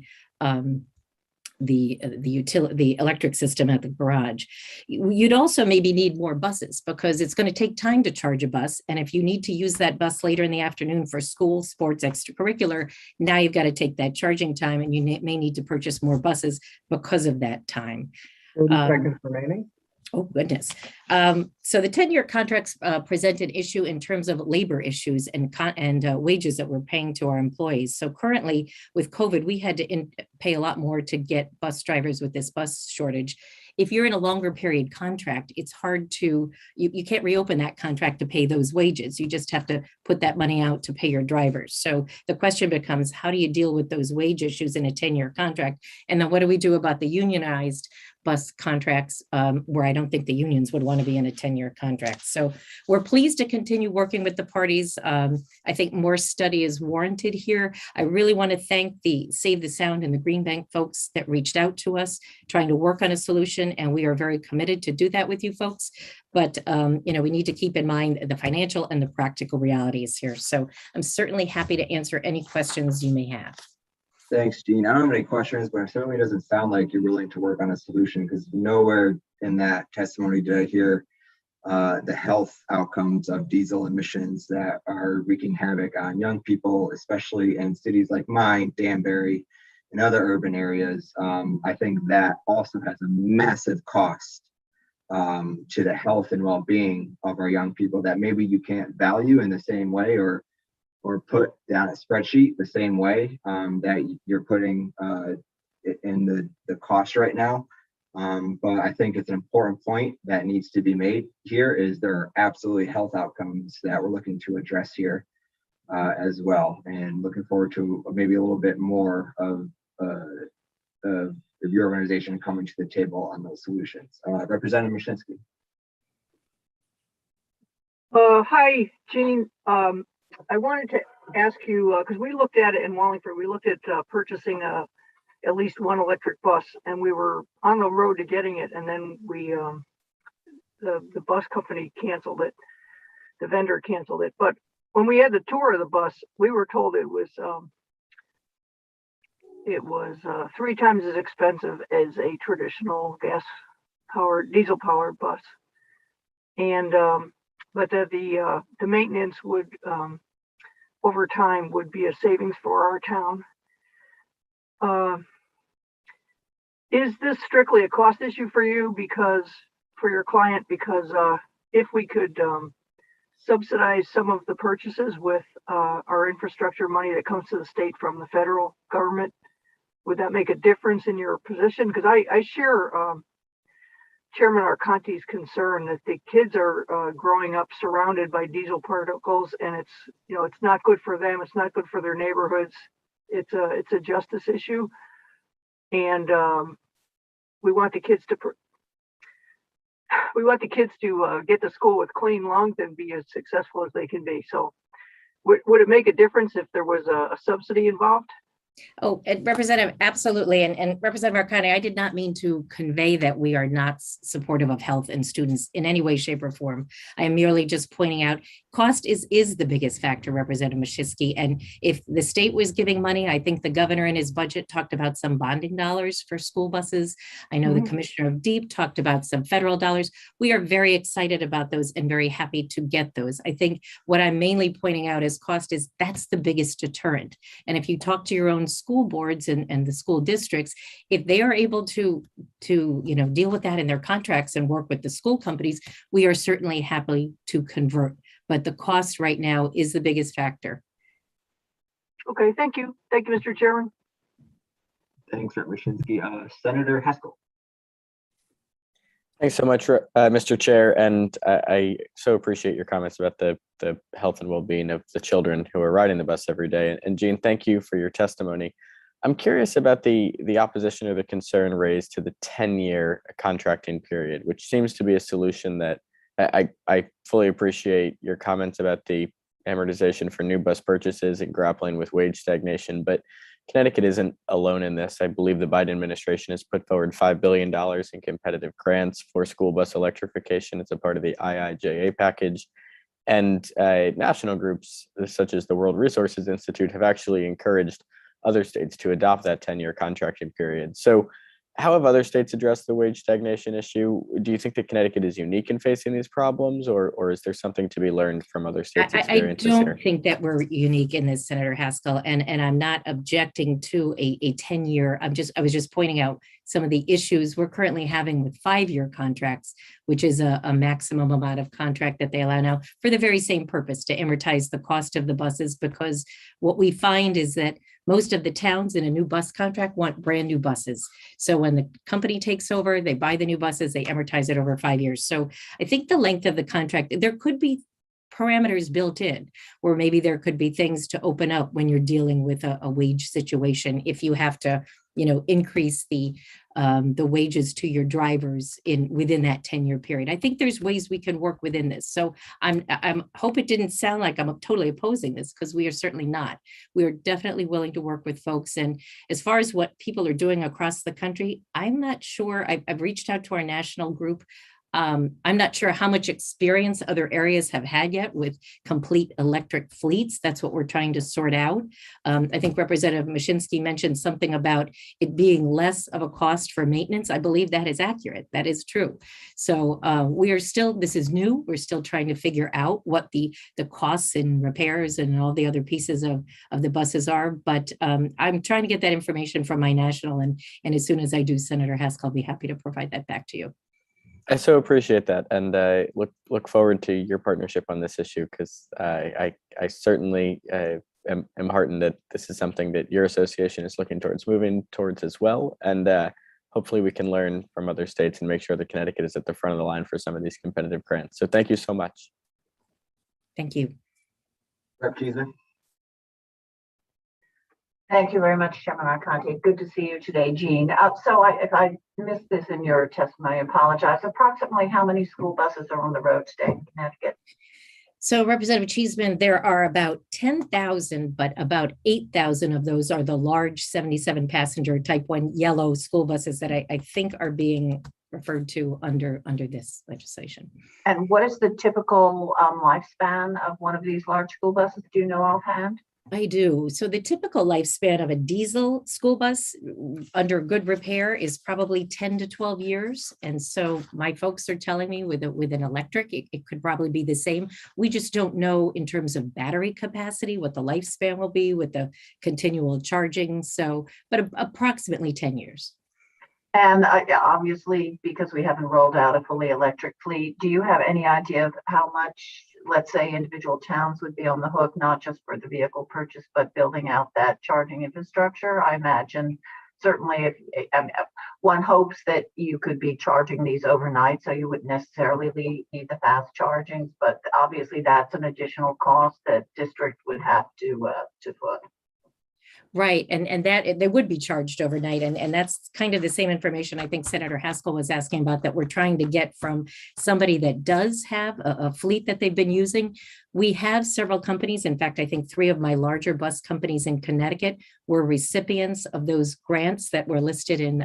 electric system at the garage. You'd also maybe need more buses, because it's going to take time to charge a bus. And if you need to use that bus later in the afternoon for school, sports, extracurricular, now you've got to take that charging time, and you may need to purchase more buses because of that time. 30 seconds remaining. Oh, goodness. So the 10-year contracts present an issue in terms of labor issues and wages that we're paying to our employees. So currently with COVID, we had to pay a lot more to get bus drivers with this bus shortage. If you're in a longer period contract, it's hard to, you can't reopen that contract to pay those wages. You just have to put that money out to pay your drivers. So the question becomes, how do you deal with those wage issues in a 10-year contract? And then what do we do about the unionized bus contracts, where I don't think the unions would want to be in a 10-year contract? So we're pleased to continue working with the parties. I think more study is warranted here. I really want to thank the Save the Sound and the Green Bank folks that reached out to us trying to work on a solution, and we are very committed to do that with you folks. But we need to keep in mind the financial and the practical realities here. So I'm certainly happy to answer any questions you may have. Thanks, Jean. I don't have any questions, but it certainly doesn't sound like you're willing to work on a solution, because nowhere in that testimony did I hear the health outcomes of diesel emissions that are wreaking havoc on young people, especially in cities like mine, Danbury, and other urban areas. I think that also has a massive cost to the health and well-being of our young people that maybe you can't value in the same way or put down a spreadsheet the same way that you're putting in the cost right now. But I think it's an important point that needs to be made here, is there are absolutely health outcomes that we're looking to address here as well, and looking forward to maybe a little bit more of your organization coming to the table on those solutions. Representative Mashinsky. Hi, Jean. I wanted to ask you, because we looked at it in Wallingford, we looked at purchasing at least one electric bus, and we were on the road to getting it, and then the bus company canceled it, the vendor canceled it. But when we had the tour of the bus, we were told it was 3 times as expensive as a traditional gas diesel powered bus. And, but the maintenance would, over time would be a savings for our town. Is this strictly a cost issue for you for your client? Because if we could subsidize some of the purchases with our infrastructure money that comes to the state from the federal government, would that make a difference in your position? Because I share Chairman Arconti's concern that the kids are growing up surrounded by diesel particles, and it's not good for them. It's not good for their neighborhoods. It's a justice issue. And we want the kids to get to school with clean lungs and be as successful as they can be. So, would it make a difference if there was a subsidy involved? Oh, and Representative, absolutely. And Representative Arcani, I did not mean to convey that we are not supportive of health and students in any way, shape, or form. I am merely just pointing out cost is the biggest factor, Representative Mashinsky. And if the state was giving money, I think the governor in his budget talked about some bonding dollars for school buses. I know the Commissioner of DEEP talked about some federal dollars. We are very excited about those and very happy to get those. I think what I'm mainly pointing out is cost is that's the biggest deterrent. And if you talk to your own school boards and the school districts, if they are able to deal with that in their contracts and work with the school companies, we are certainly happy to convert. But the cost right now is the biggest factor. Okay, thank you. Thank you, Mr. Chairman. Thanks, Rep. Mashinsky. Senator Haskell. Thanks so much, Mr. Chair, and I so appreciate your comments about the health and well-being of the children who are riding the bus every day. And Jean, thank you for your testimony. I'm curious about the opposition or the concern raised to the 10-year contracting period, which seems to be a solution that I fully appreciate your comments about the amortization for new bus purchases and grappling with wage stagnation, but Connecticut isn't alone in this. I believe the Biden administration has put forward $5 billion in competitive grants for school bus electrification as a part of the IIJA package. And national groups such as the World Resources Institute have actually encouraged other states to adopt that 10-year contracting period. So how have other states addressed the wage stagnation issue? Do you think that Connecticut is unique in facing these problems, or is there something to be learned from other states' experiences I here? don't think that we're unique in this, Senator Haskell, and I'm not objecting to a 10-year. I was just pointing out some of the issues we're currently having with 5-year contracts, which is a maximum amount of contract that they allow now for the very same purpose, to amortize the cost of the buses, because what we find is that most of the towns in a new bus contract want brand new buses. So when the company takes over, they buy the new buses, they amortize it over 5 years. So I think the length of the contract, there could be parameters built in, or maybe there could be things to open up when you're dealing with a wage situation. If you have to, increase the wages to your drivers within that 10-year period. I think there's ways we can work within this. So I'm hope it didn't sound like I'm totally opposing this, because we are certainly not. We are definitely willing to work with folks. And as far as what people are doing across the country, I'm not sure. I've reached out to our national group. I'm not sure how much experience other areas have had yet with complete electric fleets. That's what we're trying to sort out. I think Representative Mashinsky mentioned something about it being less of a cost for maintenance. I believe that is accurate. That is true. So this is new. We're still trying to figure out what the costs and repairs and all the other pieces of the buses are. But I'm trying to get that information from my national. And as soon as I do, Senator Haskell, I'll be happy to provide that back to you. I so appreciate that, and I look forward to your partnership on this issue, because I certainly am heartened that this is something that your association is moving towards as well, and hopefully we can learn from other states and make sure that Connecticut is at the front of the line for some of these competitive grants. So thank you so much. Thank you. Rep. Cheeseman. Thank you very much, Chairman Arconti. Good to see you today, Jean. So if I missed this in your testimony, I apologize. Approximately how many school buses are on the road today in Connecticut? So Representative Cheeseman, there are about 10,000, but about 8,000 of those are the large 77 passenger type 1 yellow school buses that I think are being referred to under this legislation. And what is the typical lifespan of one of these large school buses? Do you know offhand? I do. So the typical lifespan of a diesel school bus under good repair is probably 10 to 12 years. And so my folks are telling me with an electric, it could probably be the same. We just don't know in terms of battery capacity, what the lifespan will be with the continual charging. So, but approximately 10 years. And obviously, because we haven't rolled out a fully electric fleet, do you have any idea of how much, let's say, individual towns would be on the hook, not just for the vehicle purchase, but building out that charging infrastructure? I imagine certainly one hopes that you could be charging these overnight, so you wouldn't necessarily need the fast chargings, but obviously that's an additional cost that district would have to foot. Right, and that they would be charged overnight, and that's kind of the same information I think Senator Haskell was asking about, that we're trying to get from somebody that does have a fleet that they've been using. We have several companies. In fact, I think 3 of my larger bus companies in Connecticut were recipients of those grants that were listed in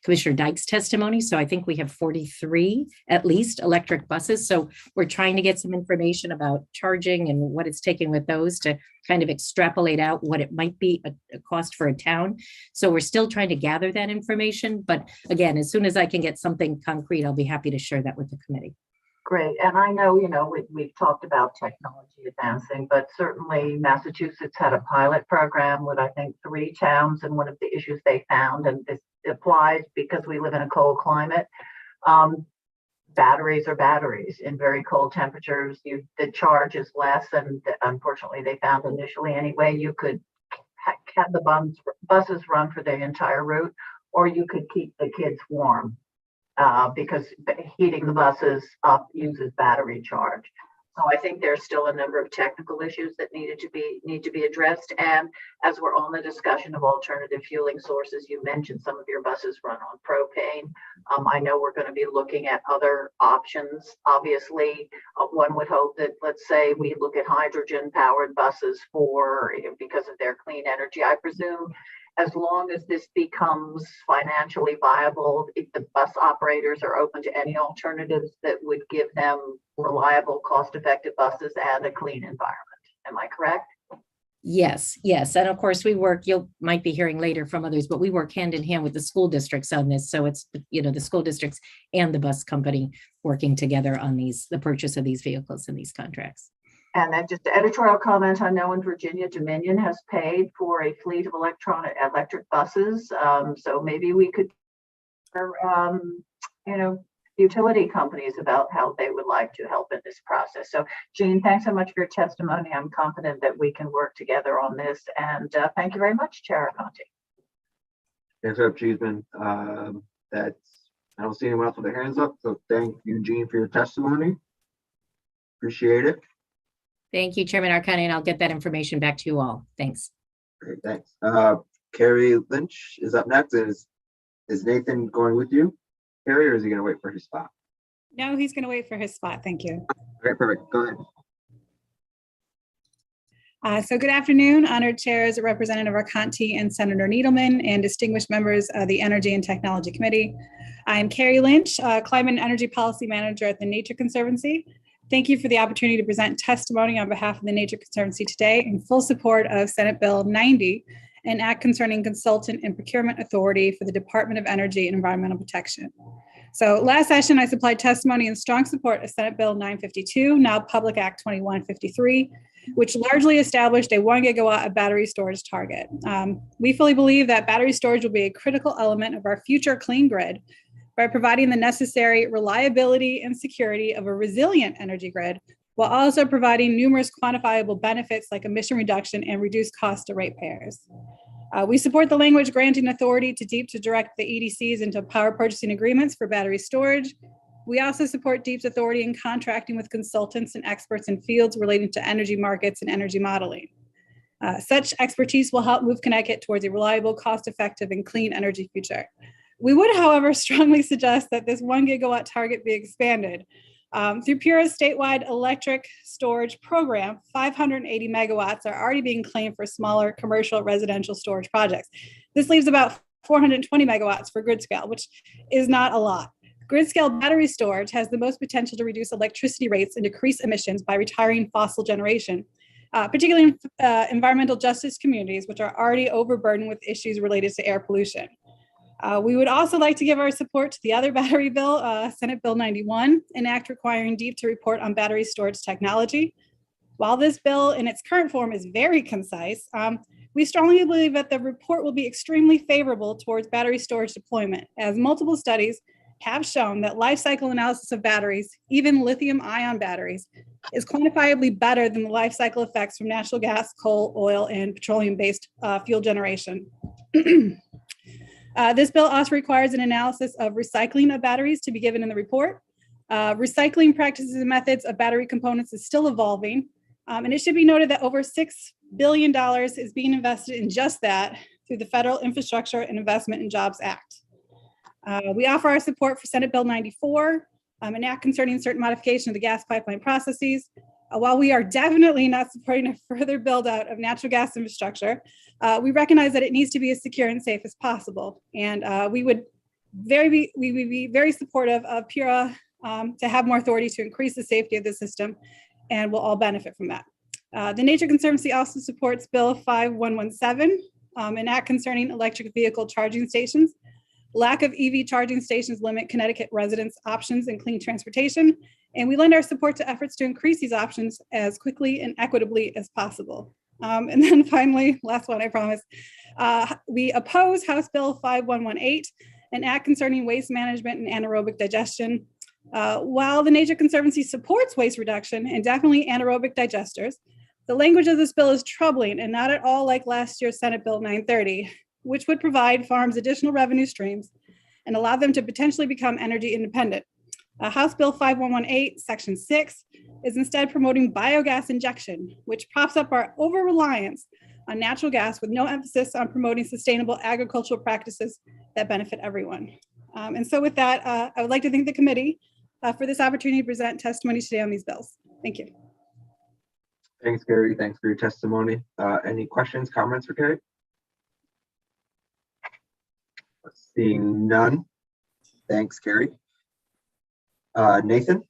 Commissioner Dykes' testimony. So I think we have 43 at least electric buses. So we're trying to get some information about charging and what it's taking with those to kind of extrapolate out what it might be a cost for a town. So we're still trying to gather that information. But again, as soon as I can get something concrete, I'll be happy to share that with the committee. Great. And I know, we've talked about technology advancing, but certainly Massachusetts had a pilot program with, I think, 3 towns. And one of the issues they found, and this applies because we live in a cold climate, batteries are batteries in very cold temperatures. The charge is less. And unfortunately, they found initially anyway, you could have the buses run for the entire route, or you could keep the kids warm. Because heating the buses up uses battery charge. So I think there's still a number of technical issues that need to be addressed. And as we're on the discussion of alternative fueling sources, you mentioned some of your buses run on propane. I know we're going to be looking at other options. Obviously, one would hope that, let's say, we look at hydrogen-powered buses because of their clean energy. I presume as long as this becomes financially viable, if the bus operators are open to any alternatives that would give them reliable, cost-effective buses and a clean environment. Am I correct? Yes. And of course, we work, might be hearing later from others, but we work hand in hand with the school districts on this. So it's, the school districts and the bus company working together on the purchase of these vehicles and these contracts. And then just an editorial comment, I know in Virginia, Dominion has paid for a fleet of electric buses. So maybe we could, utility companies about how they would like to help in this process. So Jean, thanks so much for your testimony. I'm confident that we can work together on this. And thank you very much, Chair Conti. Thanks, Rep. Cheeseman. I don't see anyone else with their hands up. So thank you, Jean, for your testimony. Appreciate it. Thank you, Chairman Arcani, and I'll get that information back to you all. Thanks. Great, thanks. Carrie Lynch is up next. Is Nathan going with you, Carrie, or is he going to wait for his spot? No, he's going to wait for his spot. Thank you. Okay, perfect. Go ahead. So good afternoon, honored chairs, Representative Arcanti and Senator Needleman, and distinguished members of the Energy and Technology Committee. I'm Carrie Lynch, Climate and Energy Policy Manager at the Nature Conservancy. Thank you for the opportunity to present testimony on behalf of the Nature Conservancy today in full support of Senate Bill 90, an act concerning consultant and procurement authority for the Department of Energy and Environmental Protection. So last session, I supplied testimony in strong support of Senate Bill 952, now Public Act 2153, which largely established a 1 gigawatt of battery storage target. We fully believe that battery storage will be a critical element of our future clean grid by providing the necessary reliability and security of a resilient energy grid, while also providing numerous quantifiable benefits like emission reduction and reduced cost to ratepayers. We support the language granting authority to DEEP to direct the EDCs into power purchasing agreements for battery storage. We also support DEEP's authority in contracting with consultants and experts in fields relating to energy markets and energy modeling. Such expertise will help move Connecticut towards a reliable, cost-effective, and clean energy future. We would, however, strongly suggest that this 1 gigawatt target be expanded. Through PURA's statewide electric storage program, 580 megawatts are already being claimed for smaller commercial residential storage projects. This leaves about 420 megawatts for grid scale, which is not a lot. Grid scale battery storage has the most potential to reduce electricity rates and decrease emissions by retiring fossil generation. particularly in environmental justice communities, which are already overburdened with issues related to air pollution. We would also like to give our support to the other battery bill, Senate Bill 91, an act requiring DEEP to report on battery storage technology. While this bill in its current form is very concise, we strongly believe that the report will be extremely favorable towards battery storage deployment, as multiple studies have shown that life cycle analysis of batteries, even lithium-ion batteries, is quantifiably better than the life cycle effects from natural gas, coal, oil, and petroleum-based fuel generation. This bill also requires an analysis of recycling of batteries to be given in the report. Recycling practices and methods of battery components is still evolving, and it should be noted that over $6 billion is being invested in just that through the Federal Infrastructure and Investment and Jobs Act. We offer our support for Senate Bill 94, an act concerning certain modification of the gas pipeline processes. While we are definitely not supporting a further build out of natural gas infrastructure, we recognize that it needs to be as secure and safe as possible. And we would be very supportive of PURA to have more authority to increase the safety of the system, and we'll all benefit from that. The Nature Conservancy also supports Bill 5117, an act concerning electric vehicle charging stations. Lack of EV charging stations limit Connecticut residents' options in clean transportation, and we lend our support to efforts to increase these options as quickly and equitably as possible. And then finally, last one, I promise, we oppose House Bill 5118, an act concerning waste management and anaerobic digestion. While the Nature Conservancy supports waste reduction and definitely anaerobic digesters, the language of this bill is troubling and not at all like last year's Senate Bill 930, which would provide farms additional revenue streams and allow them to potentially become energy independent. House Bill 5118, Section 6, is instead promoting biogas injection, which props up our over-reliance on natural gas with no emphasis on promoting sustainable agricultural practices that benefit everyone. And so with that, I would like to thank the committee for this opportunity to present testimony today on these bills. Thank you. Thanks, Carrie. Thanks for your testimony. Any questions, comments for Carrie? Seeing none. Thanks, Carrie. Nathan?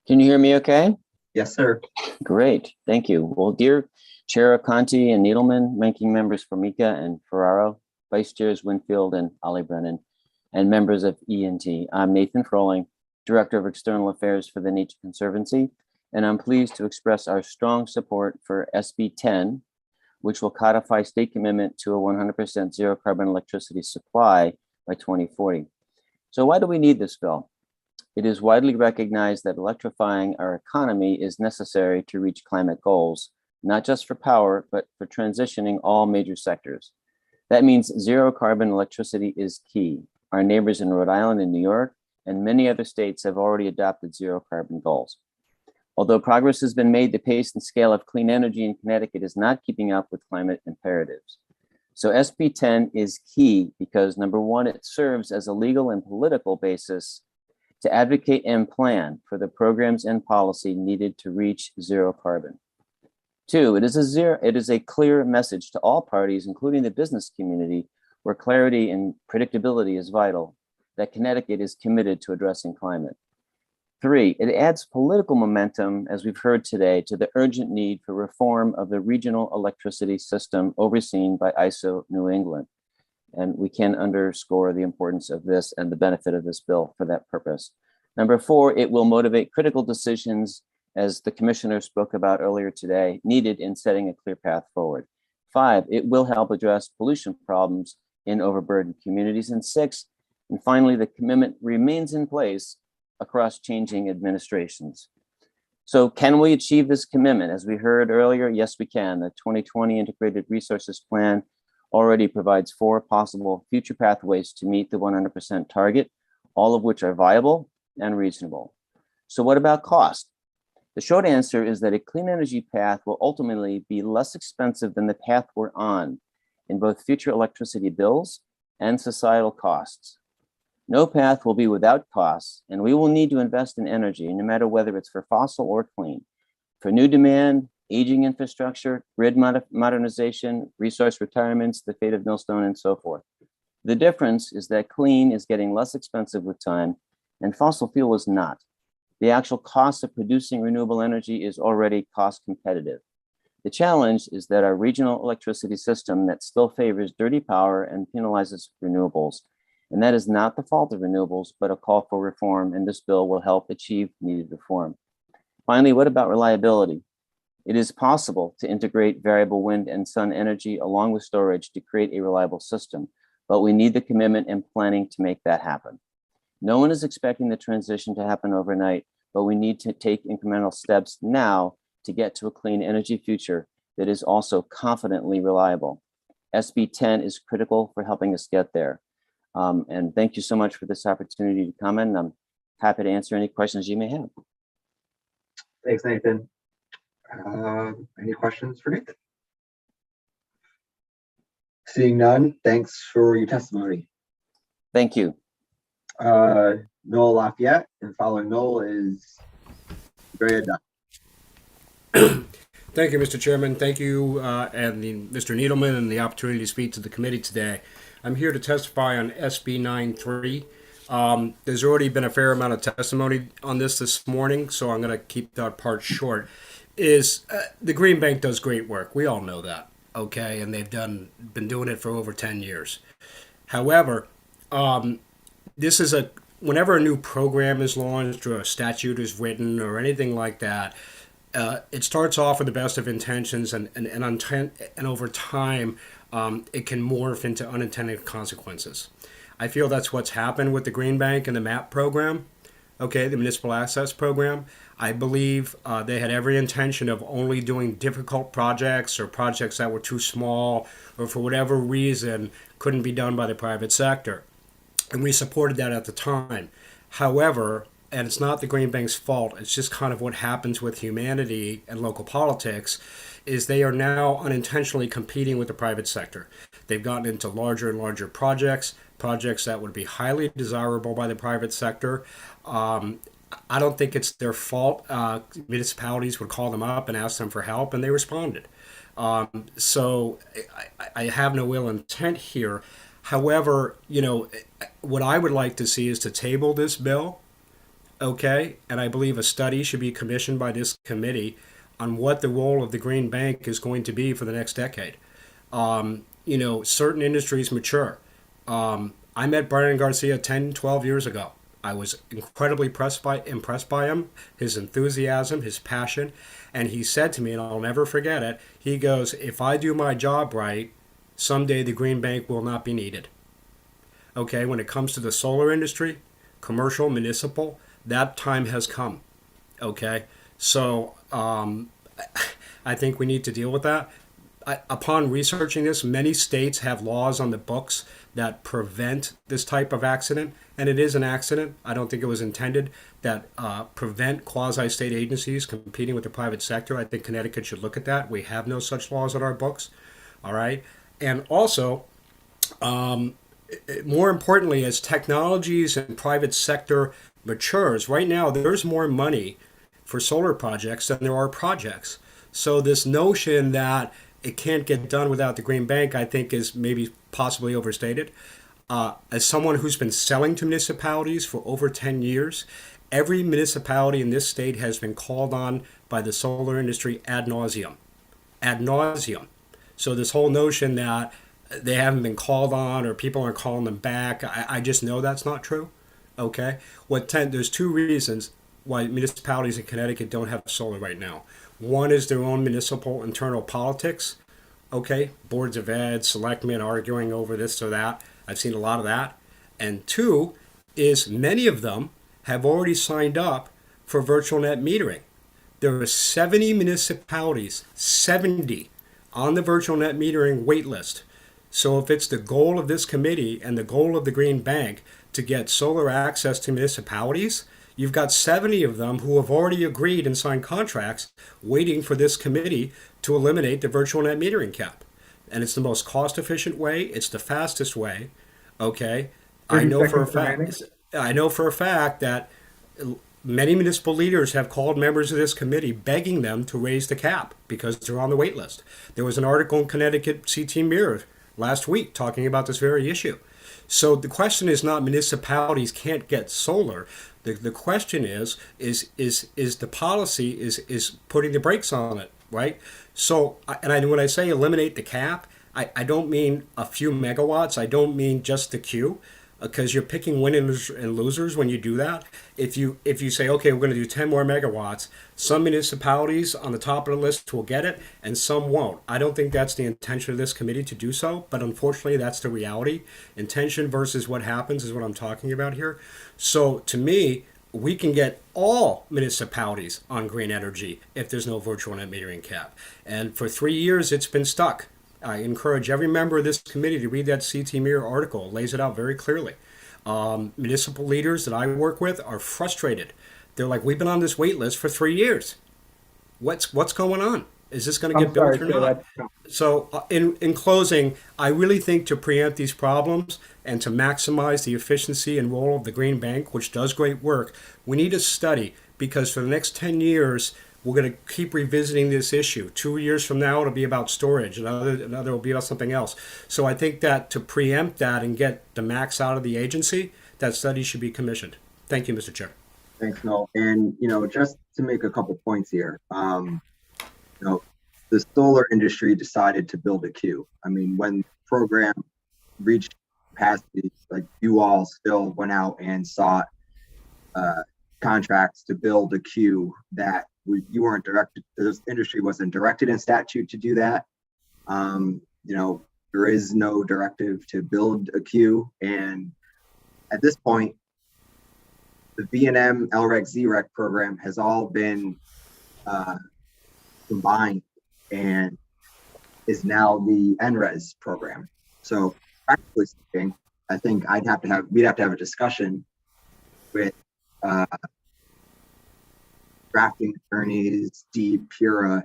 Can you hear me okay? Yes, sir. Great, thank you. Well, dear Chair Conti and Needleman, ranking members Formica and Ferraro, Vice Chairs Winfield and Ali Brennan, and members of ENT, I'm Nathan Froling, Director of External Affairs for the Nature Conservancy, and I'm pleased to express our strong support for SB 10, which will codify state commitment to a 100% zero carbon electricity supply by 2040. So why do we need this bill? It is widely recognized that electrifying our economy is necessary to reach climate goals, not just for power, but for transitioning all major sectors. That means zero carbon electricity is key. Our neighbors in Rhode Island and New York and many other states have already adopted zero carbon goals. Although progress has been made, the pace and scale of clean energy in Connecticut is not keeping up with climate imperatives. So SB 10 is key because, number one, it serves as a legal and political basis to advocate and plan for the programs and policy needed to reach zero carbon. Two, it is a clear message to all parties, including the business community, where clarity and predictability is vital, that Connecticut is committed to addressing climate. Three, it adds political momentum, as we've heard today, to the urgent need for reform of the regional electricity system overseen by ISO New England. And we can underscore the importance of this and the benefit of this bill for that purpose. Number four, it will motivate critical decisions, as the commissioner spoke about earlier today, needed in setting a clear path forward. Five, it will help address pollution problems in overburdened communities. And six, and finally, the commitment remains in place across changing administrations. So can we achieve this commitment? As we heard earlier, yes, we can. The 2020 Integrated Resources Plan already provides 4 possible future pathways to meet the 100% target, all of which are viable and reasonable. So what about cost? The short answer is that a clean energy path will ultimately be less expensive than the path we're on in both future electricity bills and societal costs. No path will be without costs, and we will need to invest in energy, no matter whether it's for fossil or clean, for new demand, aging infrastructure, grid modernization, resource retirements, the fate of Millstone, and so forth. The difference is that clean is getting less expensive with time, and fossil fuel is not. The actual cost of producing renewable energy is already cost competitive. The challenge is that our regional electricity system that still favors dirty power and penalizes renewables. And that is not the fault of renewables, but a call for reform, and this bill will help achieve needed reform. Finally, what about reliability? It is possible to integrate variable wind and sun energy along with storage to create a reliable system, but we need the commitment and planning to make that happen. No one is expecting the transition to happen overnight, but we need to take incremental steps now to get to a clean energy future that is also confidently reliable. SB 10 is critical for helping us get there. And thank you so much for this opportunity to comment. I'm happy to answer any questions you may have. Thanks, Nathan. Any questions for Nathan? Seeing none, thanks for your testimony. Thank you. Noel Lafayette, and following Noel is Greg Dunn. Thank you, Mr. Chairman. Thank you, Mr. Needleman, and the opportunity to speak to the committee today. I'm here to testify on SB 93. There's already been a fair amount of testimony on this morning, so I'm going to keep that part short. The Green Bank does great work. We all know that, okay? And they've been doing it for over 10 years. However, whenever a new program is launched or a statute is written or anything like that, it starts off with the best of intentions, and over time, it can morph into unintended consequences. I feel that's what's happened with the Green Bank and the MAP program, okay, the Municipal Assets Program. I believe they had every intention of only doing difficult projects or projects that were too small or for whatever reason couldn't be done by the private sector. And we supported that at the time. However, and it's not the Green Bank's fault, it's just kind of what happens with humanity and local politics, is they are now unintentionally competing with the private sector. They've gotten into larger and larger projects that would be highly desirable by the private sector. I don't think it's their fault. Municipalities would call them up and ask them for help, and they responded. So I have no ill intent here. However, what I would like to see is to table this bill, okay? And I believe a study should be commissioned by this committee on what the role of the Green Bank is going to be for the next decade. Certain industries mature. I met Brian Garcia 10, 12 years ago. I was incredibly impressed by him, his enthusiasm, his passion. And he said to me, and I'll never forget it, he goes, if I do my job right, someday the Green Bank will not be needed. Okay, when it comes to the solar industry, commercial, municipal, that time has come. Okay, so I think we need to deal with that. Upon researching this, many states have laws on the books that prevent this type of accident, and it is an accident. I don't think it was intended, that prevent quasi-state agencies competing with the private sector. I think Connecticut should look at that. We have no such laws on our books, all right? And also, more importantly, as technologies and private sector matures, right now there's more money for solar projects than there are projects. So this notion that it can't get done without the Green Bank, I think, is maybe possibly overstated. As someone who's been selling to municipalities for over 10 years, every municipality in this state has been called on by the solar industry ad nauseum. Ad nauseum. So this whole notion that they haven't been called on or people aren't calling them back, I just know that's not true. Okay? There's two reasons why municipalities in Connecticut don't have solar right now. One is their own municipal internal politics. Okay, boards of ed, selectmen arguing over this or that. I've seen a lot of that. And two is many of them have already signed up for virtual net metering. There are 70 municipalities, 70, on the virtual net metering wait list. So if it's the goal of this committee and the goal of the Green Bank to get solar access to municipalities, you've got 70 of them who have already agreed and signed contracts waiting for this committee to eliminate the virtual net metering cap. And it's the most cost-efficient way. It's the fastest way. Okay. I know for a fact that many municipal leaders have called members of this committee begging them to raise the cap because they're on the wait list. There was an article in Connecticut CT Mirror last week talking about this very issue. So the question is not municipalities can't get solar. The question is the policy is putting the brakes on it, right? So, when I say eliminate the cap, I don't mean a few megawatts. I don't mean just the queue, because you're picking winners and losers when you do that. If you say, okay, we're going to do 10 more megawatts, some municipalities on the top of the list will get it and some won't. I don't think that's the intention of this committee to do so, but unfortunately that's the reality. Intention versus what happens is what I'm talking about here. So to me, we can get all municipalities on green energy if there's no virtual net metering cap. And for 3 years, it's been stuck. I encourage every member of this committee to read that CT Mirror article. It lays it out very clearly. Municipal leaders that I work with are frustrated. They're like, we've been on this wait list for 3 years. What's going on? Is this going to get built or not? So in closing, I really think to preempt these problems and to maximize the efficiency and role of the Green Bank, which does great work, we need a study, because for the next 10 years, we're going to keep revisiting this issue. 2 years from now, it'll be about storage. Another will be about something else. So I think that to preempt that and get the max out of the agency, that study should be commissioned. Thank you, Mr. Chair. Thanks, Noel. And, just to make a couple points here, the solar industry decided to build a queue. I mean, when the program reached capacity, like, you all still went out and sought contracts to build a queue that you weren't directed. This industry wasn't directed in statute to do that. There is no directive to build a queue, and at this point, the V&M, LREC, ZREC program has all been combined and is now the NRES program. So practically speaking, I think we'd have to have a discussion with drafting attorneys, Deep, Pura,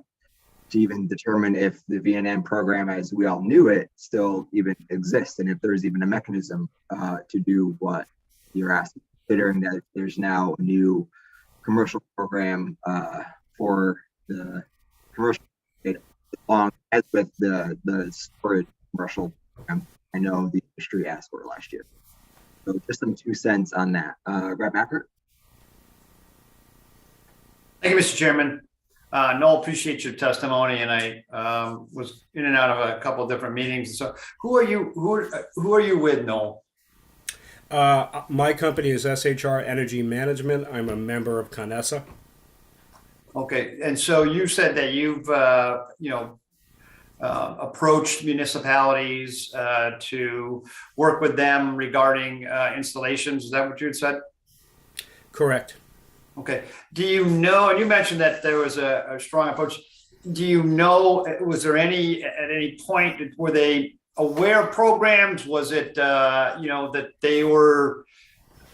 to even determine if the V&M program, as we all knew it, still even exists, and if there's even a mechanism to do what you're asking, considering that there's now a new commercial program for the commercial data, along as with the storage commercial program. I know the industry asked for it last year. So just some 2 cents on that. Rep. Macker? Thank you, Mr. Chairman. Noel, appreciate your testimony, and I was in and out of a couple of different meetings. So, who are you with, Noel? My company is SHR Energy Management. I'm a member of CONESA. Okay, and so you said that you've approached municipalities to work with them regarding installations. Is that what you had said? Correct. Okay. Do you know, and you mentioned that there was a strong approach. Do you know, was there at any point, were they aware of programs? Was it, that they were,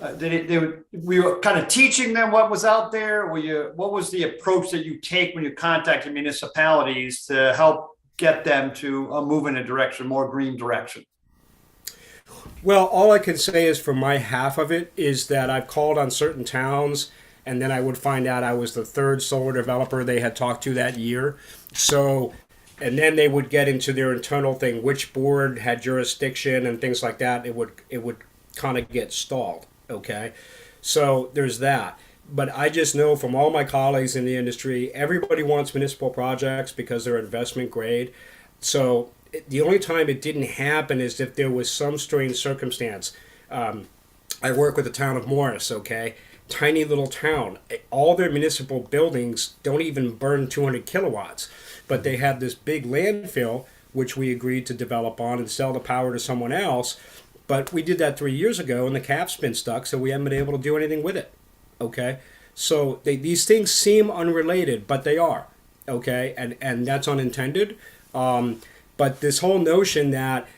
we were kind of teaching them what was out there? What was the approach that you take when you contacted municipalities to help get them to move in a more green direction? Well, all I can say is for my half of it is that I've called on certain towns, and then I would find out I was the third solar developer they had talked to that year. So, and then they would get into their internal thing, which board had jurisdiction and things like that. It would kind of get stalled. Okay. So there's that. But I just know from all my colleagues in the industry, everybody wants municipal projects because they're investment grade. So the only time it didn't happen is if there was some strange circumstance. I work with the town of Morris, okay? Tiny little town. All their municipal buildings don't even burn 200 kilowatts, but they have this big landfill, which we agreed to develop on and sell the power to someone else. But we did that 3 years ago, and the cap's been stuck, so we haven't been able to do anything with it, okay? So these things seem unrelated, but they are, okay? And that's unintended. But this whole notion that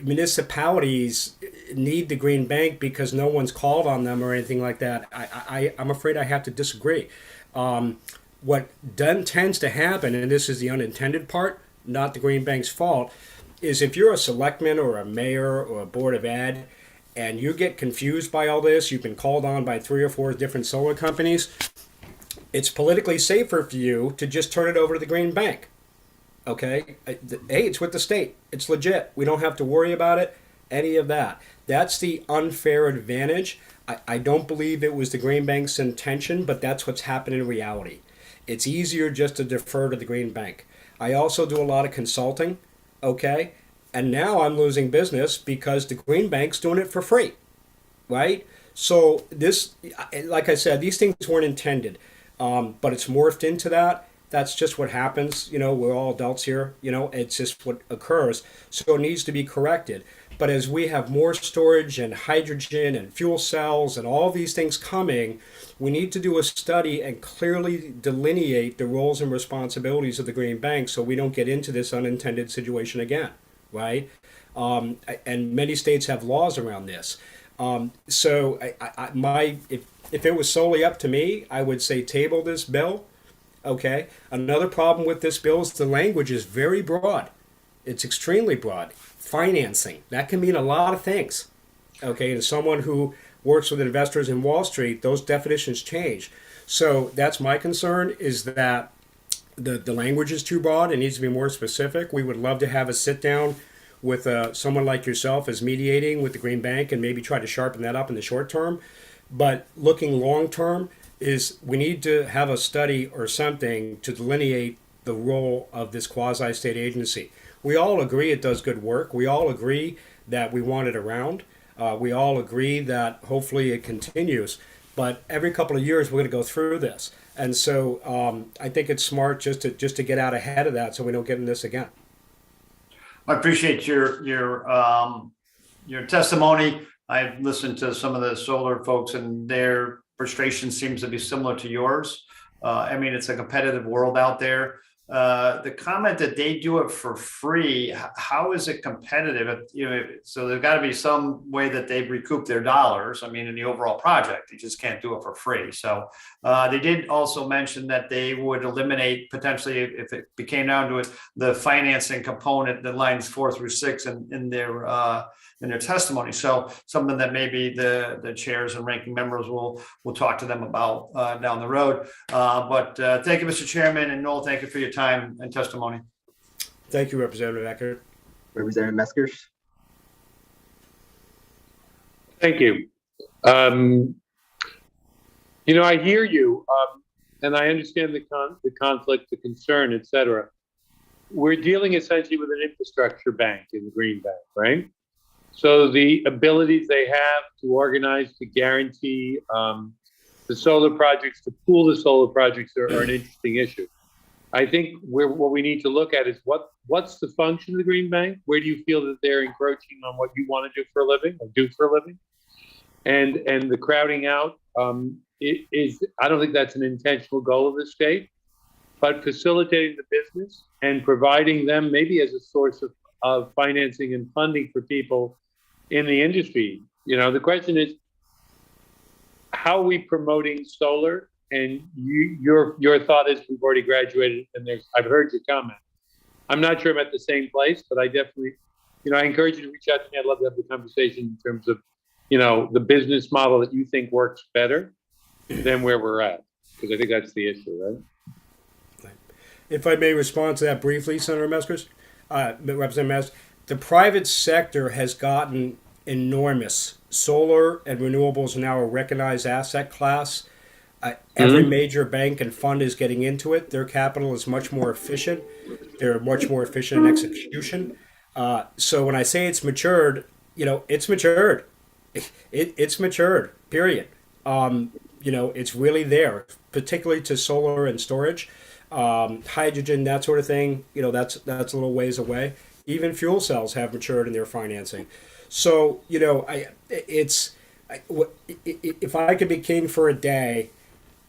municipalities need the green bank because no one's called on them or anything like that, I'm afraid I have to disagree. What then tends to happen, and this is the unintended part, not the green bank's fault, is if you're a selectman or a mayor or a board of ed and you get confused by all this, you've been called on by 3 or 4 different solar companies, it's politically safer for you to just turn it over to the green bank. Okay, hey, it's with the state. It's legit. We don't have to worry about it. any of that. That's the unfair advantage. I don't believe it was the Green Bank's intention, but that's what's happened in reality. It's easier just to defer to the Green Bank. I also do a lot of consulting, okay? And now I'm losing business because the Green Bank's doing it for free, right? So this, like I said, these things weren't intended, but it's morphed into that. That's just what happens. You know, we're all adults here. You know, it's just what occurs. So it needs to be corrected. But as we have more storage and hydrogen and fuel cells and all these things coming, we need to do a study and clearly delineate the roles and responsibilities of the Green Bank so we don't get into this unintended situation again, right? And many states have laws around this. So if it was solely up to me, I would say table this bill. Okay. Another problem with this bill is the language is very broad. It's extremely broad. Financing, that can mean a lot of things. Okay, and someone who works with investors in Wall Street, those definitions change. So that's my concern, is that the language is too broad. It needs to be more specific. We would love to have a sit down with someone like yourself as mediating with the Green Bank and maybe try to sharpen that up in the short term. But looking long term is we need to have a study or something to delineate the role of this quasi-state agency. We all agree it does good work. We all agree that we want it around. We all agree that hopefully it continues. But every couple of years we're going to go through this, and so I think it's smart just to get out ahead of that so we don't get in this again. I appreciate your testimony. I've listened to some of the solar folks, and their frustration seems to be similar to yours. I mean, it's a competitive world out there. The comment that they do it for free, how is it competitive? You know, so there's got to be some way that they've recouped their dollars. I mean, in the overall project, you just can't do it for free. So they did also mention that they would eliminate potentially, if it became down to it, the financing component, the lines 4 through 6 in their testimony. So something that maybe the chairs and ranking members will talk to them about down the road. But thank you, Mr. Chairman, and Noel, thank you for your time and testimony. Thank you, Representative Eckert. Representative Meskers. Thank you. You know, I hear you, and I understand the conflict, the concern, et cetera. We're dealing essentially with an infrastructure bank in the Green Bank, right? So the abilities they have to organize, to guarantee the solar projects, to pool the solar projects are an interesting issue. I think what we need to look at is what's the function of the Green Bank? Where do you feel that they're encroaching on what you want to do for a living or do for a living? And the crowding out is, I don't think that's an intentional goal of the state, but facilitating the business and providing them maybe as a source of financing and funding for people in the industry. You know, the question is, how are we promoting solar? And your thought is we've already graduated, and I've heard your comment. I'm not sure I'm at the same place, but I definitely, you know, I encourage you to reach out to me. I'd love to have the conversation in terms of, you know, the business model that you think works better than where we're at, because I think that's the issue, right? If I may respond to that briefly, Senator Meskers, Representative Meskers, the private sector has gotten enormous. Solar and renewables are now a recognized asset class. Every major bank and fund is getting into it. Their capital is much more efficient. They're much more efficient in execution. So when I say it's matured, you know, it's matured. It's matured, period. You know, it's really there, particularly to solar and storage. Hydrogen, that sort of thing, you know, that's a little ways away. Even fuel cells have matured in their financing. So, you know, if I could be king for a day,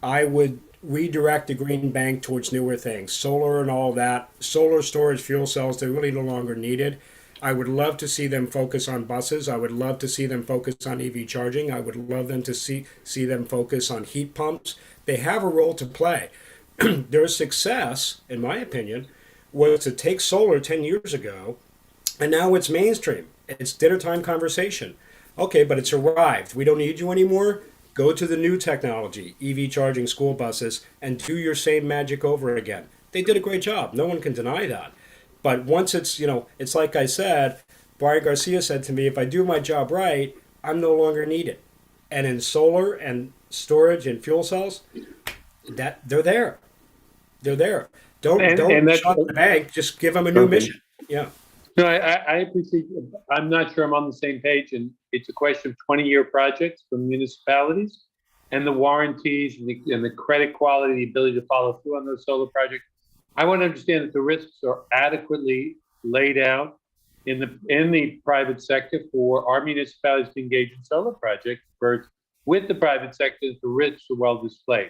I would redirect the Green Bank towards newer things, solar and all that. Solar storage, fuel cells, they're really no longer needed. I would love to see them focus on buses. I would love to see them focus on EV charging. I would love them to see them focus on heat pumps. They have a role to play. Their success, in my opinion, was to take solar 10 years ago, and now it's mainstream. It's dinner time conversation. Okay, but it's arrived. We don't need you anymore. Go to the new technology, EV charging school buses, and do your same magic over again. They did a great job. No one can deny that. But once it's, you know, it's like I said, Brian Garcia said to me, if I do my job right, I'm no longer needed. And in solar and storage and fuel cells, that they're there. They're there. Don't that's shut the bank. Just give them a new mission. Yeah. No, I appreciate. I'm not sure I'm on the same page, and it's a question of 20-year projects for municipalities, and the warranties and the credit quality, the ability to follow through on those solar projects. I want to understand that the risks are adequately laid out in the private sector for our municipalities to engage in solar projects. First, with the private sector, the risks are well displayed.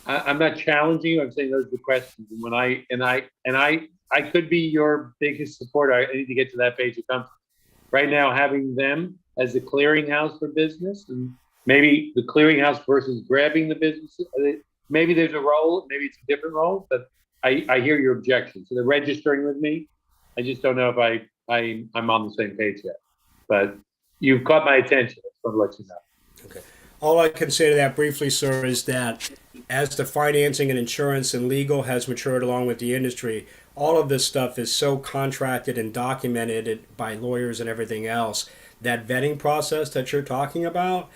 I'm not challenging you. I'm saying those are the questions. And I could be your biggest supporter. I need to get to that page of comfort. Right now, having them as the clearinghouse for business, and maybe the clearinghouse versus grabbing the business. Maybe there's a role, maybe it's a different role, but I hear your objection. So they're registering with me. I just don't know if I'm on the same page yet. But you've caught my attention. I just want to let you know. Okay. All I can say to that briefly, sir, is that as the financing and insurance and legal has matured along with the industry, all of this stuff is so contracted and documented by lawyers and everything else. That vetting process that you're talking about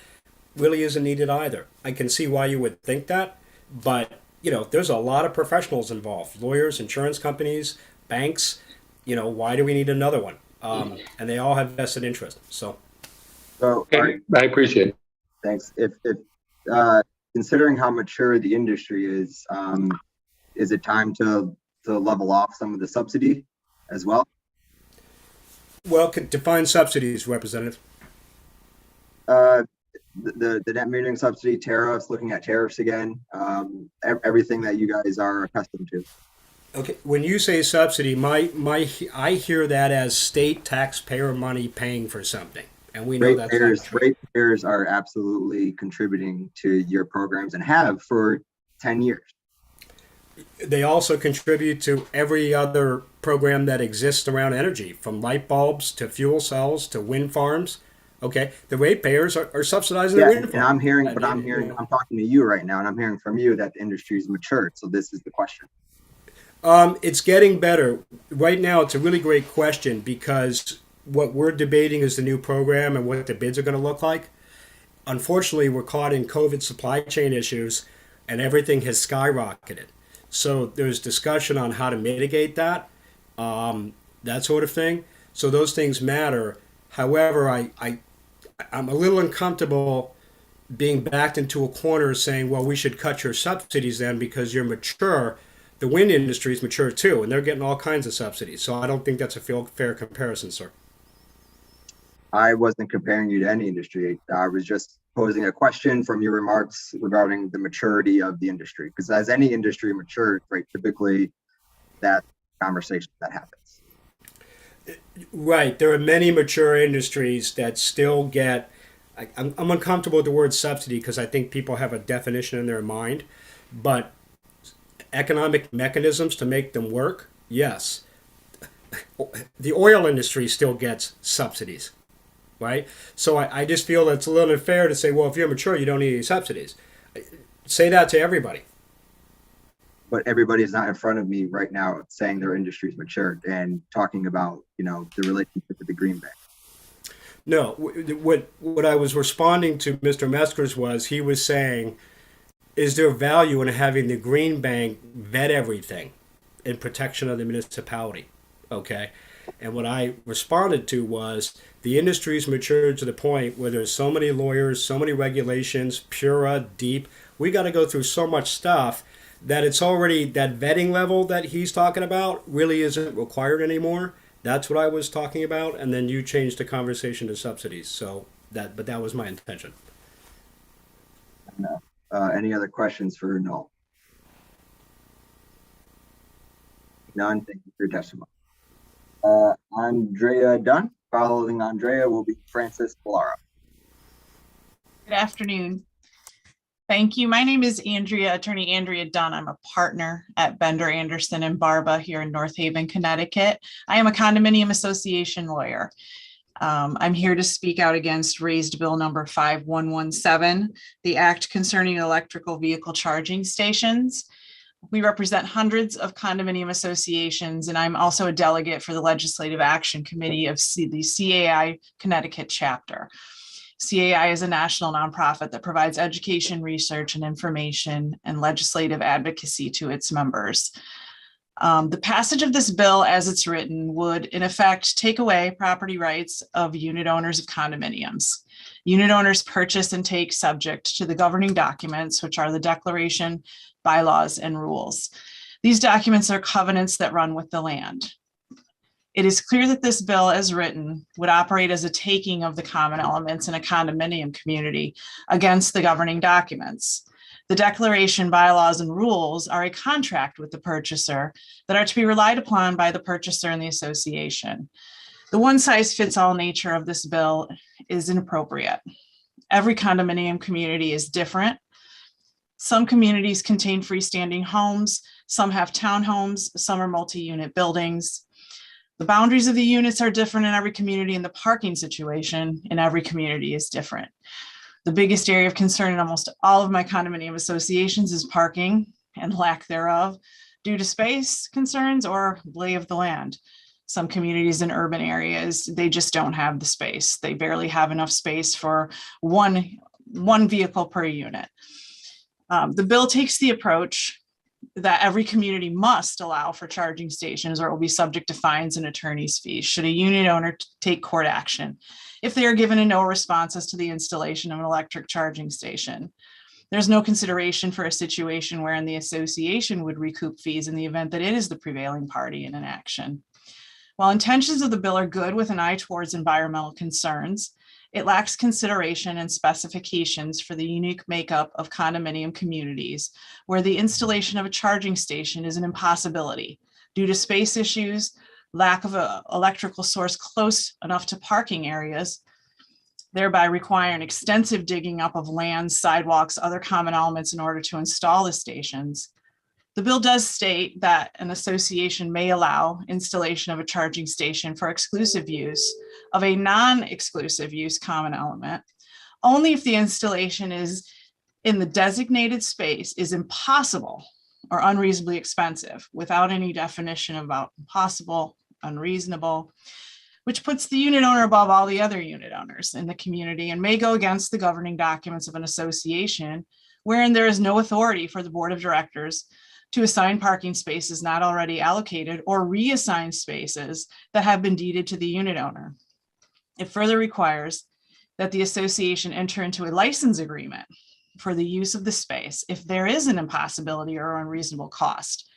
really isn't needed either. I can see why you would think that, but there's a lot of professionals involved: lawyers, insurance companies, banks. Why do we need another one? And they all have vested interest. So okay, I appreciate it. Thanks. If considering how mature the industry is it time to level off some of the subsidy as well? Well, define subsidies, Representative. The net metering subsidy, tariffs, looking at tariffs again, everything that you guys are accustomed to. Okay, when you say subsidy, I hear that as state taxpayer money paying for something, and we know that's not true. Ratepayers are absolutely contributing to your programs and have for 10 years. They also contribute to every other program that exists around energy, from light bulbs to fuel cells to wind farms. Okay, the ratepayers are subsidizing the wind farms. And I'm talking to you right now, and I'm hearing from you that the industry is matured. So this is the question. It's getting better. Right now, it's a really great question because what we're debating is the new program and what the bids are going to look like. Unfortunately, we're caught in COVID supply chain issues, and everything has skyrocketed. So there's discussion on how to mitigate that, that sort of thing. So those things matter. However, I'm a little uncomfortable being backed into a corner saying, well, we should cut your subsidies then because you're mature. The wind industry is mature too, and they're getting all kinds of subsidies. So I don't think that's a fair comparison, sir. I wasn't comparing you to any industry. I was just posing a question from your remarks regarding the maturity of the industry. Because as any industry matures, right, typically that conversation that happens. Right. There are many mature industries that still get, I'm uncomfortable with the word subsidy because I think people have a definition in their mind, but economic mechanisms to make them work, yes. The oil industry still gets subsidies. Right? So I just feel it's a little unfair to say, well, if you're mature, you don't need any subsidies. Say that to everybody. But everybody's not in front of me right now saying their industry's matured and talking about, the relationship with the Green Bank. No, what I was responding to Mr. Meskers was he was saying, is there value in having the Green Bank vet everything in protection of the municipality? Okay. And what I responded to was the industry's matured to the point where there's so many lawyers, so many regulations, Pura, Deep. We got to go through so much stuff that it's already that vetting level that he's talking about really isn't required anymore. That's what I was talking about. And then you changed the conversation to subsidies. So that was my intention. No. Any other questions for Noel? None. Thank you for your testimony. Andrea Dunn. Following Andrea will be Francis Pilara. Good afternoon. Thank you. My name is Attorney Andrea Dunn. I'm a partner at Bender, Anderson, and Barba here in North Haven, Connecticut. I am a condominium association lawyer. I'm here to speak out against raised bill number 5117, the act concerning electrical vehicle charging stations. We represent hundreds of condominium associations, and I'm also a delegate for the Legislative Action Committee of the CAI Connecticut chapter. CAI is a national nonprofit that provides education, research, and information and legislative advocacy to its members. The passage of this bill as it's written would, in effect, take away property rights of unit owners of condominiums. Unit owners purchase and take subject to the governing documents, which are the declaration, bylaws, and rules. These documents are covenants that run with the land. It is clear that this bill as written would operate as a taking of the common elements in a condominium community against the governing documents. The declaration, bylaws, and rules are a contract with the purchaser that are to be relied upon by the purchaser and the association. The one-size-fits-all nature of this bill is inappropriate. Every condominium community is different. Some communities contain freestanding homes, some have townhomes, some are multi-unit buildings. The boundaries of the units are different in every community, and the parking situation in every community is different. The biggest area of concern in almost all of my condominium associations is parking and lack thereof due to space concerns or lay of the land. Some communities in urban areas, they just don't have the space. They barely have enough space for one vehicle per unit. The bill takes the approach that every community must allow for charging stations or it will be subject to fines and attorney's fees should a unit owner take court action if they are given a no response as to the installation of an electric charging station. There's no consideration for a situation wherein the association would recoup fees in the event that it is the prevailing party in an action. While intentions of the bill are good with an eye towards environmental concerns, it lacks consideration and specifications for the unique makeup of condominium communities where the installation of a charging station is an impossibility due to space issues, lack of an electrical source close enough to parking areas, thereby requiring extensive digging up of land, sidewalks, other common elements in order to install the stations. The bill does state that an association may allow installation of a charging station for exclusive use of a non-exclusive use common element, only if the installation is in the designated space is impossible or unreasonably expensive, without any definition about impossible, unreasonable, which puts the unit owner above all the other unit owners in the community and may go against the governing documents of an association wherein there is no authority for the board of directors to assign parking spaces not already allocated or reassign spaces that have been deeded to the unit owner. It further requires that the association enter into a license agreement for the use of the space if there is an impossibility or unreasonable cost,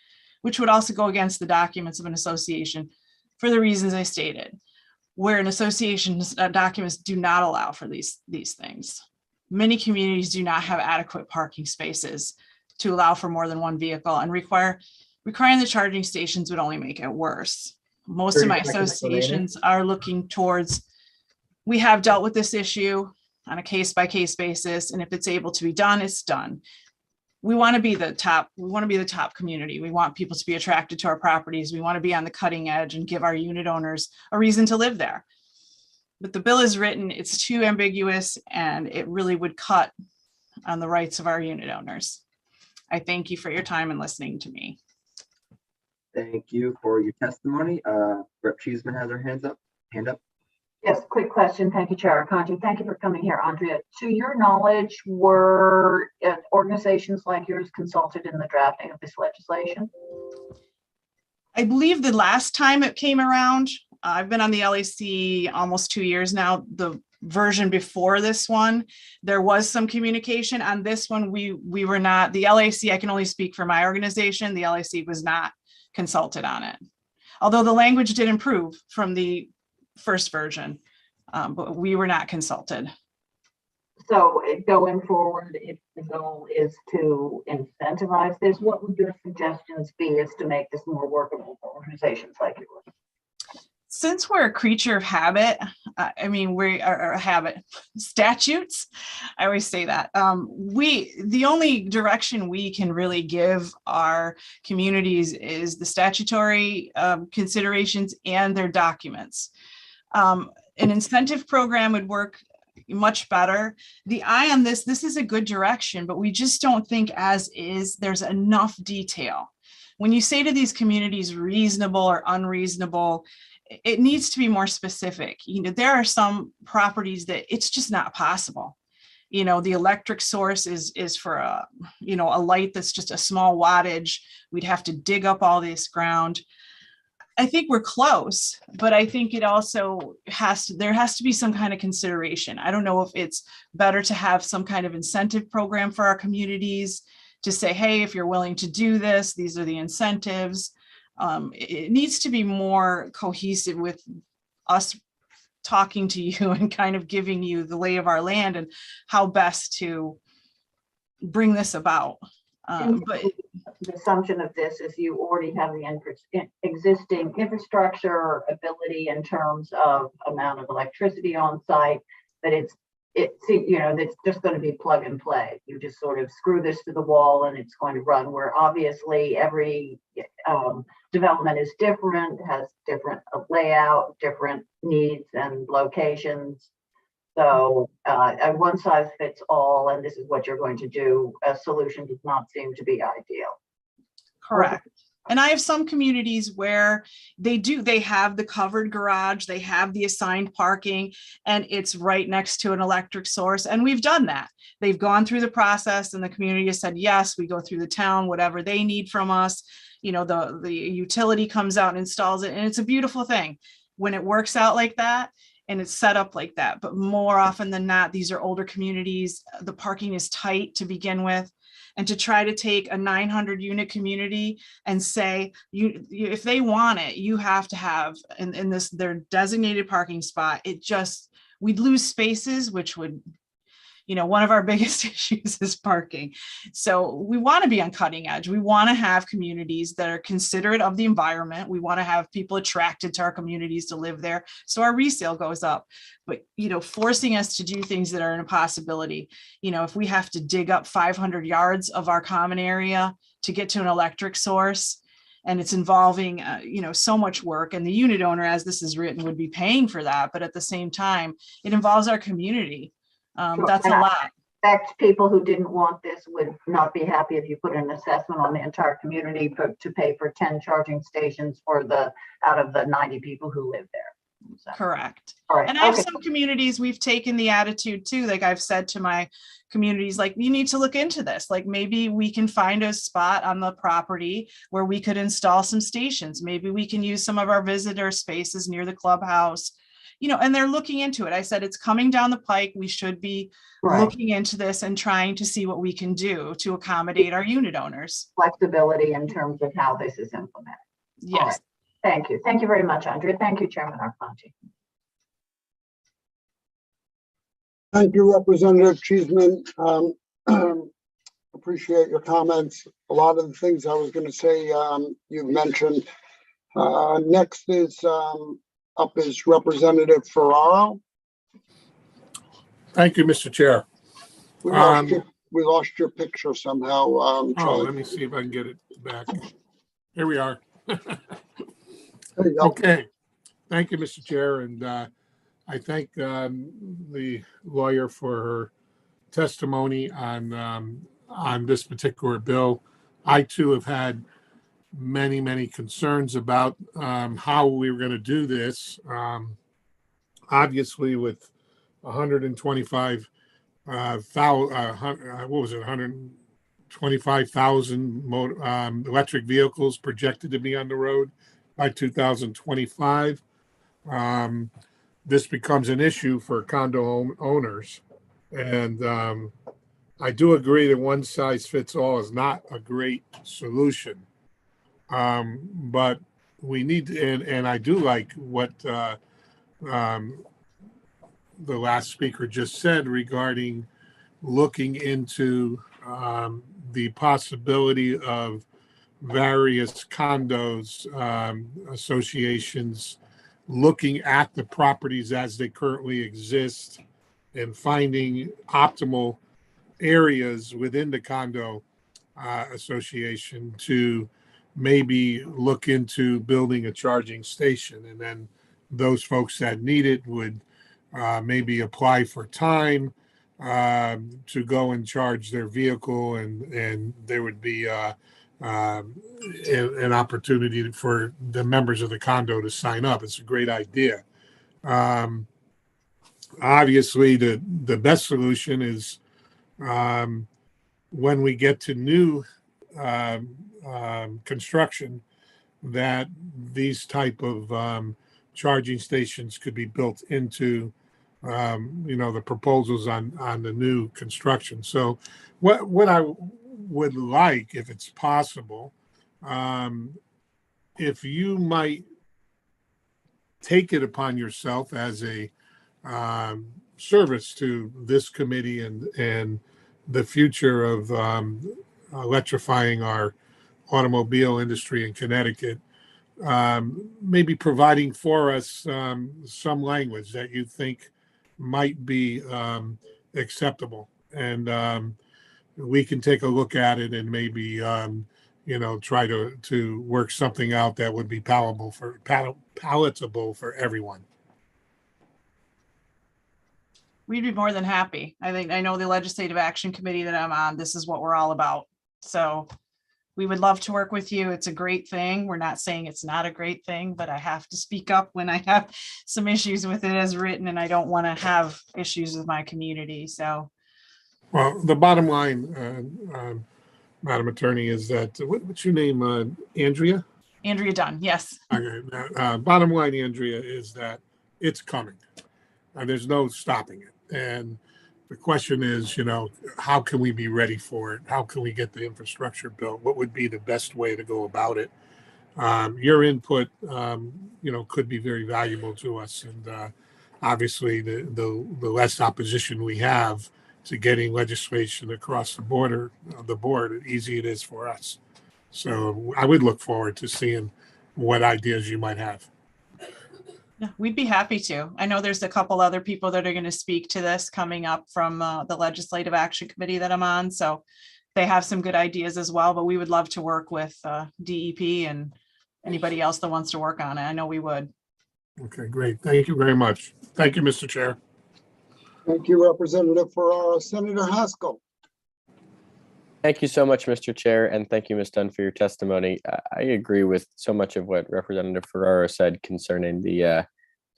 which would also go against the documents of an association for the reasons I stated, where an association's documents do not allow for these things. Many communities do not have adequate parking spaces to allow for more than one vehicle, and requiring the charging stations would only make it worse. Most of my associations are looking towards, we have dealt with this issue on a case-by-case basis, and if it's able to be done, it's done. We want to be the top community. We want people to be attracted to our properties. We want to be on the cutting edge and give our unit owners a reason to live there. But the bill is written, it's too ambiguous, and it really would cut on the rights of our unit owners. I thank you for your time and listening to me. Thank you for your testimony. Rep. Cheeseman has her hand up. Yes, quick question. Thank you, Chair Conti. Thank you for coming here, Andrea. To your knowledge, were organizations like yours consulted in the drafting of this legislation? I believe the last time it came around, I've been on the LAC almost 2 years now. The version before this one, there was some communication. On this one, we were not, the LAC, I can only speak for my organization, the LAC was not consulted on it. Although the language did improve from the first version, but we were not consulted. So going forward, if the goal is to incentivize this, what would your suggestions be as to make this more workable for organizations like yours? Since we're a creature of habit, we are habit statutes. I always say that. The only direction we can really give our communities is the statutory considerations and their documents. An incentive program would work much better. The eye on this is a good direction, but we just don't think as is, there's enough detail. When you say to these communities reasonable or unreasonable, it needs to be more specific. You know, there are some properties that it's just not possible. You know, the electric source is for a light that's just a small wattage. We'd have to dig up all this ground. I think we're close, but I think it also there has to be some kind of consideration. I don't know if it's better to have some kind of incentive program for our communities to say, hey, if you're willing to do this, these are the incentives. It needs to be more cohesive with us talking to you and kind of giving you the lay of our land and how best to bring this about. But the assumption of this is you already have the existing infrastructure or ability in terms of amount of electricity on site, that it's just going to be plug and play. You just sort of screw this to the wall and it's going to run, where obviously every development is different, has different layout, different needs and locations. So a one size fits all, and this is what you're going to do, a solution does not seem to be ideal. correct. And I have some communities where they have the covered garage, they have the assigned parking, and it's right next to an electric source. And we've done that. They've gone through the process and the community has said, yes, we go through the town, whatever they need from us. You know, the utility comes out and installs it. And it's a beautiful thing when it works out like that and it's set up like that. But more often than not, these are older communities. The parking is tight to begin with. And to try to take a 900 unit community and say, if they want it, you have to have in this their designated parking spot. We'd lose spaces, which would, one of our biggest issues is parking. So we want to be on cutting edge. We want to have communities that are considerate of the environment. We want to have people attracted to our communities to live there. So our resale goes up. But, forcing us to do things that are an impossibility. If we have to dig up 500 yards of our common area to get to an electric source, and it's involving, so much work, and the unit owner, as this is written, would be paying for that. But at the same time, it involves our community. Sure. That's a lot. Fact, people who didn't want this would not be happy if you put an assessment on the entire community to pay for 10 charging stations out of the 90 people who live there. So. Correct. All right. And I have some communities, we've taken the attitude too, like I've said to my communities, like, you need to look into this. Like maybe we can find a spot on the property where we could install some stations. Maybe we can use some of our visitor spaces near the clubhouse. And they're looking into it. I said, it's coming down the pike. We should be looking into this and trying to see what we can do to accommodate our unit owners. Flexibility in terms of how this is implemented. Yes. Right. Thank you. Thank you very much, Andrea. Thank you, Chairman Arconti. Thank you, Representative Cheeseman. Appreciate your comments. A lot of the things I was going to say, you've mentioned. Next is up is Representative Ferraro. Thank you, Mr. Chair. We lost your picture somehow. Let me see if I can get it back. Here we are. Okay. Thank you, Mr. Chair. And I thank the lawyer for her testimony on this particular bill. I too have had many concerns about how we were going to do this. Obviously, with 125,000 electric vehicles projected to be on the road by 2025. This becomes an issue for condo owners. And I do agree that one size fits all is not a great solution. But we need, and I do like what the last speaker just said regarding looking into the possibility of various condos associations looking at the properties as they currently exist and finding optimal areas within the condo association to maybe look into building a charging station, and then those folks that need it would maybe apply for time to go and charge their vehicle, and there would be an opportunity for the members of the condo to sign up. It's a great idea. Obviously, the best solution is when we get to new construction, that these type of charging stations could be built into the proposals on the new construction. So what I would like, if it's possible, if you might take it upon yourself as a service to this committee and the future of electrifying our automobile industry in Connecticut, maybe providing for us some language that you think might be acceptable, and we can take a look at it and maybe try to work something out that would be palatable for everyone. We'd be more than happy. I know the Legislative Action Committee that I'm on, this is what we're all about. So we would love to work with you. It's a great thing. We're not saying it's not a great thing, but I have to speak up when I have some issues with it as written, and I don't want to have issues with my community. So, well, the bottom line, Madam Attorney, is that what's your name, Andrea? Andrea Dunn, yes. Okay. Bottom line, Andrea, is that it's coming. There's no stopping it. And the question is, how can we be ready for it? How can we get the infrastructure built? What would be the best way to go about it? Your input, could be very valuable to us. And obviously, the less opposition we have to getting legislation across the board, the easy it is for us. So I would look forward to seeing what ideas you might have. Yeah, we'd be happy to. I know there's a couple other people that are going to speak to this coming up from the Legislative Action Committee that I'm on. So they have some good ideas as well, but we would love to work with DEP and anybody else that wants to work on it. I know we would. Okay, great. Thank you very much. Thank you, Mr. Chair. Thank you, Representative Ferraro. Senator Haskell. Thank you so much, Mr. Chair, and thank you, Ms. Dunn, for your testimony. I agree with so much of what Representative Ferraro said concerning the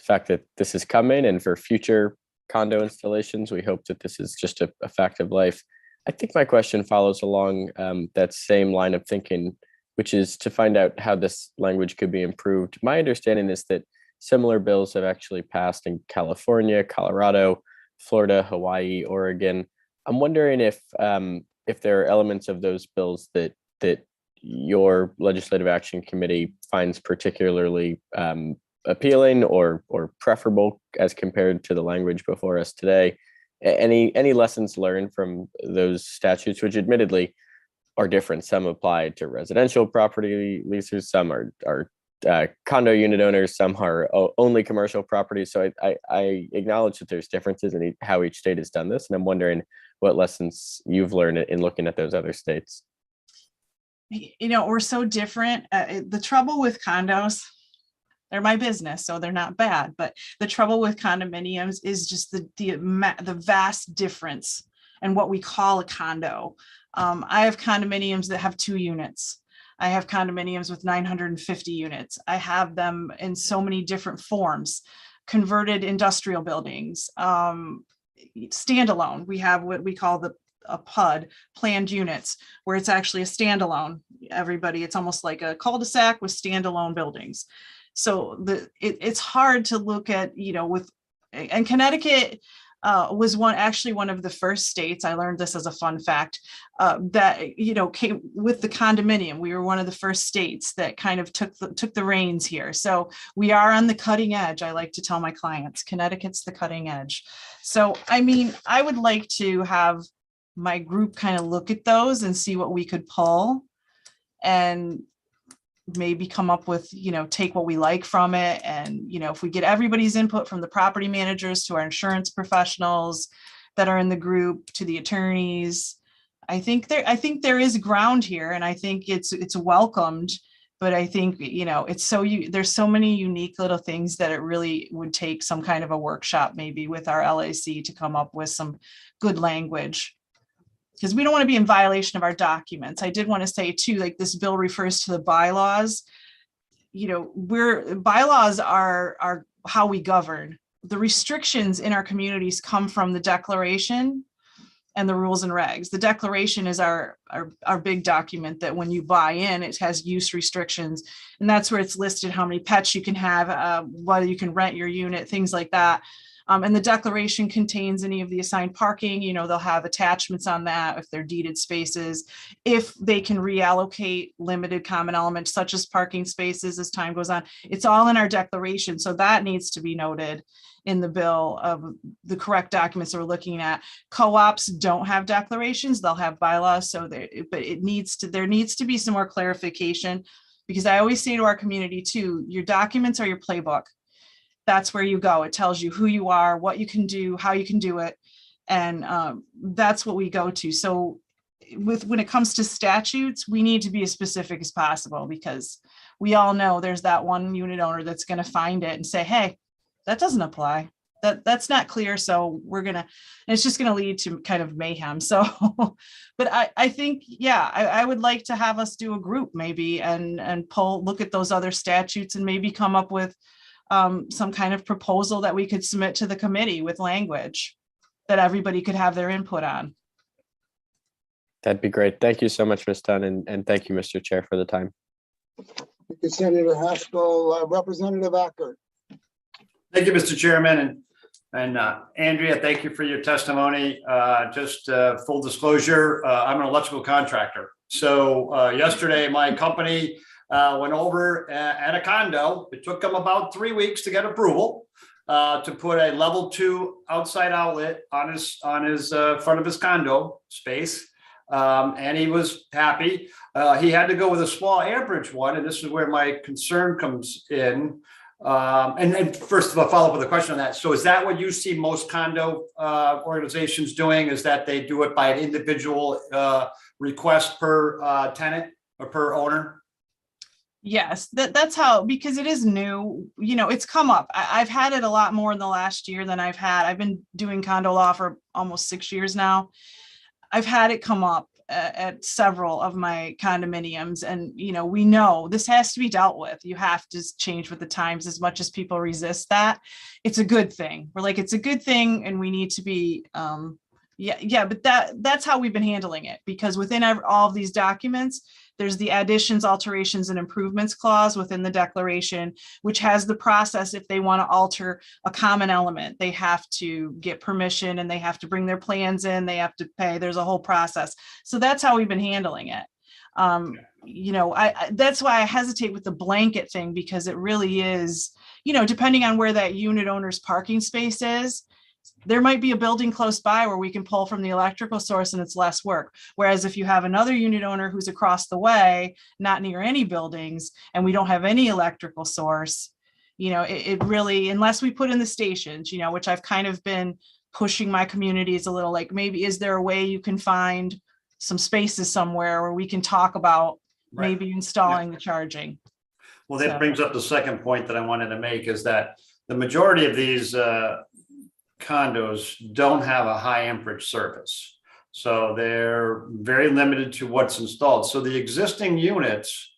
fact that this is coming, and for future condo installations, we hope that this is just a fact of life. I think my question follows along that same line of thinking, which is to find out how this language could be improved. My understanding is that similar bills have actually passed in California, Colorado, Florida, Hawaii, Oregon. I'm wondering if there are elements of those bills that your Legislative Action Committee finds particularly appealing or preferable as compared to the language before us today. Any lessons learned from those statutes, which admittedly are different? Some apply to residential property leases, some are condo unit owners, some are only commercial properties. So I acknowledge that there's differences in how each state has done this, and I'm wondering what lessons you've learned in looking at those other states. We're so different. The trouble with condos, they're my business, so they're not bad. But the trouble with condominiums is just the vast difference in what we call a condo. I have condominiums that have 2 units. I have condominiums with 950 units. I have them in so many different forms, converted industrial buildings, standalone. We have what we call a PUD, planned units, where it's actually a standalone. It's almost like a cul-de-sac with standalone buildings. So it's hard to look at, and Connecticut was one of the first states, I learned this as a fun fact, that came with the condominium. We were one of the first states that kind of took the reins here. So we are on the cutting edge. I like to tell my clients, Connecticut's the cutting edge. So, I would like to have my group kind of look at those and see what we could pull, and maybe come up with, take what we like from it. And, if we get everybody's input, from the property managers to our insurance professionals that are in the group to the attorneys, I think there is ground here, and I think it's welcomed But I think, it's there's so many unique little things that it really would take some kind of a workshop maybe with our LAC to come up with some good language. Because we don't want to be in violation of our documents. I did want to say too, like this bill refers to the bylaws. Bylaws are how we govern. The restrictions in our communities come from the declaration and the rules and regs. The declaration is our big document that when you buy in, it has use restrictions. And that's where it's listed how many pets you can have, whether you can rent your unit, things like that. And the declaration contains any of the assigned parking, they'll have attachments on that if they're deeded spaces, if they can reallocate limited common elements such as parking spaces as time goes on. It's all in our declaration. So that needs to be noted in the bill of the correct documents that we're looking at. Co-ops don't have declarations, they'll have bylaws. So there needs to be some more clarification, because I always say to our community too, your documents are your playbook. That's where you go. It tells you who you are, what you can do, how you can do it. And that's what we go to. So when it comes to statutes, we need to be as specific as possible, because we all know there's that one unit owner that's going to find it and say, hey, that doesn't apply. That's not clear. So and it's just going to lead to kind of mayhem. So, but I think, I would like to have us do a group maybe and look at those other statutes and maybe come up with some kind of proposal that we could submit to the committee with language that everybody could have their input on. That'd be great. Thank you so much, Ms. Dunn, and thank you, Mr. Chair, for the time. Thank you, Senator Haskell. Representative Ackert. Thank you, Mr. Chairman, and Andrea, thank you for your testimony. Just full disclosure, I'm an electrical contractor. So yesterday, my company went over at a condo. It took them about 3 weeks to get approval to put a level 2 outside outlet on his front of his condo space. And he was happy. He had to go with a small amperage one, and this is where my concern comes in. And first of all, follow up with a question on that. So is that what you see most condo organizations doing, is that they do it by an individual request per tenant or per owner? Yes, that's how, because it is new, it's come up. I've had it a lot more in the last year than I've been doing condo law for almost 6 years now. I've had it come up at several of my condominiums, and we know this has to be dealt with. You have to change with the times. As much as people resist that, it's a good thing. We're like, it's a good thing, and we need to be but that's how we've been handling it, because within all of these documents, there's the additions, alterations, and improvements clause within the declaration, which has the process. If they want to alter a common element, they have to get permission and they have to bring their plans in, they have to pay, there's a whole process. So that's how we've been handling it. That's why I hesitate with the blanket thing, because it really is, depending on where that unit owner's parking space is, there might be a building close by where we can pull from the electrical source and it's less work. Whereas if you have another unit owner who's across the way, not near any buildings, and we don't have any electrical source, it really, unless we put in the stations, which I've kind of been pushing my communities a little, like, maybe is there a way you can find some spaces somewhere where we can talk about maybe installing the charging? Well, that brings up the second point that I wanted to make, is that the majority of these condos don't have a high amperage service. So they're very limited to what's installed. So the existing units,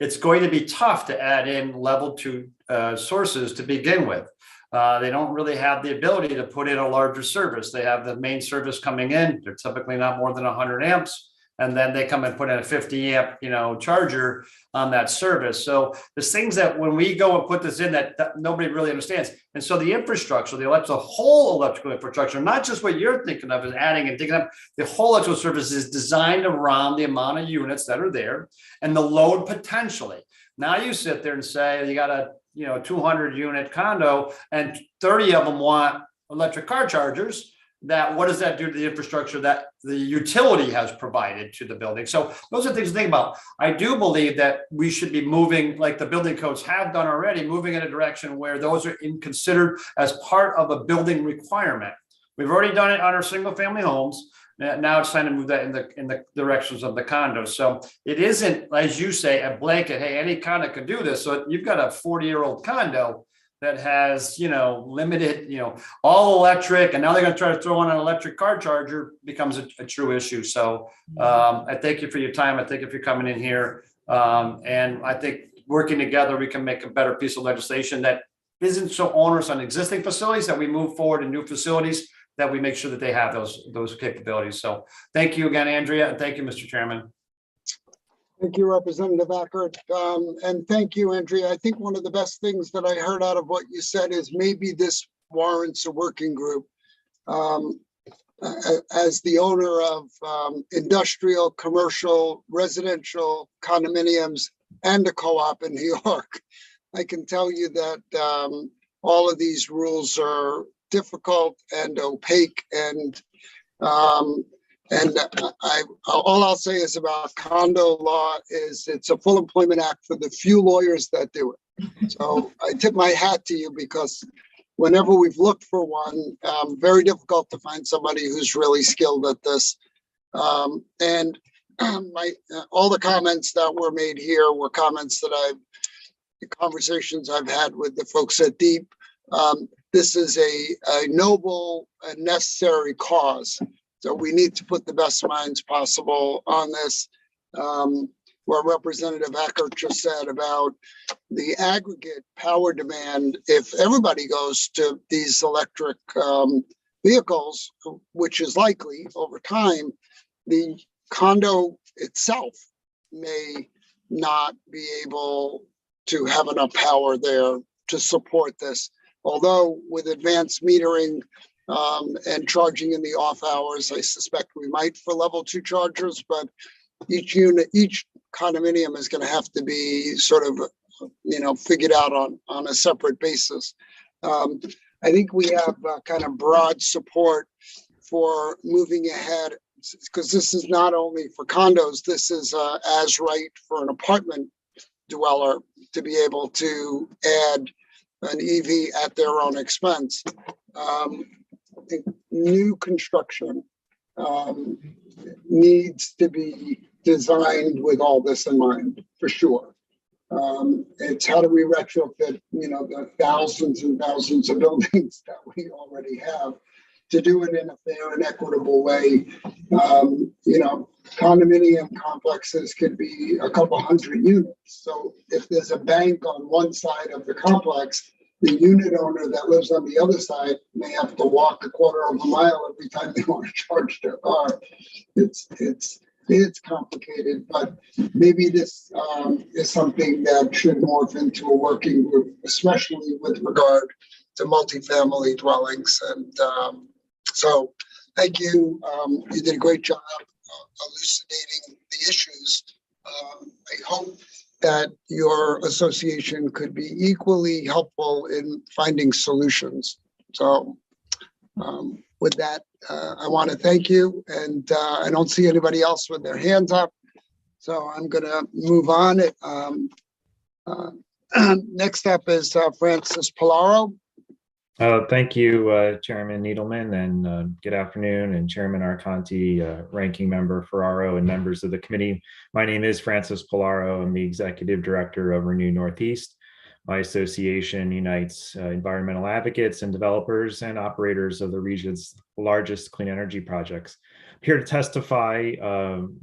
it's going to be tough to add in level 2 sources to begin with. They don't really have the ability to put in a larger service. They have the main service coming in. They're typically not more than 100 amps. And then they come and put in a 50 amp, charger on that service. So there's things that when we go and put this in that nobody really understands. And so the infrastructure, the whole electrical infrastructure, not just what you're thinking of, is adding and thinking of, the whole electrical service is designed around the amount of units that are there and the load potentially. Now you sit there and say, you got a 200 unit condo and 30 of them want electric car chargers. What does that do to the infrastructure that the utility has provided to the building? So those are things to think about. I do believe that we should be moving, like the building codes have done already, moving in a direction where those are considered as part of a building requirement. We've already done it on our single family homes. Now it's time to move that in the directions of the condos. So it isn't, as you say, a blanket, hey, any condo could do this. So you've got a 40-year-old condo that has, limited, all electric, and now they're going to try to throw on an electric car charger, becomes a true issue. So I thank you for your time. I thank you for coming in here. And I think working together, we can make a better piece of legislation that isn't so onerous on existing facilities, that we move forward in new facilities, that we make sure that they have those capabilities. So thank you again, Andrea, and thank you, Mr. Chairman. Thank you, Representative Ackert. And thank you, Andrea. I think one of the best things that I heard out of what you said is maybe this warrants a working group. As the owner of industrial, commercial, residential condominiums and a co-op in New York, I can tell you that all of these rules are difficult and opaque, and all I'll say is about condo law is it's a full employment act for the few lawyers that do it. So I tip my hat to you, because whenever we've looked for one, very difficult to find somebody who's really skilled at this. All the comments that were made here were comments that the conversations I've had with the folks at Deep. This is a noble and necessary cause. So we need to put the best minds possible on this. What Representative Ackert just said about the aggregate power demand, if everybody goes to these electric vehicles, which is likely over time, the condo itself may not be able to have enough power there to support this. Although with advanced metering and charging in the off hours, I suspect we might for level 2 chargers, but each unit, each condominium is going to have to be sort of, figured out on a separate basis. I think we have kind of broad support for moving ahead, because this is not only for condos, this is as right for an apartment dweller to be able to add an EV at their own expense. I think new construction needs to be designed with all this in mind, for sure. It's how do we retrofit, the thousands and thousands of buildings that we already have, to do it in a fair and equitable way. Condominium complexes could be a couple hundred units. So if there's a bank on one side of the complex, the unit owner that lives on the other side may have to walk a quarter of a mile every time they want to charge their car. It's complicated, but maybe this is something that should morph into a working group, especially with regard to multifamily dwellings. And so thank you. You did a great job elucidating the issues. I hope that your association could be equally helpful in finding solutions. So with that, I want to thank you, and I don't see anybody else with their hands up, so I'm going to move on. Next up is Francis Polaro. Thank you, Chairman Needleman, and good afternoon, and Chairman Arconti, Ranking Member Ferraro, and members of the committee. My name is Francis Polaro. I'm the Executive Director of Renew Northeast. My association unites environmental advocates and developers and operators of the region's largest clean energy projects. I'm here to testify,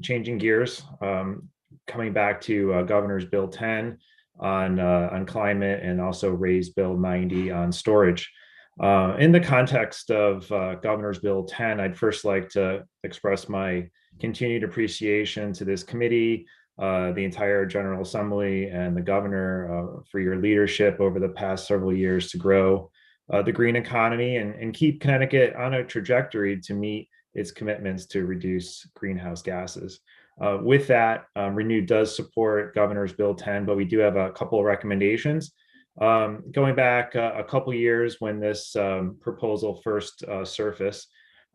changing gears, coming back to Governor's Bill 10 on climate, and also Ray's Bill 90 on storage. In the context of Governor's Bill 10, I'd first like to express my continued appreciation to this committee, the entire General Assembly, and the Governor for your leadership over the past several years to grow the green economy and keep Connecticut on a trajectory to meet its commitments to reduce greenhouse gases. With that, Renew does support Governor's Bill 10, but we do have a couple of recommendations. Going back a couple of years when this proposal first surfaced,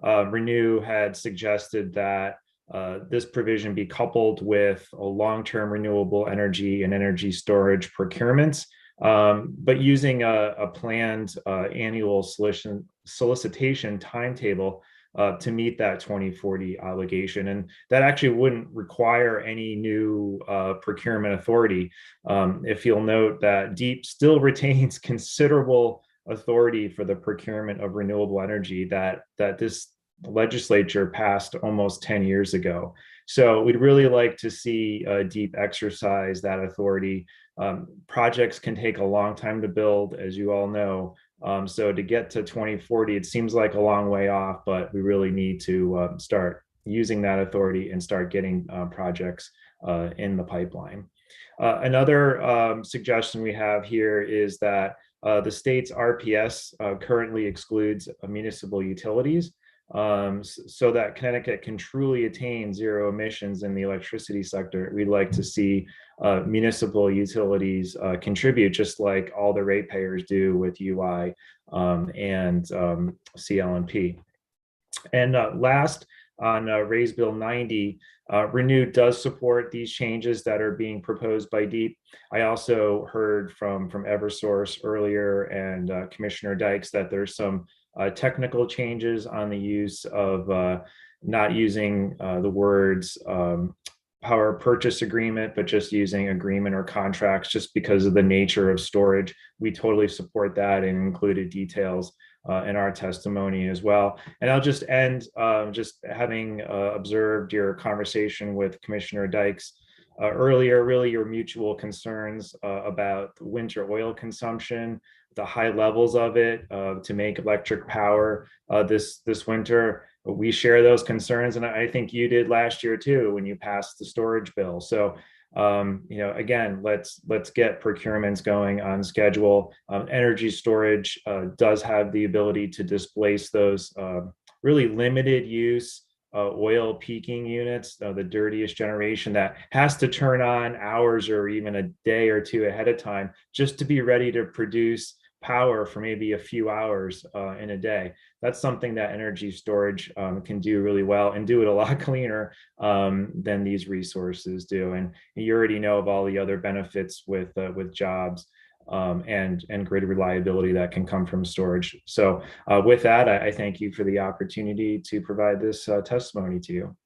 Renew had suggested that this provision be coupled with a long-term renewable energy and energy storage procurements, but using a planned annual solicitation timetable to meet that 2040 obligation. And that actually wouldn't require any new procurement authority. If you'll note that DEEP still retains considerable authority for the procurement of renewable energy that this legislature passed almost 10 years ago. So we'd really like to see DEEP exercise that authority. Projects can take a long time to build, as you all know. So to get to 2040, it seems like a long way off, but we really need to start using that authority and start getting projects in the pipeline. Another suggestion we have here is that the state's RPS currently excludes municipal utilities, so that Connecticut can truly attain zero emissions in the electricity sector. We'd like to see municipal utilities contribute, just like all the ratepayers do with UI and CLMP. And last, on Raise Bill 90, Renew does support these changes that are being proposed by DEEP. I also heard from Eversource earlier and Commissioner Dykes that there's some technical changes on the use of not using the words power purchase agreement, but just using agreement or contracts, just because of the nature of storage. We totally support that and included details in our testimony as well. And I'll just end just having observed your conversation with Commissioner Dykes earlier, really your mutual concerns about winter oil consumption, the high levels of it to make electric power this winter. We share those concerns, and I think you did last year too when you passed the storage bill. So again, let's get procurements going on schedule. Energy storage does have the ability to displace those really limited use oil peaking units, the dirtiest generation that has to turn on hours or even a day or two ahead of time just to be ready to produce power for maybe a few hours in a day. That's something that energy storage can do really well and do it a lot cleaner than these resources do. And you already know of all the other benefits with jobs and grid reliability that can come from storage. So with that, I thank you for the opportunity to provide this testimony to you.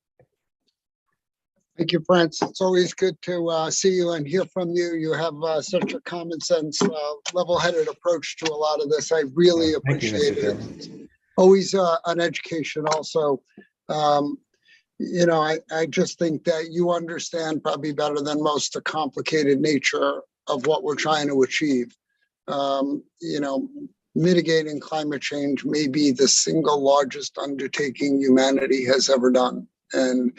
Thank you, Francis. It's always good to see you and hear from you. You have such a common sense, level-headed approach to a lot of this. I really appreciate it. Always an education also. I just think that you understand probably better than most the complicated nature of what we're trying to achieve. Mitigating climate change may be the single largest undertaking humanity has ever done. And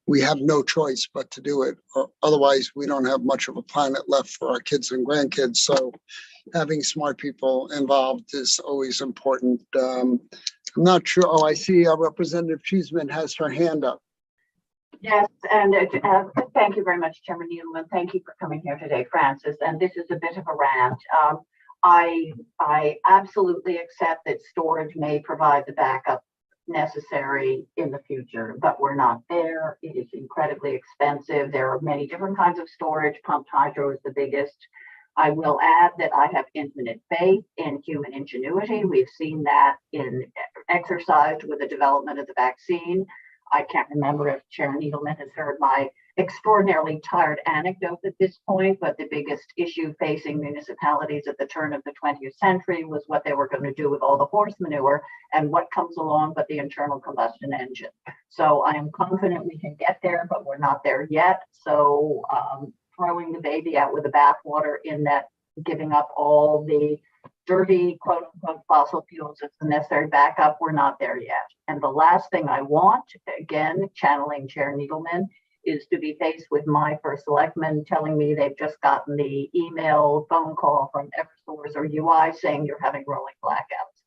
we have no choice but to do it, or otherwise we don't have much of a planet left for our kids and grandkids. So having smart people involved is always important. I'm not sure. Oh, I see Representative Cheeseman has her hand up. Yes, and thank you very much, Chairman Needleman. Thank you for coming here today, Francis. And this is a bit of a rant. I absolutely accept that storage may provide the backup necessary in the future, but we're not there. It is incredibly expensive. There are many different kinds of storage. Pumped hydro is the biggest. I will add that I have infinite faith in human ingenuity. We've seen that exercised with the development of the vaccine. I can't remember if Chairman Needleman has heard my extraordinarily tired anecdote at this point, but the biggest issue facing municipalities at the turn of the 20th century was what they were going to do with all the horse manure, and what comes along but the internal combustion engine. So I am confident we can get there, but we're not there yet. So throwing the baby out with the bathwater in that giving up all the dirty quote unquote fossil fuels as the necessary backup, we're not there yet. And the last thing I want, again, channeling Chair Needleman, is to be faced with my first selectman telling me they've just gotten the email, phone call from Eversource or UI saying you're having rolling blackouts.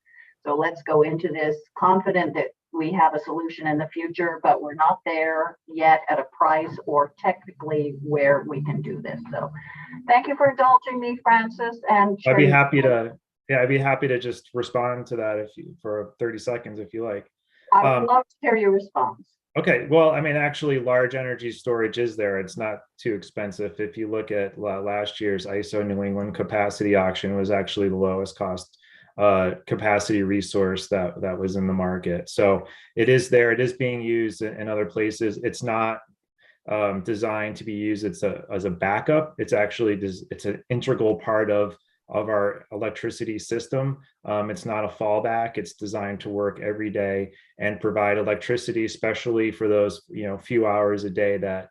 So let's go into this confident that we have a solution in the future, but we're not there yet at a price or technically where we can do this. So thank you for indulging me, Francis. And I'd be happy to just respond to that for 30 seconds if you like. I would love to hear your response. Okay, well, I mean, actually, large energy storage is there. It's not too expensive. If you look at last year's ISO New England capacity auction, was actually the lowest cost capacity resource that was in the market. So it is there. It is being used in other places. It's not designed to be used as a backup. It's actually it's an integral part of our electricity system. It's not a fallback. It's designed to work every day and provide electricity, especially for those few hours a day that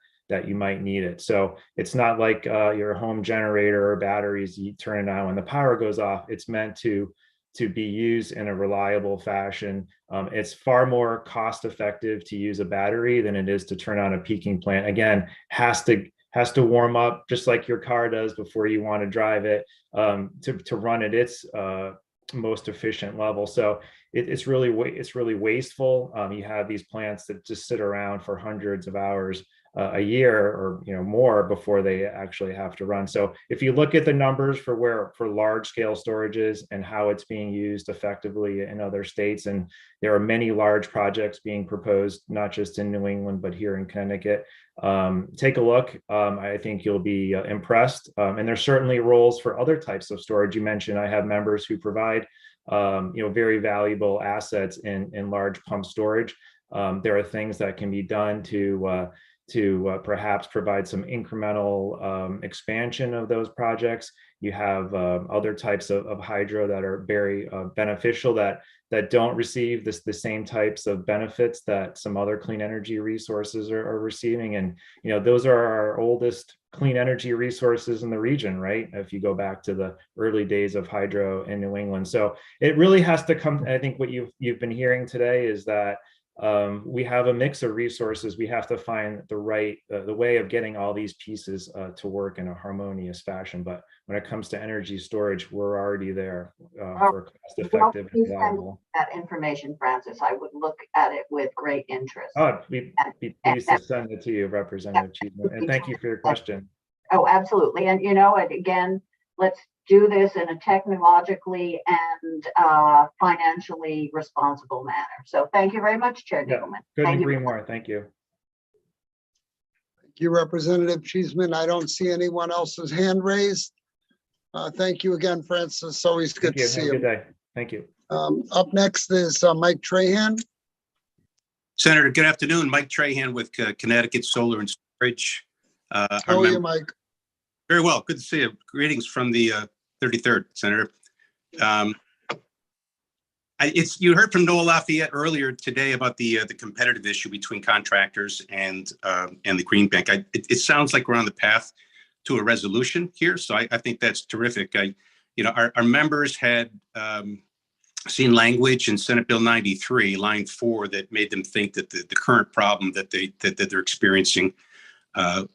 you might need it. So it's not like your home generator or batteries. You turn it on when the power goes off. It's meant to be used in a reliable fashion. It's far more cost effective to use a battery than it is to turn on a peaking plant. Again, has to warm up just like your car does before you want to drive it to run at its most efficient level. So it's really wasteful. You have these plants that just sit around for hundreds of hours a year or more before they actually have to run. So if you look at the numbers for large scale storages and how it's being used effectively in other states, and there are many large projects being proposed, not just in New England, but here in Connecticut, take a look. I think you'll be impressed. And there's certainly roles for other types of storage. You mentioned I have members who provide very valuable assets in large pump storage. There are things that can be done to perhaps provide some incremental expansion of those projects. You have other types of hydro that are very beneficial that don't receive the same types of benefits that some other clean energy resources are receiving. And those are our oldest clean energy resources in the region, right? If you go back to the early days of hydro in New England. So it really has to come. I think what you've been hearing today is that we have a mix of resources. We have to find the way of getting all these pieces to work in a harmonious fashion. But when it comes to energy storage, we're already there for cost effective and reliable. That information, Francis, I would look at it with great interest. Oh, I'd be pleased to send it to you, Representative Cheeseman. And thank you for your question. Oh, absolutely. And again, let's do this in a technologically and financially responsible manner. So thank you very much, Chair Needleman. Couldn't agree more. Thank you. Thank you, Representative Cheeseman. I don't see anyone else's hand raised. Thank you again, Francis. Always good to see you. Have a good day. Thank you. Up next is Mike Trahan. Senator, good afternoon. Mike Trahan with Connecticut Solar and Storage. How are you, Mike? Very well. Good to see you. Greetings from the 33rd, Senator. You heard from Noah Lafayette earlier today about the competitive issue between contractors and the Green Bank. It sounds like we're on the path to a resolution here, so I think that's terrific. Our members had seen language in Senate Bill 93, line 4, that made them think that the current problem that they're experiencing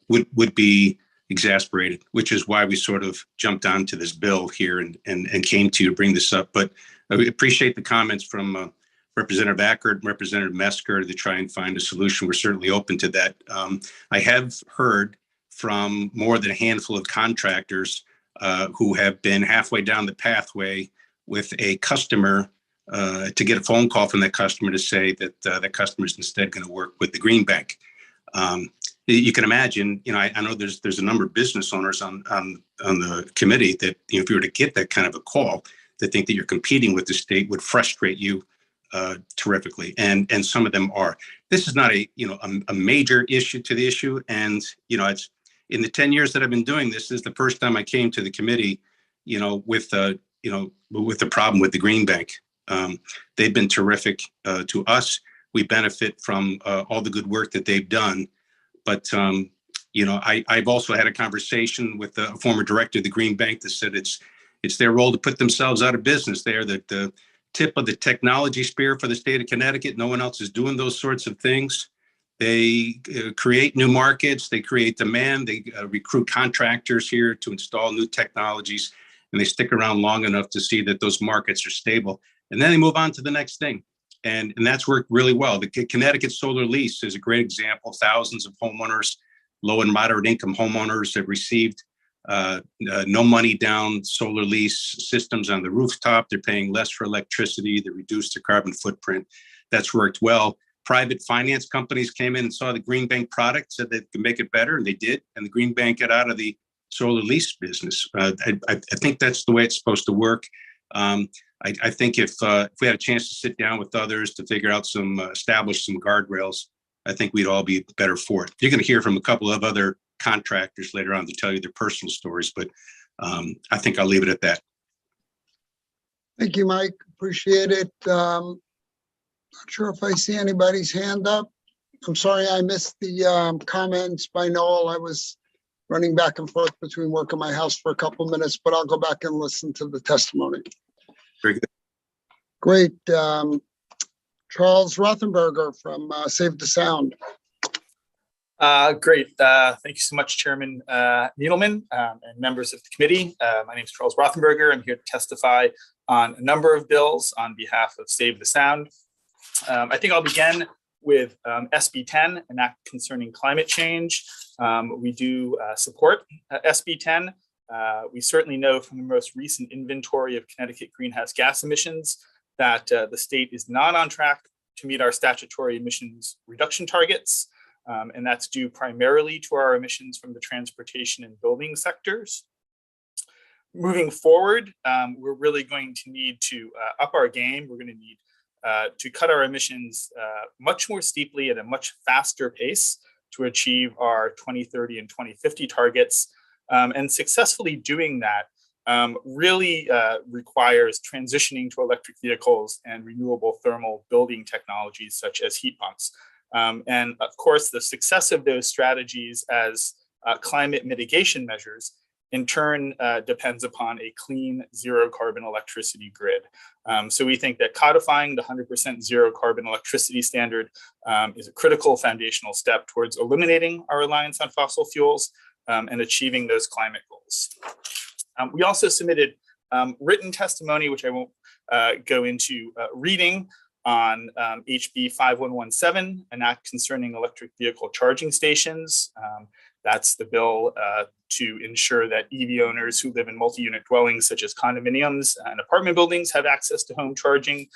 would be exasperated, which is why we sort of jumped onto this bill here and came to you to bring this up. But I appreciate the comments from Representative Ackert and Representative Mesker to try and find a solution. We're certainly open to that. I have heard from more than a handful of contractors who have been halfway down the pathway with a customer to get a phone call from that customer to say that that customer is instead going to work with the Green Bank. You can imagine, I know there's a number of business owners on the committee that, if you were to get that kind of a call, that think that you're competing with the state would frustrate you terrifically. And some of them are. This is not a major issue to the issue. And, it's in the 10 years that I've been doing this is the first time I came to the committee, with the problem with the Green Bank. They've been terrific to us. We benefit from all the good work that they've done. But, I've also had a conversation with a former director of the Green Bank that said it's their role to put themselves out of business. They're the tip of the technology spear for the state of Connecticut. No one else is doing those sorts of things. They create new markets. They create demand. They recruit contractors here to install new technologies. And they stick around long enough to see that those markets are stable. And then they move on to the next thing. And that's worked really well. The Connecticut Solar Lease is a great example. Thousands of homeowners, low and moderate income homeowners, have received no money down solar lease systems on the rooftop. They're paying less for electricity. They reduce their carbon footprint. That's worked well. Private finance companies came in and saw the Green Bank product, said they could make it better, and they did. And the Green Bank got out of the solar lease business. I think that's the way it's supposed to work. I think if we had a chance to sit down with others to figure out establish some guardrails, I think we'd all be better for it. You're going to hear from a couple of other contractors later on to tell you their personal stories, but I think I'll leave it at that. Thank you, Mike. Appreciate it. Not sure if I see anybody's hand up. I'm sorry I missed the comments by Noel. I was running back and forth between work and my house for a couple of minutes, but I'll go back and listen to the testimony. Very good. Great. Charles Rothenberger from Save the Sound. Great. Thank you so much, Chairman Needleman and members of the committee. My name is Charles Rothenberger. I'm here to testify on a number of bills on behalf of Save the Sound. I think I'll begin with SB 10, an act concerning climate change. We do support SB 10. We certainly know from the most recent inventory of Connecticut greenhouse gas emissions that the state is not on track to meet our statutory emissions reduction targets. And that's due primarily to our emissions from the transportation and building sectors. Moving forward, we're really going to need to up our game. We're going to need to cut our emissions much more steeply at a much faster pace to achieve our 2030 and 2050 targets. And successfully doing that really requires transitioning to electric vehicles and renewable thermal building technologies such as heat pumps. And of course, the success of those strategies as climate mitigation measures in turn depends upon a clean zero carbon electricity grid. So we think that codifying the 100% zero carbon electricity standard is a critical foundational step towards eliminating our reliance on fossil fuels and achieving those climate goals. We also submitted written testimony, which I won't go into reading, on HB 5117, an act concerning electric vehicle charging stations. That's the bill to ensure that EV owners who live in multi-unit dwellings such as condominiums and apartment buildings have access to home charging.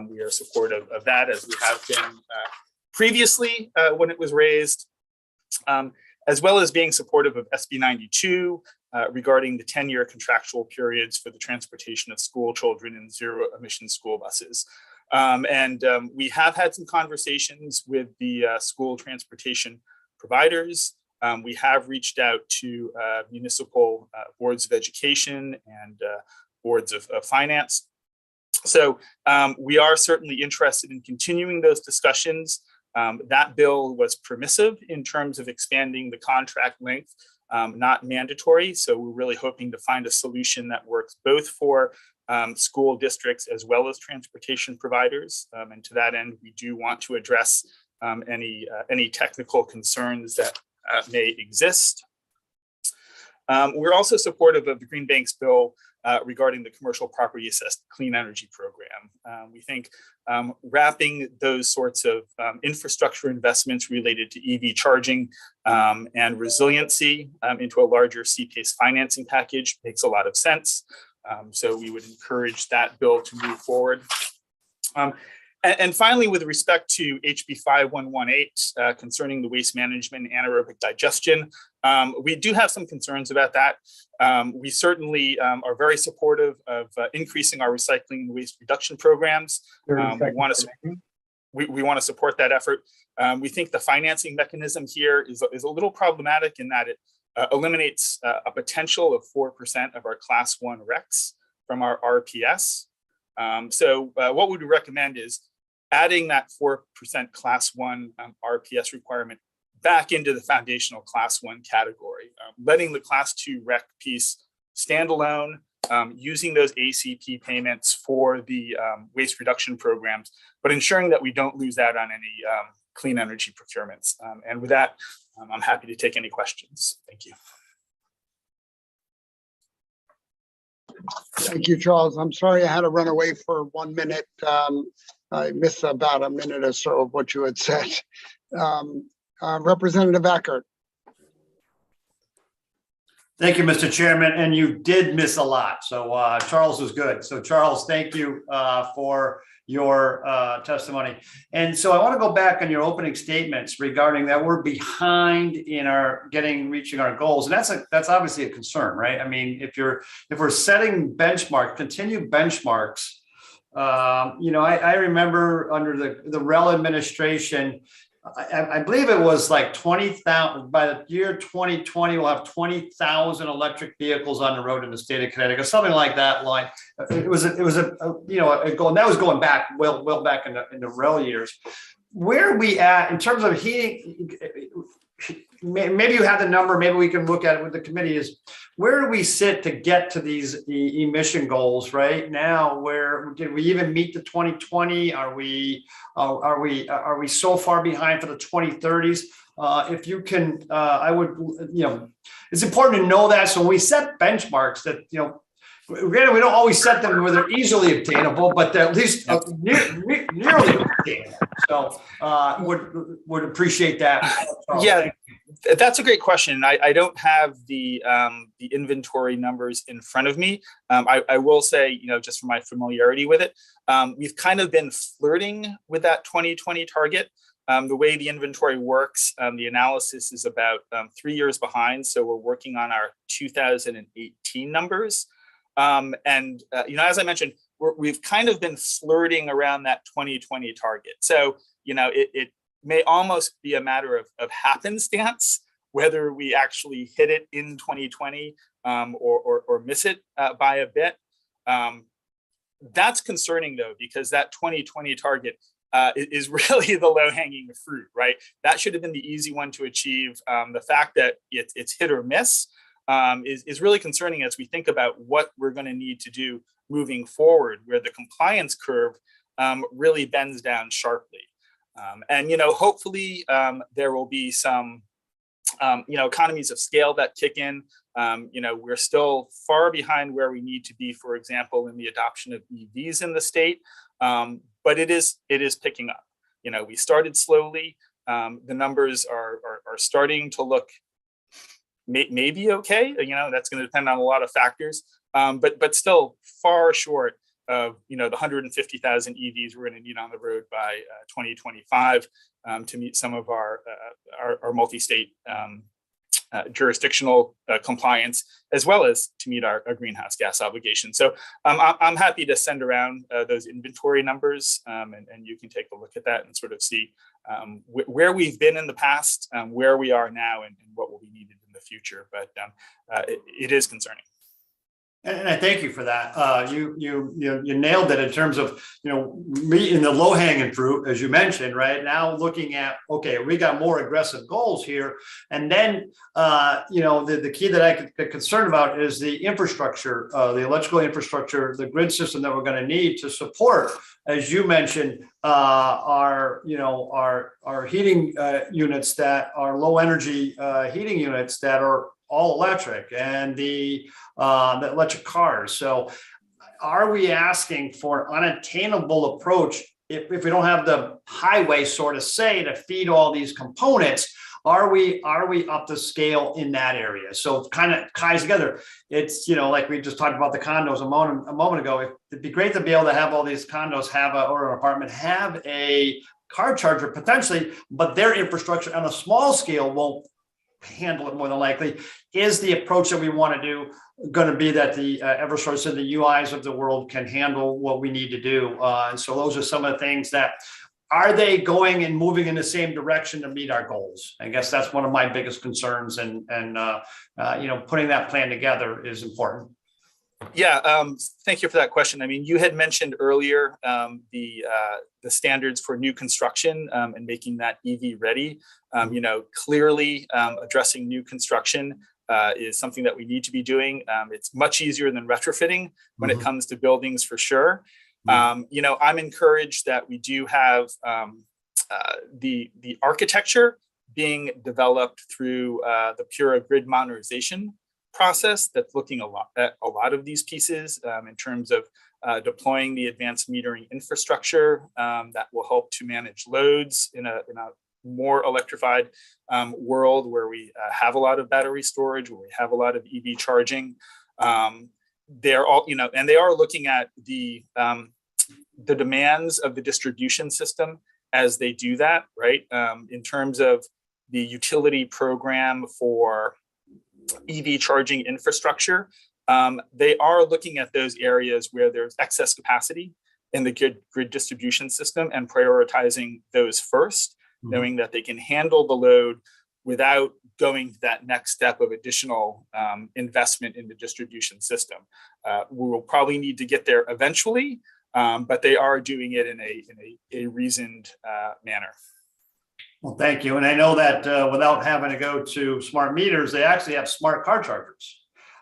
We are supportive of that, as we have been previously when it was raised, as well as being supportive of SB 92 regarding the 10-year contractual periods for the transportation of school children in zero emission school buses. We have had some conversations with the school transportation providers. We have reached out to municipal boards of education and boards of finance. So we are certainly interested in continuing those discussions. That bill was permissive in terms of expanding the contract length, not mandatory. So we're really hoping to find a solution that works both for school districts as well as transportation providers. And to that end, we do want to address any technical concerns that may exist. We're also supportive of the Green Bank's bill regarding the commercial property assessed clean energy program. We think wrapping those sorts of infrastructure investments related to EV charging and resiliency into a larger CPACE financing package makes a lot of sense. So we would encourage that bill to move forward. And finally, with respect to HB 5118 concerning the waste management and anaerobic digestion, we do have some concerns about that. We certainly are very supportive of increasing our recycling and waste reduction programs. We want to support that effort. We think the financing mechanism here is a little problematic in that it eliminates a potential of 4% of our Class 1 RECs from our RPS. So what we would recommend is adding that 4% Class 1 RPS requirement back into the foundational Class 1 category, letting the Class 2 REC piece stand alone, using those ACP payments for the waste reduction programs, but ensuring that we don't lose out on any clean energy procurements. And with that, I'm happy to take any questions. Thank you. Thank you, Charles. I'm sorry I had to run away for 1 minute. I missed about a minute or so of what you had said. Representative Eckert. Thank you, Mr. Chairman. And you did miss a lot. So Charles was good. So Charles, thank you for your testimony. And so I want to go back on your opening statements regarding that we're behind in our reaching our goals. And that's obviously a concern, right? I mean, if we're setting benchmark, continued benchmarks I remember under the Rel administration, I believe it was like 20,000, by the year 2020, we'll have 20,000 electric vehicles on the road in the state of Connecticut, something like that line. It was a goal, and that was going back well back in the Rel years. Where are we at in terms of heating? Maybe you have the number, maybe we can look at it with the committee. Is where do we sit to get to these emission goals right now? Where did we even meet the 2020? Are we so far behind for the 2030s? If you can, I would, it's important to know that. So when we set benchmarks that, granted, we don't always set them where they're easily obtainable, but they're at least nearly obtainable. So would appreciate that. Yeah, that's a great question. I don't have the inventory numbers in front of me. I will say, just from my familiarity with it, we've kind of been flirting with that 2020 target. The way the inventory works, the analysis is about 3 years behind. So we're working on our 2018 numbers. As I mentioned, we've kind of been flirting around that 2020 target. So, it may almost be a matter of happenstance, whether we actually hit it in 2020 or miss it by a bit. That's concerning, though, because that 2020 target is really the low-hanging fruit, right? That should have been the easy one to achieve. The fact that it's hit or miss is really concerning as we think about what we're going to need to do moving forward, where the compliance curve really bends down sharply. Hopefully there will be some, economies of scale that kick in. We're still far behind where we need to be, for example, in the adoption of EVs in the state, but it is picking up. We started slowly. The numbers are starting to look maybe okay. That's going to depend on a lot of factors, but still far short of the 150,000 EVs we're going to need on the road by 2025 to meet some of our multi-state jurisdictional compliance, as well as to meet our greenhouse gas obligations. So I'm happy to send around those inventory numbers, and you can take a look at that and sort of see where we've been in the past, where we are now, and what will be needed in the future. But it is concerning. And I thank you for that. You nailed it in terms of, meeting the low hanging fruit, as you mentioned, right now looking at, okay, we got more aggressive goals here. And then, the key that I could get concerned about is the infrastructure, the electrical infrastructure, the grid system that we're going to need to support, as you mentioned, our heating units that are low energy heating units that are all electric, and the electric cars. So are we asking for an unattainable approach if we don't have the highway sort of say to feed all these components? Are we up to scale in that area? So it kind of ties together. It's, like we just talked about the condos a moment ago. It'd be great to be able to have all these condos or an apartment have a car charger potentially, but their infrastructure on a small scale won't handle it more than likely. Is the approach that we want to do going to be that the Eversource and the UIs of the world can handle what we need to do? And so those are some of the things that, are they going and moving in the same direction to meet our goals? I guess that's one of my biggest concerns, and putting that plan together is important. Yeah, thank you for that question. I mean, you had mentioned earlier the standards for new construction and making that EV ready. Clearly addressing new construction is something that we need to be doing. It's much easier than retrofitting when it comes to buildings, for sure. I'm encouraged that we do have the architecture being developed through the Pura grid modernization process that's looking at a lot of these pieces in terms of deploying the advanced metering infrastructure that will help to manage loads in a more electrified world where we have a lot of battery storage, where we have a lot of EV charging. They're all, and they are looking at the demands of the distribution system as they do that, right? In terms of the utility program for EV charging infrastructure, they are looking at those areas where there's excess capacity in the grid distribution system and prioritizing those first, knowing that they can handle the load without going to that next step of additional investment in the distribution system. We will probably need to get there eventually, but they are doing it in a reasoned manner. Well, thank you. And I know that without having to go to smart meters, they actually have smart car chargers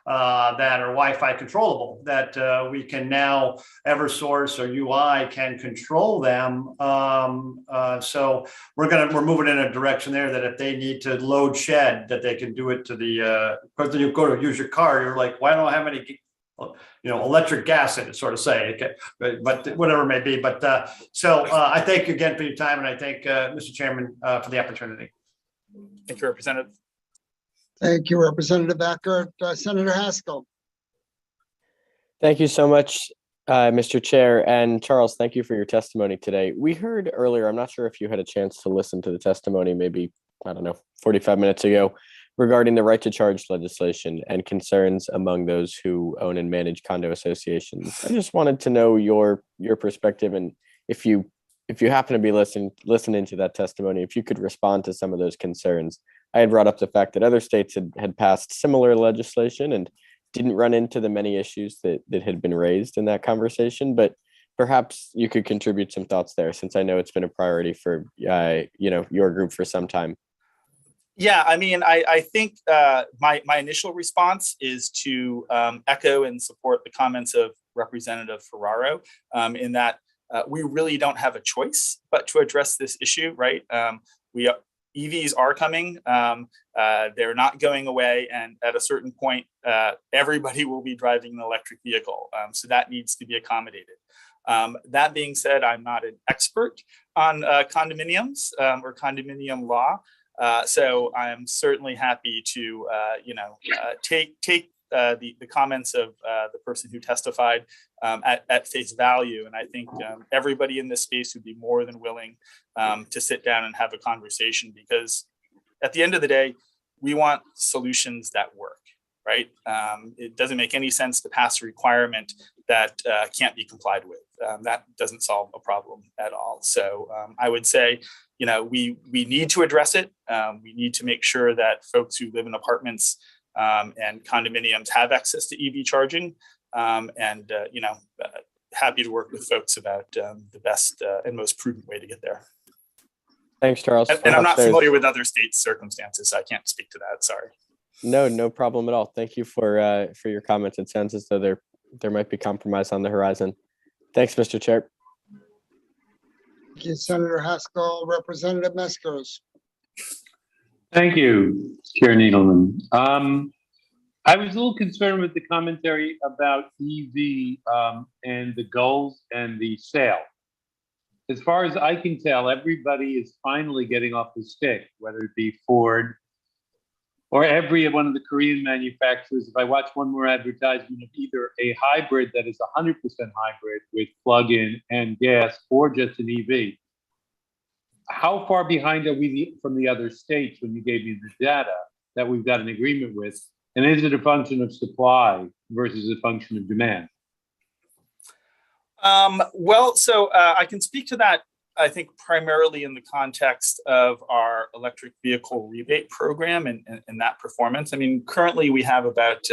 that are Wi-Fi controllable, that we can now, Eversource or UI can control them. So we're moving in a direction there that if they need to load shed, that they can do it to the, because then you go to use your car, you're like, why don't I have any, electric gas in it, sort of say, okay, but whatever it may be. But so I thank you again for your time, and I thank Mr. Chairman for the opportunity. Thank you, Representative. Thank you, Representative Eckert. Senator Haskell. Thank you so much, Mr. Chair. And Charles, thank you for your testimony today. We heard earlier, I'm not sure if you had a chance to listen to the testimony, maybe, 45 minutes ago, regarding the right to charge legislation and concerns among those who own and manage condo associations. I just wanted to know your perspective, and if you happen to be listening to that testimony, if you could respond to some of those concerns. I had brought up the fact that other states had passed similar legislation and didn't run into the many issues that had been raised in that conversation, but perhaps you could contribute some thoughts there, since I know it's been a priority for your group for some time. Yeah, I mean, I think my initial response is to echo and support the comments of Representative Ferraro in that we really don't have a choice but to address this issue, right? EVs are coming, they're not going away, and at a certain point, everybody will be driving an electric vehicle, so that needs to be accommodated. That being said, I'm not an expert on condominiums or condominium law, so I'm certainly happy to take the comments of the person who testified at face value. And I think everybody in this space would be more than willing to sit down and have a conversation, because at the end of the day, we want solutions that work, right? It doesn't make any sense to pass a requirement that can't be complied with. That doesn't solve a problem at all. So I would say, we need to address it. We need to make sure that folks who live in apartments and condominiums have access to EV charging, and happy to work with folks about the best and most prudent way to get there. Thanks, Charles. And I'm not familiar with other states' circumstances, so I can't speak to that. Sorry. No problem at all. Thank you for your comments. It sounds as though there might be compromise on the horizon. Thanks, Mr. Chair. Thank you, Senator Haskell. Representative Meskos. Thank you, Chair Needleman. I was a little concerned with the commentary about EV and the goals and the sale. As far as I can tell, everybody is finally getting off the stick, whether it be Ford or every one of the Korean manufacturers. If I watch one more advertisement of either a hybrid that is 100% hybrid with plug-in and gas, or just an EV, how far behind are we from the other states when you gave me the data that we've got an agreement with? And is it a function of supply versus a function of demand? So I can speak to that, I think, primarily in the context of our electric vehicle rebate program and that performance. I mean, currently we have about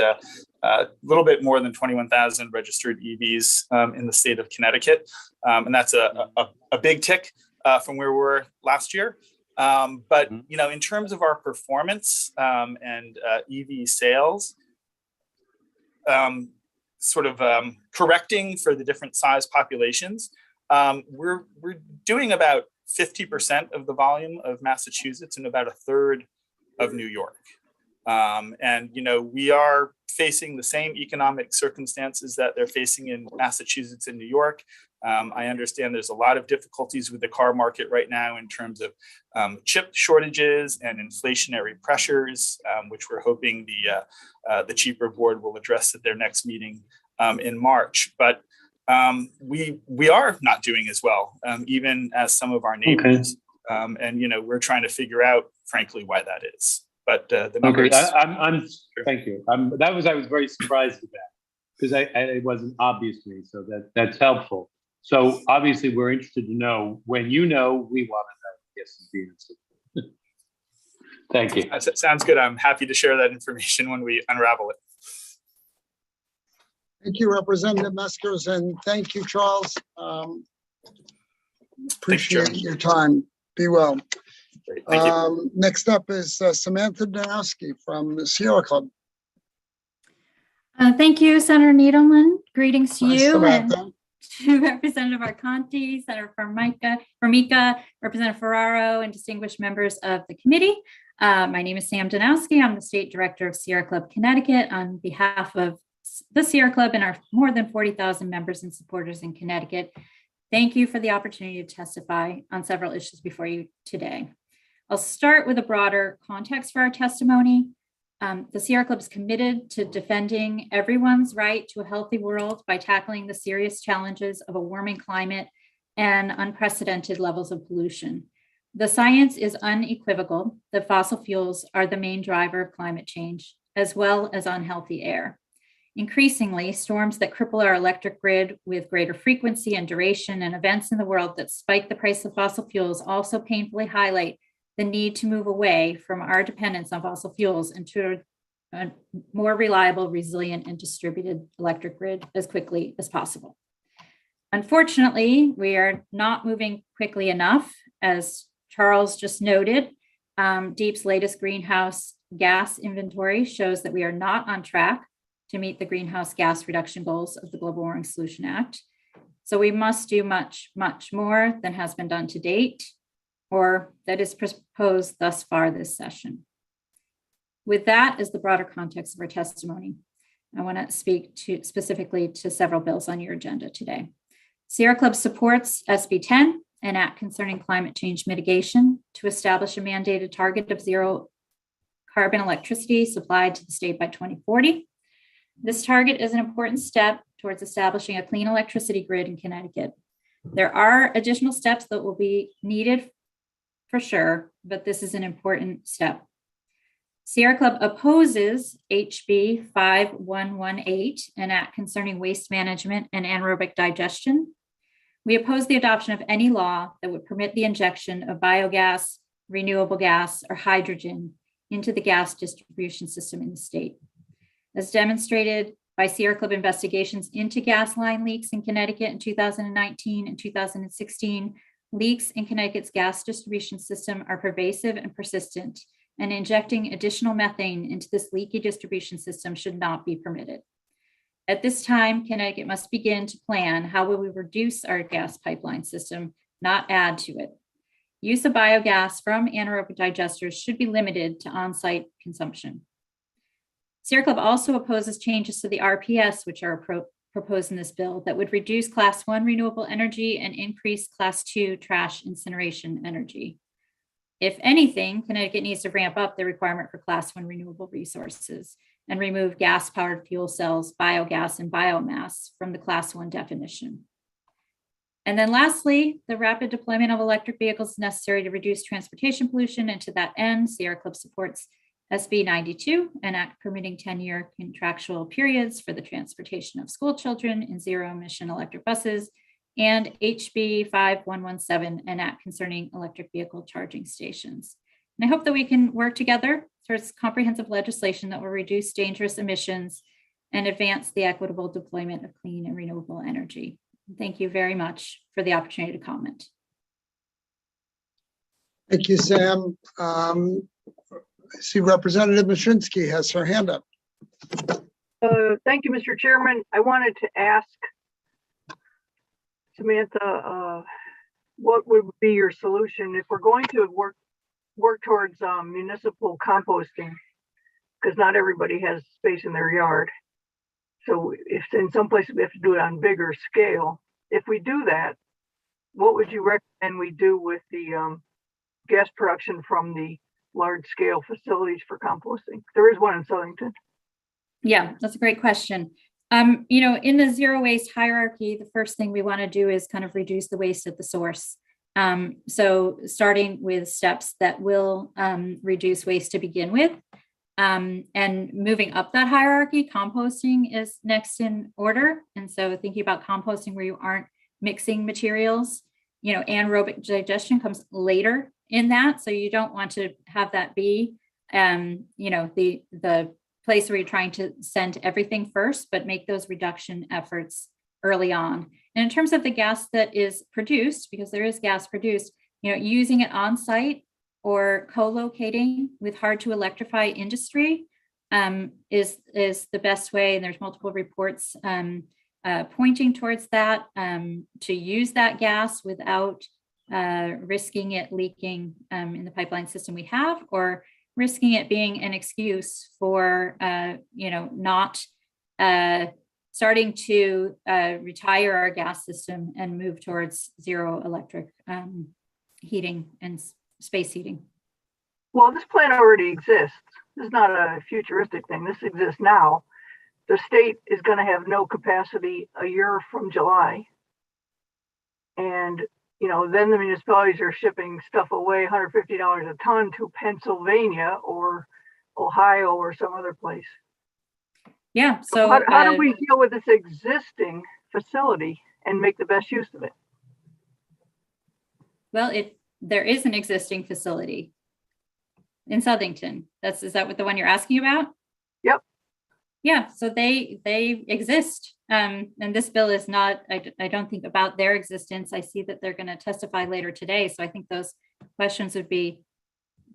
a little bit more than 21,000 registered EVs in the state of Connecticut. And that's a big tick from where we were last year. But, in terms of our performance and EV sales, correcting for the different size populations, we're doing about 50% of the volume of Massachusetts and about a third of New York. And we are facing the same economic circumstances that they're facing in Massachusetts and New York. I understand there's a lot of difficulties with the car market right now in terms of chip shortages and inflationary pressures, which we're hoping the Cheaper Board will address at their next meeting in March. But we are not doing as well, even as some of our neighbors. Okay. And we're trying to figure out, frankly, why that is. But the numbers. Okay, thank you. I was very surprised at that, because it wasn't obvious to me. So that's helpful. So obviously, we're interested to know. When you know, we want to know. Yes, is the answer. Thank you. Sounds good. I'm happy to share that information when we unravel it. Thank you, Representative Meskers, and thank you, Charles. Appreciate your time. Be well. Great, thank you. Next up is Samantha Danowski from the Sierra Club. Thank you, Senator Needleman. Greetings to Hi, you Samantha. and to Representative Arconti, Senator Formica, Representative Ferraro, and distinguished members of the committee. My name is Sam Danowski. I'm the State Director of Sierra Club Connecticut on behalf of the Sierra Club and our more than 40,000 members and supporters in Connecticut. Thank you for the opportunity to testify on several issues before you today. I'll start with a broader context for our testimony. The Sierra Club is committed to defending everyone's right to a healthy world by tackling the serious challenges of a warming climate and unprecedented levels of pollution. The science is unequivocal that fossil fuels are the main driver of climate change, as well as unhealthy air. Increasingly, storms that cripple our electric grid with greater frequency and duration and events in the world that spike the price of fossil fuels also painfully highlight the need to move away from our dependence on fossil fuels and to a more reliable, resilient, and distributed electric grid as quickly as possible. Unfortunately, we are not moving quickly enough. As Charles just noted, DEEP's latest greenhouse gas inventory shows that we are not on track to meet the greenhouse gas reduction goals of the Global Warming Solution Act. So we must do much, much more than has been done to date, or that is proposed thus far this session. With that as the broader context of our testimony, I want to speak specifically to several bills on your agenda today. Sierra Club supports SB 10, an act concerning climate change mitigation to establish a mandated target of zero carbon electricity supplied to the state by 2040. This target is an important step towards establishing a clean electricity grid in Connecticut. There are additional steps that will be needed for sure, but this is an important step. Sierra Club opposes HB 5118, an act concerning waste management and anaerobic digestion. We oppose the adoption of any law that would permit the injection of biogas, renewable gas, or hydrogen into the gas distribution system in the state. As demonstrated by Sierra Club investigations into gas line leaks in Connecticut in 2019 and 2016, leaks in Connecticut's gas distribution system are pervasive and persistent, and injecting additional methane into this leaky distribution system should not be permitted. At this time, Connecticut must begin to plan how will we reduce our gas pipeline system, not add to it. Use of biogas from anaerobic digesters should be limited to on-site consumption. Sierra Club also opposes changes to the RPS, which are proposed in this bill, that would reduce Class 1 renewable energy and increase Class 2 trash incineration energy. If anything, Connecticut needs to ramp up the requirement for Class 1 renewable resources and remove gas-powered fuel cells, biogas, and biomass from the Class 1 definition. And then lastly, the rapid deployment of electric vehicles is necessary to reduce transportation pollution, and to that end, Sierra Club supports SB 92, an act permitting 10-year contractual periods for the transportation of school children in zero-emission electric buses, and HB 5117, an act concerning electric vehicle charging stations. And I hope that we can work together towards comprehensive legislation that will reduce dangerous emissions and advance the equitable deployment of clean and renewable energy. Thank you very much for the opportunity to comment. Thank you, Sam. I see Representative Mashinsky has her hand up. Thank you, Mr. Chairman. I wanted to ask Samantha, what would be your solution if we're going to work towards municipal composting, because not everybody has space in their yard. So if in some places we have to do it on bigger scale, if we do that, what would you recommend we do with the gas production from the large scale facilities for composting? There is one in Southington. Yeah, that's a great question. In the zero waste hierarchy, the first thing we want to do is kind of reduce the waste at the source. So starting with steps that will reduce waste to begin with, and moving up that hierarchy, composting is next in order. And so thinking about composting where you aren't mixing materials. Anaerobic digestion comes later in that. So you don't want to have that be, the place where you're trying to send everything first, but make those reduction efforts early on. And in terms of the gas that is produced, because there is gas produced, using it on site or co-locating with hard to electrify industry is the best way. And there's multiple reports pointing towards that, to use that gas without risking it leaking in the pipeline system we have, or risking it being an excuse for, not starting to retire our gas system and move towards zero electric heating and space heating. Well, this plan already exists. This is not a futuristic thing. This exists now. The state is going to have no capacity a year from July. And, then the municipalities are shipping stuff away $150 a ton to Pennsylvania or Ohio or some other place. Yeah. So how do we deal with this existing facility and make the best use of it? Well, there is an existing facility in Southington. Is that what the one you're asking about? Yep. Yeah, so they exist. And this bill is not, I don't think about their existence. I see that they're going to testify later today. So I think those questions would be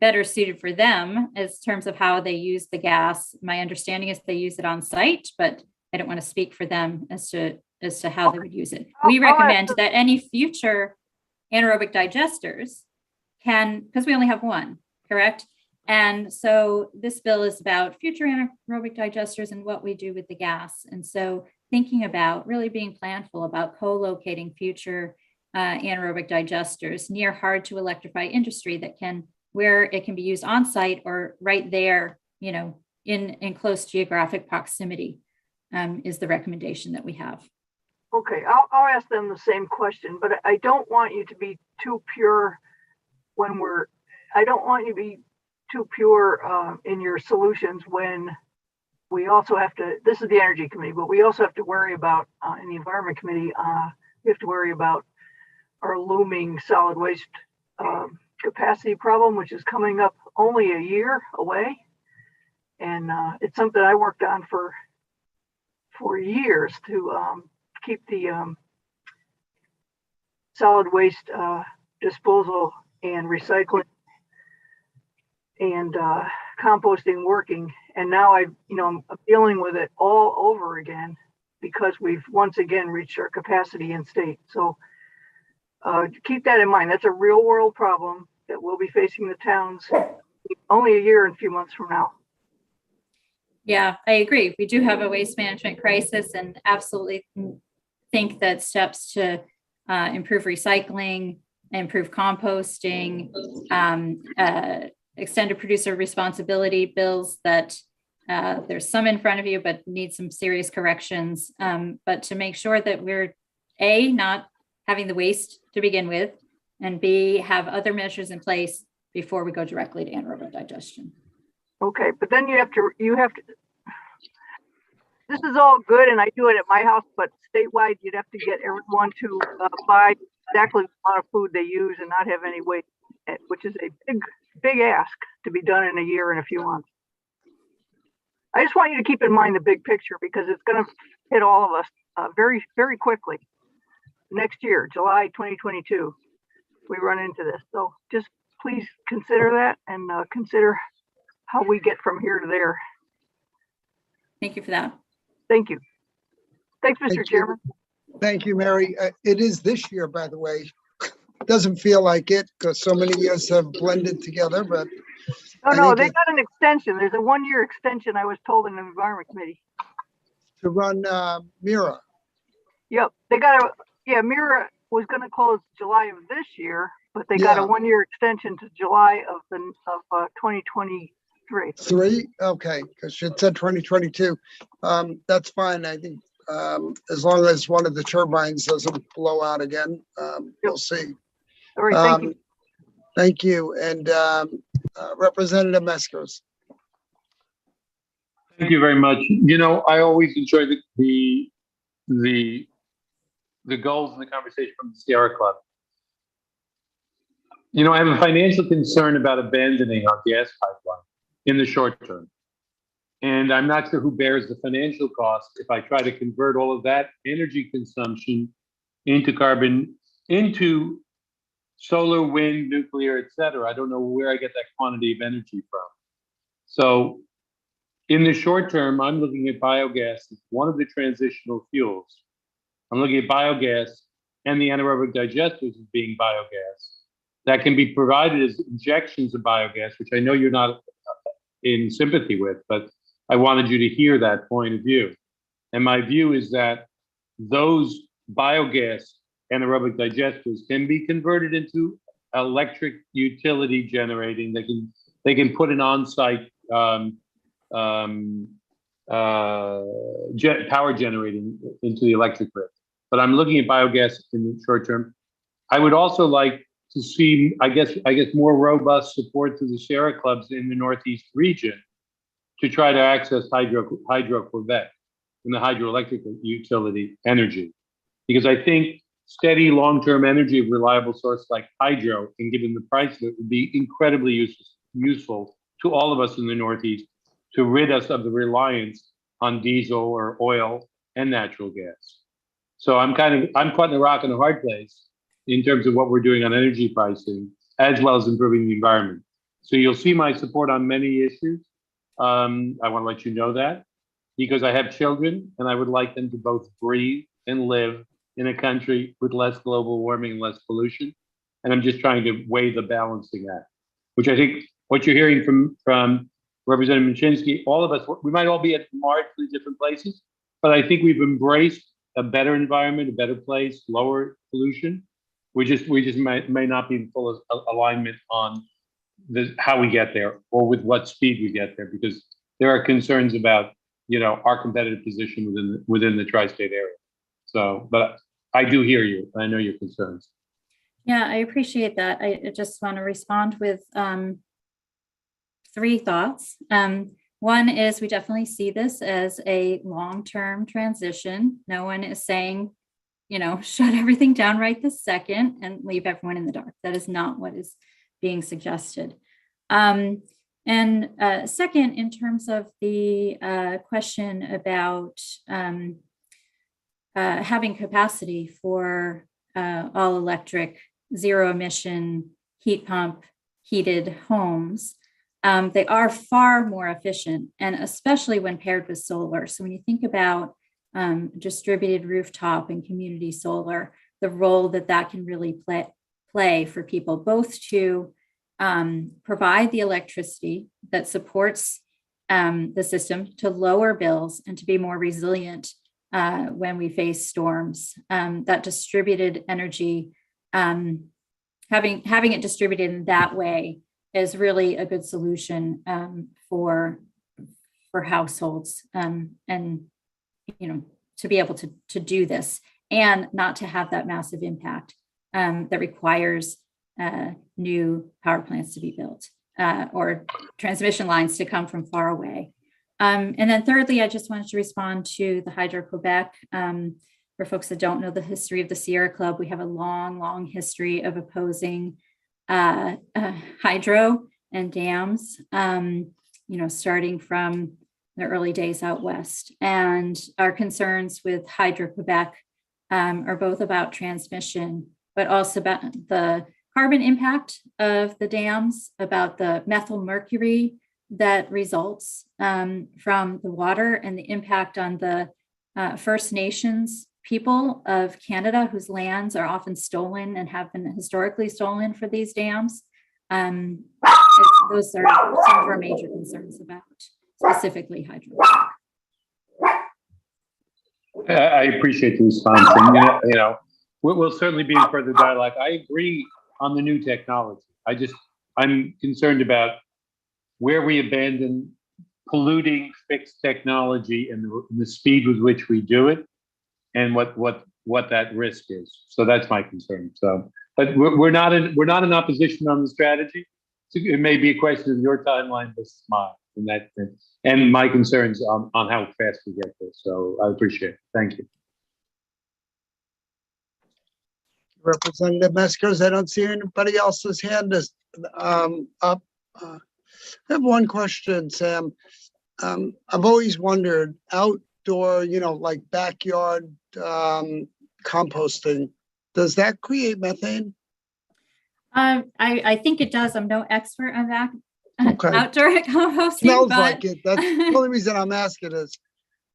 better suited for them as terms of how they use the gas. My understanding is they use it on site, but I don't want to speak for them as to how they would use it. We recommend that any future anaerobic digesters can, because we only have one, correct? And so this bill is about future anaerobic digesters and what we do with the gas. And so thinking about really being planful about co-locating future anaerobic digesters near hard to electrify industry where it can be used on site or right there, in close geographic proximity is the recommendation that we have. Okay, I'll ask them the same question, but I don't want you to be too pure I don't want you to be too pure in your solutions when we also have to, this is the Energy Committee, but we also have to worry about, in the Environment Committee, we have to worry about our looming solid waste capacity problem, which is coming up only a year away. And it's something I worked on for years to keep the solid waste disposal and recycling and composting working. And now I'm dealing with it all over again because we've once again reached our capacity in state. So keep that in mind. That's a real world problem that we'll be facing the towns only a year and a few months from now. Yeah, I agree. We do have a waste management crisis and absolutely think that steps to improve recycling, improve composting, extended producer responsibility bills that there's some in front of you, but need some serious corrections. But to make sure that we're A, not having the waste to begin with, and B, have other measures in place before we go directly to anaerobic digestion. Okay, but then you have to, this is all good and I do it at my house, but statewide, you'd have to get everyone to buy exactly the amount of food they use and not have any waste, which is a big ask to be done in a year and a few months. I just want you to keep in mind the big picture because it's going to hit all of us very, very quickly. Next year, July 2022, we run into this. So just please consider that and consider how we get from here to there. Thank you for that. Thank you. Thanks, Mr. Chairman. Thank you, Mary. It is this year, by the way. Doesn't feel like it because so many years have blended together, but no, they got an extension. There's a 1-year extension, I was told, in the Environment Committee. To run Mira. Yep, they got Mira was going to close July of this year, but they got a 1-year extension to July of 2023. Okay, because it said 2022. That's fine. I think as long as one of the turbines doesn't blow out again, we'll see. All right, thank you. Thank you. And Representative Meskos. Thank you very much. I always enjoy the the goals and the conversation from the Sierra Club. You know, I have a financial concern about abandoning our gas pipeline in the short term. And I'm not sure who bears the financial cost if I try to convert all of that energy consumption into carbon, into solar, wind, nuclear, et cetera. I don't know where I get that quantity of energy from. So in the short term, I'm looking at biogas as one of the transitional fuels. I'm looking at biogas and the anaerobic digesters as being biogas that can be provided as injections of biogas, which I know you're not in sympathy with, but I wanted you to hear that point of view. And my view is that those biogas anaerobic digesters can be converted into electric utility generating. They can put an on-site power generating into the electric grid. But I'm looking at biogas in the short term. I would also like to see, I guess more robust support to the Sierra clubs in the Northeast region to try to access Hydro-Quebec and the hydroelectric utility energy. Because I think steady long-term energy of reliable source like hydro, and given the price of it, would be incredibly useful to all of us in the Northeast to rid us of the reliance on diesel or oil and natural gas. So I'm caught in a rock and a hard place in terms of what we're doing on energy pricing, as well as improving the environment. So you'll see my support on many issues. I want to let you know that, because I have children and I would like them to both breathe and live in a country with less global warming and less pollution. And I'm just trying to weigh the balancing act, which I think what you're hearing from Representative Machinsky, all of us, we might all be at markedly different places, but I think we've embraced a better environment, a better place, lower pollution. We just may not be in full alignment on how we get there or with what speed we get there, because there are concerns about, our competitive position within the tri-state area. So, but I do hear you. I know your concerns. Yeah, I appreciate that. I just want to respond with 3 thoughts. One is we definitely see this as a long-term transition. No one is saying, shut everything down right this second and leave everyone in the dark. That is not what is being suggested. And second, in terms of the question about having capacity for all electric, zero emission, heat pump, heated homes, they are far more efficient, and especially when paired with solar. So when you think about distributed rooftop and community solar, the role that can really play for people, both to provide the electricity that supports the system, to lower bills, and to be more resilient when we face storms. That distributed energy, having it distributed in that way is really a good solution for households, and to be able to do this and not to have that massive impact that requires new power plants to be built or transmission lines to come from far away. And then thirdly, I just wanted to respond to the Hydro-Quebec. For folks that don't know the history of the Sierra Club, we have a long history of opposing hydro and dams, starting from the early days out west. And our concerns with Hydro-Quebec are both about transmission, but also about the carbon impact of the dams, about the methyl mercury that results from the water, and the impact on the First Nations people of Canada, whose lands are often stolen and have been historically stolen for these dams. Those are some of our major concerns about specifically hydro. I appreciate the response. And, we'll certainly be in further dialogue. I agree on the new technology. I'm concerned about where we abandon polluting fixed technology and the speed with which we do it, and what that risk is. So that's my concern. So, but we're not in opposition on the strategy. It may be a question of your timeline versus mine, and my concerns on how fast we get there. So I appreciate it. Thank you. Representative Meskers. I don't see anybody else's hand is up. I have one question, Sam. I've always wondered, outdoor, like backyard composting, does that create methane? I think it does. I'm no expert on that. Okay. Outdoor composting. Smells but... like it. That's the only reason I'm asking is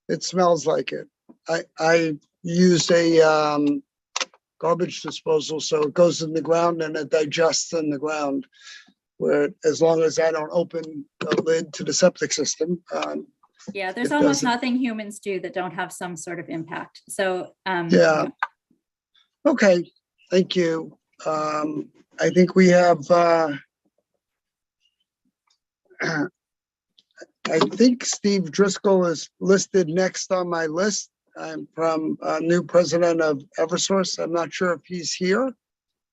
it smells like it. I use a garbage disposal, so it goes in the ground and it digests in the ground. Where as long as I don't open the lid to the septic system. Yeah, there's almost nothing humans do that don't have some sort of impact. So yeah. Okay, thank you. I think we have. I think Steve Driscoll is listed next on my list. I'm from new president of Eversource. I'm not sure if he's here.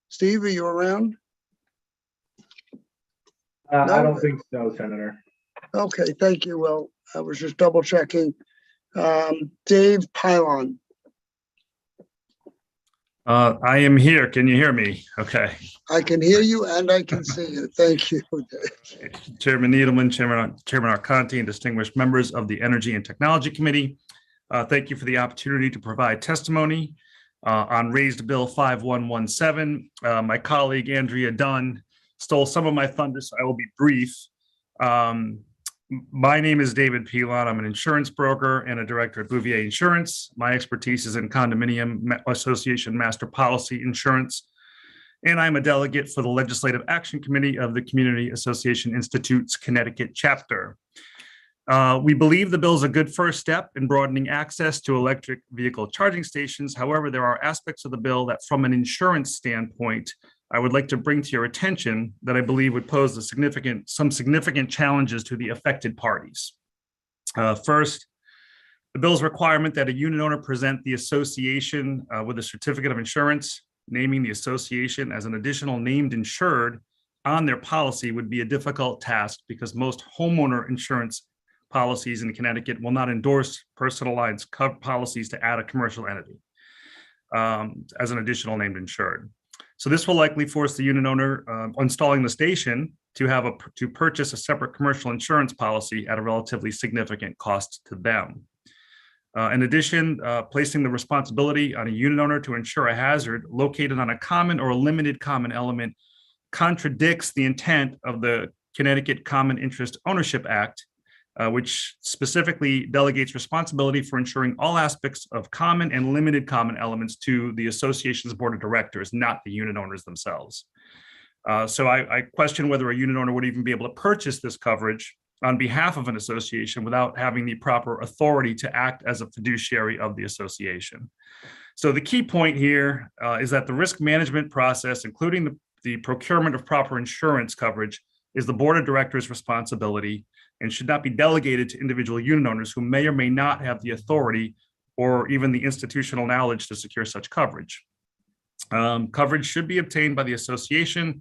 Steve, are you around? No? I don't think so, Senator. Okay, thank you. Well, I was just double checking. Dave Pylon. I am here. Can you hear me? Okay. I can hear you and I can see you. Thank you, Dave. Chairman Needleman, Chairman Arconti, and distinguished members of the Energy and Technology Committee. Thank you for the opportunity to provide testimony on raised bill 5117. My colleague Andrea Dunn stole some of my thunder, so I will be brief. My name is David Pilon. I'm an insurance broker and a director at Bouvier Insurance. My expertise is in condominium association master policy insurance. And I'm a delegate for the Legislative Action Committee of the Community Association Institute's Connecticut chapter. We believe the bill is a good first step in broadening access to electric vehicle charging stations. However, there are aspects of the bill that from an insurance standpoint, I would like to bring to your attention that I believe would pose some significant challenges to the affected parties. First, the bill's requirement that a unit owner present the association with a certificate of insurance, naming the association as an additional named insured on their policy would be a difficult task because most homeowner insurance policies in Connecticut will not endorse personal lines policies to add a commercial entity as an additional named insured. So this will likely force the unit owner installing the station to purchase a separate commercial insurance policy at a relatively significant cost to them. In addition, placing the responsibility on a unit owner to insure a hazard located on a common or a limited common element contradicts the intent of the Connecticut Common Interest Ownership Act, which specifically delegates responsibility for ensuring all aspects of common and limited common elements to the association's board of directors, not the unit owners themselves. So I question whether a unit owner would even be able to purchase this coverage on behalf of an association without having the proper authority to act as a fiduciary of the association. So the key point here is that the risk management process, including the procurement of proper insurance coverage, is the board of directors' responsibility and should not be delegated to individual unit owners who may or may not have the authority or even the institutional knowledge to secure such coverage. Coverage should be obtained by the association,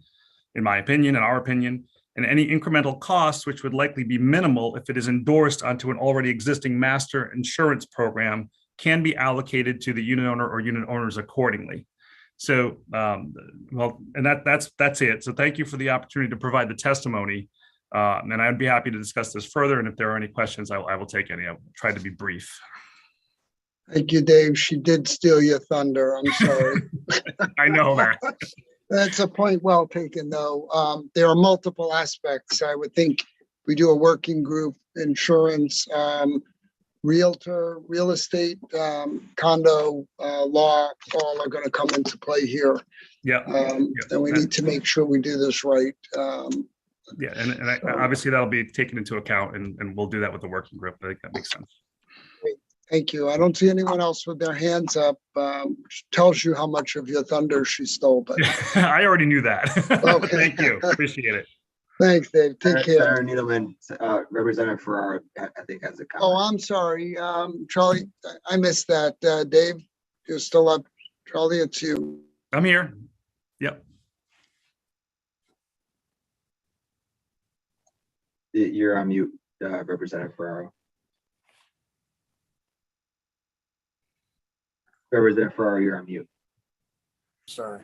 in my opinion, in our opinion, and any incremental costs, which would likely be minimal if it is endorsed onto an already existing master insurance program, can be allocated to the unit owner or unit owners accordingly. So, well, and that's it. So thank you for the opportunity to provide the testimony. And I'd be happy to discuss this further. And if there are any questions, I will take any. I'll try to be brief. Thank you, Dave. She did steal your thunder. I'm sorry. I know that. That's a point well taken, though. There are multiple aspects. I would think we do a working group, insurance, realtor, real estate, condo, law, all are going to come into play here. Yeah. And we need to make sure we do this right. Yeah, and obviously that'll be taken into account, and we'll do that with the working group. I think that makes sense. Great. Thank you. I don't see anyone else with their hands up, which tells you how much of your thunder she stole. But I already knew that. Okay. Thank you. Appreciate it. Thanks, Dave. Take care. Senator Needleman, Representative Ferraro, I think has a comment. Oh, I'm sorry, Charlie. I missed that. Dave, you're still up. Charlie, it's you. I'm here. Yep. You're on mute, Representative Ferraro. Representative Ferraro, you're on mute. Sorry.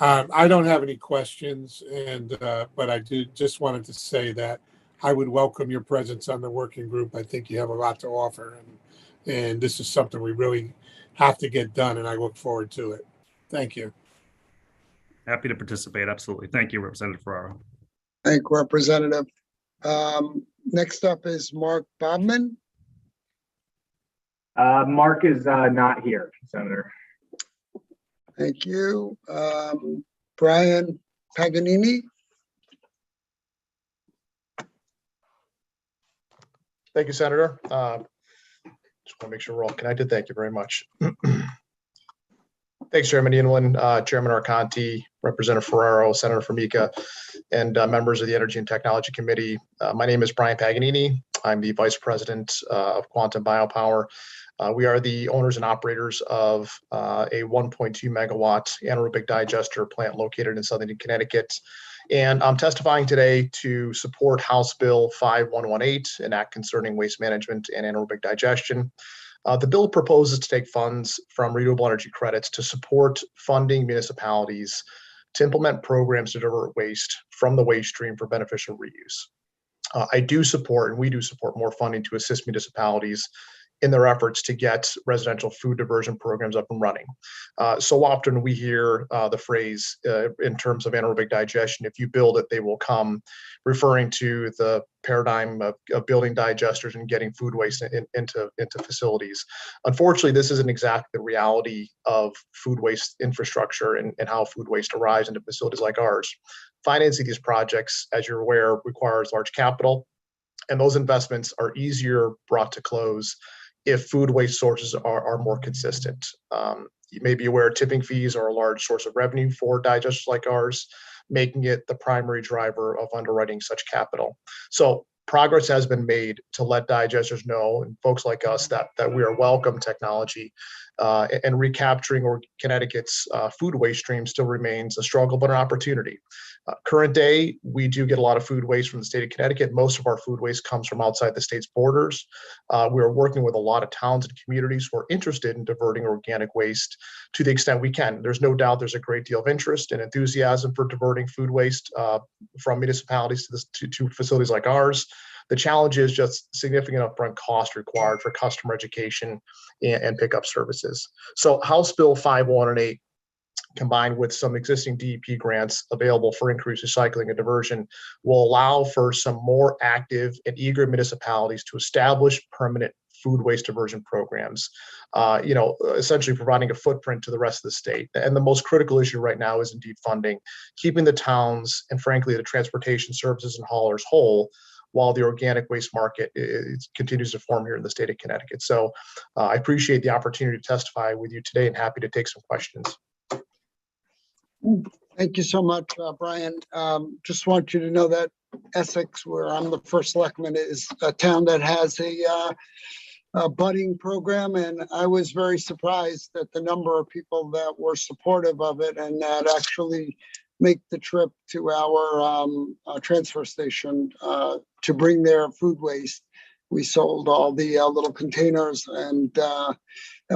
I don't have any questions, and but I do just wanted to say that I would welcome your presence on the working group. I think you have a lot to offer, and this is something we really have to get done, and I look forward to it. Thank you. Happy to participate. Absolutely. Thank you, Representative Ferraro. Thank you, Representative. Next up is Mark Bobman. Mark is not here, Senator. Thank you. Brian Paganini. Thank you, Senator. Just want to make sure we're all connected. Thank you very much. Thanks, Chairman Needleman, Chairman Arconti, Representative Ferraro, Senator Formica, and members of the Energy and Technology Committee. My name is Brian Paganini. I'm the Vice President of Quantum Biopower. We are the owners and operators of a 1.2 megawatt anaerobic digester plant located in Southern Connecticut. And I'm testifying today to support House Bill 5118, an act concerning waste management and anaerobic digestion. The bill proposes to take funds from renewable energy credits to support funding municipalities to implement programs to divert waste from the waste stream for beneficial reuse. I do support, and we do support, more funding to assist municipalities in their efforts to get residential food diversion programs up and running. So often we hear the phrase in terms of anaerobic digestion, if you build it, they will come, referring to the paradigm of building digesters and getting food waste into facilities. Unfortunately, this isn't exactly the reality of food waste infrastructure and how food waste arrives into facilities like ours. Financing these projects, as you're aware, requires large capital, and those investments are easier brought to close if food waste sources are more consistent. You may be aware tipping fees are a large source of revenue for digesters like ours, making it the primary driver of underwriting such capital. So progress has been made to let digesters know, and folks like us, that we are welcome technology, and recapturing Connecticut's food waste stream still remains a struggle, but an opportunity. Current day, we do get a lot of food waste from the state of Connecticut. Most of our food waste comes from outside the state's borders. We are working with a lot of towns and communities who are interested in diverting organic waste to the extent we can. There's no doubt there's a great deal of interest and enthusiasm for diverting food waste from municipalities to facilities like ours. The challenge is just significant upfront cost required for customer education and pickup services. So House Bill 5118, combined with some existing DEP grants available for increased recycling and diversion, will allow for some more active and eager municipalities to establish permanent food waste diversion programs, essentially providing a footprint to the rest of the state. And the most critical issue right now is indeed funding, keeping the towns and frankly the transportation services and haulers whole, while the organic waste market continues to form here in the state of Connecticut. So I appreciate the opportunity to testify with you today and happy to take some questions. Thank you so much, Brian. Just want you to know that Essex, where I'm the first selectman, is a town that has a budding program, and I was very surprised at the number of people that were supportive of it and that actually make the trip to our transfer station to bring their food waste. We sold all the little containers, and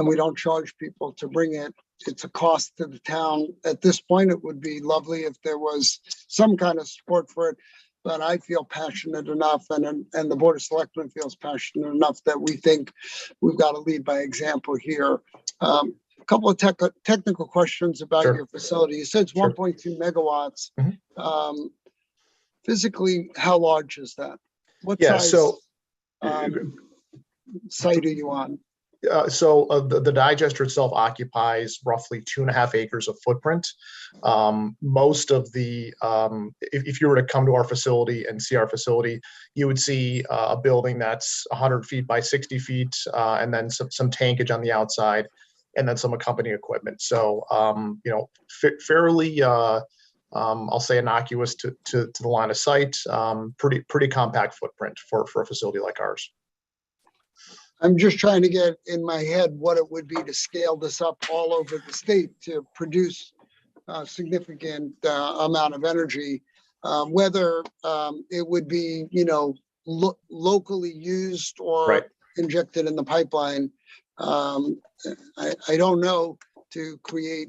we don't charge people to bring it. It's a cost to the town. At this point, it would be lovely if there was some kind of support for it, but I feel passionate enough, and the Board of Selectmen feels passionate enough that we think we've got to lead by example here. A couple of technical questions about your facility. You said it's 1.2 megawatts. Mm-hmm. Physically, how large is that? What size site are you on? The digester itself occupies roughly 2.5 acres of footprint. Most of the, if you were to come to our facility and see our facility, you would see a building that's 100 feet by 60 feet, and then some tankage on the outside, and then some accompanying equipment. So, fairly, I'll say innocuous to the line of sight. Pretty compact footprint for a facility like ours. I'm just trying to get in my head what it would be to scale this up all over the state to produce a significant amount of energy, whether it would be, locally used or injected in the pipeline. I don't know, to create,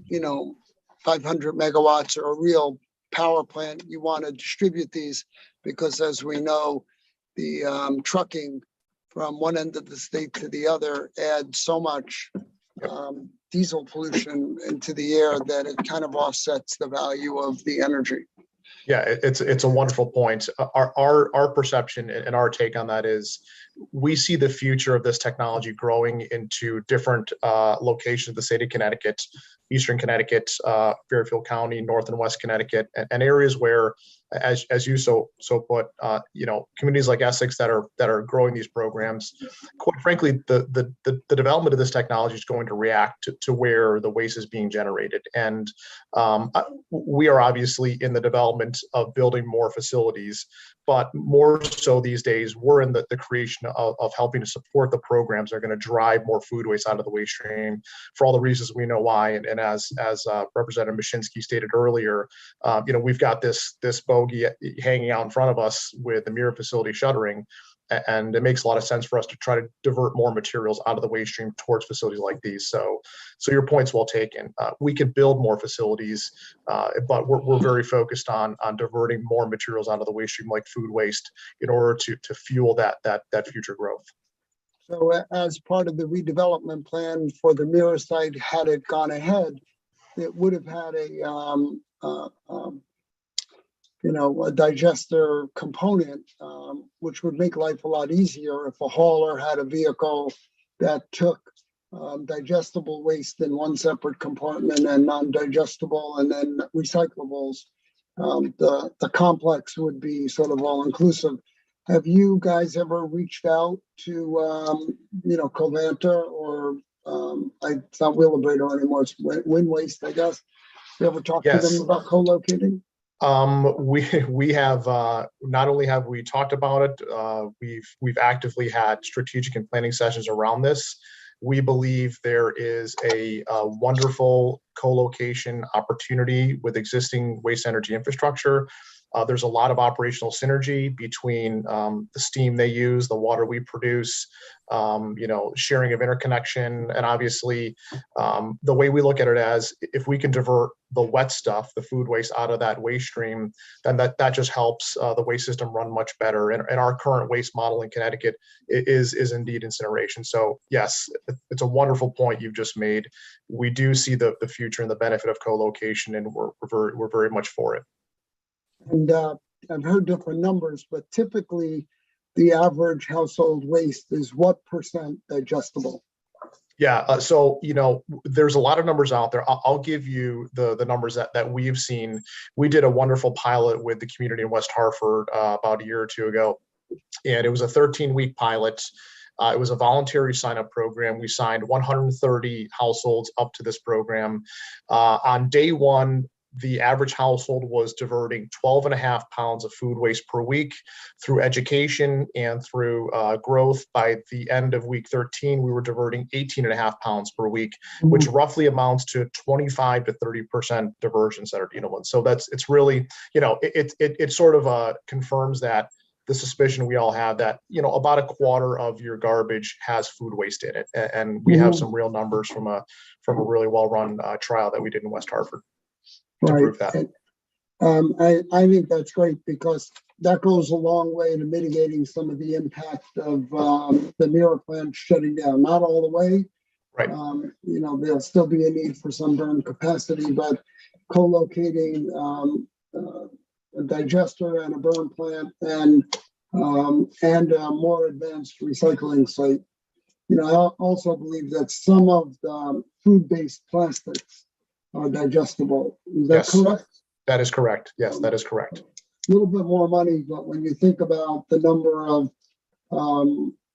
500 megawatts or a real power plant, you want to distribute these because, as we know, the trucking from one end of the state to the other adds so much diesel pollution into the air that it kind of offsets the value of the energy. Yeah, it's a wonderful point. Our perception and our take on that is we see the future of this technology growing into different locations of the state of Connecticut, Eastern Connecticut, Fairfield County, North and West Connecticut, and areas where, as you so put, communities like Essex that are growing these programs. Quite frankly, the development of this technology is going to react to where the waste is being generated, and we are obviously in the development of building more facilities. But more so these days, we're in the creation of helping to support the programs that are going to drive more food waste out of the waste stream for all the reasons we know why. And as Representative Mashinsky stated earlier, we've got this bogey hanging out in front of us with the Mira facility shuttering. And it makes a lot of sense for us to try to divert more materials out of the waste stream towards facilities like these. So your point's well taken. We could build more facilities, but we're very focused on diverting more materials out of the waste stream, like food waste, in order to fuel that future growth. So as part of the redevelopment plan for the Mira site, had it gone ahead, it would have had a digester component, which would make life a lot easier if a hauler had a vehicle that took digestible waste in one separate compartment and non-digestible and then recyclables. The complex would be sort of all-inclusive. Have you guys ever reached out to, Covanta or it's not Wheelabrator anymore, it's Wind Waste, I guess? You ever talked to them about co-locating? We have not only have we talked about it, we've actively had strategic and planning sessions around this. We believe there is a wonderful co-location opportunity with existing waste energy infrastructure. There's a lot of operational synergy between the steam they use, the water we produce, sharing of interconnection, and obviously the way we look at it as if we can divert the wet stuff, the food waste, out of that waste stream, then that just helps the waste system run much better. And our current waste model in Connecticut is indeed incineration. So yes, it's a wonderful point you've just made. We do see the future and the benefit of co-location, and we're very much for it. And I've heard different numbers, but typically the average household waste is what % digestible? Yeah, so there's a lot of numbers out there. I'll give you the numbers that we've seen. We did a wonderful pilot with the community in West Hartford about a year or two ago, and it was a 13-week pilot. It was a voluntary sign-up program. We signed 130 households up to this program. On day one, the average household was diverting 12.5 pounds of food waste per week through education and through growth. By the end of week 13, we were diverting 18.5 pounds per week, which roughly amounts to 25 to 30% diversion center Needleman. So it's really, it sort of confirms that the suspicion we all have that, about a quarter of your garbage has food waste in it. And we have some real numbers from a really well-run trial that we did in West Hartford. Right. I think that's great because that goes a long way to mitigating some of the impact of the Mira plant shutting down. Not all the way. Right. There'll still be a need for some burn capacity, but co-locating a digester and a burn plant and a more advanced recycling site. I also believe that some of the food-based plastics are digestible. Is that correct? That is correct. Yes, that is correct. A little bit more money, but when you think about the number of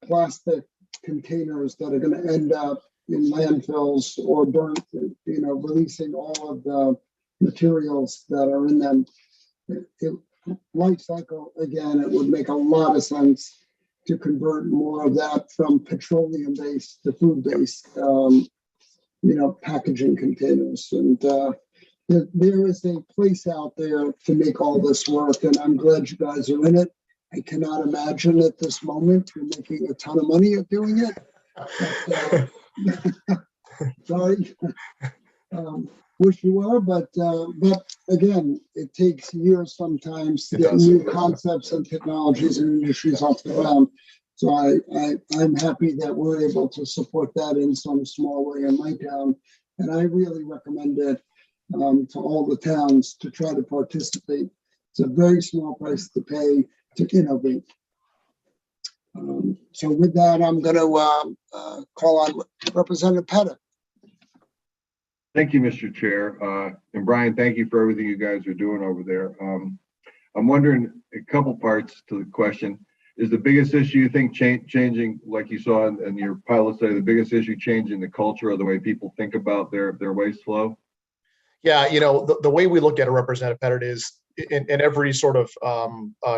plastic containers that are going to end up in landfills or burnt, releasing all of the materials that are in them, life cycle, again, it would make a lot of sense to convert more of that from petroleum-based to food-based packaging containers. And there is a place out there to make all this work, and I'm glad you guys are in it. I cannot imagine at this moment you're making a ton of money at doing it. But, sorry. wish you were, but again, it takes years sometimes to get new concepts and technologies and industries off the ground. So I'm happy that we're able to support that in some small way in my town. And I really recommend it to all the towns to try to participate. It's a very small price to pay to innovate. So with that, I'm going to call on Representative Pettit. Thank you, Mr. Chair. And Brian, thank you for everything you guys are doing over there. I'm wondering a couple parts to the question. Is the biggest issue you think changing, like you saw in your pilot study, the biggest issue changing the culture or the way people think about their waste flow? Yeah, the way we look at a Representative Pettit is in every sort of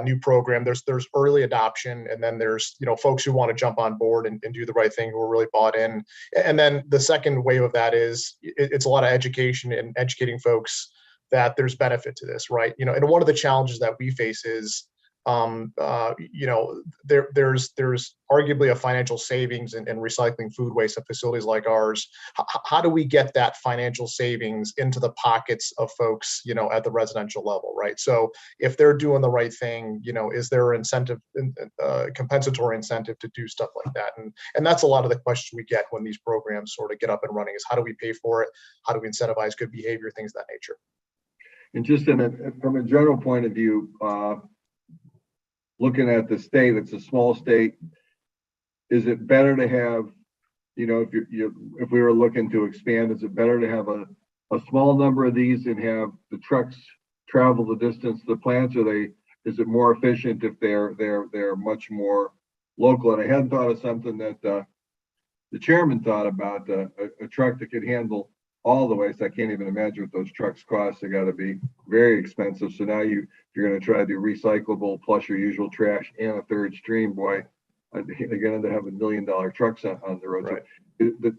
new program, there's early adoption, and then there's folks who want to jump on board and do the right thing, who are really bought in. And then the second wave of that is it's a lot of education and educating folks that there's benefit to this, right? And one of the challenges that we face is there's arguably a financial savings in recycling food waste at facilities like ours. How do we get that financial savings into the pockets of folks, at the residential level, right? So if they're doing the right thing, is there an incentive, compensatory incentive to do stuff like that? And that's a lot of the questions we get when these programs sort of get up and running is how do we pay for it? How do we incentivize good behavior, things of that nature? And just from a general point of view, looking at the state, it's a small state. Is it better to have, if we were looking to expand, is it better to have a small number of these and have the trucks travel the distance to the plants, or is it more efficient if they're much more local? And I hadn't thought of something that the chairman thought about, a truck that could handle all the waste. I can't even imagine what those trucks cost. They got to be very expensive. So now you're going to try to do recyclable plus your usual trash and a third stream. Boy, they're going to have $1 million trucks on the road. Right.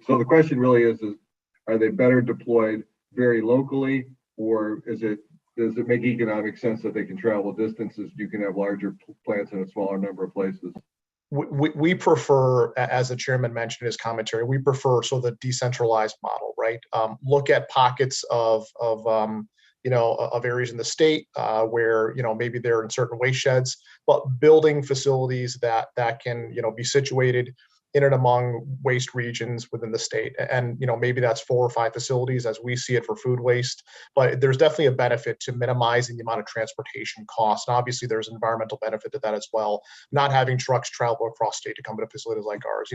So the question really is are they better deployed very locally, or does it make economic sense that they can travel distances? You can have larger plants in a smaller number of places. We prefer, as the chairman mentioned in his commentary, we prefer sort of the decentralized model, right? Look at pockets of areas in the state where maybe they're in certain waste sheds, but building facilities that can be situated in and among waste regions within the state. And maybe that's 4 or 5 facilities as we see it for food waste, but there's definitely a benefit to minimizing the amount of transportation costs. And obviously there's an environmental benefit to that as well. Not having trucks travel across state to come to facilities like ours,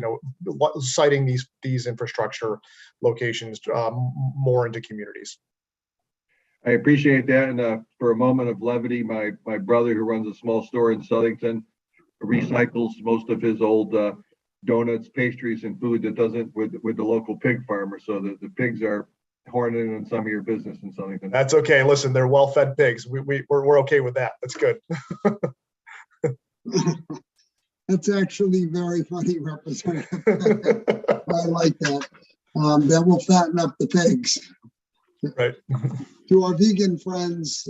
citing these infrastructure locations more into communities. I appreciate that. And for a moment of levity, my brother, who runs a small store in Southington, recycles most of his old donuts, pastries, and food that doesn't with the local pig farmer. So the pigs are horning in some of your business in Southington. That's okay. Listen, they're well-fed pigs. We're okay with that. That's good. That's actually very funny, Representative. I like that. That will fatten up the pigs. Right. To our vegan friends,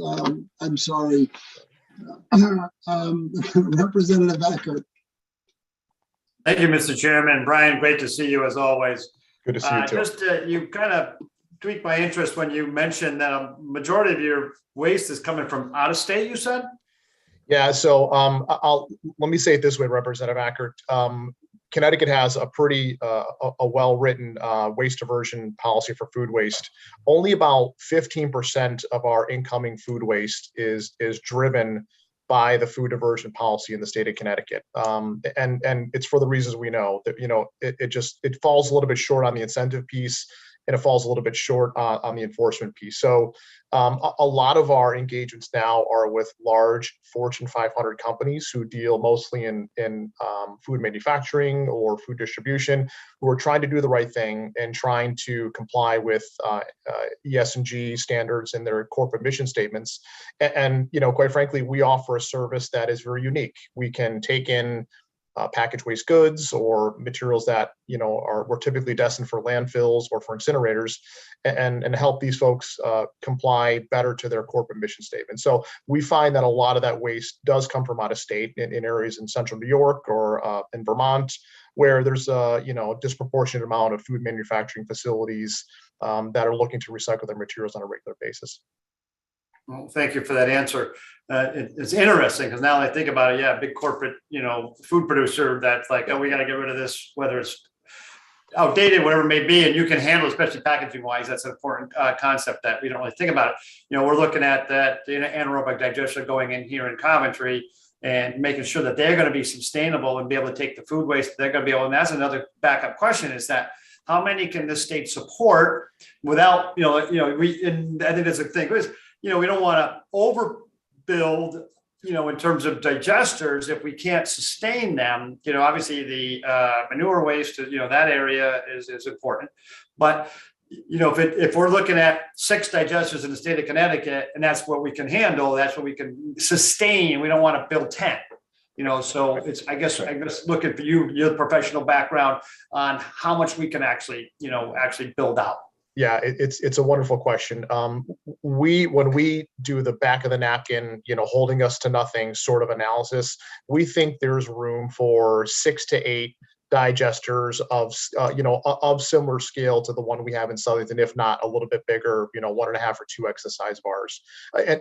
I'm sorry. Representative Eckert. Thank you, Mr. Chairman. Brian, great to see you as always. Good to see you too. You kind of tweaked my interest when you mentioned that a majority of your waste is coming from out of state, you said? Yeah, so let me say it this way, Representative Eckert. Connecticut has a pretty well-written waste diversion policy for food waste. Only about 15% of our incoming food waste is driven by the food diversion policy in the state of Connecticut. And it's for the reasons we know that, it falls a little bit short on the incentive piece, and it falls a little bit short on the enforcement piece. So a lot of our engagements now are with large Fortune 500 companies who deal mostly in food manufacturing or food distribution, who are trying to do the right thing and trying to comply with ESG standards in their corporate mission statements. And quite frankly, we offer a service that is very unique. We can take in packaged waste goods or materials that were typically destined for landfills or for incinerators, and help these folks comply better to their corporate mission statement. So we find that a lot of that waste does come from out of state in areas in central New York or in Vermont, where there's a disproportionate amount of food manufacturing facilities that are looking to recycle their materials on a regular basis. Well, thank you for that answer. It's interesting because now that I think about it, yeah, big corporate, food producer that's like, oh, we got to get rid of this, whether it's outdated, whatever it may be, and you can handle, especially packaging wise. That's an important concept that we don't really think about it. We're looking at that anaerobic digestion going in here in Coventry and making sure that they're going to be sustainable and be able to take the food waste. They're going to be able, and that's another backup question is that how many can the state support without, and I think that's the thing is, we don't want to overbuild, in terms of digesters if we can't sustain them. Obviously the manure waste, that area is important. But, if we're looking at 6 digesters in the state of Connecticut and that's what we can handle, that's what we can sustain. We don't want to build 10. So it's, I guess looking for your professional background on how much we can actually build out. Yeah, it's a wonderful question. When we do the back of the napkin, holding us to nothing sort of analysis, we think there's room for 6 to 8 digesters of similar scale to the one we have in Southington, if not a little bit bigger, 1.5 or 2x the size of ours.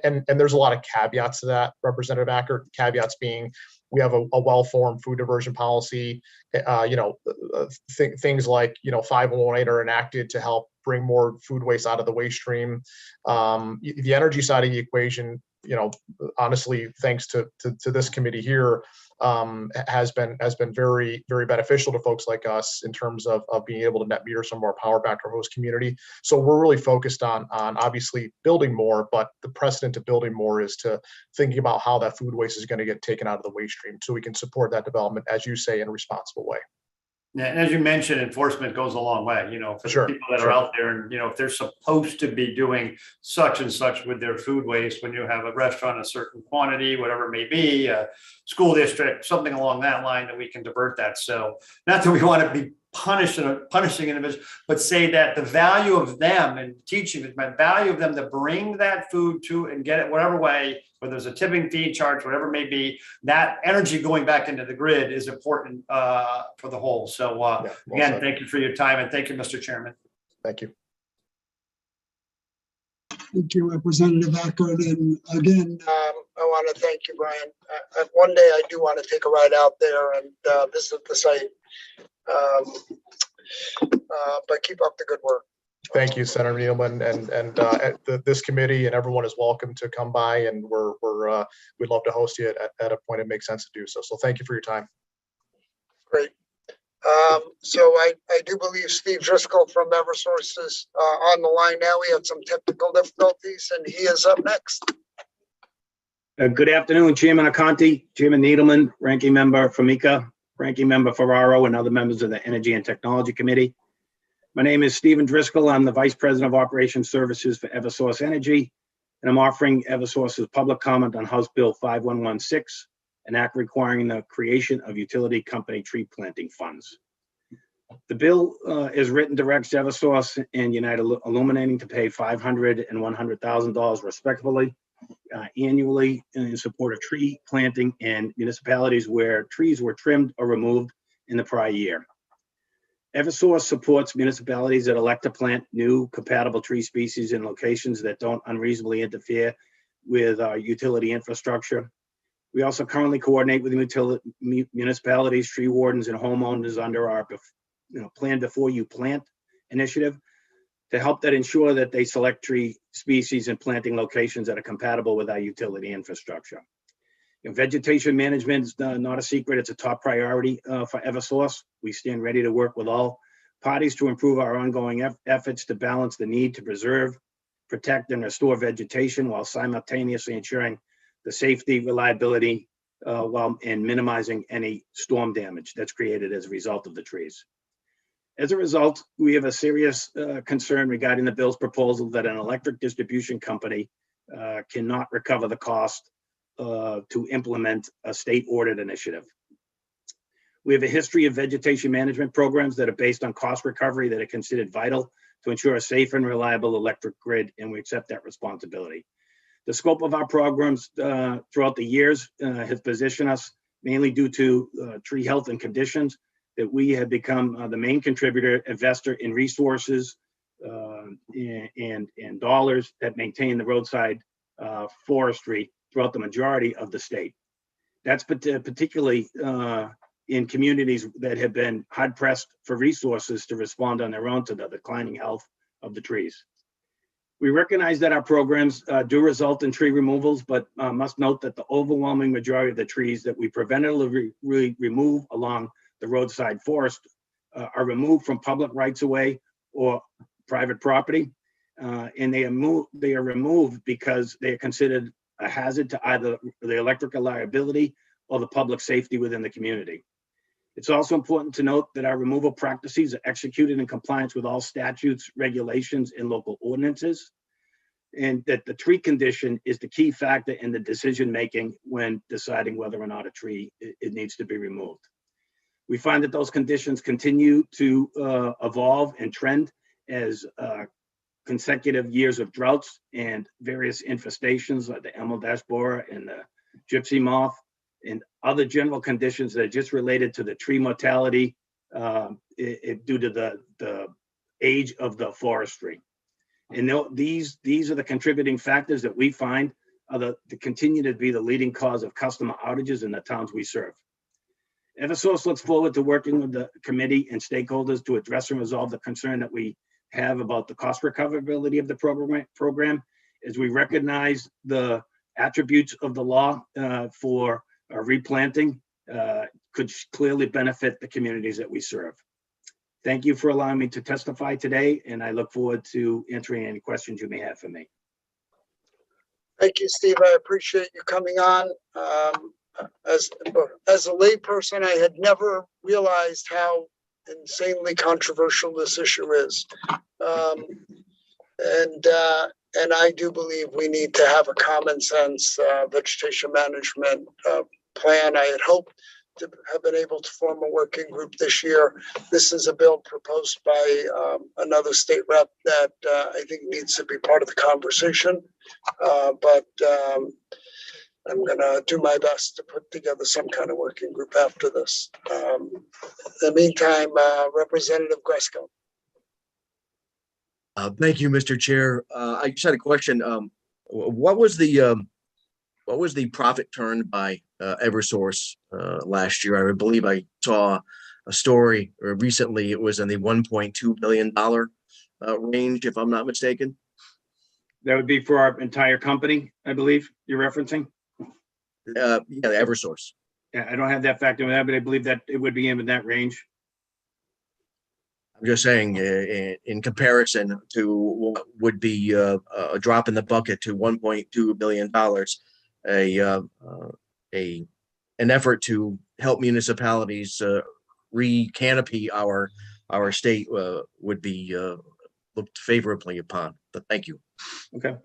And there's a lot of caveats to that, Representative Acker. Caveats being, we have a well-formed food diversion policy. Things like 5118 are enacted to help bring more food waste out of the waste stream. The energy side of the equation, honestly, thanks to this committee here, has been very, very beneficial to folks like us in terms of being able to net meter some more power back to our host community. So we're really focused on obviously building more, but the precedent to building more is to thinking about how that food waste is going to get taken out of the waste stream so we can support that development, as you say, in a responsible way. Yeah, and as you mentioned, enforcement goes a long way, for Sure, the people that are out there and, if they're supposed to be doing such and such with their food waste, when you have a restaurant, a certain quantity, whatever it may be, a school district, something along that line that we can divert that. So not that we want to be punishing individuals, but say that the value of them and teaching the value of them to bring that food to and get it whatever way, whether there's a tipping fee charge, whatever it may be, that energy going back into the grid is important for the whole. So again, thank you for your time and thank you, Mr. Chairman. Thank you. Thank you, Representative Acker. And again, I want to thank you, Brian. One day I do want to take a ride out there and visit the site. But keep up the good work. Thank you, Senator Needleman, and this committee and everyone is welcome to come by, and we'd love to host you at a point it makes sense to do so. So thank you for your time. Great. So I do believe Steve Driscoll from Eversource is on the line now. We had some technical difficulties, and he is up next. Good afternoon, Chairman Aconti, Chairman Needleman, Ranking Member Formica, Ranking Member Ferraro, and other members of the Energy and Technology Committee. My name is Stephen Driscoll. I'm the Vice President of Operations Services for Eversource Energy, and I'm offering Eversource's public comment on House Bill 5116, an act requiring the creation of utility company tree planting funds. The bill is written directs Eversource and United Illuminating to pay $500,000 and $100,000 respectively annually in support of tree planting in municipalities where trees were trimmed or removed in the prior year. Eversource supports municipalities that elect to plant new compatible tree species in locations that don't unreasonably interfere with our utility infrastructure. We also currently coordinate with municipalities, tree wardens, and homeowners under our Plan Before You Plant initiative to help that ensure that they select tree species and planting locations that are compatible with our utility infrastructure. Vegetation management is not a secret. It's a top priority for Eversource. We stand ready to work with all parties to improve our ongoing efforts to balance the need to preserve, protect, and restore vegetation while simultaneously ensuring the safety, reliability, and minimizing any storm damage that's created as a result of the trees. As a result, we have a serious concern regarding the bill's proposal that an electric distribution company cannot recover the cost to implement a state-ordered initiative. We have a history of vegetation management programs that are based on cost recovery that are considered vital to ensure a safe and reliable electric grid, and we accept that responsibility. The scope of our programs throughout the years has positioned us mainly due to tree health and conditions that we have become the main contributor, investor in resources and dollars that maintain the roadside forestry throughout the majority of the state. That's particularly in communities that have been hard pressed for resources to respond on their own to the declining health of the trees. We recognize that our programs do result in tree removals, but must note that the overwhelming majority of the trees that we preventatively remove along the roadside forest are removed from public rights of way or private property. And they are removed because they are considered a hazard to either the electrical reliability or the public safety within the community. It's also important to note that our removal practices are executed in compliance with all statutes, regulations, and local ordinances, and that the tree condition is the key factor in the decision-making when deciding whether or not a tree it needs to be removed. We find that those conditions continue to evolve and trend as consecutive years of droughts and various infestations like the emerald ash borer and the gypsy moth and other general conditions that are just related to the tree mortality due to the age of the forestry. And these are the contributing factors that we find are to continue to be the leading cause of customer outages in the towns we serve. Eversource looks forward to working with the committee and stakeholders to address and resolve the concern that we have about the cost recoverability of the program as we recognize the attributes of the law for replanting could clearly benefit the communities that we serve. Thank you for allowing me to testify today, and I look forward to answering any questions you may have for me. Thank you, Steve. I appreciate you coming on. As a layperson, I had never realized how insanely controversial this issue is. And I do believe we need to have a common sense vegetation management plan. I had hoped to have been able to form a working group this year. This is a bill proposed by another state rep that I think needs to be part of the conversation. But I'm gonna do my best to put together some kind of working group after this. In the meantime, Representative Gresco. Thank you, Mr. Chair. I just had a question. What was the profit turned by Eversource last year? I believe I saw a story recently. It was in the $1.2 billion range, if I'm not mistaken. That would be for our entire company, I believe you're referencing. Yeah, Eversource. Yeah, I don't have that factor in that, but I believe that it would be in that range. I'm just saying, in comparison to what would be a drop in the bucket to $1.2 billion, an effort to help municipalities re-canopy our state would be looked favorably upon. But thank you. Okay.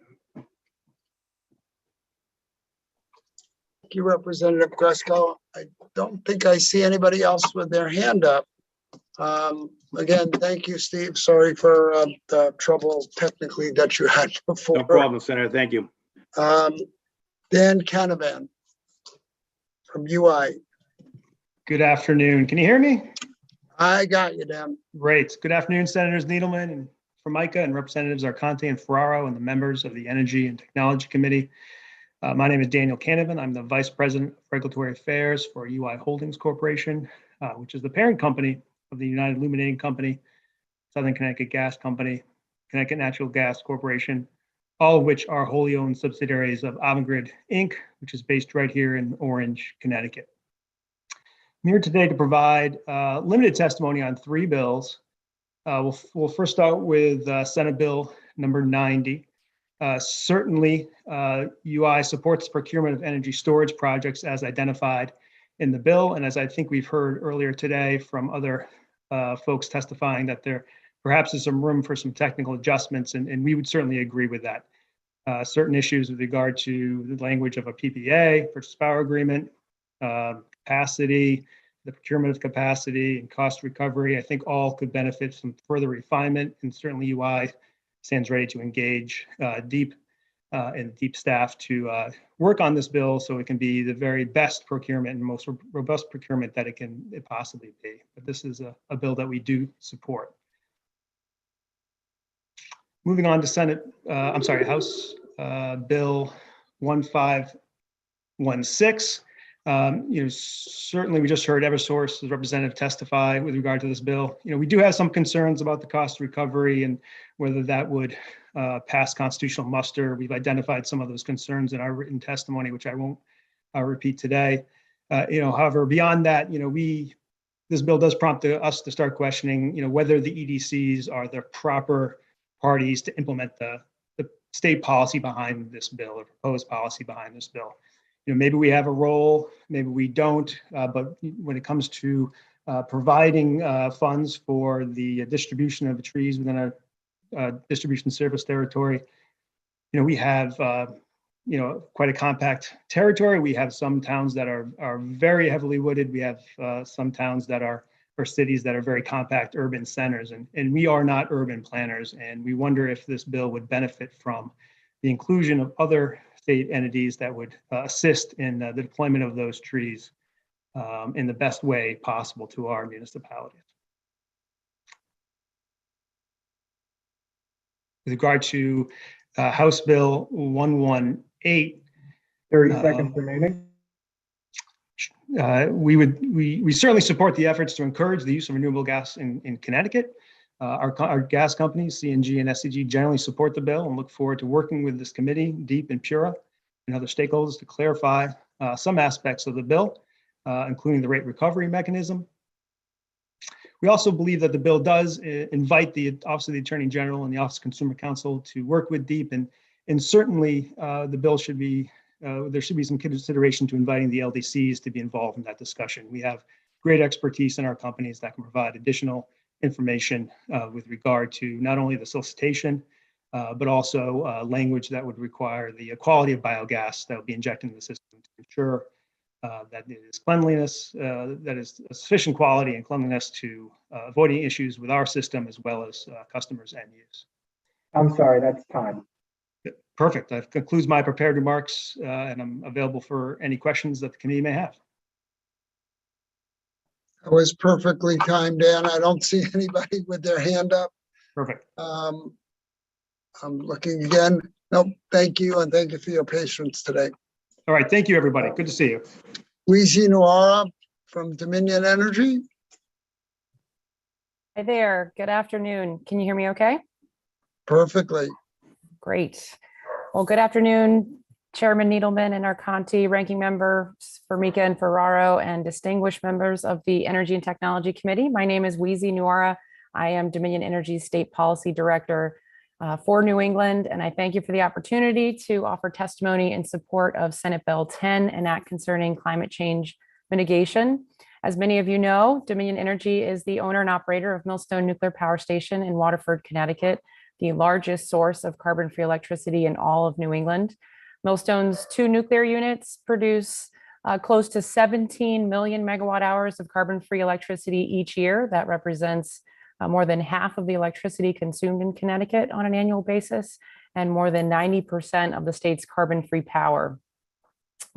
Thank you, Representative Gresco. I don't think I see anybody else with their hand up. Again, thank you, Steve. Sorry for the trouble technically that you had before. No problem, Senator. Thank you. Dan Canavan from UI. Good afternoon. Can you hear me? I got you, Dan. Great. Good afternoon, Senators Needleman and Formica and Representatives Arconte and Ferraro and the members of the Energy and Technology Committee. My name is Daniel Canavan. I'm the Vice President of Regulatory Affairs for UI Holdings Corporation, which is the parent company of the United Illuminating Company, Southern Connecticut Gas Company, Connecticut Natural Gas Corporation, all of which are wholly owned subsidiaries of Avangrid, Inc., which is based right here in Orange, Connecticut. I'm here today to provide limited testimony on three bills. We'll first start with Senate Bill number 90. Certainly, UI supports the procurement of energy storage projects as identified in the bill, and as I think we've heard earlier today from other folks testifying that there perhaps is some room for some technical adjustments, and we would certainly agree with that. Certain issues with regard to the language of a PPA, purchase power agreement, capacity, the procurement of capacity, and cost recovery, I think all could benefit from further refinement, and certainly UI stands ready to engage deep and deep staff to work on this bill so it can be the very best procurement and most robust procurement that it can possibly be. But this is a bill that we do support. Moving on to House Bill 1516. Certainly we just heard Eversource's representative testify with regard to this bill. We do have some concerns about the cost recovery and whether that would pass constitutional muster. We've identified some of those concerns in our written testimony, which I won't repeat today. However, beyond that, this bill does prompt us to start questioning, whether the EDCs are the proper parties to implement the state policy behind this bill or proposed policy behind this bill. Maybe we have a role, maybe we don't, but when it comes to providing funds for the distribution of the trees within our distribution service territory, we have quite a compact territory. We have some towns that are very heavily wooded. We have some towns that are, or cities that are very compact urban centers, and we are not urban planners. And we wonder if this bill would benefit from the inclusion of other state entities that would assist in the deployment of those trees in the best way possible to our municipalities. With regard to House Bill 118, 30 seconds remaining. We certainly support the efforts to encourage the use of renewable gas in Connecticut. Our gas companies, CNG and SCG, generally support the bill and look forward to working with this committee, DEEP and PURA, and other stakeholders to clarify some aspects of the bill, including the rate recovery mechanism. We also believe that the bill does invite the Office of the Attorney General and the Office of Consumer Counsel to work with DEEP, and certainly the bill should be, there should be some consideration to inviting the LDCs to be involved in that discussion. We have great expertise in our companies that can provide additional information with regard to not only the solicitation, but also language that would require the quality of biogas that will be injected into the system to ensure that it is cleanliness, that is sufficient quality and cleanliness to avoiding issues with our system as well as customers and use. I'm sorry, that's time. Perfect. That concludes my prepared remarks, and I'm available for any questions that the committee may have. That was perfectly timed, Dan. I don't see anybody with their hand up. Perfect. I'm looking again. Nope, thank you, and thank you for your patience today. All right, thank you, everybody. Good to see you. Weezy Noara from Dominion Energy. Hi there. Good afternoon. Can you hear me okay? Perfectly. Great. Well, good afternoon, Chairman Needleman and Arconti, ranking members Formica and Ferraro, and distinguished members of the Energy and Technology Committee. My name is Weezy Noara. I am Dominion Energy's State Policy Director for New England, and I thank you for the opportunity to offer testimony in support of Senate Bill 10, an act concerning climate change mitigation. As many of you know, Dominion Energy is the owner and operator of Millstone Nuclear Power Station in Waterford, Connecticut, the largest source of carbon-free electricity in all of New England. Millstone's 2 nuclear units produce close to 17 million megawatt hours of carbon-free electricity each year. That represents more than half of the electricity consumed in Connecticut on an annual basis, and more than 90% of the state's carbon-free power.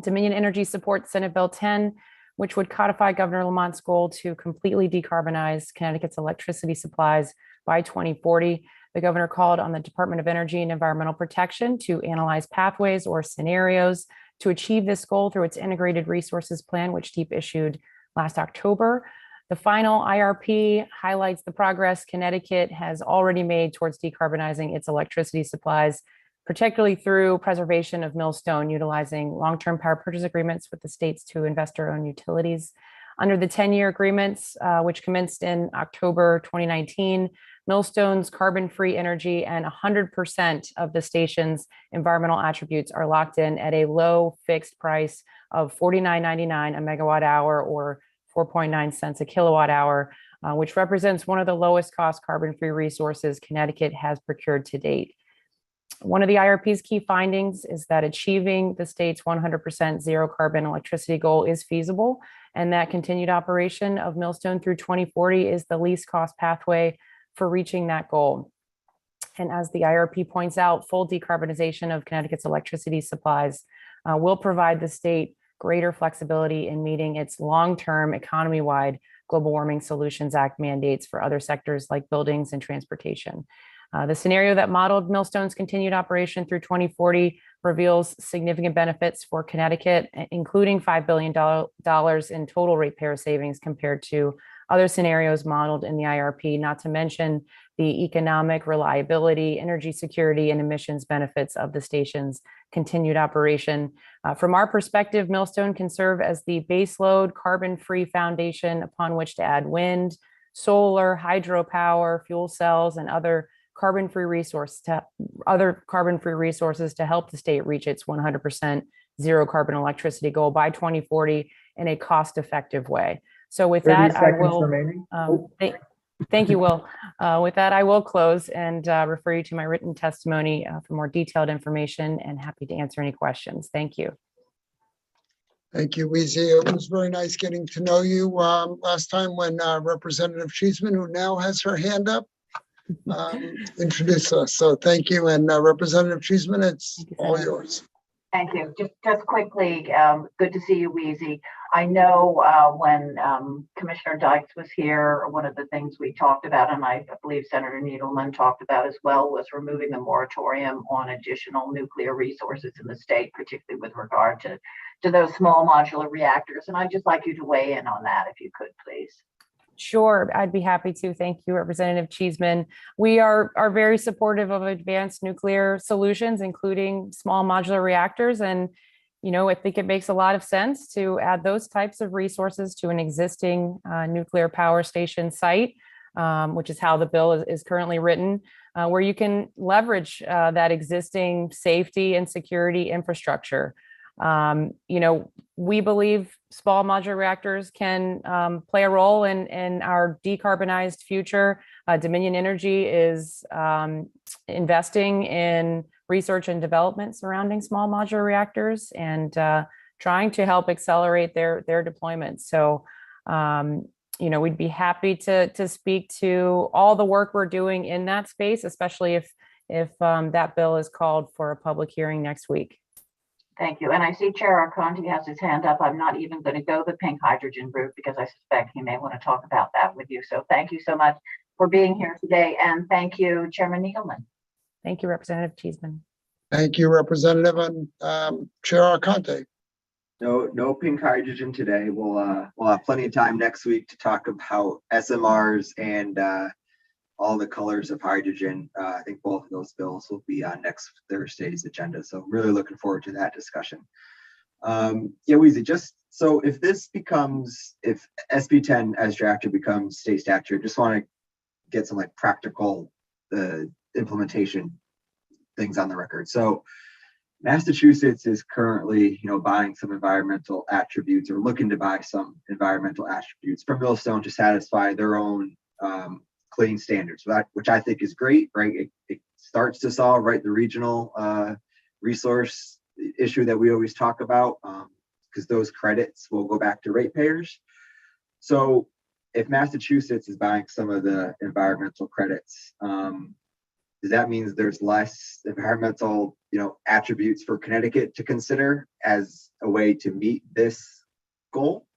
Dominion Energy supports Senate Bill 10, which would codify Governor Lamont's goal to completely decarbonize Connecticut's electricity supplies by 2040. The governor called on the Department of Energy and Environmental Protection to analyze pathways or scenarios to achieve this goal through its Integrated Resources Plan, which DEEP issued last October. The final IRP highlights the progress Connecticut has already made towards decarbonizing its electricity supplies, particularly through preservation of Millstone, utilizing long-term power purchase agreements with the state's 2 investor-owned utilities. Under the 10-year agreements, which commenced in October 2019, Millstone's carbon-free energy and 100% of the station's environmental attributes are locked in at a low fixed price of $49.99 a megawatt hour, or 4.9 cents a kilowatt hour, which represents one of the lowest cost carbon-free resources Connecticut has procured to date. One of the IRP's key findings is that achieving the state's 100% zero carbon electricity goal is feasible, and that continued operation of Millstone through 2040 is the least cost pathway for reaching that goal. And as the IRP points out, full decarbonization of Connecticut's electricity supplies will provide the state greater flexibility in meeting its long-term economy-wide Global Warming Solutions Act mandates for other sectors like buildings and transportation. The scenario that modeled Millstone's continued operation through 2040 reveals significant benefits for Connecticut, including $5 billion in total ratepayer savings compared to other scenarios modeled in the IRP, not to mention the economic reliability, energy security, and emissions benefits of the station's continued operation. From our perspective, Millstone can serve as the baseload carbon-free foundation upon which to add wind, solar, hydropower, fuel cells, and other carbon-free resources to help the state reach its 100% zero carbon electricity goal by 2040 in a cost-effective way. So with that, I will, thank you, Will. With that, I will close and refer you to my written testimony for more detailed information, and happy to answer any questions. Thank you. Thank you, Weezy. It was very nice getting to know you last time when Representative Cheeseman, who now has her hand up, introduced us. So thank you. And Representative Cheeseman, it's all yours. Thank you. Just quickly, good to see you, Weezy. I know when Commissioner Dykes was here, one of the things we talked about, and I believe Senator Needleman talked about as well, was removing the moratorium on additional nuclear resources in the state, particularly with regard to those small modular reactors. And I'd just like you to weigh in on that, if you could, please. Sure, I'd be happy to. Thank you, Representative Cheeseman. We are very supportive of advanced nuclear solutions, including small modular reactors. And, you know, I think it makes a lot of sense to add those types of resources to an existing nuclear power station site, which is how the bill is currently written, where you can leverage that existing safety and security infrastructure. You know, we believe small modular reactors can play a role in our decarbonized future. Dominion Energy is investing in research and development surrounding small modular reactors and trying to help accelerate their deployment. So, you know, we'd be happy to speak to all the work we're doing in that space, especially if that bill is called for a public hearing next week. Thank you. And I see Chair Arconti has his hand up. I'm not even going to go the pink hydrogen route because I suspect he may want to talk about that with you. So thank you so much for being here today. And thank you, Chairman Needleman. Thank you, Representative Cheeseman. Thank you, Representative, and Chair Arconti. No pink hydrogen today. We'll have plenty of time next week to talk about SMRs and all the colors of hydrogen. I think both of those bills will be on next Thursday's agenda. So really looking forward to that discussion. Yeah, Weezy, just so if SB 10 as drafted becomes state statute, just want to get some like practical implementation things on the record. So Massachusetts is currently, buying some environmental attributes or looking to buy some environmental attributes from Millstone to satisfy their own clean standards, which I think is great, right? It starts to solve, right, the regional resource issue that we always talk about, because those credits will go back to ratepayers. So if Massachusetts is buying some of the environmental credits, does that mean there's less environmental, attributes for Connecticut to consider as a way to meet this goal?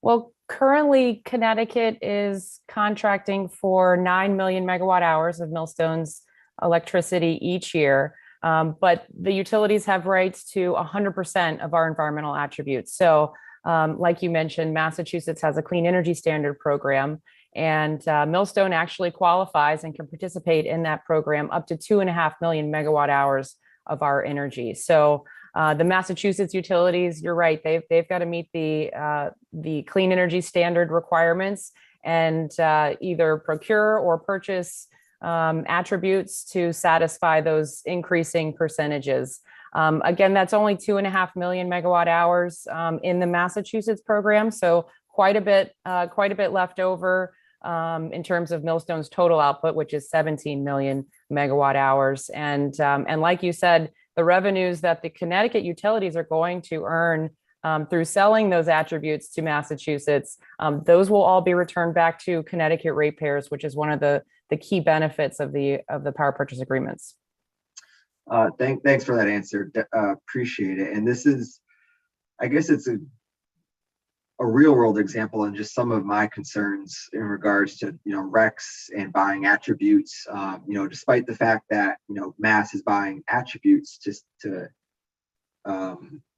Well, currently, Connecticut is contracting for 9 million megawatt hours of Millstone's electricity each year, but the utilities have rights to 100% of our environmental attributes. So, like you mentioned, Massachusetts has a clean energy standard program, and Millstone actually qualifies and can participate in that program up to 2.5 million megawatt hours of our energy. So the Massachusetts utilities, you're right, they've got to meet the clean energy standard requirements and either procure or purchase attributes to satisfy those increasing percentages. Again, that's only 2.5 million megawatt hours in the Massachusetts program, so quite a bit left over in terms of Millstone's total output, which is 17 million megawatt hours. And like you said, the revenues that the Connecticut utilities are going to earn through selling those attributes to Massachusetts, those will all be returned back to Connecticut ratepayers, which is one of the the key benefits of the power purchase agreements. Thanks for that answer. Appreciate it. And this is, I guess it's a real world example and just some of my concerns in regards to, RECs and buying attributes, despite the fact that, Mass is buying attributes just to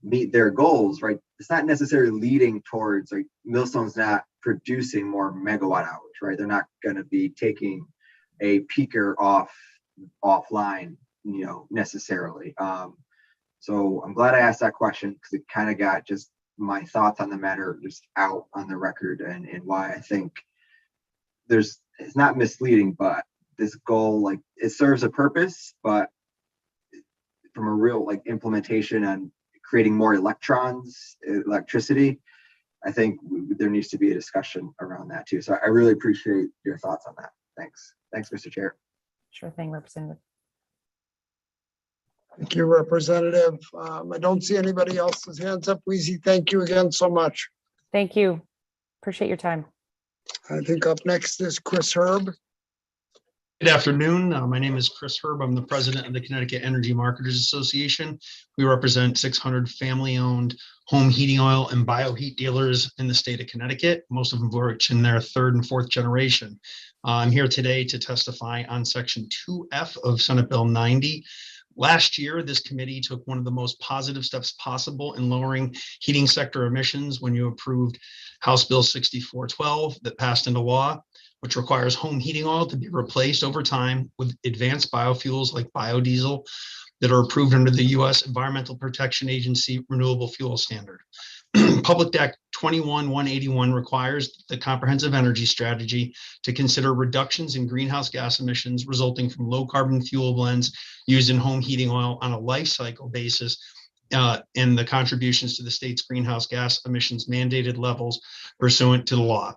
meet their goals, right? It's not necessarily leading towards, like, Millstone's not producing more megawatt hours, right? They're not going to be taking a peaker offline, necessarily. So I'm glad I asked that question because it kind of got just my thoughts on the matter just out on the record and why I think it's not misleading, but this goal, like, it serves a purpose, but from a real, like, implementation and creating more electricity, I think there needs to be a discussion around that too. So I really appreciate your thoughts on that. Thanks, Mr. Chair. Sure thing, Representative. Thank you, Representative. I don't see anybody else's hands up. Weezy, thank you again so much. Thank you. Appreciate your time. I think up next is Chris Herb. Good afternoon. My name is Chris Herb. I'm the president of the Connecticut Energy Marketers Association. We represent 600 family-owned home heating oil and bioheat dealers in the state of Connecticut, most of them which in their third and fourth generation. I'm here today to testify on Section 2F of Senate Bill 90. Last year, this committee took one of the most positive steps possible in lowering heating sector emissions when you approved House Bill 6412 that passed into law, which requires home heating oil to be replaced over time with advanced biofuels like biodiesel that are approved under the U.S. Environmental Protection Agency Renewable Fuel Standard. Public Act 21-181 requires the comprehensive energy strategy to consider reductions in greenhouse gas emissions resulting from low carbon fuel blends used in home heating oil on a life cycle basis, and the contributions to the state's greenhouse gas emissions mandated levels pursuant to the law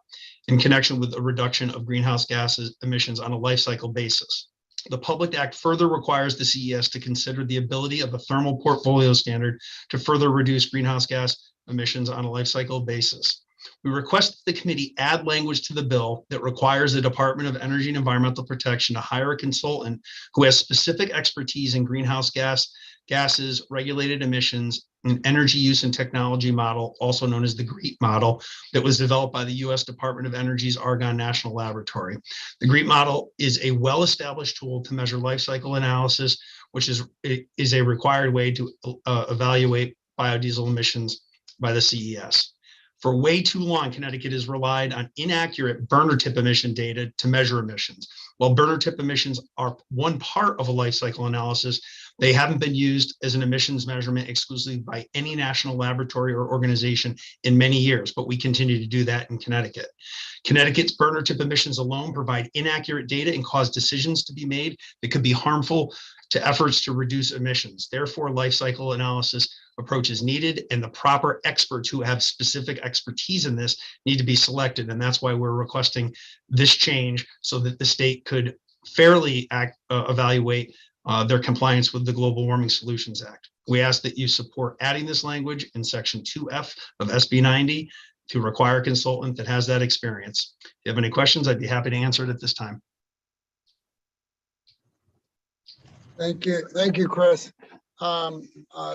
in connection with a reduction of greenhouse gases emissions on a life cycle basis. The Public Act further requires the CES to consider the ability of a thermal portfolio standard to further reduce greenhouse gas emissions on a life cycle basis. We request that the committee add language to the bill that requires the Department of Energy and Environmental Protection to hire a consultant who has specific expertise in greenhouse gases, regulated emissions, and energy use and technology model, also known as the GREET model, that was developed by the U.S. Department of Energy's Argonne National Laboratory. The GREET model is a well-established tool to measure life cycle analysis, which is a required way to evaluate biodiesel emissions by the CES. For way too long, Connecticut has relied on inaccurate burner tip emission data to measure emissions. While burner tip emissions are one part of a life cycle analysis, they haven't been used as an emissions measurement exclusively by any national laboratory or organization in many years, but we continue to do that in Connecticut. Connecticut's burner tip emissions alone provide inaccurate data and cause decisions to be made that could be harmful to efforts to reduce emissions. Therefore, life cycle analysis approach is needed, and the proper experts who have specific expertise in this need to be selected. And that's why we're requesting this change so that the state could fairly evaluate their compliance with the Global Warming Solutions Act. We ask that you support adding this language in Section 2F of SB 90 to require a consultant that has that experience. If you have any questions, I'd be happy to answer it at this time. Thank you, Chris.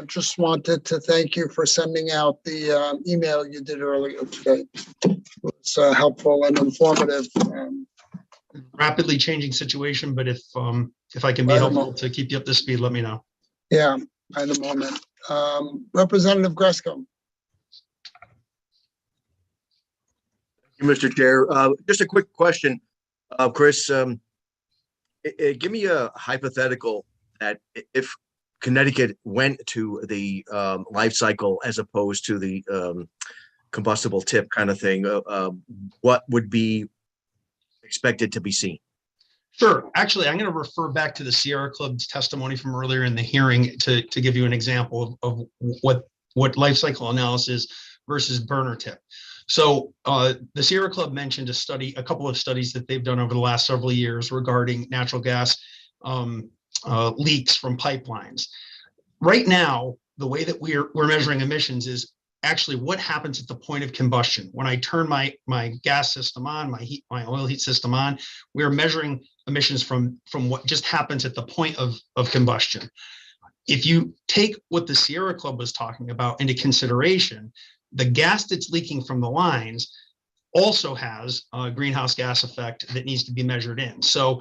Just wanted to thank you for sending out the email you did earlier today. It was helpful and informative. Rapidly changing situation, but if I can be helpful to keep you up to speed, let me know. Yeah, at the moment. Representative Gresco. Thank you, Mr. Chair. Just a quick question, Chris. Give me a hypothetical that if Connecticut went to the life cycle as opposed to the combustible tip kind of thing, what would be expected to be seen? Sure. Actually, I'm going to refer back to the Sierra Club's testimony from earlier in the hearing to give you an example of what life cycle analysis versus burner tip. So the Sierra Club mentioned a couple of studies that they've done over the last several years regarding natural gas leaks from pipelines. Right now, the way that we're measuring emissions is actually what happens at the point of combustion. When I turn my gas system on, my oil heat system on, we're measuring emissions from what just happens at the point of combustion. If you take what the Sierra Club was talking about into consideration, the gas that's leaking from the lines also has a greenhouse gas effect that needs to be measured in. So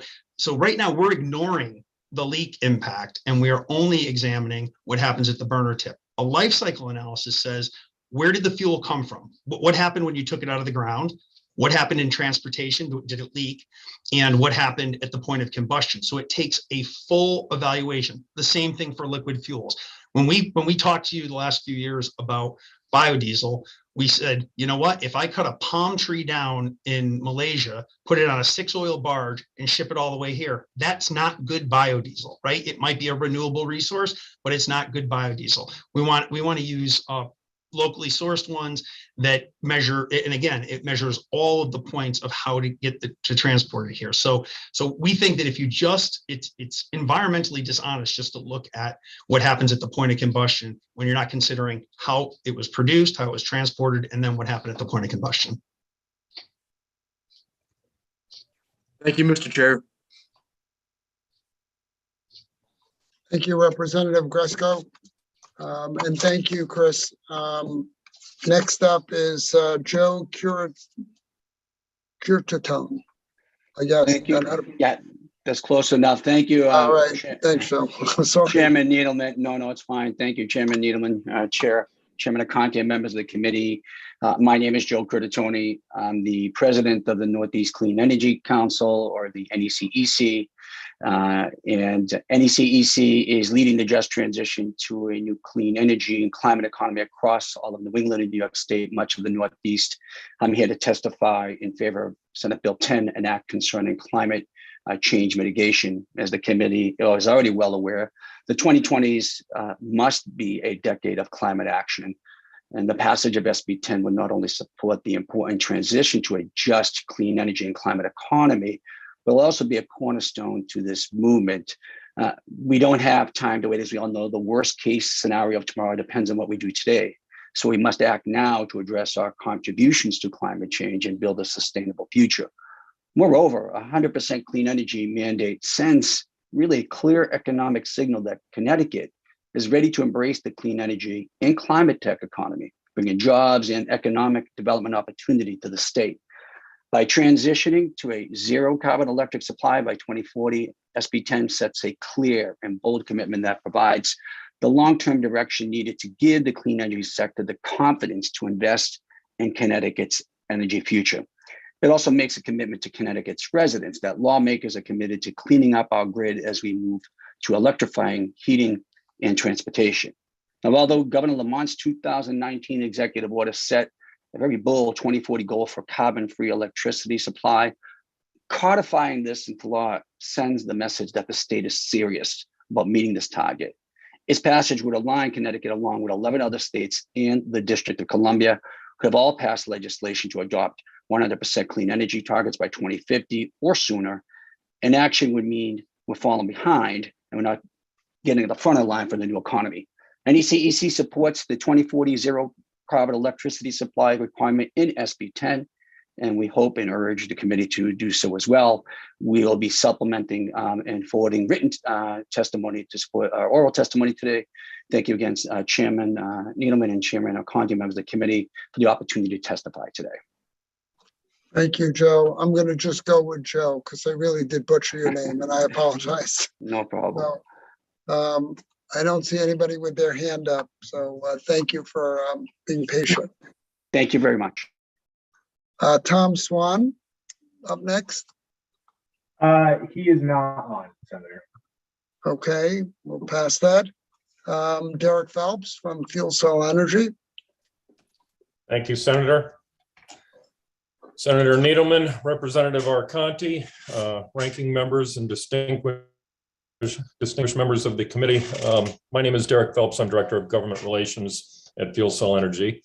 right now we're ignoring the leak impact and we are only examining what happens at the burner tip. A life cycle analysis says, where did the fuel come from? What happened when you took it out of the ground? What happened in transportation? Did it leak? And what happened at the point of combustion? So it takes a full evaluation. The same thing for liquid fuels. When we talked to you the last few years about biodiesel, we said, you know what? If I cut a palm tree down in Malaysia, put it on a 6-oil barge and ship it all the way here, that's not good biodiesel, right? It might be a renewable resource, but it's not good biodiesel. We want to use locally sourced ones that measure, and again, it measures all of the points of how to get to transport it here. So we think that if you just, it's environmentally dishonest just to look at what happens at the point of combustion when you're not considering how it was produced, how it was transported, and then what happened at the point of combustion. Thank you, Mr. Chair. Thank you, Representative Gresco. And thank you, Chris. Next up is Joe Curtatone. I guess. Thank you. Yeah, that's close enough. Thank you. All right. Thanks, Joe. Sorry. Chairman Needleman. No, it's fine. Thank you, Chairman Needleman, Chairman Conte, and members of the committee. My name is Joe Curtatone. I'm the president of the Northeast Clean Energy Council, or the NECEC. And NECEC is leading the just transition to a new clean energy and climate economy across all of New England and New York State, much of the Northeast. I'm here to testify in favor of Senate Bill 10, an act concerning climate change mitigation. As the committee is already well aware, the 2020s must be a decade of climate action. And the passage of SB 10 would not only support the important transition to a just clean energy and climate economy, but will also be a cornerstone to this movement. We don't have time to wait. As we all know, the worst case scenario of tomorrow depends on what we do today. So we must act now to address our contributions to climate change and build a sustainable future. Moreover, 100% clean energy mandate sends really a clear economic signal that Connecticut is ready to embrace the clean energy and climate tech economy, bringing jobs and economic development opportunity to the state. By transitioning to a zero carbon electric supply by 2040, SB 10 sets a clear and bold commitment that provides the long-term direction needed to give the clean energy sector the confidence to invest in Connecticut's energy future. It also makes a commitment to Connecticut's residents that lawmakers are committed to cleaning up our grid as we move to electrifying heating and transportation. Now, although Governor Lamont's 2019 executive order set a very bold 2040 goal for carbon-free electricity supply, codifying this into law sends the message that the state is serious about meeting this target. Its passage would align Connecticut along with 11 other states and the District of Columbia, who have all passed legislation to adopt 100% clean energy targets by 2050 or sooner. Inaction would mean we're falling behind and we're not getting at the front of the line for the new economy. NECEC supports the 2040 zero carbon electricity supply requirement in SB 10, and we hope and urge the committee to do so as well. We will be supplementing and forwarding written testimony to support our oral testimony today. Thank you again, Chairman Needleman and Chairman Conte, members of the committee, for the opportunity to testify today. Thank you, Joe. I'm going to just go with Joe because I really did butcher your name, and I apologize. No problem. So, I don't see anybody with their hand up, so thank you for being patient. Thank you very much. Tom Swan, up next. He is not on, Senator. Okay, we'll pass that. Derek Phelps from Fuel Cell Energy. Thank you, Senator. Senator Needleman, Representative Arconti, ranking members and distinguished members of the committee. My name is Derek Phelps. I'm Director of Government Relations at Fuel Cell Energy.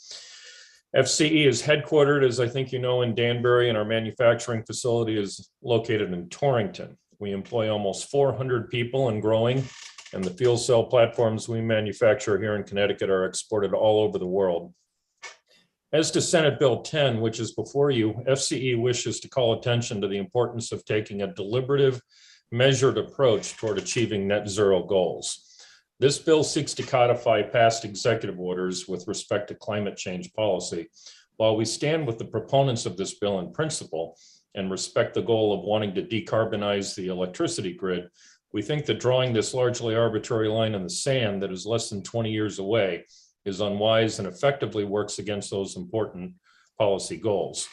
FCE is headquartered, as I think you know, in Danbury, and our manufacturing facility is located in Torrington. We employ almost 400 people and growing, and the fuel cell platforms we manufacture here in Connecticut are exported all over the world. As to Senate Bill 10, which is before you, FCE wishes to call attention to the importance of taking a deliberative, measured approach toward achieving net zero goals. This bill seeks to codify past executive orders with respect to climate change policy. While we stand with the proponents of this bill in principle and respect the goal of wanting to decarbonize the electricity grid, we think that drawing this largely arbitrary line in the sand that is less than 20 years away is unwise and effectively works against those important policy goals.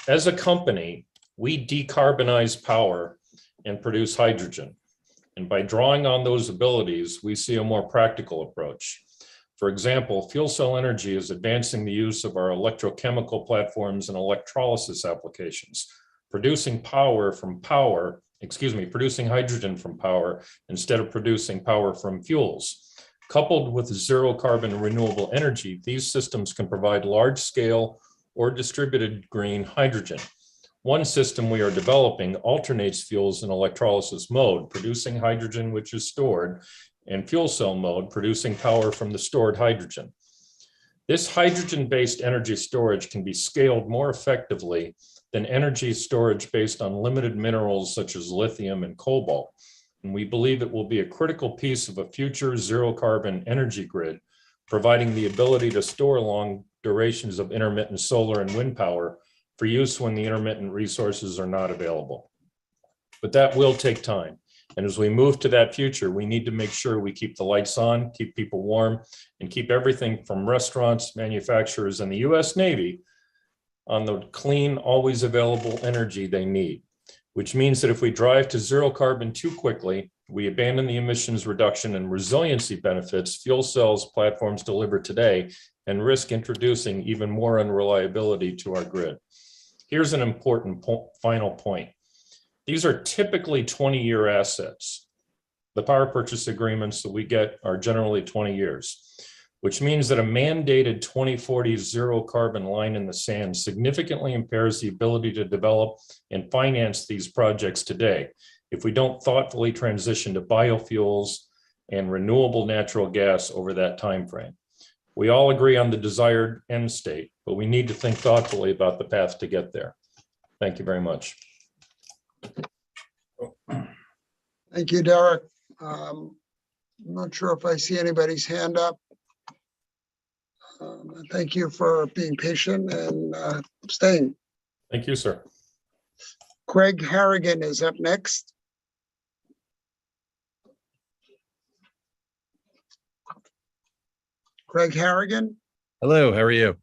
As a company, we decarbonize power and produce hydrogen. And by drawing on those abilities, we see a more practical approach. For example, fuel cell energy is advancing the use of our electrochemical platforms and electrolysis applications, producing hydrogen from power instead of producing power from fuels. Coupled with zero carbon renewable energy, these systems can provide large scale or distributed green hydrogen. One system we are developing alternates fuels in electrolysis mode, producing hydrogen which is stored, and fuel cell mode, producing power from the stored hydrogen. This hydrogen-based energy storage can be scaled more effectively than energy storage based on limited minerals such as lithium and cobalt. And we believe it will be a critical piece of a future zero carbon energy grid, providing the ability to store long durations of intermittent solar and wind power for use when the intermittent resources are not available. But that will take time. And as we move to that future, we need to make sure we keep the lights on, keep people warm, and keep everything from restaurants, manufacturers, and the US Navy on the clean, always available energy they need. Which means that if we drive to zero carbon too quickly, we abandon the emissions reduction and resiliency benefits fuel cells platforms deliver today and risk introducing even more unreliability to our grid. Here's an important final point. These are typically 20-year assets. The power purchase agreements that we get are generally 20 years, which means that a mandated 2040 zero carbon line in the sand significantly impairs the ability to develop and finance these projects today if we don't thoughtfully transition to biofuels and renewable natural gas over that time frame. We all agree on the desired end state, but we need to think thoughtfully about the path to get there. Thank you very much. Thank you, Derek. I'm not sure if I see anybody's hand up. Thank you for being patient and staying. Thank you, sir. Craig Harrigan is up next. Craig Harrigan. Hello, how are you?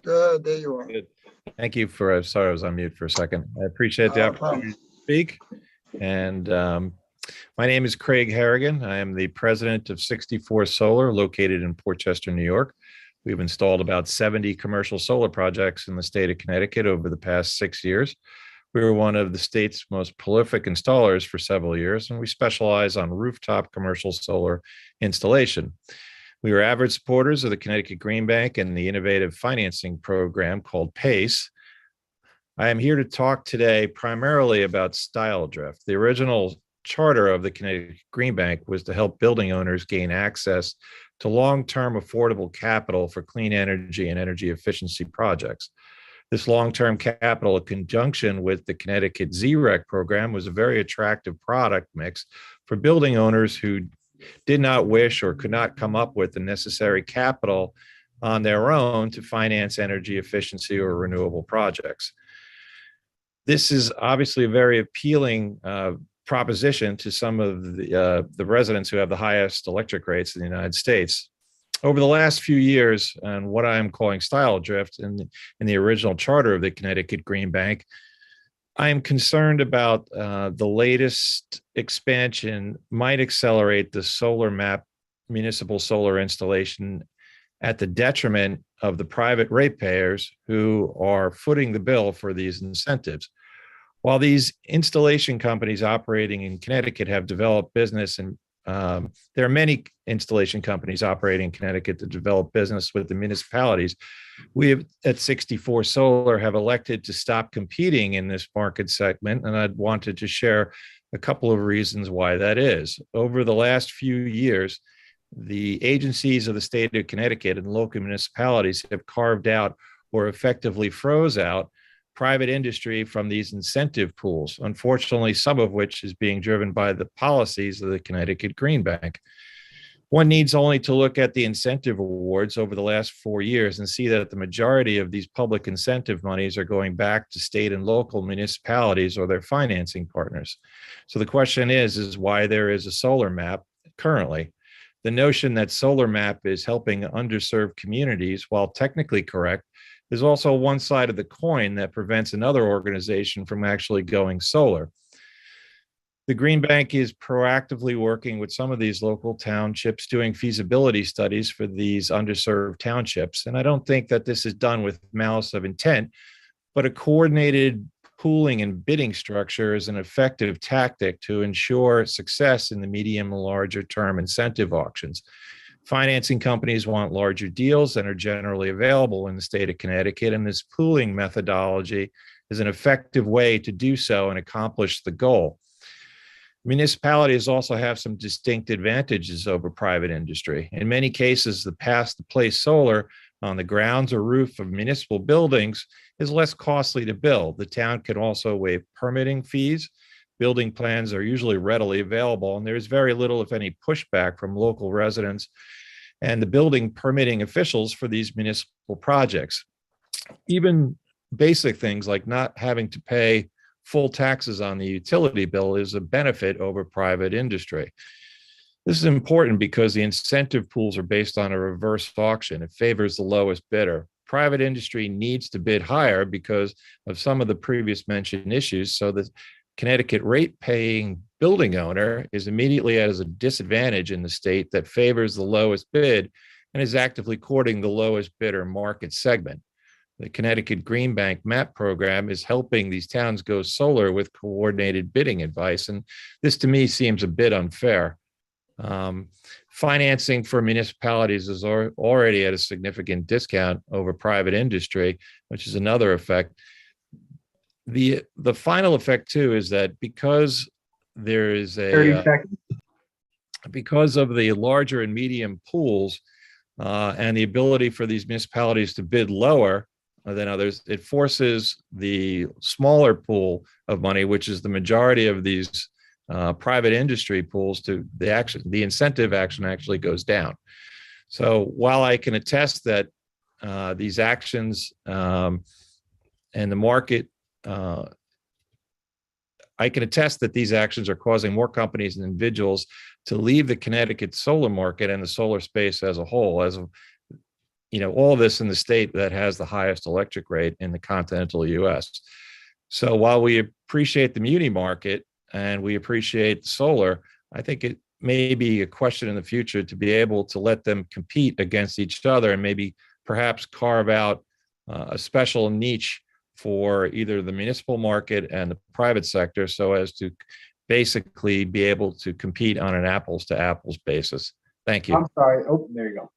Good, there you are. Good. Thank you for, sorry, I was on mute for a second. I appreciate the opportunity to speak. And my name is Craig Harrigan. I am the president of 64 Solar located in Port Chester, New York. We've installed about 70 commercial solar projects in the state of Connecticut over the past 6 years. We were one of the state's most prolific installers for several years, and we specialize on rooftop commercial solar installation. We were avid supporters of the Connecticut Green Bank and the innovative financing program called PACE. I am here to talk today primarily about style drift. The original charter of the Connecticut Green Bank was to help building owners gain access to long-term affordable capital for clean energy and energy efficiency projects. This long-term capital, in conjunction with the Connecticut ZREC program, was a very attractive product mix for building owners who did not wish or could not come up with the necessary capital on their own to finance energy efficiency or renewable projects. This is obviously a very appealing proposition to some of the residents who have the highest electric rates in the United States. Over the last few years, and what I'm calling style drift in the original charter of the Connecticut Green Bank, I am concerned about the latest expansion might accelerate the solar map municipal solar installation at the detriment of the private ratepayers who are footing the bill for these incentives. While these installation companies operating in Connecticut have developed business, and there are many installation companies operating in Connecticut that develop business with the municipalities, we have, at 64 Solar, have elected to stop competing in this market segment, and I'd wanted to share a couple of reasons why that is. Over the last few years, the agencies of the state of Connecticut and local municipalities have carved out or effectively froze out private industry from these incentive pools, unfortunately, some of which is being driven by the policies of the Connecticut Green Bank. One needs only to look at the incentive awards over the last 4 years and see that the majority of these public incentive monies are going back to state and local municipalities or their financing partners. So the question is why there is a solar map currently. The notion that solar map is helping underserved communities, while technically correct, is also one side of the coin that prevents another organization from actually going solar. The Green Bank is proactively working with some of these local townships doing feasibility studies for these underserved townships. And I don't think that this is done with malice of intent, but a coordinated pooling and bidding structure is an effective tactic to ensure success in the medium and larger term incentive auctions. Financing companies want larger deals and are generally available in the state of Connecticut, and this pooling methodology is an effective way to do so and accomplish the goal. Municipalities also have some distinct advantages over private industry. In many cases, the path to place solar on the grounds or roof of municipal buildings is less costly to build. The town can also waive permitting fees. Building plans are usually readily available, and there's very little, if any, pushback from local residents and the building permitting officials for these municipal projects. Even basic things like not having to pay full taxes on the utility bill is a benefit over private industry. This is important because the incentive pools are based on a reverse auction. It favors the lowest bidder. Private industry needs to bid higher because of some of the previous mentioned issues, so the Connecticut rate-paying building owner is immediately at a disadvantage in the state that favors the lowest bid and is actively courting the lowest bidder market segment. The Connecticut Green Bank MAP program is helping these towns go solar with coordinated bidding advice, and this to me seems a bit unfair. Financing for municipalities is already at a significant discount over private industry, which is another effect. The final effect too is that because there is because of the larger and medium pools and the ability for these municipalities to bid lower than others, it forces the smaller pool of money, which is the majority of these private industry pools, to the incentive action actually goes down. So while I can attest that these actions and the market, I can attest that these actions are causing more companies and individuals to leave the Connecticut solar market and the solar space as a whole, as all of this in the state that has the highest electric rate in the continental US. So while we appreciate the muni market and we appreciate solar, I think it may be a question in the future to be able to let them compete against each other and maybe perhaps carve out a special niche for either the municipal market and the private sector so as to basically be able to compete on an apples to apples basis. Thank you. I'm sorry. Oh, there you go.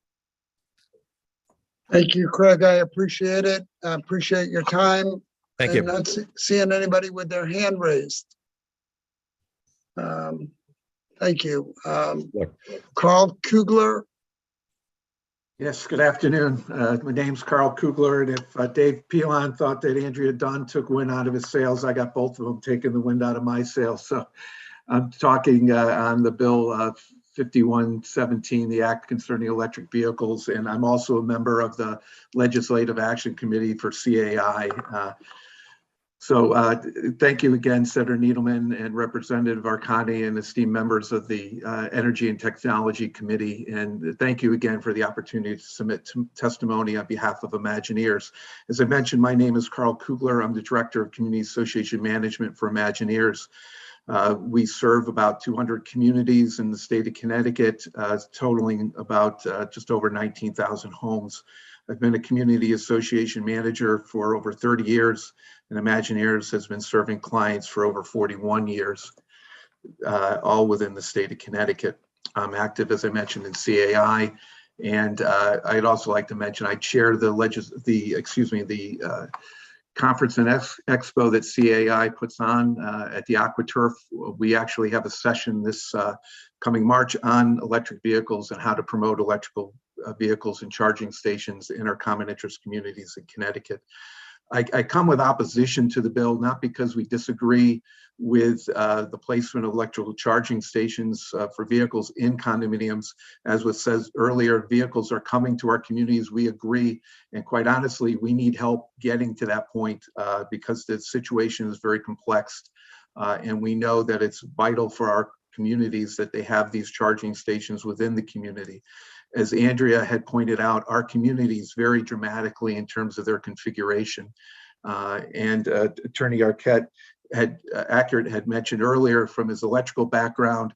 Thank you, Craig. I appreciate it. I appreciate your time. Thank you. Not seeing anybody with their hand raised. Thank you. Carl Kugler. Yes, good afternoon. My name's Carl Kugler, and if Dave Pilon thought that Andrea Dunn took wind out of his sails, I got both of them taking the wind out of my sails. So I'm talking on the bill 5117, the Act Concerning Electric Vehicles, and I'm also a member of the Legislative Action Committee for CAI. So thank you again, Senator Needleman and Representative Arcani and esteemed members of the Energy and Technology Committee. And thank you again for the opportunity to submit testimony on behalf of Imagineers. As I mentioned, my name is Carl Kugler. I'm the Director of Community Association Management for Imagineers. We serve about 200 communities in the state of Connecticut, totaling about just over 19,000 homes. I've been a community association manager for over 30 years, and Imagineers has been serving clients for over 41 years, all within the state of Connecticut. I'm active, as I mentioned, in CAI, and I'd also like to mention I chair the conference and expo that CAI puts on at the AquaTurf. We actually have a session this coming March on electric vehicles and how to promote electrical vehicles and charging stations in our common interest communities in Connecticut. I come with opposition to the bill, not because we disagree with the placement of electrical charging stations for vehicles in condominiums. As was said earlier, vehicles are coming to our communities. We agree. And quite honestly, we need help getting to that point because the situation is very complex. And we know that it's vital for our communities that they have these charging stations within the community. As Andrea had pointed out, our communities vary dramatically in terms of their configuration. And Attorney Arquette had mentioned earlier from his electrical background,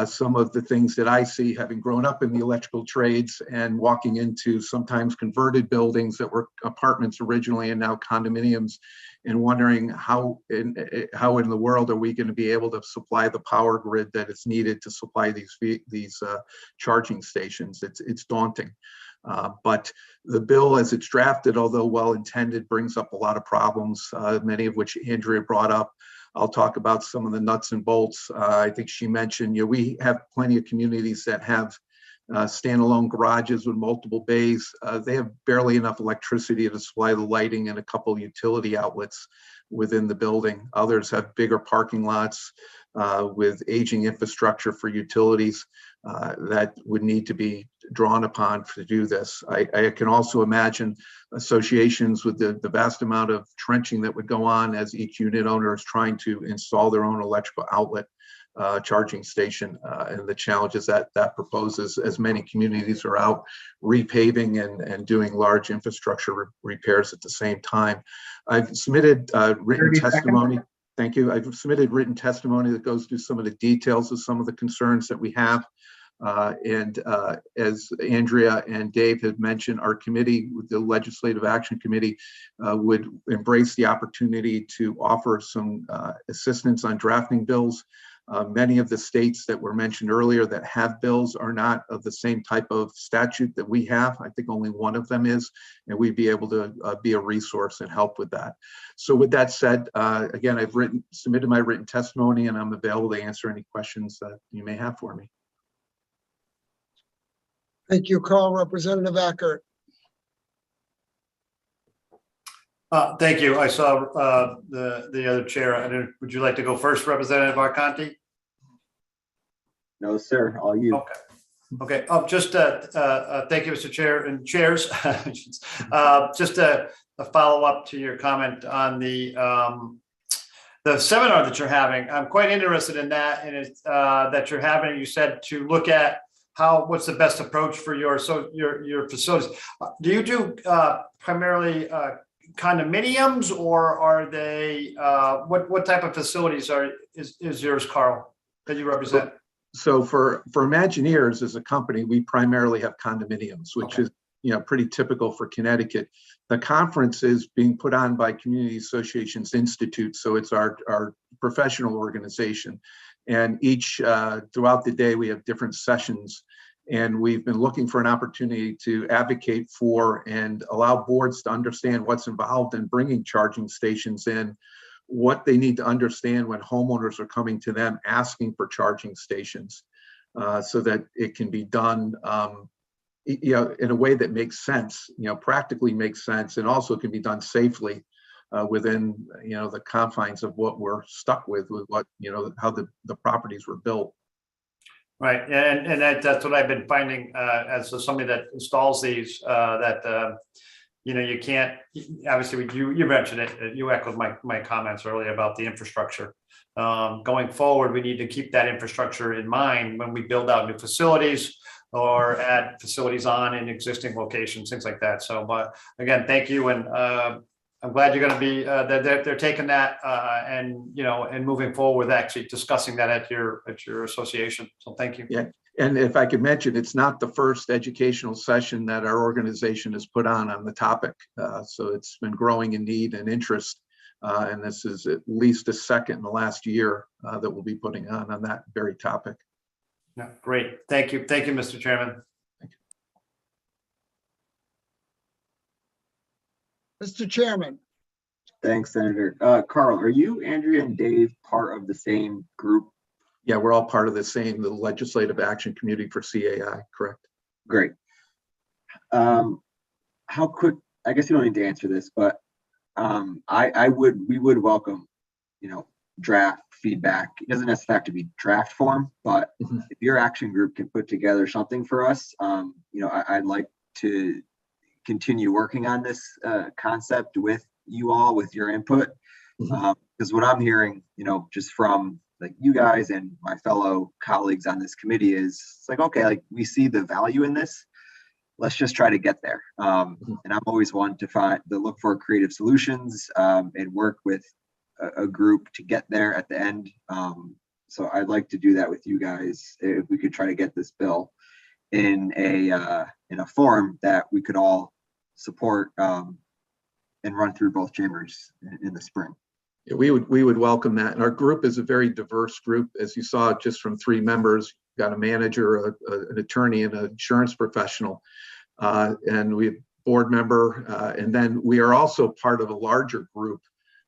some of the things that I see having grown up in the electrical trades and walking into sometimes converted buildings that were apartments originally and now condominiums, and wondering how in the world are we going to be able to supply the power grid that is needed to supply these charging stations. It's daunting. But the bill as it's drafted, although well-intended, brings up a lot of problems, many of which Andrea brought up. I'll talk about some of the nuts and bolts. I think she mentioned, we have plenty of communities that have standalone garages with multiple bays. They have barely enough electricity to supply the lighting and a couple of utility outlets within the building. Others have bigger parking lots with aging infrastructure for utilities that would need to be drawn upon to do this. I can also imagine associations with the vast amount of trenching that would go on as each unit owner is trying to install their own electrical outlet charging station and the challenges that proposes as many communities are out repaving and doing large infrastructure repairs at the same time. I've submitted written testimony. Thank you. I've submitted written testimony that goes through some of the details of some of the concerns that we have. As Andrea and Dave had mentioned, our committee, the Legislative Action Committee, would embrace the opportunity to offer some assistance on drafting bills. Many of the states that were mentioned earlier that have bills are not of the same type of statute that we have. I think only one of them is, and we'd be able to be a resource and help with that. So with that said, again, I've submitted my written testimony and I'm available to answer any questions that you may have for me. Thank you, Carl. Representative Ackert. Thank you. I saw the other chair. Would you like to go first, Representative Arconti? No, sir. All you. Okay. Okay. Just thank you, Mr. Chair and chairs. Just a follow up to your comment on the seminar that you're having. I'm quite interested in that, and it's that you're having. You said to look at what's the best approach for your facilities. Do you do primarily condominiums, or are they what type of facilities is yours, Carl, that you represent? So for Imagineers as a company, we primarily have condominiums, which is pretty typical for Connecticut. The conference is being put on by Community Associations Institute, so it's our professional organization. And each throughout the day we have different sessions. And we've been looking for an opportunity to advocate for and allow boards to understand what's involved in bringing charging stations in, what they need to understand when homeowners are coming to them asking for charging stations, so that it can be done in a way that makes sense, practically makes sense, and also can be done safely within the confines of what we're stuck with what how the properties were built. Right, and that's what I've been finding as somebody that installs these, you can't, obviously you mentioned it, you echoed my comments earlier about the infrastructure. Going forward, we need to keep that infrastructure in mind when we build out new facilities or add facilities on in existing locations, things like that. So, but again, thank you, and I'm glad you're going to be they're taking that and moving forward with actually discussing that at your association. So thank you. Yeah, and if I could mention, it's not the first educational session that our organization has put on the topic. So it's been growing in need and interest, and this is at least the second in the last year that we'll be putting on that very topic. Yeah, great. Thank you, Mr. Chairman. Mr. Chairman. Thanks, Senator. Carl, are you, Andrea, and Dave part of the same group? Yeah, we're all part of the Legislative Action Committee for CAI, correct? Great. How quick, I guess you don't need to answer this, but we would welcome, draft feedback. It doesn't necessarily have to be draft form, but if your action group can put together something for us, I'd like to continue working on this concept with you all, with your input. Because what I'm hearing, just from like you guys and my fellow colleagues on this committee is it's like, okay, like we see the value in this. Let's just try to get there. And I'm always one to look for creative solutions and work with a group to get there at the end. So I'd like to do that with you guys. If we could try to get this bill in a form that we could all support and run through both chambers in the spring. Yeah, we would welcome that. And our group is a very diverse group, as you saw just from 3 members. We've got a manager, an attorney, and an insurance professional. And we have board member. And then we are also part of a larger group,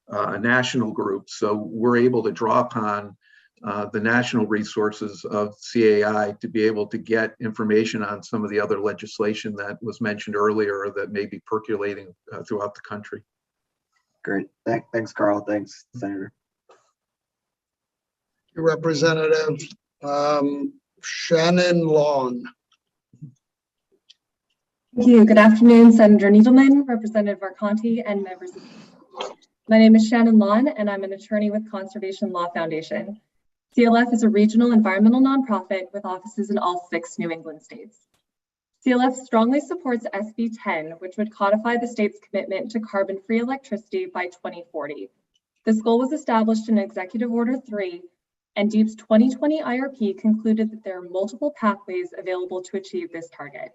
a national group. So we're able to draw upon the national resources of CAI to be able to get information on some of the other legislation that was mentioned earlier or that may be percolating throughout the country. Great. Thanks, Carl. Thanks, Senator. Representative Shannon Lawn. Thank you. Good afternoon, Senator Needleman, Representative Arconti, and members. My name is Shannon Lawn, and I'm an attorney with Conservation Law Foundation. CLF is a regional environmental nonprofit with offices in all 6 New England states. CLF strongly supports SB 10, which would codify the state's commitment to carbon-free electricity by 2040. This goal was established in Executive Order 3, and DEEP's 2020 IRP concluded that there are multiple pathways available to achieve this target.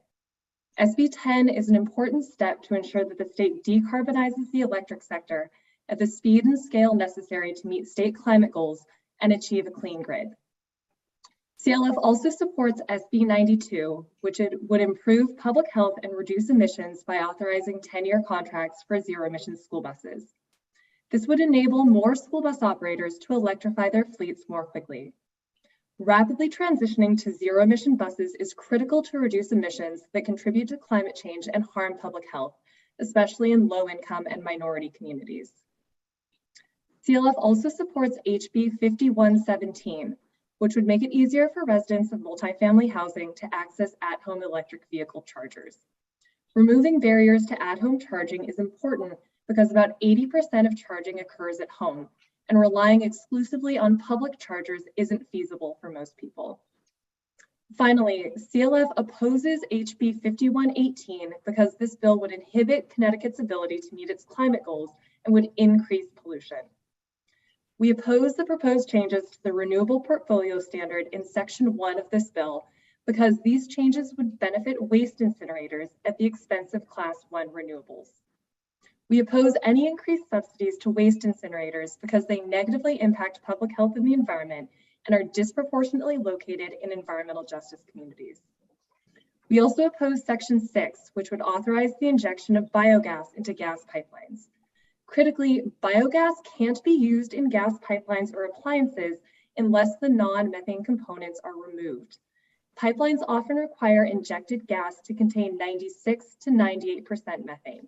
SB 10 is an important step to ensure that the state decarbonizes the electric sector at the speed and scale necessary to meet state climate goals and achieve a clean grid. CLF also supports SB 92, which would improve public health and reduce emissions by authorizing 10-year contracts for zero-emission school buses. This would enable more school bus operators to electrify their fleets more quickly. Rapidly transitioning to zero-emission buses is critical to reduce emissions that contribute to climate change and harm public health, especially in low-income and minority communities. CLF also supports HB 5117, which would make it easier for residents of multifamily housing to access at-home electric vehicle chargers. Removing barriers to at-home charging is important because about 80% of charging occurs at home, and relying exclusively on public chargers isn't feasible for most people. Finally, CLF opposes HB 5118 because this bill would inhibit Connecticut's ability to meet its climate goals and would increase pollution. We oppose the proposed changes to the renewable portfolio standard in Section 1 of this bill because these changes would benefit waste incinerators at the expense of Class 1 renewables. We oppose any increased subsidies to waste incinerators because they negatively impact public health and the environment and are disproportionately located in environmental justice communities. We also oppose Section 6, which would authorize the injection of biogas into gas pipelines. Critically, biogas can't be used in gas pipelines or appliances unless the non-methane components are removed. Pipelines often require injected gas to contain 96 to 98% methane.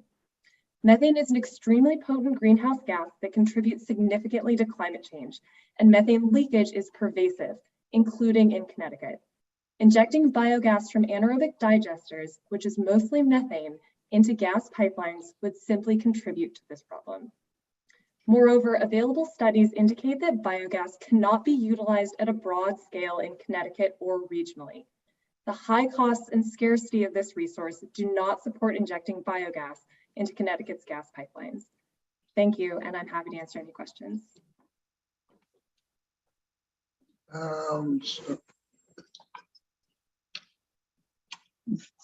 Methane is an extremely potent greenhouse gas that contributes significantly to climate change, and methane leakage is pervasive, including in Connecticut. Injecting biogas from anaerobic digesters, which is mostly methane, into gas pipelines would simply contribute to this problem. Moreover, available studies indicate that biogas cannot be utilized at a broad scale in Connecticut or regionally. The high costs and scarcity of this resource do not support injecting biogas into Connecticut's gas pipelines. Thank you, and I'm happy to answer any questions.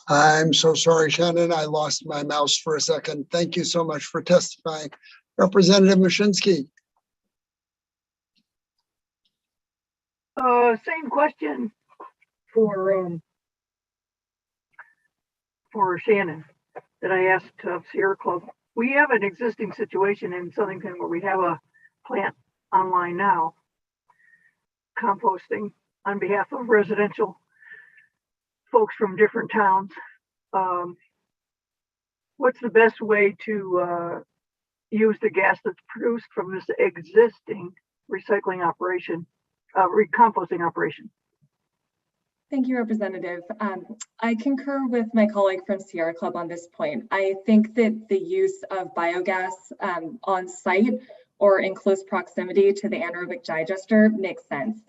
I'm so sorry, Shannon. I lost my mouse for a second. Thank you so much for testifying. Representative Mashinsky. Same question for Shannon that I asked Sierra Club. We have an existing situation in Southington where we have a plant online now, composting on behalf of residential folks from different towns. what's the best way to use the gas that's produced from this existing recycling operation, recomposting operation? Thank you, Representative. I concur with my colleague from Sierra Club on this point. I think that the use of biogas on site or in close proximity to the anaerobic digester makes sense.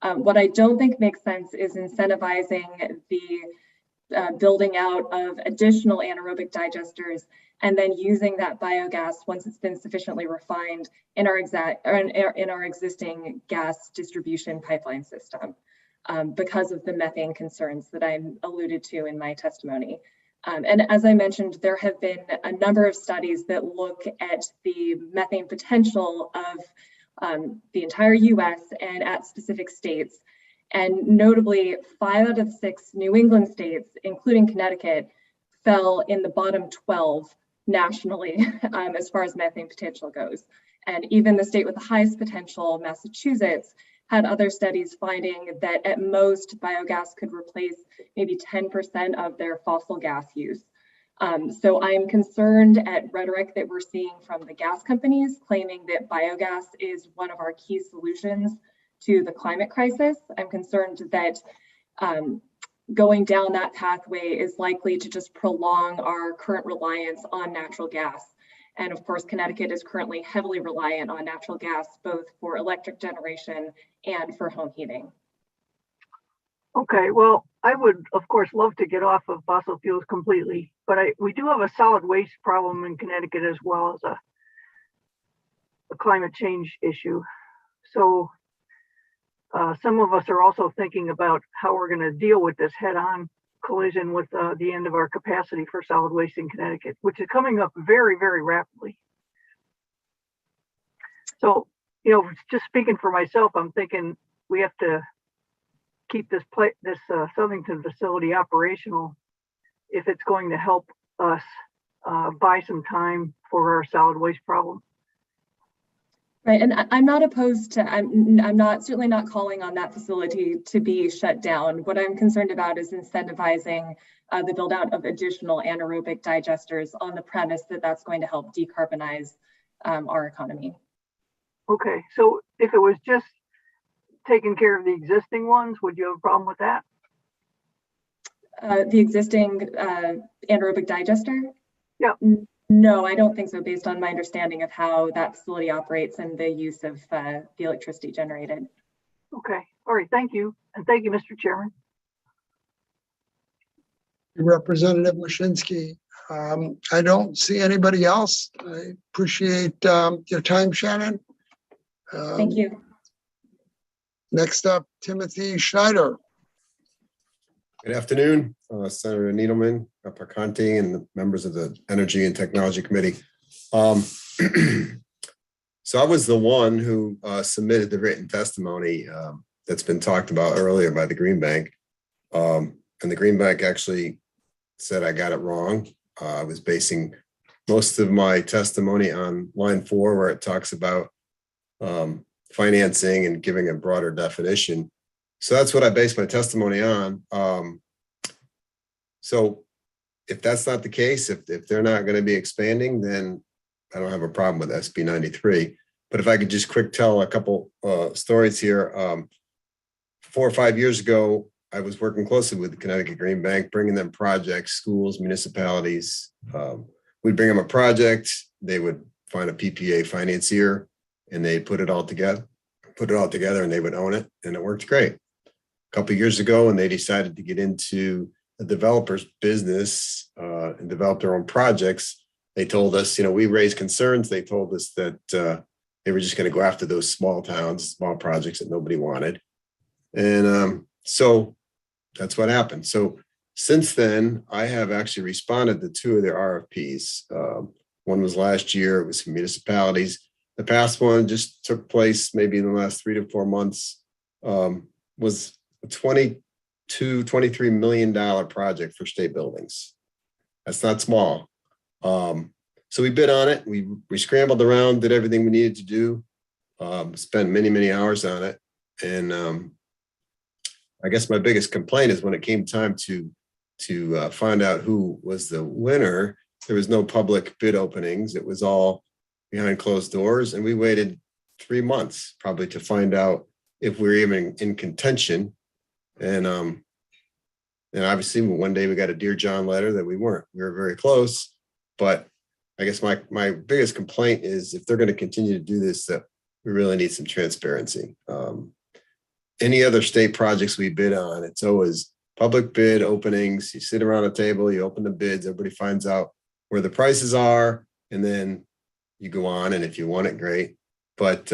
What I don't think makes sense is incentivizing the building out of additional anaerobic digesters and then using that biogas once it's been sufficiently refined in our existing gas distribution pipeline system. Because of the methane concerns that I alluded to in my testimony. And as I mentioned, there have been a number of studies that look at the methane potential of the entire US and at specific states. And notably, 5 out of 6 New England states, including Connecticut, fell in the bottom 12 nationally as far as methane potential goes. And even the state with the highest potential, Massachusetts, had other studies finding that at most biogas could replace maybe 10% of their fossil gas use. So I'm concerned at rhetoric that we're seeing from the gas companies claiming that biogas is one of our key solutions to the climate crisis. I'm concerned that going down that pathway is likely to just prolong our current reliance on natural gas. And of course, Connecticut is currently heavily reliant on natural gas, both for electric generation and for home heating. Okay, well, I would, of course, love to get off of fossil fuels completely, but we do have a solid waste problem in Connecticut as well as a climate change issue. So some of us are also thinking about how we're going to deal with this head-on collision with the end of our capacity for solid waste in Connecticut, which is coming up very, very rapidly. So, you know, just speaking for myself, I'm thinking we have to keep this Southington facility operational if it's going to help us buy some time for our solid waste problem. Right, and I'm not opposed to, I'm not certainly not calling on that facility to be shut down. What I'm concerned about is incentivizing the build out of additional anaerobic digesters on the premise that that's going to help decarbonize our economy. Okay, so if it was just taking care of the existing ones, would you have a problem with that? The existing anaerobic digester? Yeah. No, I don't think so, based on my understanding of how that facility operates and the use of the electricity generated. Okay, all right, thank you. And thank you, Mr. Chairman. Representative Wyszynski. I don't see anybody else. I appreciate your time, Shannon. Thank you. Next up, Timothy Schneider. Good afternoon, Senator Needleman, Perconti, and the members of the Energy and Technology Committee. So I was the one who submitted the written testimony that's been talked about earlier by the Green Bank. And the Green Bank actually said I got it wrong. I was basing most of my testimony on line 4, where it talks about financing and giving a broader definition. So that's what I based my testimony on. So if that's not the case, if they're not going to be expanding, then I don't have a problem with SB 93. But if I could just quick tell a couple stories here. 4 or 5 years ago, I was working closely with the Connecticut Green Bank, bringing them projects, schools, municipalities. We'd bring them a project, they would find a PPA financier, and they put it all together, and they would own it, and it worked great. A couple of years ago, when they decided to get into the developer's business and develop their own projects, they told us, you know, we raised concerns. They told us that they were just going to go after those small towns, small projects that nobody wanted. And so that's what happened. So since then, I have actually responded to 2 of their RFPs. One was last year, it was from municipalities. The past one just took place maybe in the last 3 to 4 months, was a $23 million project for state buildings. That's not small. So we bid on it. We scrambled around, did everything we needed to do, spent many hours on it. And I guess my biggest complaint is when it came time to find out who was the winner, there was no public bid openings. It was all behind closed doors, and we waited 3 months probably to find out if we were even in contention. And obviously one day we got a Dear John letter that we weren't. We were very close, but I guess my biggest complaint is if they're going to continue to do this, that we really need some transparency. Any other state projects we bid on, it's always public bid openings. You sit around a table, you open the bids, everybody finds out where the prices are, and then you go on. And if you want it, great. But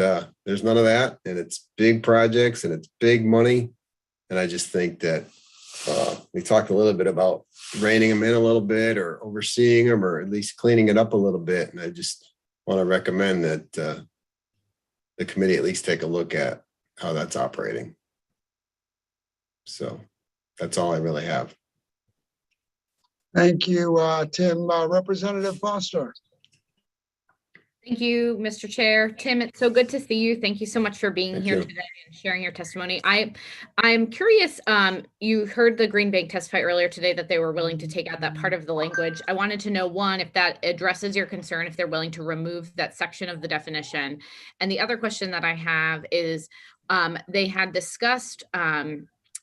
there's none of that. And it's big projects and it's big money. And I just think that we talked a little bit about reining them in a little bit or overseeing them or at least cleaning it up a little bit. And I just want to recommend that the committee at least take a look at how that's operating. So that's all I really have. Thank you, Tim. Representative Foster. Thank you, Mr. Chair. Tim, it's so good to see you. Thank you so much for being here today and sharing your testimony. I'm curious, you heard the Green Bank testify earlier today that they were willing to take out that part of the language. I wanted to know, one, if that addresses your concern, if they're willing to remove that section of the definition. And the other question that I have is, they had discussed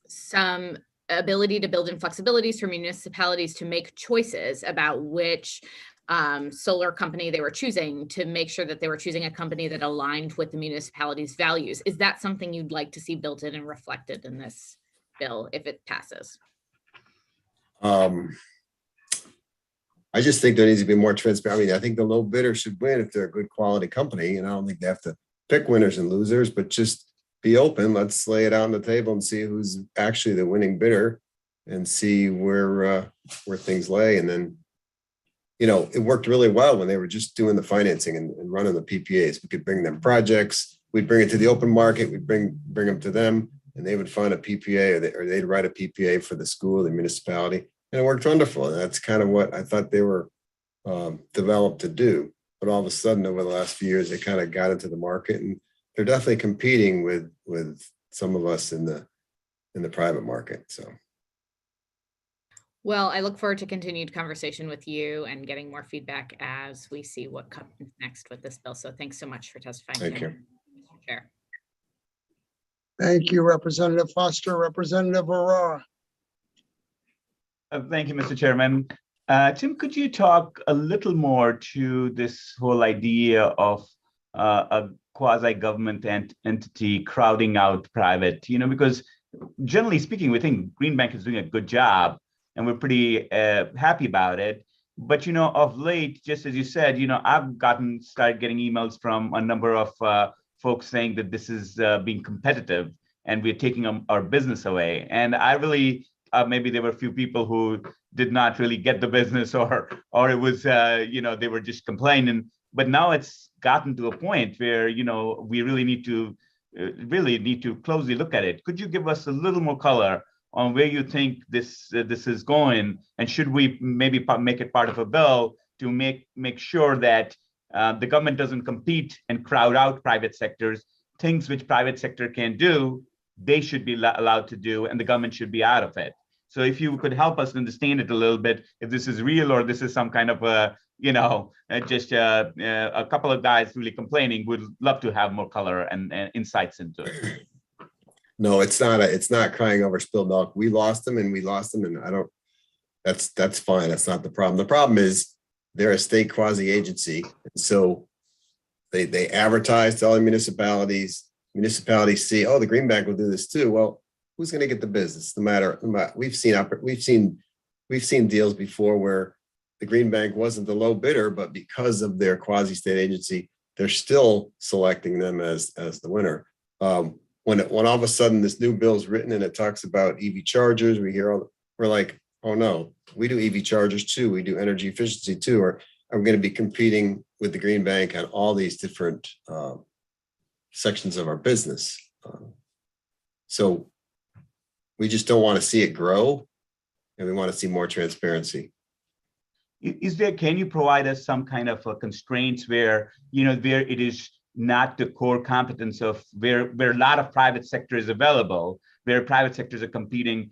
some ability to build in flexibilities for municipalities to make choices about which solar company they were choosing, to make sure that they were choosing a company that aligned with the municipality's values. Is that something you'd like to see built in and reflected in this bill if it passes? I just think there needs to be more transparency. I mean, I think the low bidder should win if they're a good quality company, and I don't think they have to pick winners and losers, but just be open. Let's lay it out on the table and see who's actually the winning bidder and see where things lay. And then, you know, it worked really well when they were just doing the financing and running the PPAs. We could bring them projects, we'd bring it to the open market, we'd bring them to them, and they would find a PPA or they'd write a PPA for the school, the municipality, and it worked wonderful. And that's kind of what I thought they were developed to do. But all of a sudden, over the last few years, they kind of got into the market, and they're definitely competing with some of us in the private market. So. Well, I look forward to continued conversation with you and getting more feedback as we see what comes next with this bill. So thanks so much for testifying. Thank you, Mr. Chair. Thank you, Representative Foster. Representative Aurora. Thank you, Mr. Chairman. Tim, could you talk a little more to this whole idea of a quasi-government entity crowding out private, because generally speaking, we think Green Bank is doing a good job and we're pretty happy about it. But, of late, just as you said, I've started getting emails from a number of folks saying that this is being competitive and we're taking our business away. And I really, maybe there were a few people who did not really get the business or it was, they were just complaining. But now it's gotten to a point where, we really need to closely look at it. Could you give us a little more color on where you think this is going? And should we maybe make it part of a bill to make sure that the government doesn't compete and crowd out private sectors? Things which private sector can do, they should be allowed to do, and the government should be out of it. So if you could help us understand it a little bit, if this is real or this is some kind of just a couple of guys really complaining, would love to have more color and insights into it. No, it's not crying over spilled milk. We lost them, and that's fine. That's not the problem. The problem is they're a state quasi agency. And so they advertise to all the municipalities. Municipalities see, oh, the Green Bank will do this too. Well, who's going to get the business? No matter, we've seen deals before where the Green Bank wasn't the low bidder, but because of their quasi state agency, they're still selecting them as the winner. When all of a sudden this new bill is written and it talks about EV chargers, we're like, oh no, we do EV chargers too. We do energy efficiency too. Or are we going to be competing with the Green Bank on all these different sections of our business? So we just don't want to see it grow, and we want to see more transparency. Can you provide us some kind of constraints where it is not the core competence of where a lot of private sector is available, where private sectors are competing,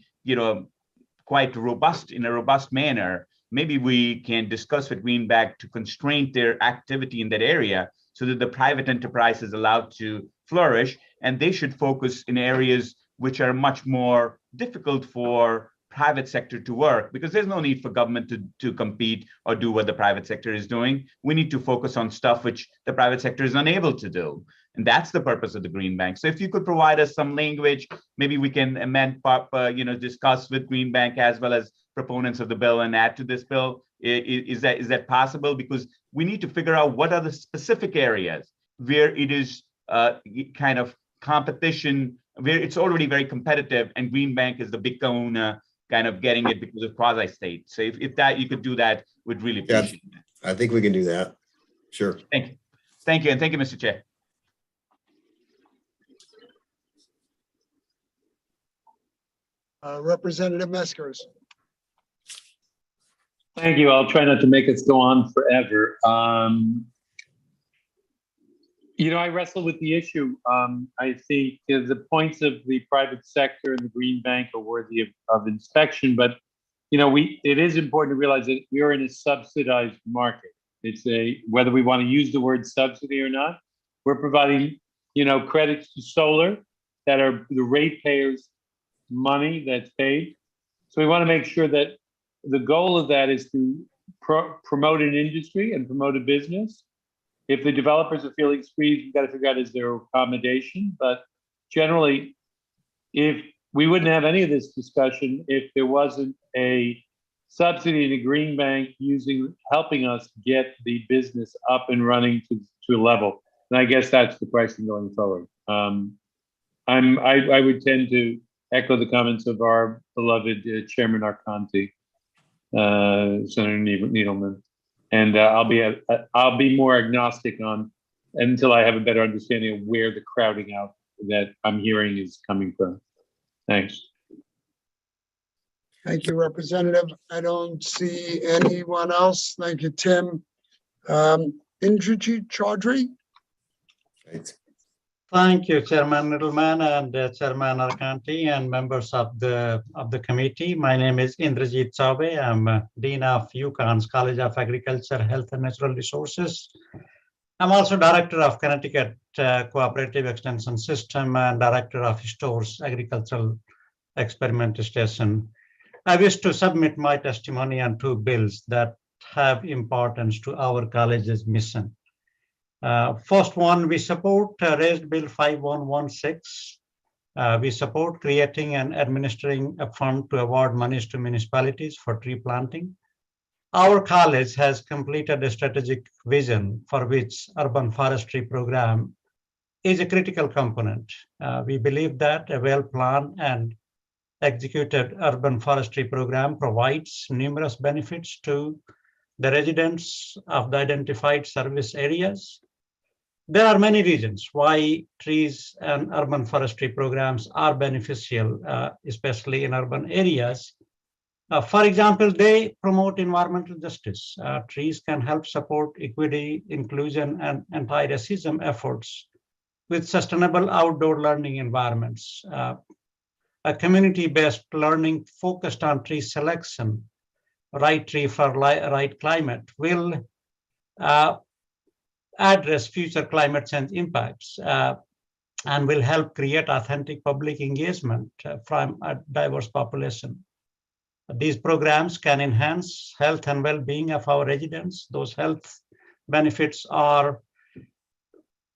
quite robust in a robust manner, maybe we can discuss with Green Bank to constrain their activity in that area so that the private enterprise is allowed to flourish, and they should focus in areas which are much more difficult for private sector to work, because there's no need for government to compete or do what the private sector is doing. We need to focus on stuff which the private sector is unable to do. And that's the purpose of the Green Bank. So if you could provide us some language, maybe we can amend, discuss with Green Bank as well as proponents of the bill and add to this bill. Is that possible? Because we need to figure out what are the specific areas where it is kind of competition, where it's already very competitive, and Green Bank is the big owner kind of getting it because of quasi-state. So if that you could do that, we'd really appreciate that. I think we can do that. Sure. Thank you. Thank you. And thank you, Mr. Chair. Representative Meskers. Thank you. I'll try not to make us go on forever. I wrestle with the issue. I think the points of the private sector and the Green Bank are worthy of inspection, but it is important to realize that we are in a subsidized market. It's whether we want to use the word subsidy or not, we're providing credits to solar that are the ratepayers' money that's paid. So we want to make sure that the goal of that is to promote an industry and promote a business. If the developers are feeling squeezed, we've got to figure out is there accommodation. But generally, if we wouldn't have any of this discussion if there wasn't a subsidy in the Green Bank helping us get the business up and running to a level. And I guess that's the pricing going forward. I would tend to echo the comments of our beloved Chairman Arconti, Senator Needleman. And I'll be more agnostic until I have a better understanding of where the crowding out that I'm hearing is coming from. Thanks. Thank you, Representative. I don't see anyone else. Thank you, Tim. Indrajit Chaudhry. Thank you, Chairman Needleman and Chairman Arcanti and members of the committee. My name is Indrajit Chaudhry. I'm Dean of UConn's College of Agriculture, Health and Natural Resources. I'm also Director of Connecticut Cooperative Extension System and Director of STORE's Agricultural Experiment Station. I wish to submit my testimony on two bills that have importance to our college's mission. First one, we support raised bill 5116. We support creating and administering a fund to award monies to municipalities for tree planting. Our college has completed a strategic vision for which urban forestry program is a critical component. We believe that a well-planned and executed urban forestry program provides numerous benefits to the residents of the identified service areas. There are many reasons why trees and urban forestry programs are beneficial, especially in urban areas. For example, they promote environmental justice. Trees can help support equity, inclusion, and anti-racism efforts with sustainable outdoor learning environments. A community-based learning focused on tree selection, right tree for right climate, will address future climate change impacts and will help create authentic public engagement from a diverse population. These programs can enhance health and well-being of our residents. Those health benefits are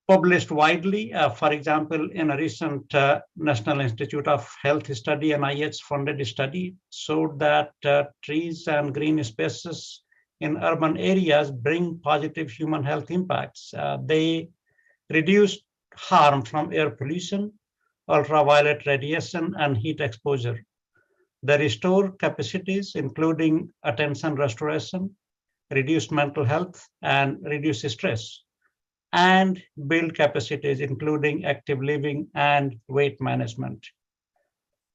published widely. For example, in a recent National Institute of Health study, NIH-funded study showed that trees and green spaces in urban areas bring positive human health impacts. They reduce harm from air pollution, ultraviolet radiation, and heat exposure. They restore capacities, including attention restoration, reduce mental health, and reduce stress, and build capacities, including active living and weight management.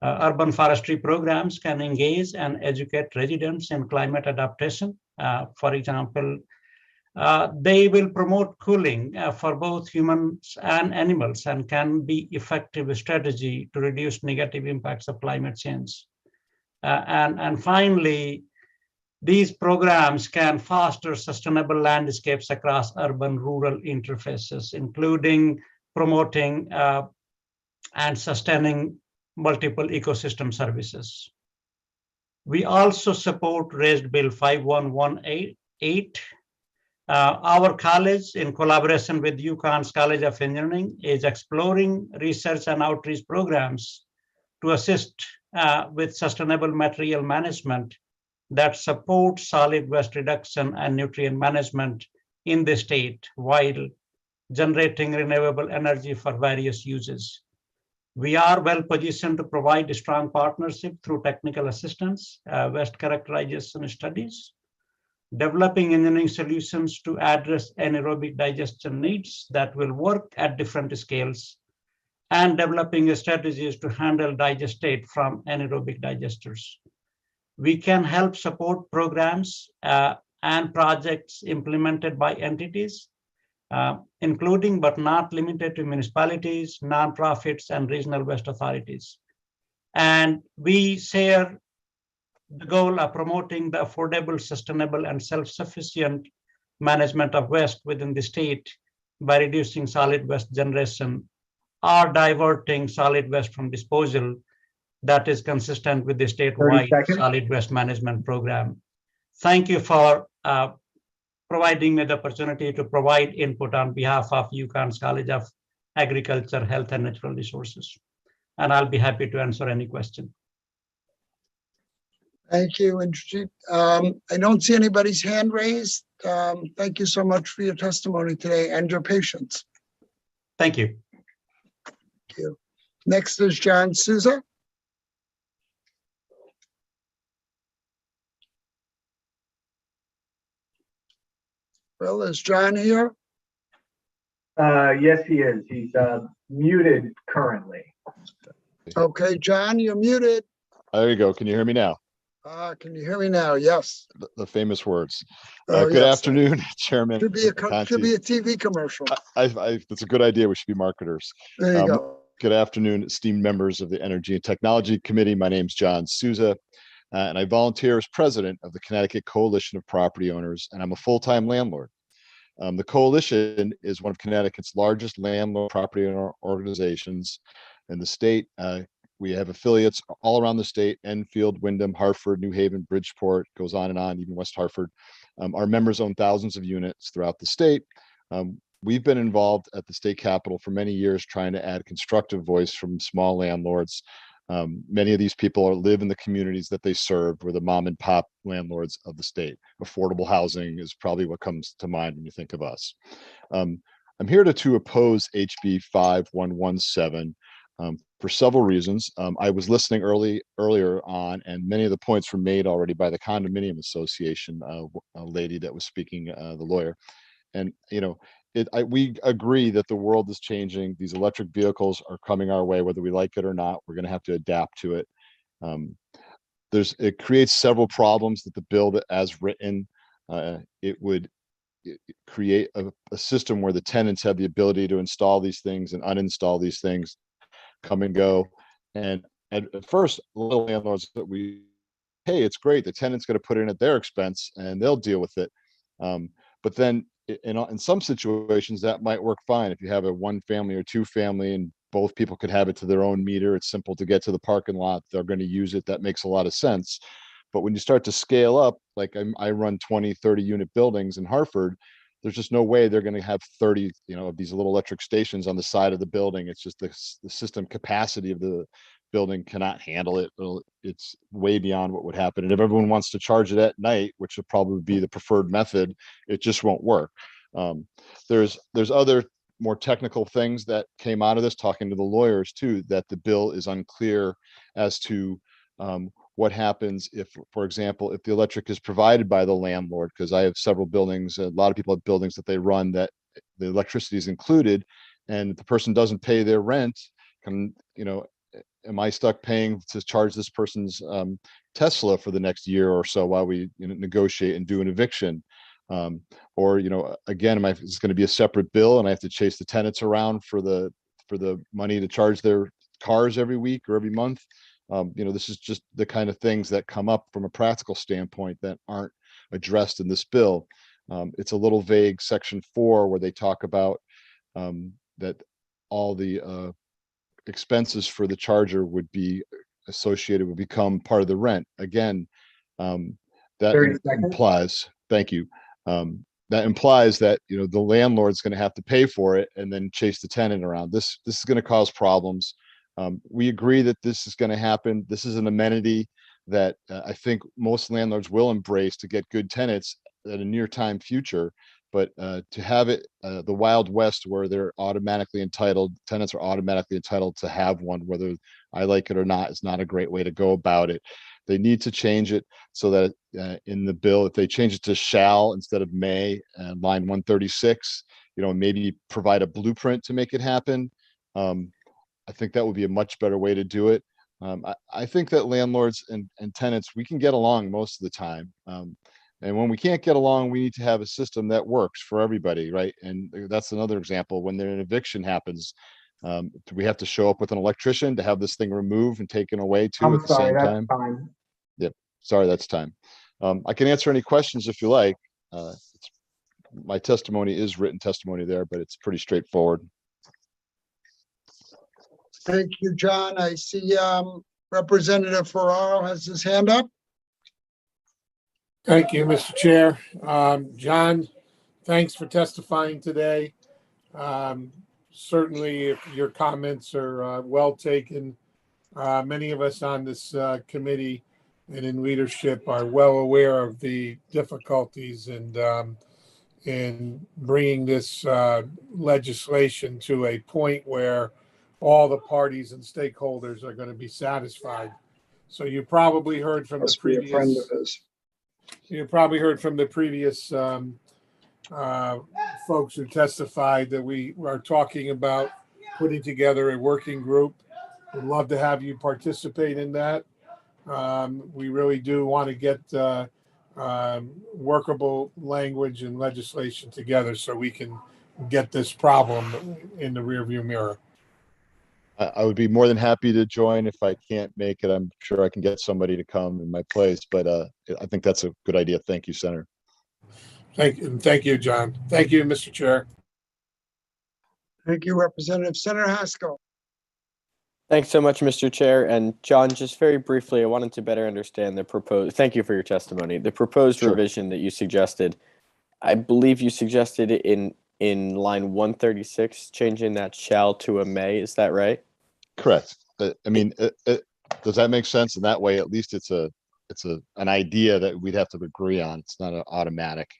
Urban forestry programs can engage and educate residents in climate adaptation. For example, they will promote cooling for both humans and animals and can be effective strategy to reduce negative impacts of climate change. And finally, These programs can foster sustainable landscapes across urban-rural interfaces, including promoting and sustaining multiple ecosystem services. We also support raised bill 5118. Our college, in collaboration with UConn's College of Engineering, is exploring research and outreach programs to assist with sustainable material management that support solid waste reduction and nutrient management in the state while generating renewable energy for various uses. We are well positioned to provide a strong partnership through technical assistance, waste characterization studies, developing engineering solutions to address anaerobic digestion needs that will work at different scales, and developing strategies to handle digestate from anaerobic digesters. We can help support programs and projects implemented by entities, including but not limited to municipalities, nonprofits, and regional waste authorities. And we share the goal of promoting the affordable, sustainable, and self-sufficient management of waste within the state by reducing solid waste generation or diverting solid waste from disposal that is consistent with the statewide solid waste management program. Thank you for providing me the opportunity to provide input on behalf of UConn's College of Agriculture, Health, and Natural Resources. And I'll be happy to answer any question. Thank you, Indrajit. I don't see anybody's hand raised. Thank you so much for your testimony today and your patience. Thank you. Thank you. Next is John Souza. Well, is John here? Yes, he is. He's muted currently. Okay, John, you're muted. There you go. Can you hear me now? Can you hear me now? Yes. The famous words. Oh, good yes. afternoon, Chairman. Should be a TV commercial. That's a good idea. We should be marketers. There you go. Good afternoon, esteemed members of the Energy and Technology Committee. My name's John Souza, and I volunteer as president of the Connecticut Coalition of Property Owners, and I'm a full-time landlord. The coalition is one of Connecticut's largest landlord property owner organizations in the state. We have affiliates all around the state: Enfield, Wyndham, Hartford, New Haven, Bridgeport, goes on, even West Hartford. Our members own thousands of units throughout the state. We've been involved at the state capitol for many years trying to add constructive voice from small landlords. Many of these people live in the communities that they serve. We're the mom and pop landlords of the state. Affordable housing is probably what comes to mind when you think of us. I'm here to oppose HB 5117 for several reasons. I was listening earlier on, and many of the points were made already by the Condominium Association, a lady that was speaking, the lawyer. And, we agree that the world is changing. These electric vehicles are coming our way, whether we like it or not. We're going to have to adapt to it. It creates several problems that the bill that as written, it would create a system where the tenants have the ability to install these things and uninstall these things, come and go. And at first, little landlords that hey, it's great. The tenant's going to put it in at their expense and they'll deal with it. But then in some situations that might work fine. If you have a 1 family or 2 family and both people could have it to their own meter, it's simple to get to the parking lot, they're going to use it. That makes a lot of sense. But when you start to scale up, like I run 20, 30 unit buildings in Hartford, there's just no way they're going to have 30, of these little electric stations on the side of the building. It's just the system capacity of the building cannot handle it. It's way beyond what would happen. And if everyone wants to charge it at night, which would probably be the preferred method, it just won't work. There's other more technical things that came out of this, talking to the lawyers too, that the bill is unclear as to what happens if, for example, if the electric is provided by the landlord, because I have several buildings, a lot of people have buildings that they run that the electricity is included, and if the person doesn't pay their rent, am I stuck paying to charge this person's Tesla for the next year or so while we negotiate and do an eviction? Or again, is this going to be a separate bill and I have to chase the tenants around for the money to charge their cars every week or every month? This is just the kind of things that come up from a practical standpoint that aren't addressed in this bill. It's a little vague, section 4, where they talk about that all the expenses for the charger would be associated, would become part of the rent. Again, that implies, thank you. That implies that, the landlord's going to have to pay for it and then chase the tenant around. This is going to cause problems. We agree that this is going to happen. This is an amenity that I think most landlords will embrace to get good tenants at a near time future. But to have it the Wild West, where they're automatically entitled, tenants are automatically entitled to have one, whether I like it or not, is not a great way to go about it. They need to change it so that in the bill, if they change it to shall instead of may, line 136, maybe provide a blueprint to make it happen. I think that would be a much better way to do it. I think that landlords and tenants, we can get along most of the time. And when we can't get along, we need to have a system that works for everybody, right? And that's another example. When an eviction happens, do we have to show up with an electrician to have this thing removed and taken away too at the same time? Time. Yep. Sorry, that's time. I can answer any questions if you like. My testimony is written testimony there, but it's pretty straightforward. Thank you, John. I see Representative Ferraro has his hand up. Thank you, Mr. Chair. John, thanks for testifying today. Certainly, if your comments are well taken. Many of us on this committee and in leadership are well aware of the difficulties in bringing this legislation to a point where all the parties and stakeholders are going to be satisfied. So you probably heard from the previous. You probably heard from the previous folks who testified that we are talking about putting together a working group. We'd love to have you participate in that. We really do want to get workable language and legislation together so we can get this problem in the rearview mirror. I would be more than happy to join. If I can't make it, I'm sure I can get somebody to come in my place, but I think that's a good idea. Thank you, Senator. Thank you, John. Thank you, Mr. Chair. Thank you, Representative. Senator Haskell. Thanks so much, Mr. Chair. And John, just very briefly, I wanted to better understand the proposed, thank you for your testimony. The proposed revision that you suggested, I believe you suggested it in line 136, changing that shall to a may. Is that right? Correct. I mean, does that make sense? In that way, at least it's an idea that we'd have to agree on. It's not an automatic.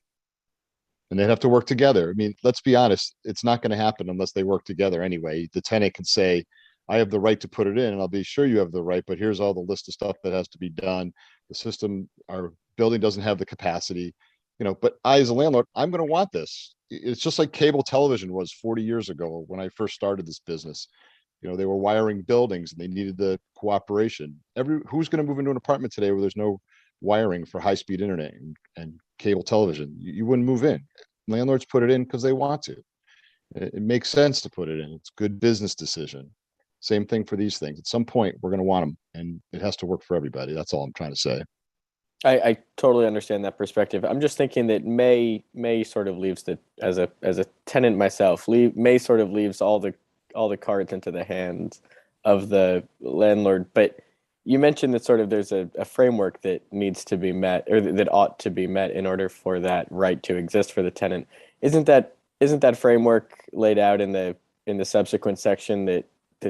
And they'd have to work together. I mean, let's be honest, it's not going to happen unless they work together anyway. The tenant can say, I have the right to put it in, and I'll be sure you have the right, but here's all the list of stuff that has to be done. The system, our building doesn't have the capacity, but I, as a landlord, I'm going to want this. It's just like cable television was 40 years ago when I first started this business. They were wiring buildings and they needed the cooperation. Who's going to move into an apartment today where there's no wiring for high-speed internet and cable television? You wouldn't move in. Landlords put it in because they want to. It makes sense to put it in. It's a good business decision. Same thing for these things. At some point, we're going to want them, and it has to work for everybody. That's all I'm trying to say. I totally understand that perspective. I'm just thinking that may sort of leaves the as a tenant myself, may sort of leaves all the cards into the hands of the landlord. But you mentioned that sort of there's a framework that needs to be met, or that ought to be met in order for that right to exist for the tenant. Isn't that framework laid out in the subsequent section that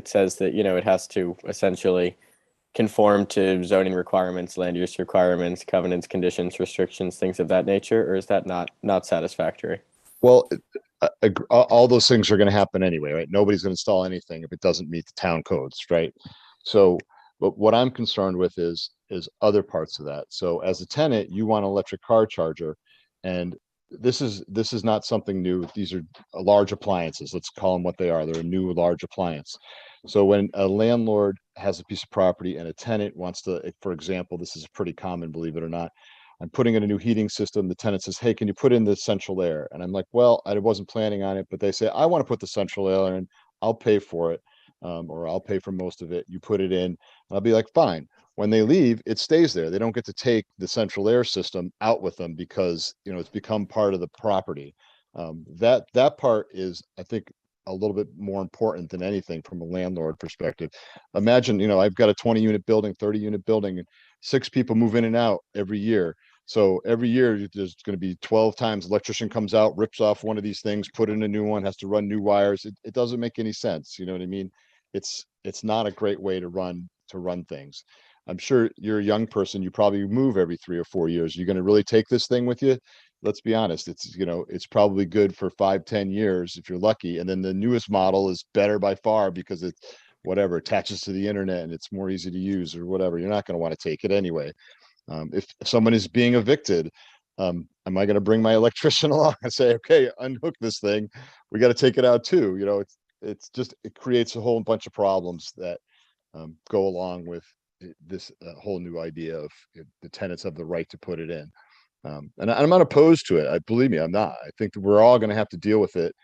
says that it has to essentially conform to zoning requirements, land use requirements, covenants, conditions, restrictions, things of that nature, or is that not satisfactory? Well, all those things are going to happen anyway, right? Nobody's going to install anything if it doesn't meet the town codes, right? So, but what I'm concerned with is other parts of that. So, as a tenant, you want an electric car charger, and this is not something new. These are large appliances. Let's call them what they are. They're a new large appliance. So when a landlord has a piece of property and a tenant wants to, for example, this is pretty common, believe it or not, I'm putting in a new heating system. The tenant says, hey, can you put in the central air? And I'm like, well, I wasn't planning on it, but they say, I want to put the central air in, I'll pay for it. or I'll pay for most of it. You put it in. I'll be like, fine. When they leave, it stays there. They don't get to take the central air system out with them because, you know, it's become part of the property. That part is, I think, a little bit more important than anything from a landlord perspective. Imagine, you know, I've got a 20-unit building, 30-unit building, and 6 people move in and out every year. So every year there's going to be 12 times electrician comes out, rips off one of these things, put in a new one, has to run new wires. It doesn't make any sense. You know what I mean? It's not a great way to run things. I'm sure you're a young person. You probably move every 3 or 4 years. You're going to really take this thing with you? Let's be honest. It's, you know, it's probably good for 5-10 years if you're lucky. And then the newest model is better by far because it, whatever, attaches to the internet and it's more easy to use or whatever. You're not going to want to take it anyway. If someone is being evicted, am I going to bring my electrician along and say, okay, unhook this thing? We got to take it out too. You know, it's just, it creates a whole bunch of problems that go along with this whole new idea of the tenants have the right to put it in. And I'm not opposed to it. Believe me, I'm not. I think that we're all going to have to deal with it.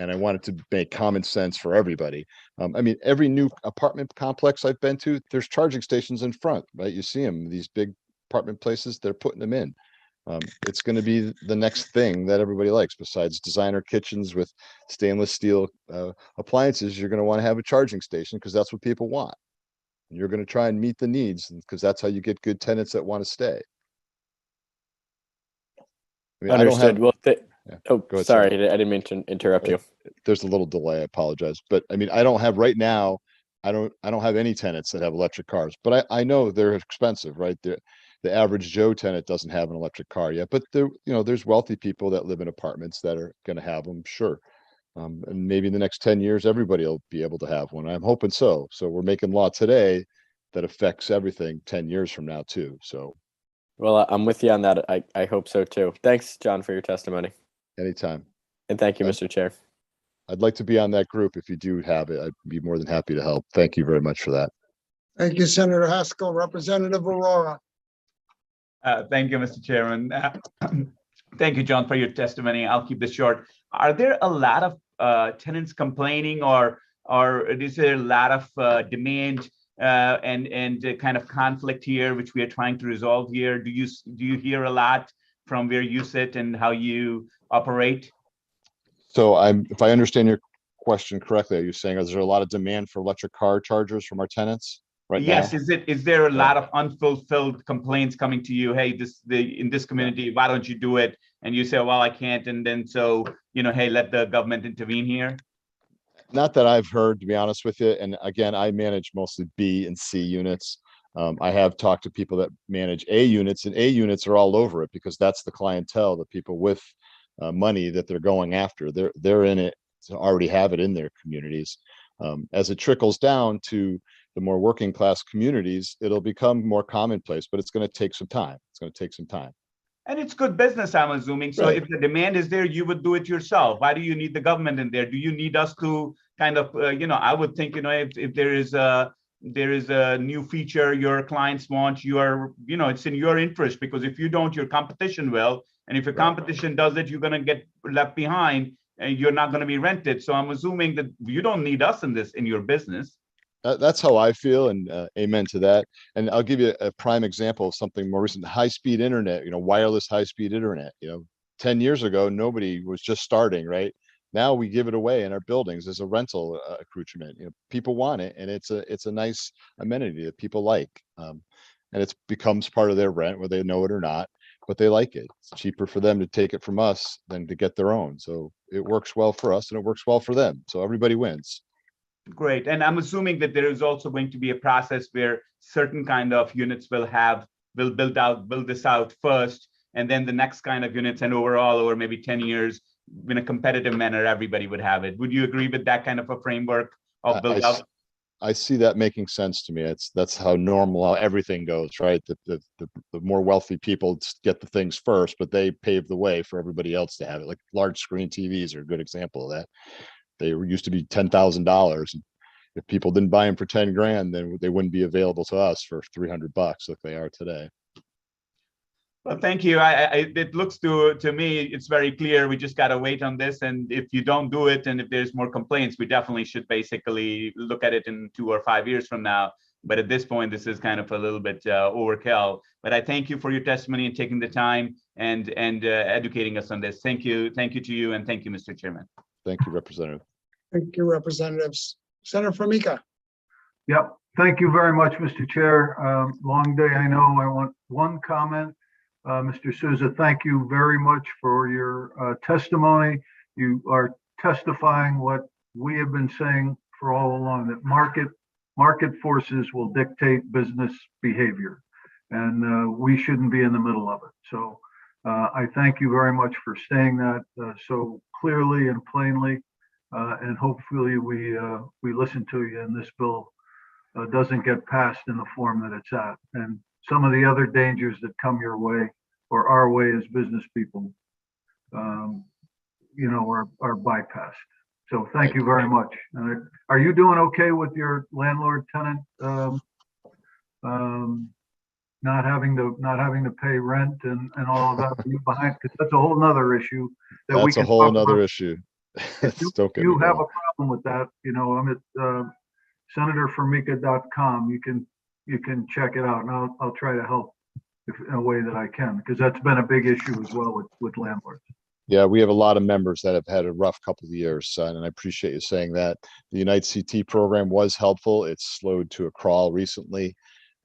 And I want it to make common sense for everybody. I mean, every new apartment complex I've been to, there's charging stations in front, right? You see them, these big apartment places, they're putting them in. It's going to be the next thing that everybody likes. Besides designer kitchens with stainless steel appliances, you're going to want to have a charging station because that's what people want. And you're going to try and meet the needs because that's how you get good tenants that want to stay. I mean, Understood. Well, yeah. oh, Go ahead, sorry, I didn't mean to interrupt you. There's a little delay. I apologize, but I mean, I don't have right now. I don't have any tenants that have electric cars, but I know they're expensive, right? The average Joe tenant doesn't have an electric car yet, but there, you know, there's wealthy people that live in apartments that are going to have them, sure. And maybe in the next 10 years, everybody will be able to have one. I'm hoping so. So we're making law today that affects everything 10 years from now too. So. Well, I'm with you on that. I hope so too. Thanks, John, for your testimony. Anytime. And thank you, Mr. Chair. I'd like to be on that group. If you do have it, I'd be more than happy to help. Thank you very much for that. Thank you, Senator Haskell. Representative Aurora. Thank you, Mr. Chairman. Thank you, John, for your testimony. I'll keep this short. Are there a lot of tenants complaining, or is there a lot of demand and kind of conflict here, which we are trying to resolve here? Do you hear a lot from where you sit and how you operate? So if I understand your question correctly, are you saying, is there a lot of demand for electric car chargers from our tenants right now? Yes. Is there a lot of unfulfilled complaints coming to you? Hey, in this community, why don't you do it? And you say, well, I can't. And then so, you know, hey, let the government intervene here. Not that I've heard, to be honest with you. And again, I manage mostly B and C units. I have talked to people that manage A units, and A units are all over it because that's the clientele, the people with money that they're going after. They're in it to already have it in their communities. As it trickles down to the more working class communities, it'll become more commonplace, but it's going to take some time. It's going to take some time. And it's good business, I'm assuming. So Right. If the demand is there, you would do it yourself. Why do you need the government in there? Do you need us to kind of, you know, I would think, you know, if there is a new feature your clients want, you are, you know, it's in your interest, because if you don't, your competition will. And if your competition does it, you're going to get left behind and you're not going to be rented. So I'm assuming that you don't need us in your business. That's how I feel, and amen to that. And I'll give you a prime example of something more recent: high-speed internet. You know, wireless high-speed internet. You know, 10 years ago, nobody was just starting, right? Now we give it away in our buildings as a rental accoutrement. You know, people want it, and it's a nice amenity that people like, and it becomes part of their rent, whether they know it or not. But they like it. It's cheaper for them to take it from us than to get their own. So it works well for us, and it works well for them. So everybody wins. Great. And I'm assuming that there is also going to be a process where certain kind of units will build this out first, and then the next kind of units, and overall over maybe 10 years in a competitive manner, everybody would have it. Would you agree with that kind of a framework of build out? I see that making sense to me. That's how normal everything goes, right? The more wealthy people get the things first, but they pave the way for everybody else to have it. Like large screen TVs are a good example of that. They used to be $10,000. If people didn't buy them for 10 grand, then they wouldn't be available to us for $300 like they are today. Well, thank you. It looks to me, it's very clear. We just got to wait on this. And if you don't do it, and if there's more complaints, we definitely should basically look at it in 2 or 5 years from now. But at this point, this is kind of a little bit overkill. But I thank you for your testimony and taking the time and educating us on this. Thank you. Thank you to you. And thank you, Mr. Chairman. Thank you, Representative. Thank you, Representatives. Senator Formica. Yep. Thank you very much, Mr. Chair. Long day, I know. I want one comment. Mr. Souza, thank you very much for your testimony. You are testifying what we have been saying for all along, that market forces will dictate business behavior, and we shouldn't be in the middle of it. So I thank you very much for saying that so clearly and plainly, and hopefully we listen to you and this bill doesn't get passed in the form that it's at. And some of the other dangers that come your way or our way as business people, you know, are bypassed. So thank you very much. Are you doing okay with your landlord tenant not having to pay rent and all of that behind? Because that's a whole nother issue. That's a whole nother issue. You have a problem with that, you know, I'm at senatorformica.com. You can check it out, and I'll try to help in a way that I can, because that's been a big issue as well with landlords. Yeah, we have a lot of members that have had a rough couple of years, and I appreciate you saying that. The Unite CT program was helpful. It's slowed to a crawl recently.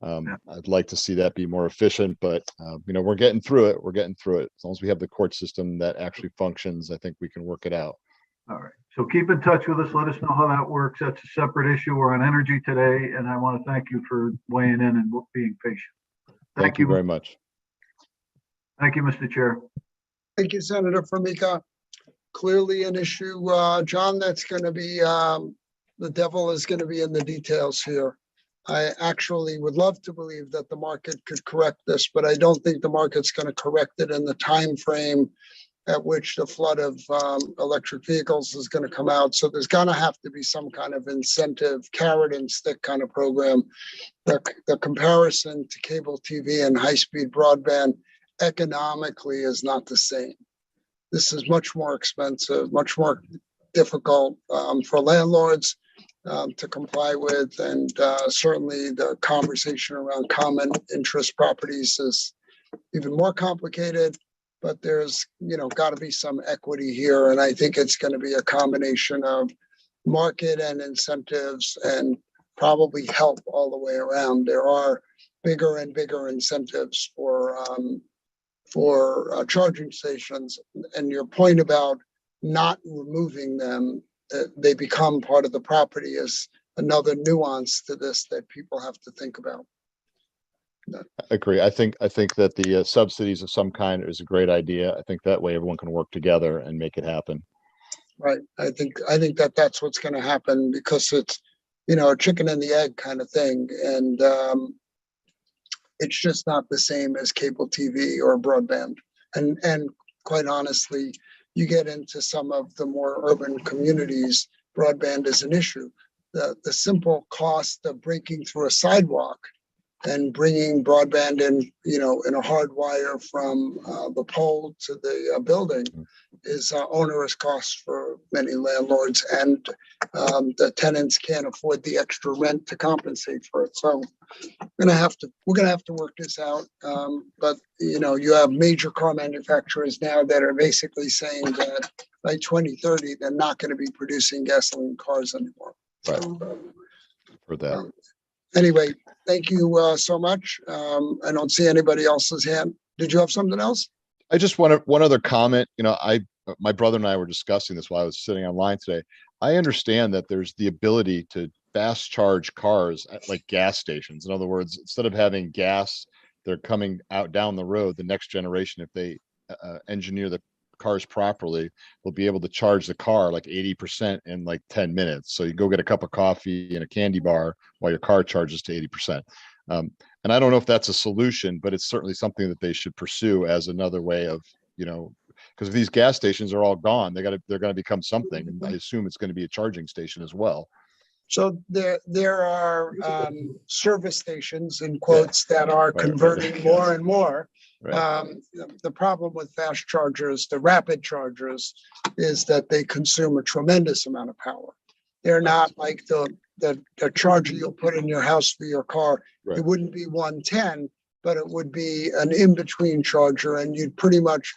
I'd like to see that be more efficient, but you know, we're getting through it. We're getting through it. As long as we have the court system that actually functions, I think we can work it out. All right. So keep in touch with us. Let us know how that works. That's a separate issue. We're on energy today, and I want to thank you for weighing in and being patient. Thank you very much. Thank you, Mr. Chair. Thank you, Senator Formica. Clearly an issue, John, that's going to be, the devil is going to be in the details here. I actually would love to believe that the market could correct this, but I don't think the market's going to correct it in the time frame at which the flood of electric vehicles is going to come out. So there's going to have to be some kind of incentive, carrot and stick kind of program. The comparison to cable TV and high-speed broadband economically is not the same. This is much more expensive, much more difficult for landlords to comply with. And certainly the conversation around common interest properties is even more complicated. But there's, you know, got to be some equity here. And I think it's going to be a combination of market and incentives and probably help all the way around. There are bigger and bigger incentives for charging stations. And your point about not removing them, they become part of the property, is another nuance to this that people have to think about. I agree. I think that the subsidies of some kind is a great idea. I think that way everyone can work together and make it happen. Right. I think that that's what's going to happen, because it's, you know, a chicken and the egg kind of thing. And it's just not the same as cable TV or broadband. And quite honestly, you get into some of the more urban communities, broadband is an issue. The simple cost of breaking through a sidewalk and bringing broadband in, you know, in a hard wire from the pole to the building is onerous cost for many landlords, and the tenants can't afford the extra rent to compensate for it. So we're gonna have to work this out. But you know, you have major car manufacturers now that are basically saying that by 2030 they're not going to be producing gasoline cars anymore. Right. For that. Anyway, thank you so much. I don't see anybody else's hand. Did you have something else? I just wanted one other comment. You know, my brother and I were discussing this while I was sitting online today. I understand that there's the ability to fast charge cars at like gas stations. In other words, instead of having gas, they're coming out down the road. The next generation, if they engineer the cars properly, will be able to charge the car like 80% in like 10 minutes. So you go get a cup of coffee and a candy bar while your car charges to 80%. And I don't know if that's a solution, but it's certainly something that they should pursue as another way of, you know, because if these gas stations are all gone, they're going to become something. And I assume it's going to be a charging station as well. So there are service stations in quotes that are converting more and more. The problem with fast chargers, the rapid chargers, is that they consume a tremendous amount of power. They're not like the charger you'll put in your house for your car. It wouldn't be 110, but it would be an in-between charger, and you'd pretty much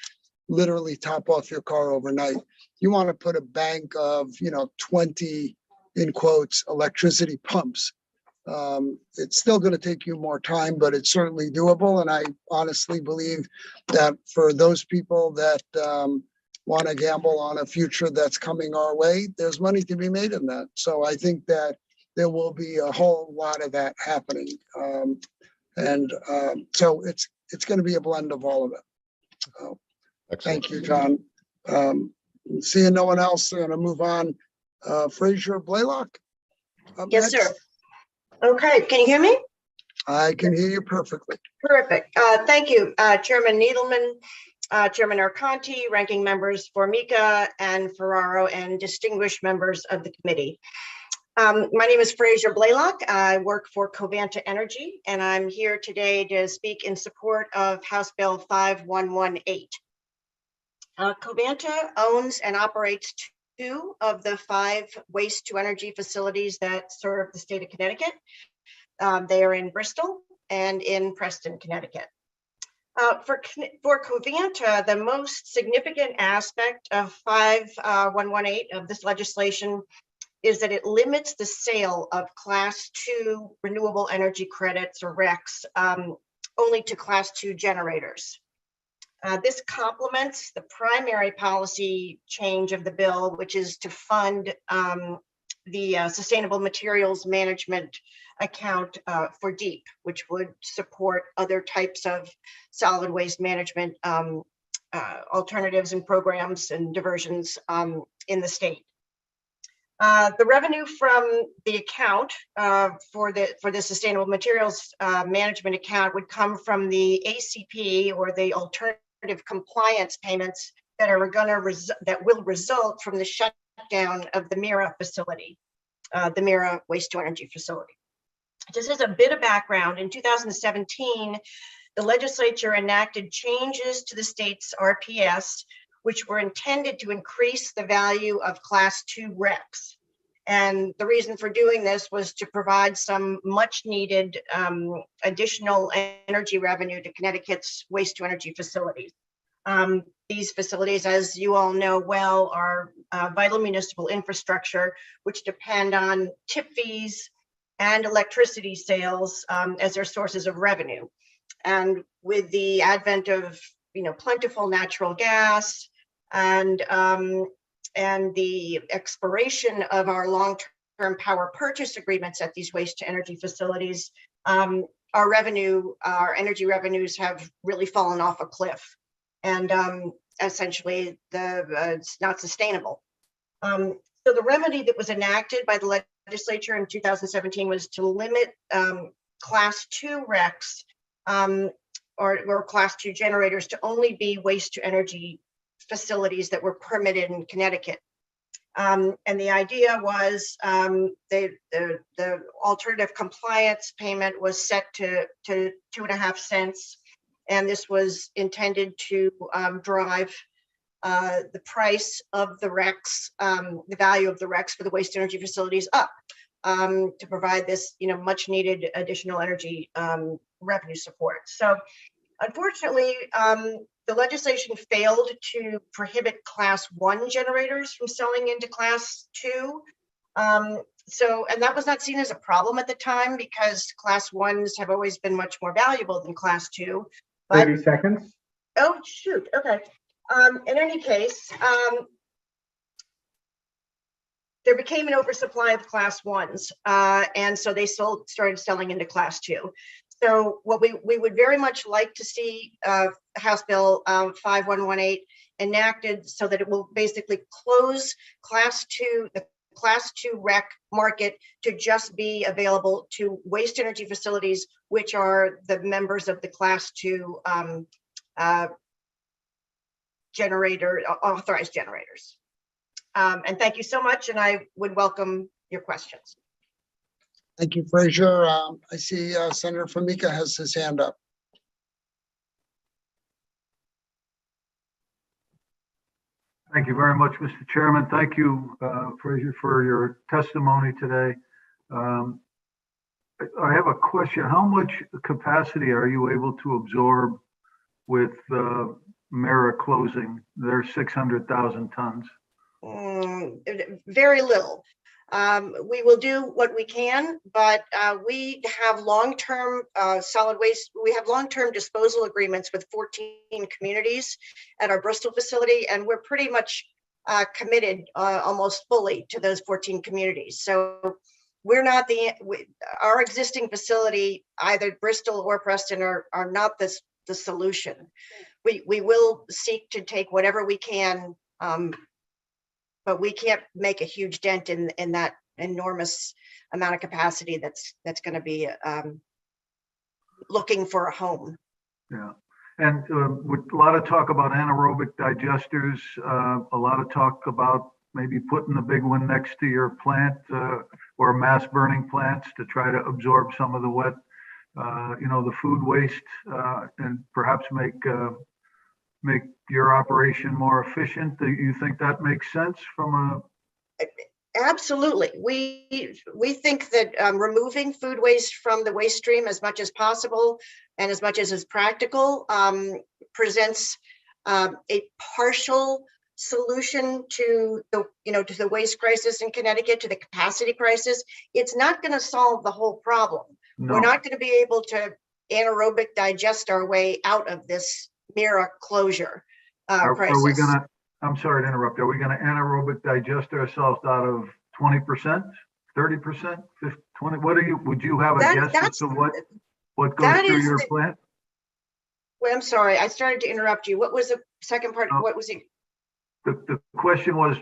literally top off your car overnight. You want to put a bank of 20 in quotes electricity pumps. It's still going to take you more time, but it's certainly doable. And I honestly believe that for those people that want to gamble on a future that's coming our way, there's money to be made in that. So I think that there will be a whole lot of that happening. So it's going to be a blend of all of it. Thank you, John. Seeing no one else, I'm going to move on. Fraser Blaylock. Yes, sir. Okay, can you hear me? I can hear you perfectly. Perfect. Thank you, Chairman Needleman, Chairman Arconti, ranking members Formica and Ferraro, and distinguished members of the committee. My name is Fraser Blaylock. I work for Covanta Energy, and I'm here today to speak in support of House Bill 5118. Covanta owns and operates 2 of the 5 waste to energy facilities that serve the state of Connecticut. They are in Bristol and in Preston, Connecticut. For Covanta, the most significant aspect of 5118 of this legislation is that it limits the sale of Class 2 renewable energy credits, or RECs, only to Class 2 generators. This complements the primary policy change of the bill, which is to fund the Sustainable Materials Management account for DEEP, which would support other types of solid waste management alternatives and programs and diversions in the state. The revenue from the account for the Sustainable Materials Management account would come from the ACP, or the Alternative Compliance payments that will result from the shutdown of the Mira facility, the Mira waste to energy facility. Just as a bit of background, in 2017, the legislature enacted changes to the state's RPS, which were intended to increase the value of Class 2 RECs. And the reason for doing this was to provide some much needed additional energy revenue to Connecticut's waste to energy facilities. These facilities, as you all know well, are vital municipal infrastructure, which depend on tip fees and electricity sales as their sources of revenue. And with the advent of plentiful natural gas and the expiration of our long-term power purchase agreements at these waste to energy facilities, our energy revenues have really fallen off a cliff, and essentially it's not sustainable. So the remedy that was enacted by the legislature in 2017 was to limit Class 2 RECs or Class 2 generators to only be waste to energy facilities that were permitted in Connecticut. And the idea was the alternative compliance payment was set to 2.5 cents. And this was intended to drive the price of the RECs, the value of the RECs for the waste energy facilities up to provide this much needed additional energy revenue support. So unfortunately, the legislation failed to prohibit Class 1 generators from selling into Class 2. And that was not seen as a problem at the time, because Class 1s have always been much more valuable than Class 2. But, 30 seconds. Oh, shoot. Okay. In any case, there became an oversupply of Class 1s. And so they started selling into Class 2. So what we would very much like to see House Bill 5118 enacted, so that it will basically close the Class 2 REC market to just be available to waste energy facilities, which are the members of the Class 2 authorized generators. And thank you so much, and I would welcome your questions. Thank you, Frazier. I see Senator Famika has his hand up. Thank you very much, Mr. Chairman. Thank you, Frazier, for your testimony today. I have a question. How much capacity are you able to absorb with Mara closing their 600,000 tons? Very little. We will do what we can, but we have long-term solid waste. We have long-term disposal agreements with 14 communities at our Bristol facility, and we're pretty much committed almost fully to those 14 communities. So we're not our existing facility, either Bristol or Preston, are not the solution. We will seek to take whatever we can, but we can't make a huge dent in that enormous amount of capacity that's going to be looking for a home. Yeah, and with a lot of talk about anaerobic digesters, a lot of talk about maybe putting the big one next to your plant or mass burning plants to try to absorb some of the wet, the food waste, and perhaps make your operation more efficient. Do you think that makes sense from a? Absolutely. We think that removing food waste from the waste stream as much as possible and as much as is practical presents a partial solution to the waste crisis in Connecticut, to the capacity crisis. It's not going to solve the whole problem. No. We're not going to be able to anaerobic digest our way out of this Mira closure crisis. Are we going to? I'm sorry to interrupt. Are we going to anaerobic digest ourselves out of 20%, 30%, 20? Would you have a guess as to what goes through your plant? Well, I'm sorry. I started to interrupt you. What was the second part? What was it? The question was,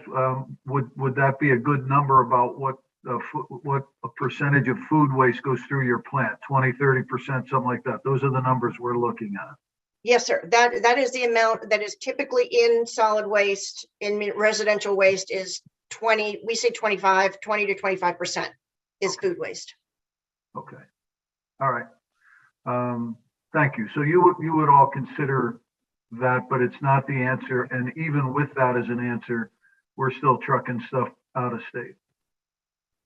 would that be a good number about what a percentage of food waste goes through your plant? 20, 30%, something like that. Those are the numbers we're looking at. Yes, sir. That is the amount that is typically in solid waste, in residential waste is 20, we say 20 to 25% is food waste. Okay. All right. Thank you. So you would all consider that, but it's not the answer. And even with that as an answer, we're still trucking stuff out of state.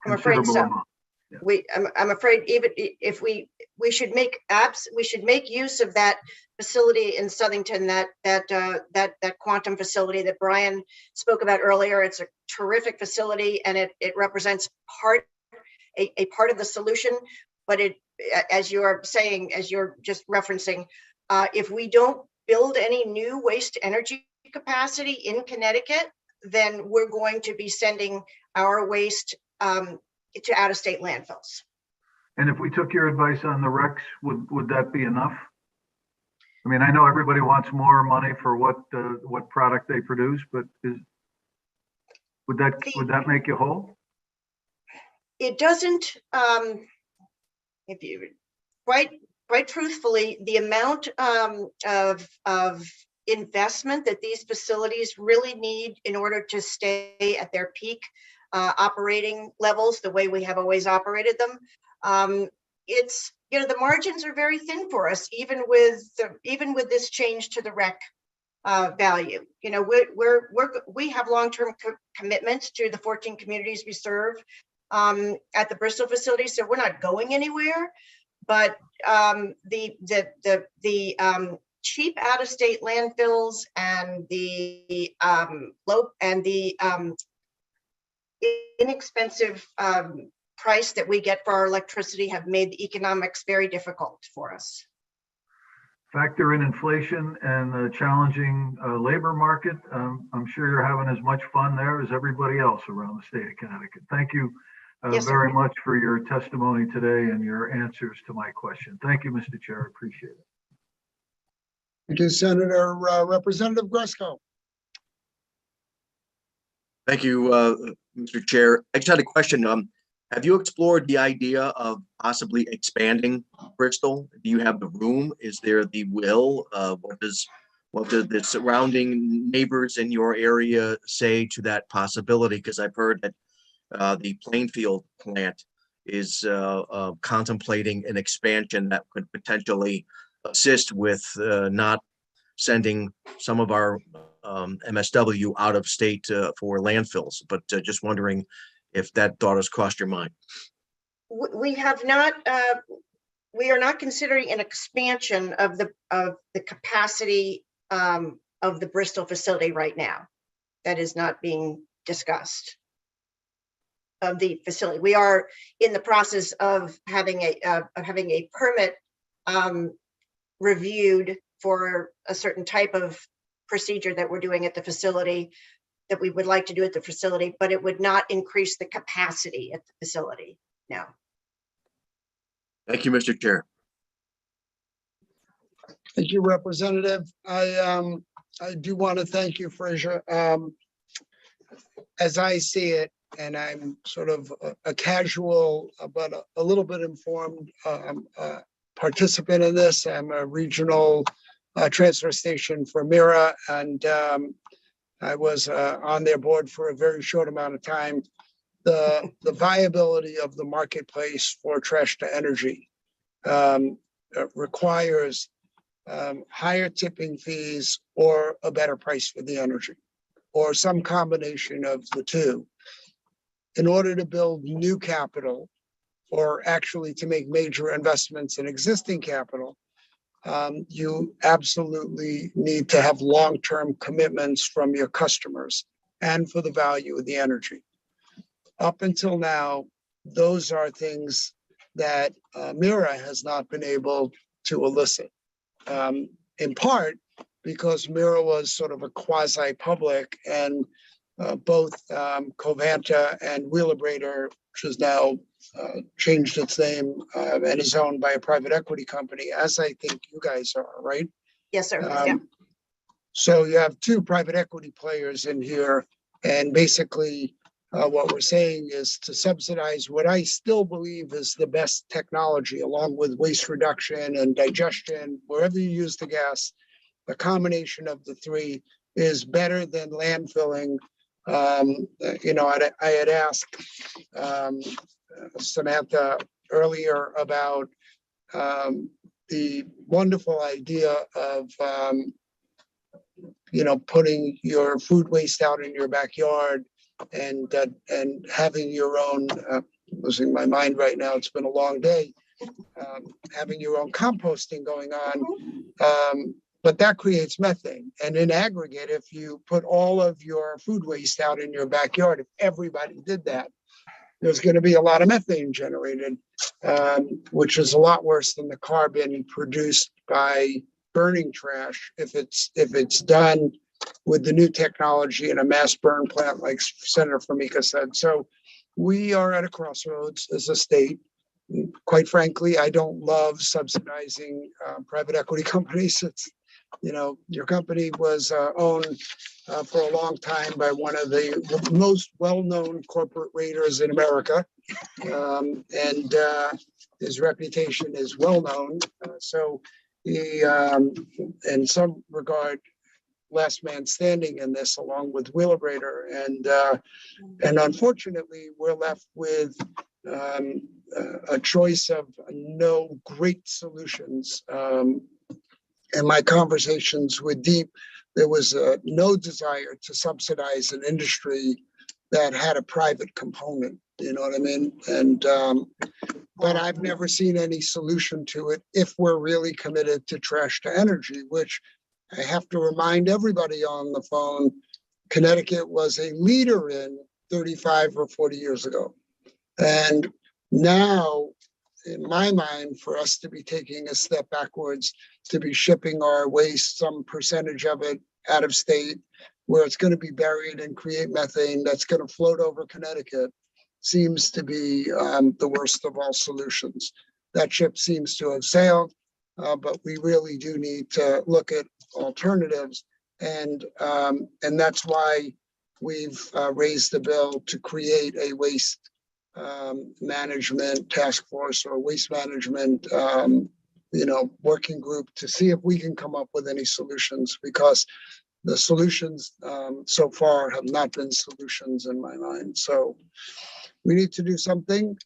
I'm afraid so. Yeah. I'm afraid even if we should make use of that facility in Southington, that quantum facility that Brian spoke about earlier. It's a terrific facility, and it represents a part of the solution. But it, as you're saying, as you're just referencing, if we don't build any new waste energy capacity in Connecticut, then we're going to be sending our waste to out-of-state landfills. And if we took your advice on the RECs, would that be enough? I mean, I know everybody wants more money for what product they produce, but would that make you whole? It doesn't. If you quite truthfully, the amount of investment that these facilities really need in order to stay at their peak operating levels, the way we have always operated them, it's, the margins are very thin for us, even with this change to the REC value. We have long-term commitments to the 14 communities we serve at the Bristol facility, so we're not going anywhere. But the cheap out-of-state landfills and the inexpensive price that we get for our electricity have made the economics very difficult for us. Factor in inflation and the challenging labor market. I'm sure you're having as much fun there as everybody else around the state of Connecticut. Thank you very much for your testimony today and your answers to my question. Thank you, Mr. Chair. I appreciate it. Thank you, Senator. Representative Gresco. Thank you, Mr. Chair. I just had a question. Have you explored the idea of possibly expanding Bristol? Do you have the room? Is there the will? What does the surrounding neighbors in your area say to that possibility? Because I've heard that the Plainfield plant is contemplating an expansion that could potentially assist with not sending some of our MSW out of state for landfills, but just wondering if that thought has crossed your mind. We have not, we are not considering an expansion of the capacity of the Bristol facility right now. That is not being discussed. Of the facility, we are in the process of having a permit reviewed for a certain type of procedure that we're doing at the facility, that we would like to do at the facility, but it would not increase the capacity at the facility. No. Thank you, Mr. Chair. Thank you, Representative. I do want to thank you, Fraser. As I see it, and I'm sort of a casual, but a little bit informed participant in this. I'm a regional transfer station for Mira, and I was on their board for a very short amount of time. The viability of the marketplace for trash to energy requires higher tipping fees or a better price for the energy, or some combination of the two. In order to build new capital, or actually to make major investments in existing capital, you absolutely need to have long-term commitments from your customers and for the value of the energy. Up until now, those are things that Mira has not been able to elicit, in part because Mira was sort of a quasi-public, and both Covanta and Wheelabrator, which has now changed its name and is owned by a private equity company, as I think you guys are, right? Yes, sir. Yeah. So you have two private equity players in here, and basically what we're saying is to subsidize what I still believe is the best technology, along with waste reduction and digestion, wherever you use the gas. The combination of the three is better than landfilling. You know, I had asked Samantha earlier about the wonderful idea of you know, putting your food waste out in your backyard and having your own. Losing my mind right now. It's been a long day. Having your own composting going on. But that creates methane. And in aggregate, if you put all of your food waste out in your backyard, if everybody did that, there's going to be a lot of methane generated, which is a lot worse than the carbon produced by burning trash if it's done with the new technology in a mass burn plant, like Senator Formica said. So we are at a crossroads as a state. Quite frankly, I don't love subsidizing private equity companies. It's, you know, your company was owned for a long time by one of the most well-known corporate raiders in America, and his reputation is well-known. So he, in some regard, last man standing in this, along with Wheelabrator, and unfortunately, we're left with a choice of no great solutions. In my conversations with Deep, there was no desire to subsidize an industry that had a private component, you know what I mean? And but I've never seen any solution to it if we're really committed to trash to energy, which I have to remind everybody on the phone, Connecticut was a leader in 35 or 40 years ago. And now, in my mind, for us to be taking a step backwards, to be shipping our waste, some percentage of it out of state, where it's going to be buried and create methane that's going to float over Connecticut, seems to be the worst of all solutions. That ship seems to have sailed, but we really do need to look at alternatives. And that's why we've raised the bill to create a waste management task force or waste management you know, working group to see if we can come up with any solutions, because the solutions so far have not been solutions in my mind. So we need to do something.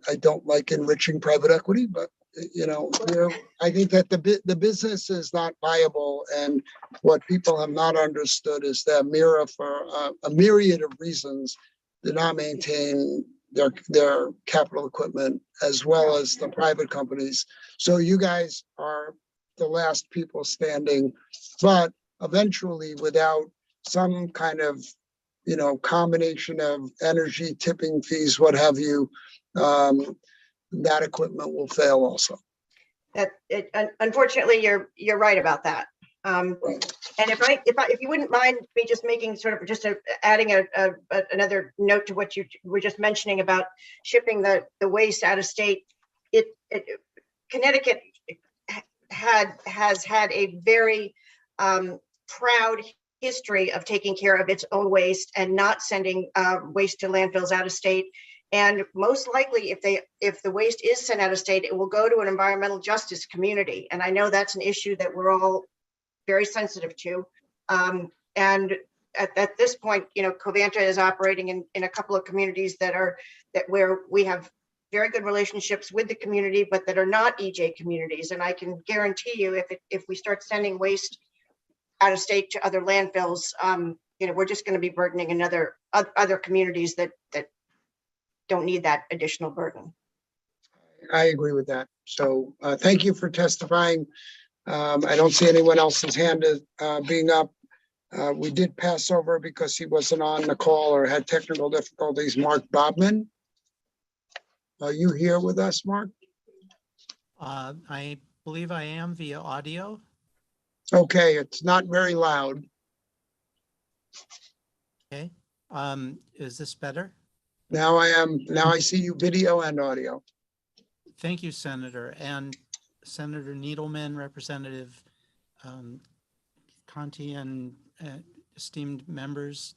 I don't like enriching private equity, but I think that the business is not viable, and what people have not understood is that Mira, for a myriad of reasons, do not maintain their capital equipment as well as the private companies. So you guys are the last people standing, but eventually, without some kind of combination of energy tipping fees, what have you, that equipment will fail also. Unfortunately, you're right about that. And if you wouldn't mind me just making adding another note to what you were just mentioning about shipping the waste out of state, Connecticut has had a very proud history of taking care of its own waste and not sending waste to landfills out of state. And most likely, if the waste is sent out of state, it will go to an environmental justice community. And I know that's an issue that we're all very sensitive to. And at this point, Covanta is operating in a couple of communities where we have very good relationships with the community, but that are not EJ communities. And I can guarantee you, if we start sending waste out of state to other landfills, we're just going to be burdening other communities that don't need that additional burden. I agree with that. So thank you for testifying. I don't see anyone else's hand being up. We did pass over because he wasn't on the call or had technical difficulties. Mark Bobman. Are you here with us, Mark? I believe I am via audio. Okay, it's not very loud. Okay. Is this better? Now I see you video and audio. Thank you, Senator. And Senator Needleman, Representative Conti, and esteemed members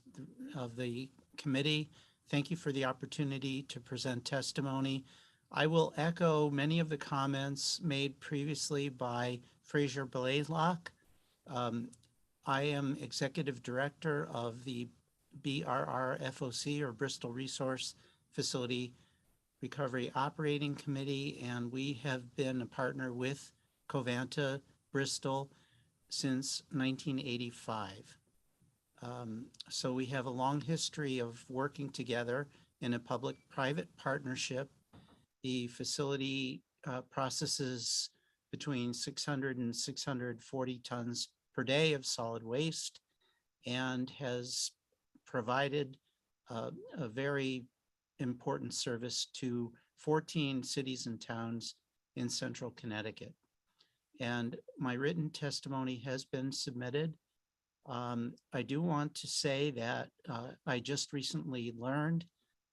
of the committee, thank you for the opportunity to present testimony. I will echo many of the comments made previously by Fraser Blaylock. I am Executive Director of the BRRFOC, or Bristol Resource Facility Recovery Operating Committee, and we have been a partner with Covanta Bristol since 1985. So we have a long history of working together in a public-private partnership. The facility processes between 600 and 640 tons per day of solid waste and has provided a very important service to 14 cities and towns in central Connecticut. And my written testimony has been submitted. I do want to say that I just recently learned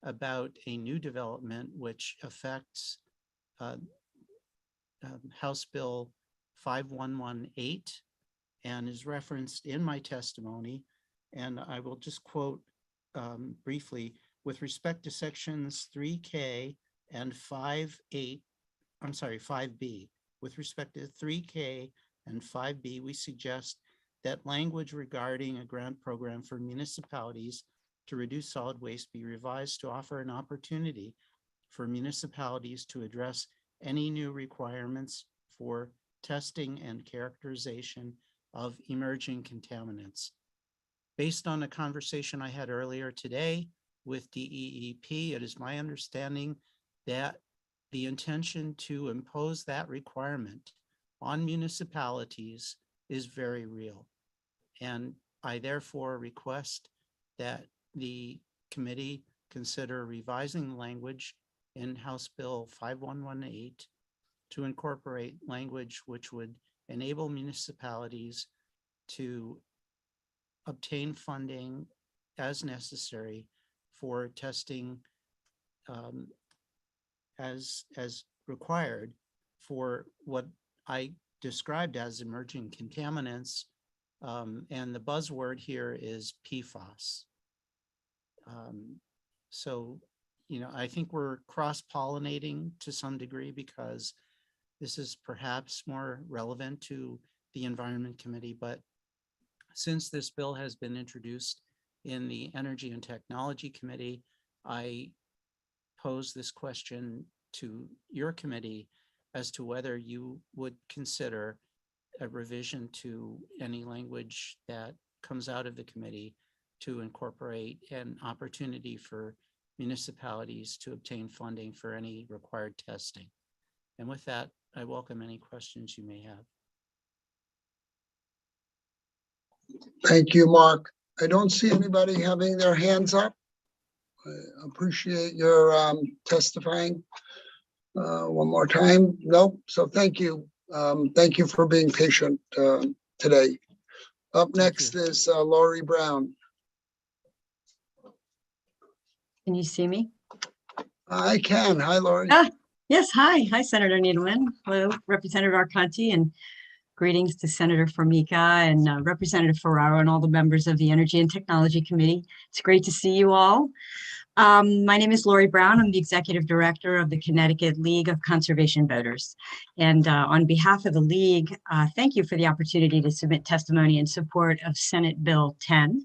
about a new development which affects House Bill 5118 and is referenced in my testimony. And I will just quote briefly, with respect to sections 3K and 5B, with respect to 3K and 5B, we suggest that language regarding a grant program for municipalities to reduce solid waste be revised to offer an opportunity for municipalities to address any new requirements for testing and characterization of emerging contaminants. Based on a conversation I had earlier today with DEEP, it is my understanding that the intention to impose that requirement on municipalities is very real. And I therefore request that the committee consider revising language in House Bill 5118 to incorporate language which would enable municipalities to obtain funding as necessary for testing as required for what I described as emerging contaminants. And the buzzword here is PFAS. So, I think we're cross-pollinating to some degree because this is perhaps more relevant to the Environment Committee, but since this bill has been introduced in the Energy and Technology Committee, I pose this question to your committee as to whether you would consider a revision to any language that comes out of the committee to incorporate an opportunity for municipalities to obtain funding for any required testing. And with that, I welcome any questions you may have. Thank you, Mark. I don't see anybody having their hands up. I appreciate your testifying one more time. Nope. So thank you. Thank you for being patient today. Up next is Lori Brown. Can you see me? I can. Hi, Lori. Yes. Hi. Hi, Senator Needleman. Hello, Representative Arconti, and greetings to Senator Formica and Representative Ferraro and all the members of the Energy and Technology Committee. It's great to see you all. My name is Lori Brown. I'm the Executive Director of the Connecticut League of Conservation Voters. And on behalf of the League, thank you for the opportunity to submit testimony in support of Senate Bill 10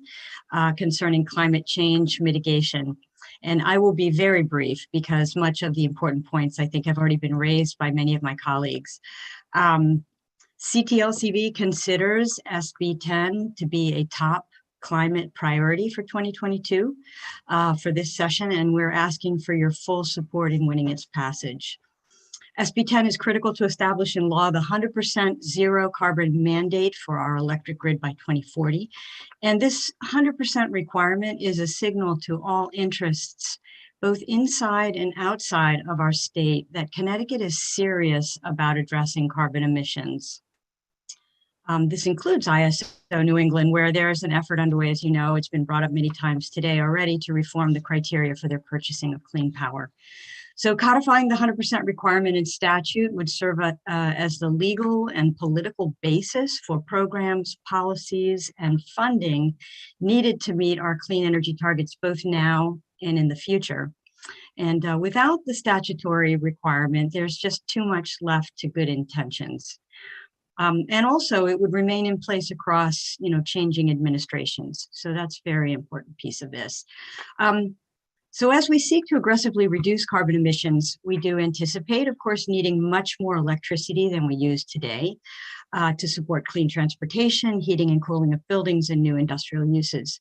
concerning climate change mitigation. And I will be very brief because much of the important points I think have already been raised by many of my colleagues. CTLCV considers SB 10 to be a top climate priority for 2022 for this session, and we're asking for your full support in winning its passage. SB 10 is critical to establish in law the 100% zero carbon mandate for our electric grid by 2040. And this 100% requirement is a signal to all interests, both inside and outside of our state, that Connecticut is serious about addressing carbon emissions. This includes ISO New England, where there's an effort underway, as you know, it's been brought up many times today already, to reform the criteria for their purchasing of clean power. So codifying the 100% requirement in statute would serve as the legal and political basis for programs, policies, and funding needed to meet our clean energy targets both now and in the future. And without the statutory requirement, there's just too much left to good intentions. And also it would remain in place across, changing administrations. So that's a very important piece of this. So as we seek to aggressively reduce carbon emissions, we do anticipate, of course, needing much more electricity than we use today to support clean transportation, heating and cooling of buildings, and new industrial uses.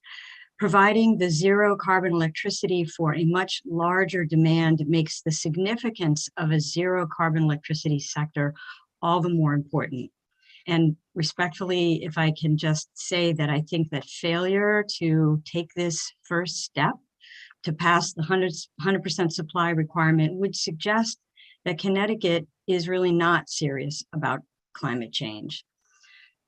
Providing the zero carbon electricity for a much larger demand makes the significance of a zero carbon electricity sector all the more important. And respectfully, if I can just say that I think that failure to take this first step to pass the 100% supply requirement would suggest that Connecticut is really not serious about climate change.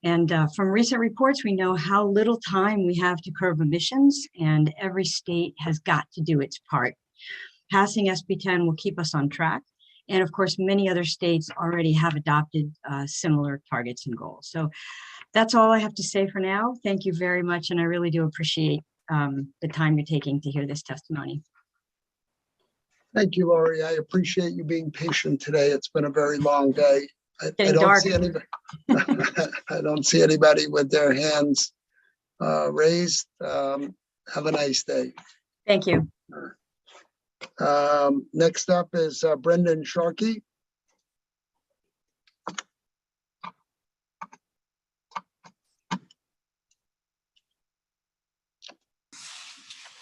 And from recent reports, we know how little time we have to curb emissions, and every state has got to do its part. Passing SB 10 will keep us on track. And of course, many other states already have adopted similar targets and goals. So that's all I have to say for now. Thank you very much. And I really do appreciate the time you're taking to hear this testimony. Thank you, Lori. I appreciate you being patient today. It's been a very long day. I don't dark. see anybody. I don't see anybody with their hands raised. Have a nice day. Thank you. Next up is Brendan Sharkey.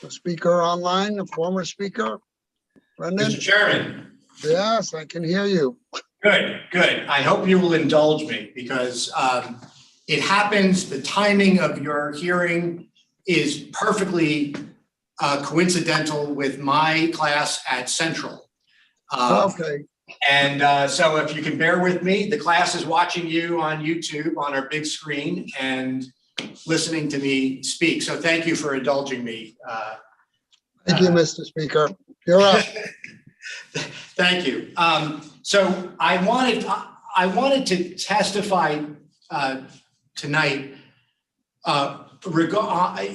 A speaker online, a former speaker. Brendan? Mr. Chairman. Yes, I can hear you. Good, good. I hope you will indulge me because it happens, the timing of your hearing is perfectly coincidental with my class at Central. Okay. And so if you can bear with me, the class is watching you on YouTube on our big screen and listening to me speak. So thank you for indulging me. Thank you, Mr. Speaker. You're up. Thank you. So I wanted to testify tonight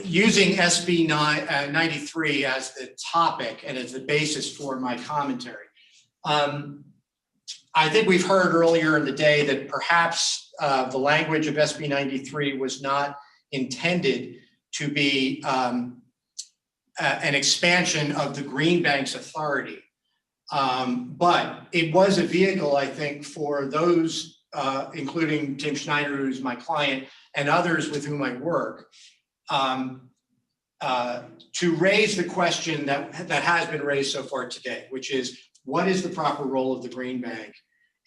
using SB 93 as the topic and as the basis for my commentary. I think we've heard earlier in the day that perhaps the language of SB 93 was not intended to be an expansion of the Green Banks Authority. But it was a vehicle, I think, for those, including Tim Schneider, who's my client, and others with whom I work, to raise the question that has been raised so far today, which is, what is the proper role of the Green Bank?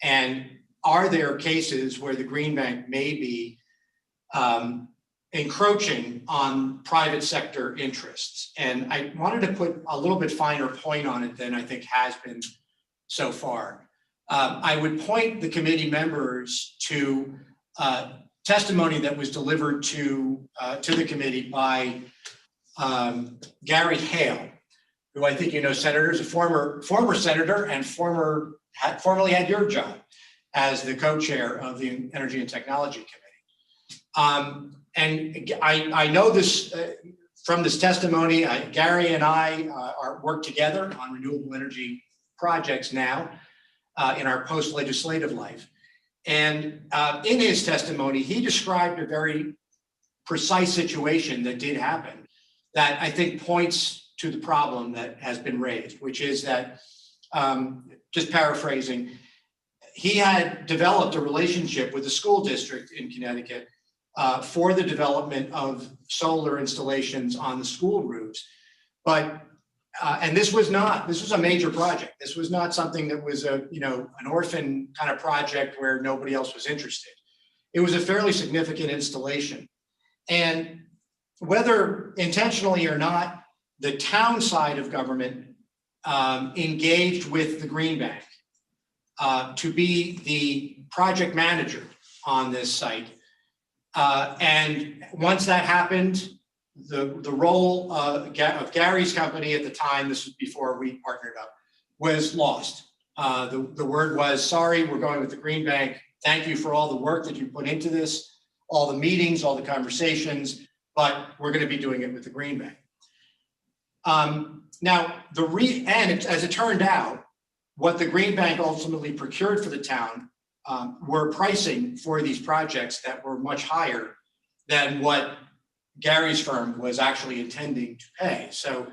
And are there cases where the Green Bank may be encroaching on private sector interests? And I wanted to put a little bit finer point on it than I think has been so far. I would point the committee members to testimony that was delivered to the committee by Gary Hale, who I think you know, Senator, is a former senator and formerly had your job as the co-chair of the Energy and Technology Committee. And I know this from this testimony. Gary and I work together on renewable energy projects now in our post-legislative life. And in his testimony, he described a very precise situation that did happen that I think points to the problem that has been raised, which is that, just paraphrasing, he had developed a relationship with the school district in Connecticut for the development of solar installations on the school roofs. But, and this was a major project. This was not something that was an orphan kind of project where nobody else was interested. It was a fairly significant installation. And whether intentionally or not, the town side of government engaged with the Green Bank to be the project manager on this site. And once that happened, the role of Gary's company at the time, this was before we partnered up, was lost. The word was, sorry, we're going with the Green Bank. Thank you for all the work that you put into this, all the meetings, all the conversations, but we're going to be doing it with the Green Bank. Now, as it turned out, what the Green Bank ultimately procured for the town were pricing for these projects that were much higher than what Gary's firm was actually intending to pay. So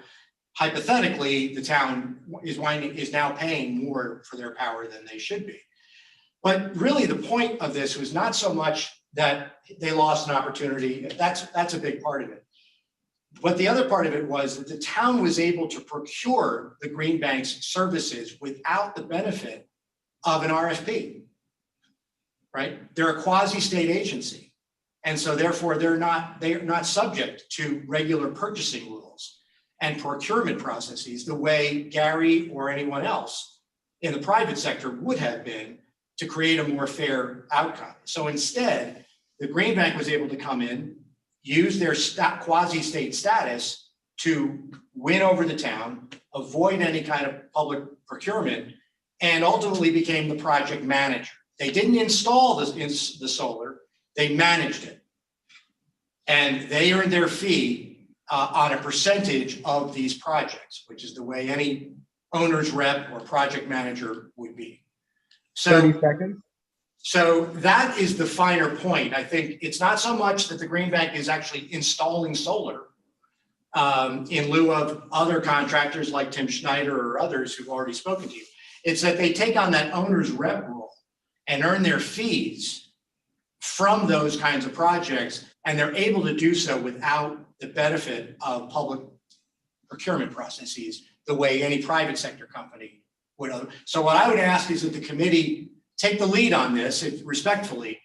hypothetically, the town is now paying more for their power than they should be. But really the point of this was not so much that they lost an opportunity. That's a big part of it. But the other part of it was that the town was able to procure the Green Bank's services without the benefit of an RFP, right? They're a quasi-state agency. And so therefore they're not subject to regular purchasing rules and procurement processes the way Gary or anyone else in the private sector would have been to create a more fair outcome. So instead, the Green Bank was able to come in, use their quasi-state status to win over the town, avoid any kind of public procurement, and ultimately became the project manager. They didn't install the solar, they managed it. And they earned their fee on a percentage of these projects, which is the way any owner's rep or project manager would be. So, 30 seconds. So that is the finer point. I think it's not so much that the Green Bank is actually installing solar in lieu of other contractors like Tim Schneider or others who've already spoken to you. It's that they take on that owner's rep role and earn their fees from those kinds of projects, and they're able to do so without the benefit of public procurement processes the way any private sector company would. So what I would ask is that the committee take the lead on this, if respectfully,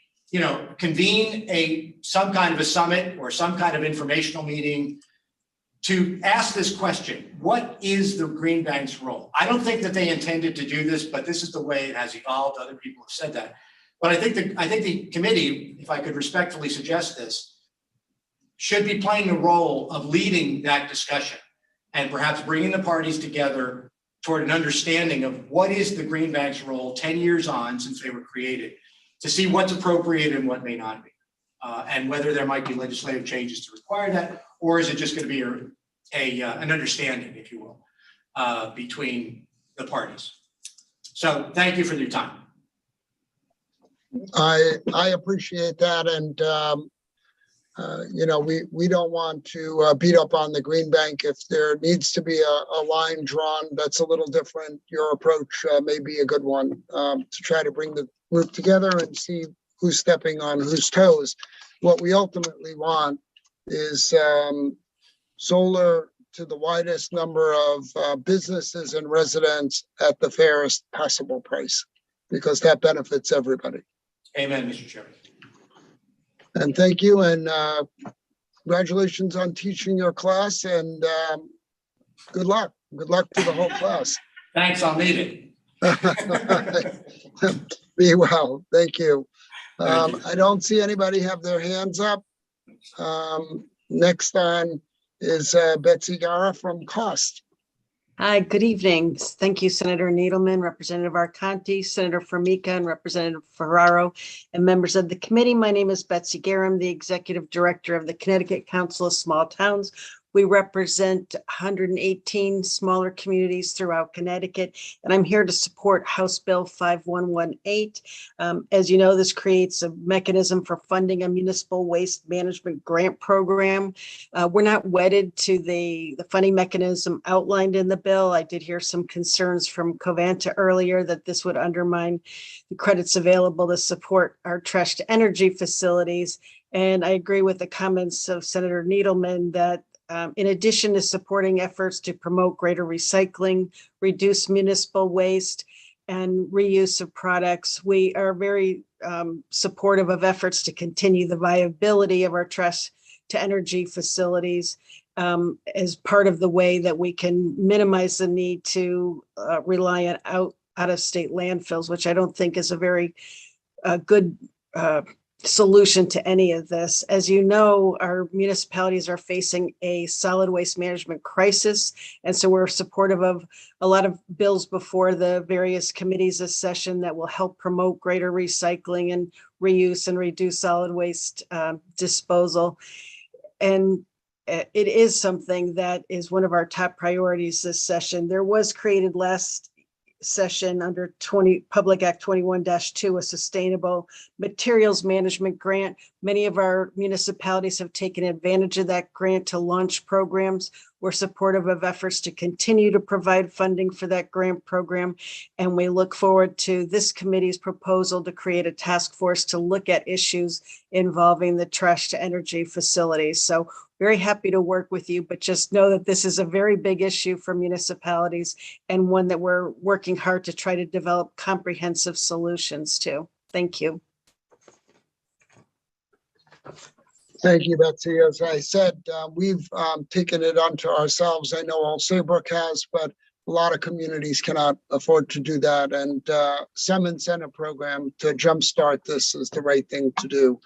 convene some kind of a summit or some kind of informational meeting to ask this question: what is the Green Bank's role? I don't think that they intended to do this, but this is the way it has evolved. Other people have said that. But I think the committee, if I could respectfully suggest this, should be playing the role of leading that discussion and perhaps bringing the parties together toward an understanding of what is the Green Bank's role 10 years on since they were created, to see what's appropriate and what may not be, and whether there might be legislative changes to require that, or is it just going to be an understanding, if you will, between the parties. So thank you for your time. I appreciate that, and we don't want to beat up on the green bank. If there needs to be a line drawn that's a little different, your approach may be a good one to try to bring the group together and see who's stepping on whose toes. What we ultimately want is solar to the widest number of businesses and residents at the fairest possible price, because that benefits everybody. Amen, Mr. Chairman. And thank you, and congratulations on teaching your class, and good luck. Good luck to the whole class. Thanks, I'll need it. Be well. Thank you. I don't see anybody have their hands up. Next on is Betsy Gara from COST. Hi, good evening. Thank you, Senator Needleman, Representative Arcanti, Senator Formica, and Representative Ferraro, and members of the committee. My name is Betsy Garum, the Executive Director of the Connecticut Council of Small Towns. We represent 118 smaller communities throughout Connecticut, and I'm here to support House Bill 5118. As you know, this creates a mechanism for funding a municipal waste management grant program. We're not wedded to the funding mechanism outlined in the bill. I did hear some concerns from Covanta earlier that this would undermine the credits available to support our trash to energy facilities. And I agree with the comments of Senator Needleman that in addition to supporting efforts to promote greater recycling, reduce municipal waste, and reuse of products, we are very supportive of efforts to continue the viability of our trash to energy facilities as part of the way that we can minimize the need to rely on out-of-state landfills, which I don't think is a very good solution to any of this. As you know, our municipalities are facing a solid waste management crisis. And so we're supportive of a lot of bills before the various committees this session that will help promote greater recycling and reuse and reduce solid waste disposal. And it is something that is one of our top priorities this session. There was created last session under Public Act 21-2, a sustainable materials management grant. Many of our municipalities have taken advantage of that grant to launch programs. We're supportive of efforts to continue to provide funding for that grant program. And we look forward to this committee's proposal to create a task force to look at issues involving the trash to energy facilities. So very happy to work with you, but just know that this is a very big issue for municipalities and one that we're working hard to try to develop comprehensive solutions to. Thank you. Thank you, Betsy. As I said, we've taken it onto ourselves. I know Old Saybrook has, but a lot of communities cannot afford to do that. And some incentive program to jumpstart this is the right thing to do.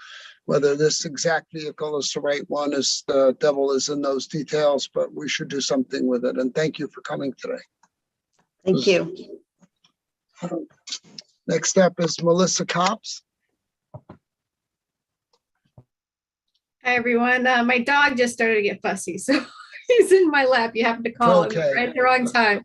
Whether this exact vehicle is the right one, is the devil is in those details, but we should do something with it. And thank you for coming today. Thank you. Next up is Melissa Copps. Hi, everyone. My dog just started to get fussy, so he's in my lap. You happen to call him right at the wrong time.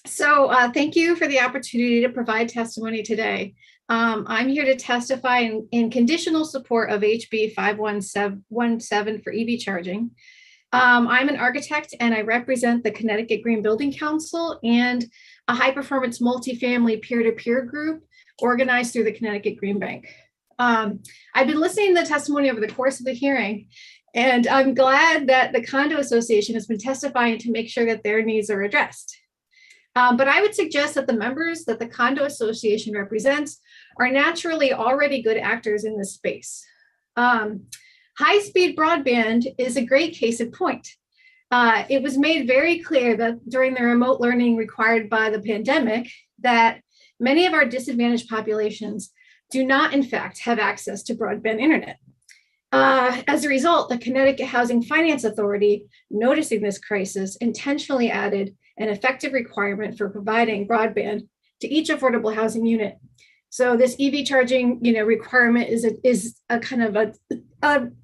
Thank you for the opportunity to provide testimony today. I'm here to testify in conditional support of HB 5117 for EV charging. I'm an architect and I represent the Connecticut Green Building Council and a high-performance multifamily peer-to-peer group organized through the Connecticut Green Bank. I've been listening to the testimony over the course of the hearing, and I'm glad that the Condo Association has been testifying to make sure that their needs are addressed. But I would suggest that the members that the Condo Association represents are naturally already good actors in this space. High-speed broadband is a great case in point. It was made very clear that during the remote learning required by the pandemic, that many of our disadvantaged populations do not, in fact, have access to broadband internet. As a result, the Connecticut Housing Finance Authority, noticing this crisis, intentionally added an effective requirement for providing broadband to each affordable housing unit. So this EV charging, requirement is a kind of an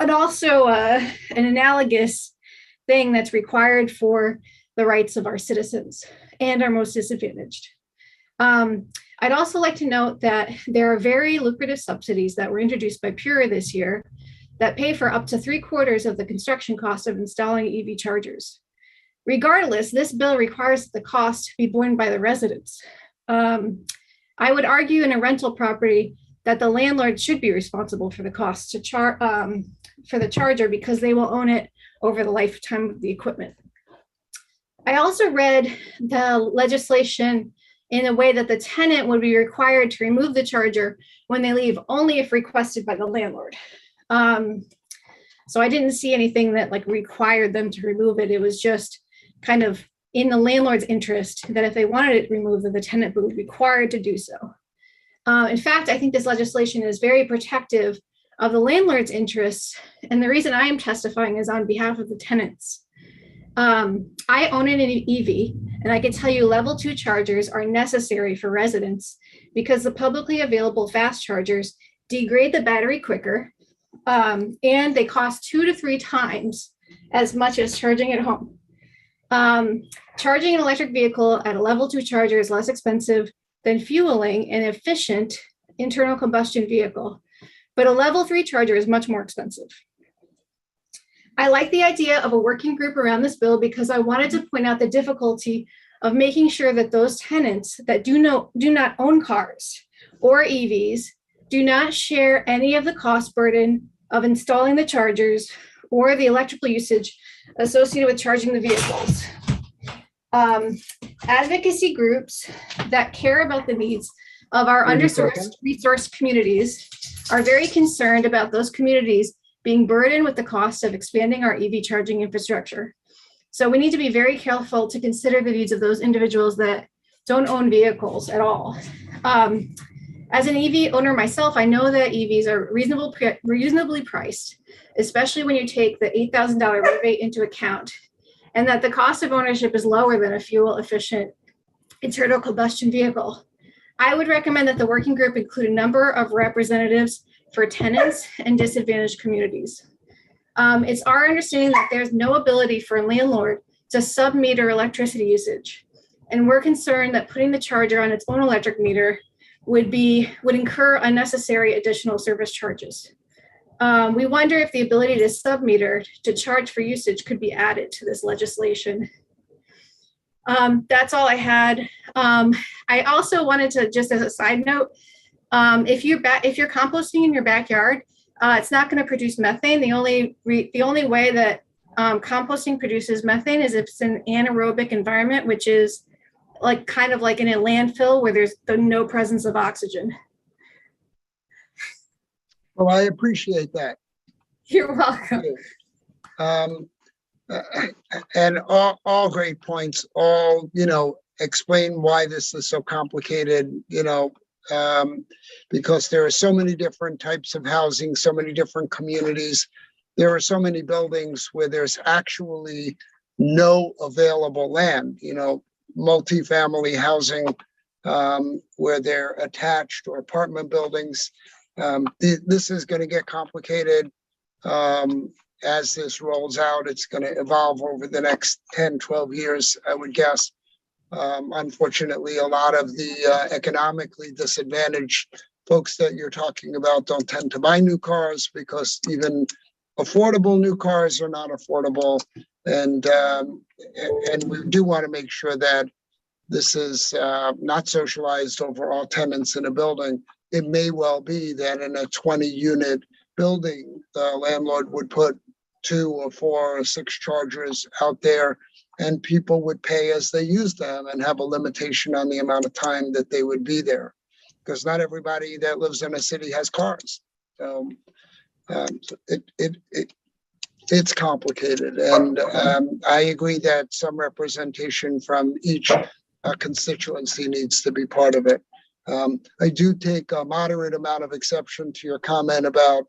analogous thing that's required for the rights of our citizens and our most disadvantaged. I'd also like to note that there are very lucrative subsidies that were introduced by PURA this year that pay for up to 3/4 of the construction cost of installing EV chargers. Regardless, this bill requires the cost to be borne by the residents. I would argue in a rental property that the landlord should be responsible for the cost to for the charger because they will own it over the lifetime of the equipment. I also read the legislation in a way that the tenant would be required to remove the charger when they leave, only if requested by the landlord. So I didn't see anything that like required them to remove it. It was just kind of in the landlord's interest that if they wanted it removed, then the tenant would be required to do so. In fact, I think this legislation is very protective of the landlord's interests. And the reason I am testifying is on behalf of the tenants. I own an EV, and I can tell you level 2 chargers are necessary for residents because the publicly available fast chargers degrade the battery quicker, and they cost 2 to 3 times as much as charging at home. Charging an electric vehicle at a level 2 charger is less expensive than fueling an efficient internal combustion vehicle, but a level 3 charger is much more expensive. I like the idea of a working group around this bill because I wanted to point out the difficulty of making sure that those tenants that do not own cars or EVs do not share any of the cost burden of installing the chargers or the electrical usage associated with charging the vehicles. Advocacy groups that care about the needs of our underserved resource communities are very concerned about those communities being burdened with the cost of expanding our EV charging infrastructure. So we need to be very careful to consider the needs of those individuals that don't own vehicles at all. As an EV owner myself, I know that EVs are reasonably priced, especially when you take the $8,000 rebate into account, and that the cost of ownership is lower than a fuel-efficient internal combustion vehicle. I would recommend that the working group include a number of representatives for tenants and disadvantaged communities. It's our understanding that there's no ability for a landlord to sub-meter electricity usage. And we're concerned that putting the charger on its own electric meter would incur unnecessary additional service charges. We wonder if the ability to sub-meter to charge for usage could be added to this legislation. That's all I had. I also wanted to, just as a side note, if you're composting in your backyard, it's not going to produce methane. The only way that composting produces methane is if it's an anaerobic environment, which is kind of like in a landfill where there's no presence of oxygen. Well, I appreciate that. You're welcome. And all great points, all, explain why this is so complicated, because there are so many different types of housing, so many different communities. There are so many buildings where there's actually no available land, multifamily housing where they're attached, or apartment buildings. This is going to get complicated as this rolls out. It's going to evolve over the next 10, 12 years, I would guess. Unfortunately, a lot of the economically disadvantaged folks that you're talking about don't tend to buy new cars because even affordable new cars are not affordable. And we do want to make sure that this is not socialized over all tenants in a building. It may well be that in a 20-unit building, the landlord would put 2 or 4 or 6 chargers out there, and people would pay as they use them and have a limitation on the amount of time that they would be there, because not everybody that lives in a city has cars. So it's complicated, and I agree that some representation from each constituency needs to be part of it. I do take a moderate amount of exception to your comment about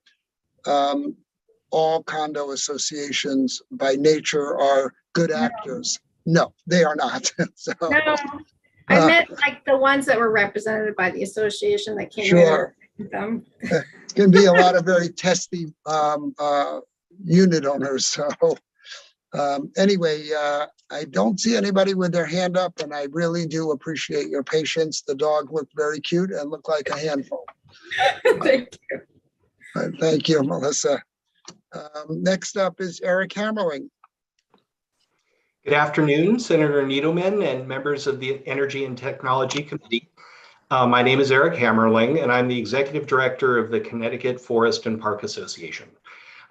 all condo associations by nature are good actors. No, they are not. So, no, I meant like the ones that were represented by the association that came sure. in them. It can be a lot of very testy unit owners. So anyway, I don't see anybody with their hand up, and I really do appreciate your patience. The dog looked very cute and looked like a handful. Thank you. Thank you, Melissa. Next up is Eric Hammerling. Good afternoon, Senator Needleman and members of the Energy and Technology Committee. My name is Eric Hammerling, and I'm the Executive Director of the Connecticut Forest and Park Association.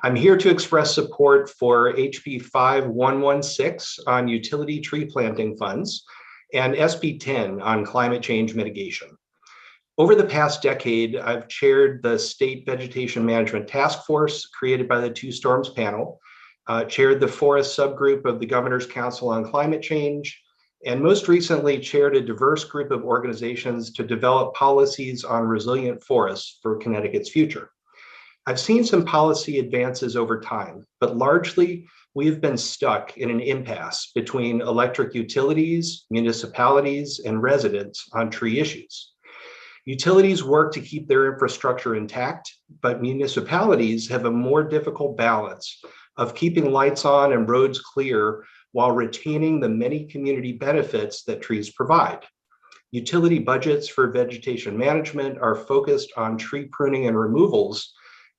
I'm here to express support for HB 5116 on utility tree planting funds and SB 10 on climate change mitigation. Over the past decade, I've chaired the State Vegetation Management Task Force created by the Two Storms Panel, chaired the forest subgroup of the Governor's Council on Climate Change, and most recently chaired a diverse group of organizations to develop policies on resilient forests for Connecticut's future. I've seen some policy advances over time, but largely we have been stuck in an impasse between electric utilities, municipalities, and residents on tree issues. Utilities work to keep their infrastructure intact, but municipalities have a more difficult balance of keeping lights on and roads clear while retaining the many community benefits that trees provide. Utility budgets for vegetation management are focused on tree pruning and removals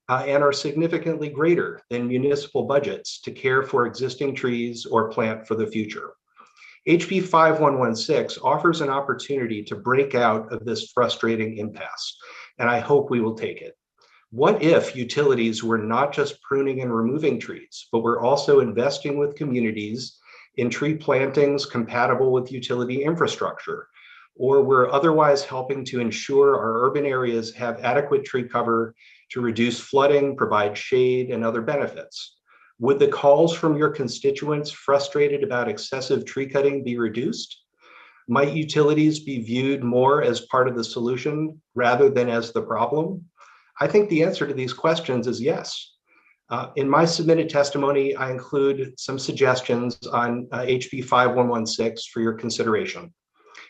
and are significantly greater than municipal budgets to care for existing trees or plant for the future. HB 5116 offers an opportunity to break out of this frustrating impasse, and I hope we will take it. What if utilities were not just pruning and removing trees, but were also investing with communities in tree plantings compatible with utility infrastructure, or were otherwise helping to ensure our urban areas have adequate tree cover to reduce flooding, provide shade, and other benefits? Would the calls from your constituents frustrated about excessive tree cutting be reduced? Might utilities be viewed more as part of the solution rather than as the problem? I think the answer to these questions is yes. In my submitted testimony, I include some suggestions on HB 5116 for your consideration.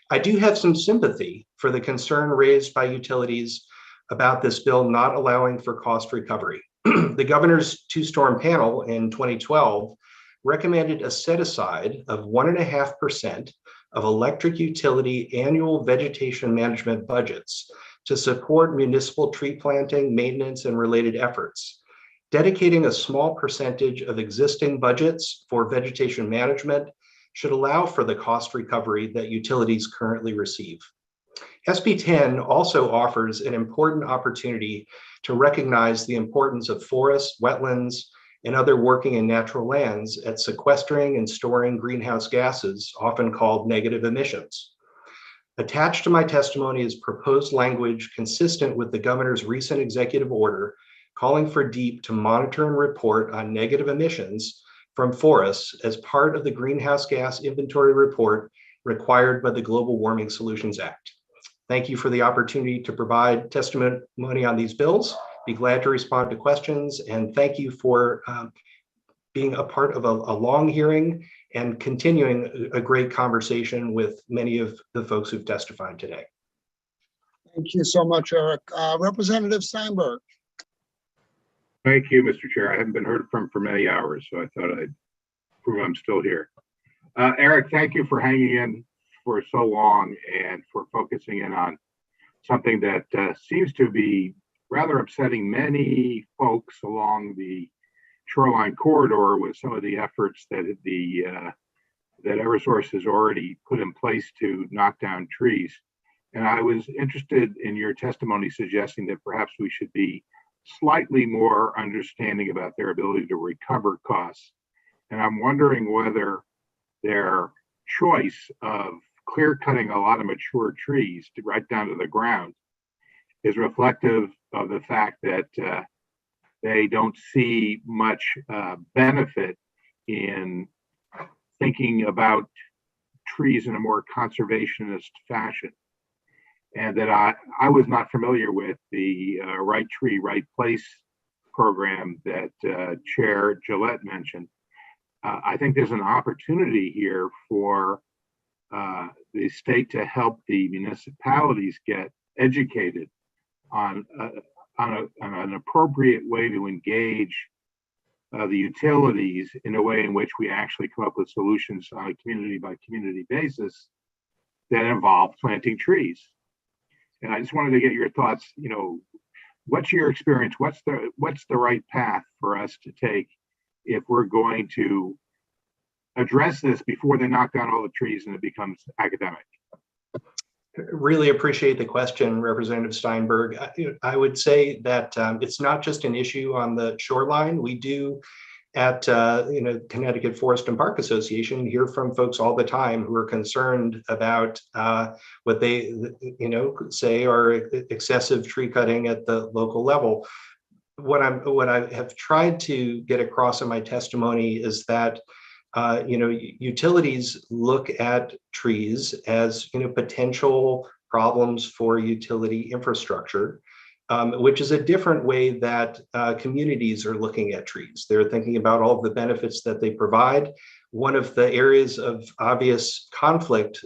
I do have some sympathy for the concern raised by utilities about this bill not allowing for cost recovery. The Governor's Two-Storm Panel in 2012 recommended a set-aside of 1.5% of electric utility annual vegetation management budgets to support municipal tree planting, maintenance, and related efforts. Dedicating a small percentage of existing budgets for vegetation management should allow for the cost recovery that utilities currently receive. SB 10 also offers an important opportunity to recognize the importance of forests, wetlands, and other working and natural lands at sequestering and storing greenhouse gases, often called negative emissions. Attached to my testimony is proposed language consistent with the Governor's recent executive order calling for DEEP to monitor and report on negative emissions from forests as part of the greenhouse gas inventory report required by the Global Warming Solutions Act. Thank you for the opportunity to provide testimony on these bills. Be glad to respond to questions, and thank you for being a part of a long hearing and continuing a great conversation with many of the folks who've testified today. Thank you so much, Eric. Representative Steinberg. Thank you, Mr. Chair. I haven't been heard from for many hours, so I thought I'd prove I'm still here. Eric, thank you for hanging in for so long and for focusing in on something that seems to be rather upsetting many folks along the shoreline corridor with some of the efforts that that Eversource has already put in place to knock down trees. And I was interested in your testimony suggesting that perhaps we should be slightly more understanding about their ability to recover costs. And I'm wondering whether their choice of clear cutting a lot of mature trees to right down to the ground is reflective of the fact that they don't see much benefit in thinking about trees in a more conservationist fashion. And that I was not familiar with the Right Tree, Right Place program that Chair Gillette mentioned. I think there's an opportunity here for the state to help the municipalities get educated on an appropriate way to engage the utilities in a way in which we actually come up with solutions on a community by community basis that involve planting trees. And I just wanted to get your thoughts, what's your experience? What's the right path for us to take if we're going to address this before they knock down all the trees and it becomes academic? Really appreciate the question, Representative Steinberg. I would say that it's not just an issue on the shoreline. We do at Connecticut Forest and Park Association hear from folks all the time who are concerned about what they say are excessive tree cutting at the local level. What I have tried to get across in my testimony is that utilities look at trees as potential problems for utility infrastructure, which is a different way that communities are looking at trees. They're thinking about all of the benefits that they provide. One of the areas of obvious conflict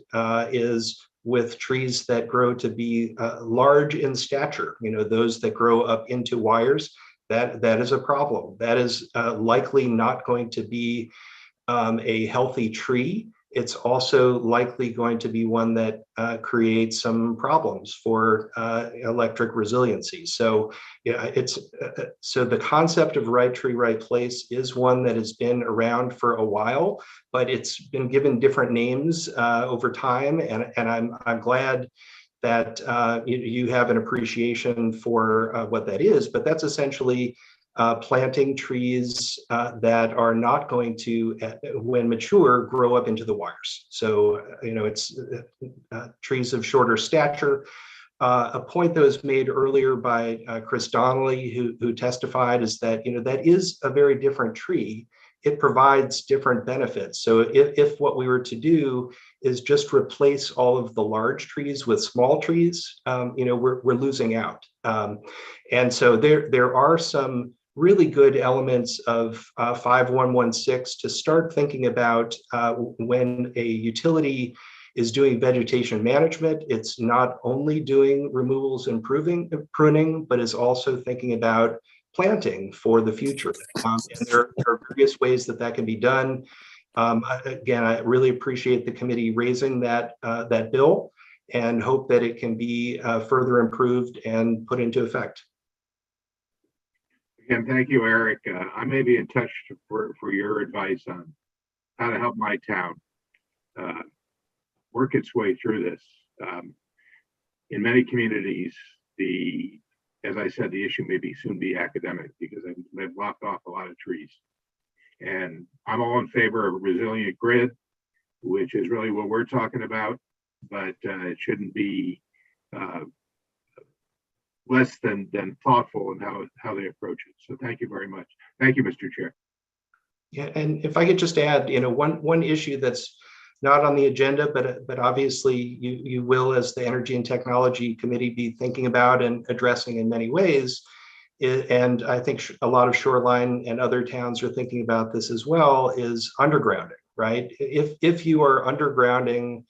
is with trees that grow to be large in stature, those that grow up into wires. That is a problem. That is likely not going to be a healthy tree. It's also likely going to be one that creates some problems for electric resiliency. So so the concept of right tree, right place is one that has been around for a while, but it's been given different names over time. And I'm glad that you have an appreciation for what that is, but that's essentially planting trees that are not going to, when mature, grow up into the wires. So, it's trees of shorter stature. A point that was made earlier by Chris Donnelly, who testified, is that, that is a very different tree. It provides different benefits. So if what we were to do is just replace all of the large trees with small trees, we're losing out. And so there are some really good elements of 5116 to start thinking about when a utility is doing vegetation management. It's not only doing removals and pruning, but is also thinking about planting for the future. And there are various ways that can be done. Again, I really appreciate the committee raising that bill and hope that it can be further improved and put into effect. Again, thank you, Eric. I may be in touch for your advice on how to help my town work its way through this. In many communities, as I said, the issue may soon be academic because they've lopped off a lot of trees. And I'm all in favor of a resilient grid, which is really what we're talking about, but it shouldn't be less than thoughtful in how they approach it. So thank you very much. Thank you, Mr. Chair. Yeah, and if I could just add, one issue that's not on the agenda, but obviously you will, as the Energy and Technology Committee, be thinking about and addressing in many ways. And I think a lot of shoreline and other towns are thinking about this as well, is undergrounding, right? If you are undergrounding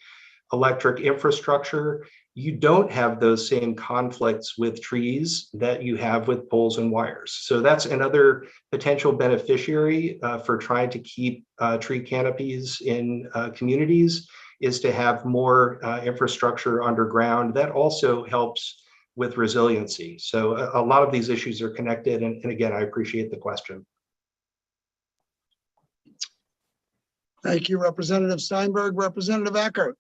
electric infrastructure, you don't have those same conflicts with trees that you have with poles and wires. So that's another potential beneficiary for trying to keep tree canopies in communities, is to have more infrastructure underground. That also helps with resiliency. So a lot of these issues are connected. And again, I appreciate the question. Thank you, Representative Steinberg. Representative Eckert.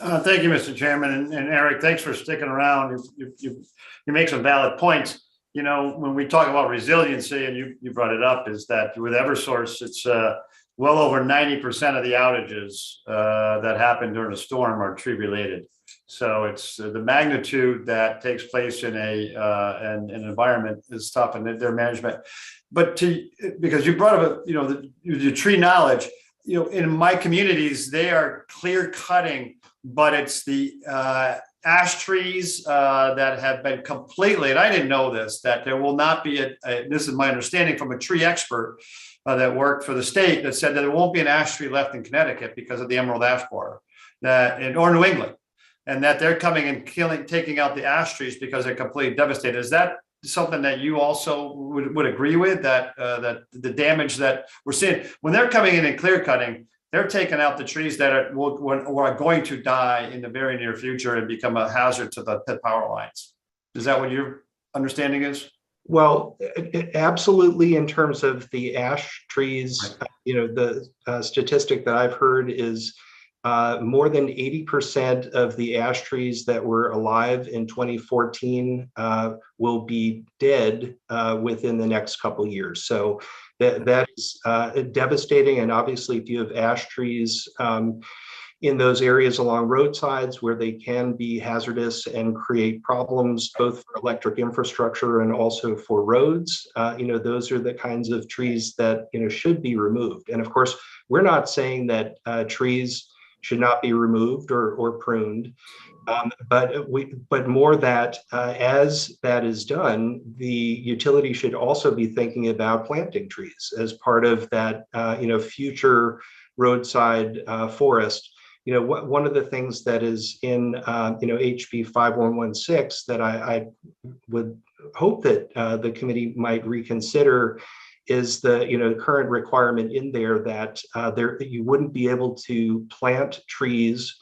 Thank you, Mr. Chairman, and Eric, thanks for sticking around. You make some valid points. When we talk about resiliency, and you brought it up, is that with Eversource, it's well over 90% of the outages that happen during a storm are tree related. So it's the magnitude that takes place in an environment is tough, and their management. But because you brought up the tree knowledge, in my communities, they are clear cutting. But it's the ash trees that have been completely, and I didn't know this, that there will not be this is my understanding from a tree expert that worked for the state, that said that there won't be an ash tree left in Connecticut because of the emerald ash borer, or New England, and that they're coming and taking out the ash trees because they're completely devastated. Is that something that you also would agree with, that the damage that we're seeing when they're coming in and clear cutting? They're taking out the trees that are going to die in the very near future and become a hazard to the power lines. Is that what you're understanding is? Well, absolutely. In terms of the ash trees, the statistic that I've heard is more than 80% of the ash trees that were alive in 2014 will be dead within the next couple years. So that is devastating. And obviously, if you have ash trees in those areas along roadsides where they can be hazardous and create problems both for electric infrastructure and also for roads, those are the kinds of trees that should be removed. And of course, we're not saying that trees should not be removed or pruned, but more that as that is done, the utility should also be thinking about planting trees as part of that future roadside forest. One of the things that is in HB 5116 that I would hope that the committee might reconsider is the current requirement in there that you wouldn't be able to plant trees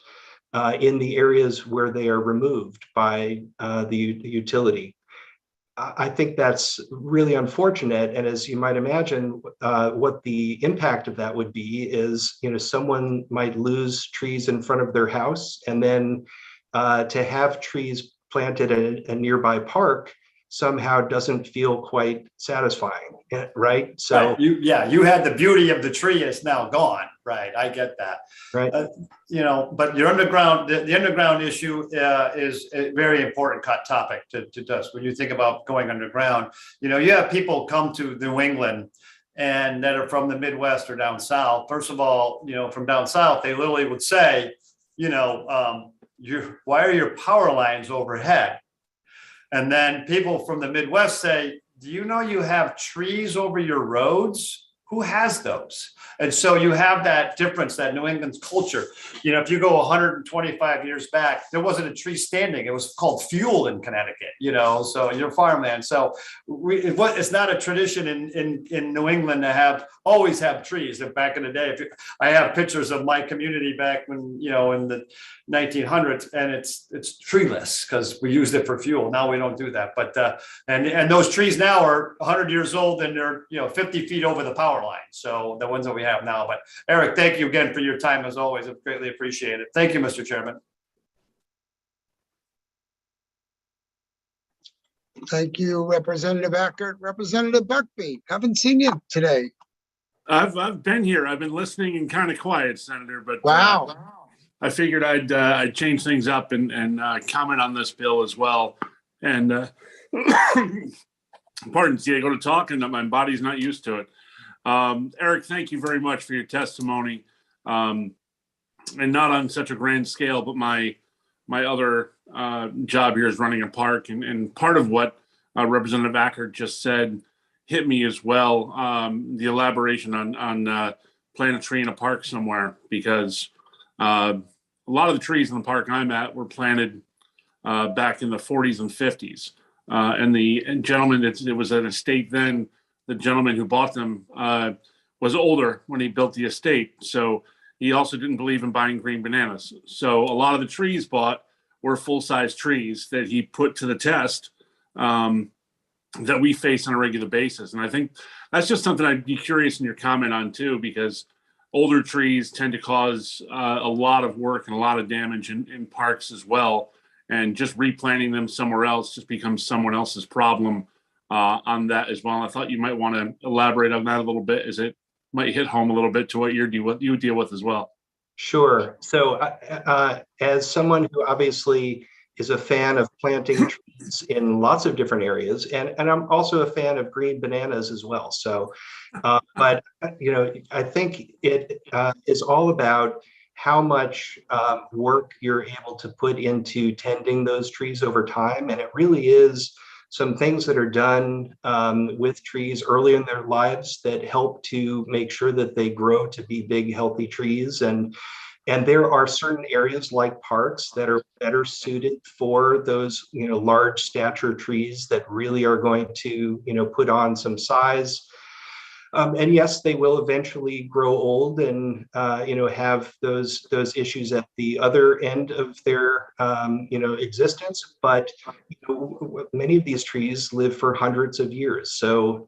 in the areas where they are removed by the utility. I think that's really unfortunate. And as you might imagine, what the impact of that would be is, someone might lose trees in front of their house, and then to have trees planted in a nearby park somehow doesn't feel quite satisfying, right? So right. You had the beauty of the tree is now gone, right? I get that, right? But your underground, the underground issue is a very important topic to us when you think about going underground. You have people come to New England and that are from the Midwest or down south. First of all, from down south, they literally would say, why are your power lines overhead? And then people from the Midwest say, do you know you have trees over your roads? Who has those? And so you have that difference, that New England's culture. If you go 125 years back, there wasn't a tree standing. It was called fuel in Connecticut, so you're farmland. So it's not a tradition in New England to always have trees. And back in the day, I have pictures of my community back when, in the 1900s, and it's treeless because we used it for fuel. Now we don't do that. But and those trees now are 100 years old and they're 50 feet over the power line. So the ones that we have now. But Eric, thank you again for your time as always. I greatly appreciate it. Thank you, Mr. Chairman. Thank you, Representative Eckert. Representative Buckby, haven't seen you today. I've been here. I've been listening and kind of quiet, Senator, but wow. I figured I'd change things up and comment on this bill as well. And pardon, see, I go to talk and my body's not used to it. Eric, thank you very much for your testimony. And not on such a grand scale, but my other job here is running a park, and part of what Representative Ackert just said hit me as well. The elaboration on planting a tree in a park somewhere, because a lot of the trees in the park I'm at were planted back in the 40s and 50s. And the gentleman, it was an estate then, the gentleman who bought them was older when he built the estate. So he also didn't believe in buying green bananas. So a lot of the trees bought were full-size trees that he put to the test that we face on a regular basis. And I think that's just something I'd be curious in your comment on too, because older trees tend to cause a lot of work and a lot of damage in parks as well. And just replanting them somewhere else just becomes someone else's problem on that as well. I thought you might want to elaborate on that a little bit, as it might hit home a little bit to what you deal with as well. Sure. So as someone who obviously is a fan of planting trees in lots of different areas, and I'm also a fan of green bananas as well. So, but, I think it is all about how much work you're able to put into tending those trees over time. And it really is some things that are done with trees early in their lives that help to make sure that they grow to be big, healthy trees. And there are certain areas like parks that are better suited for those, large stature trees that really are going to, put on some size. And yes, they will eventually grow old and have those issues at the other end of their existence. But many of these trees live for hundreds of years, so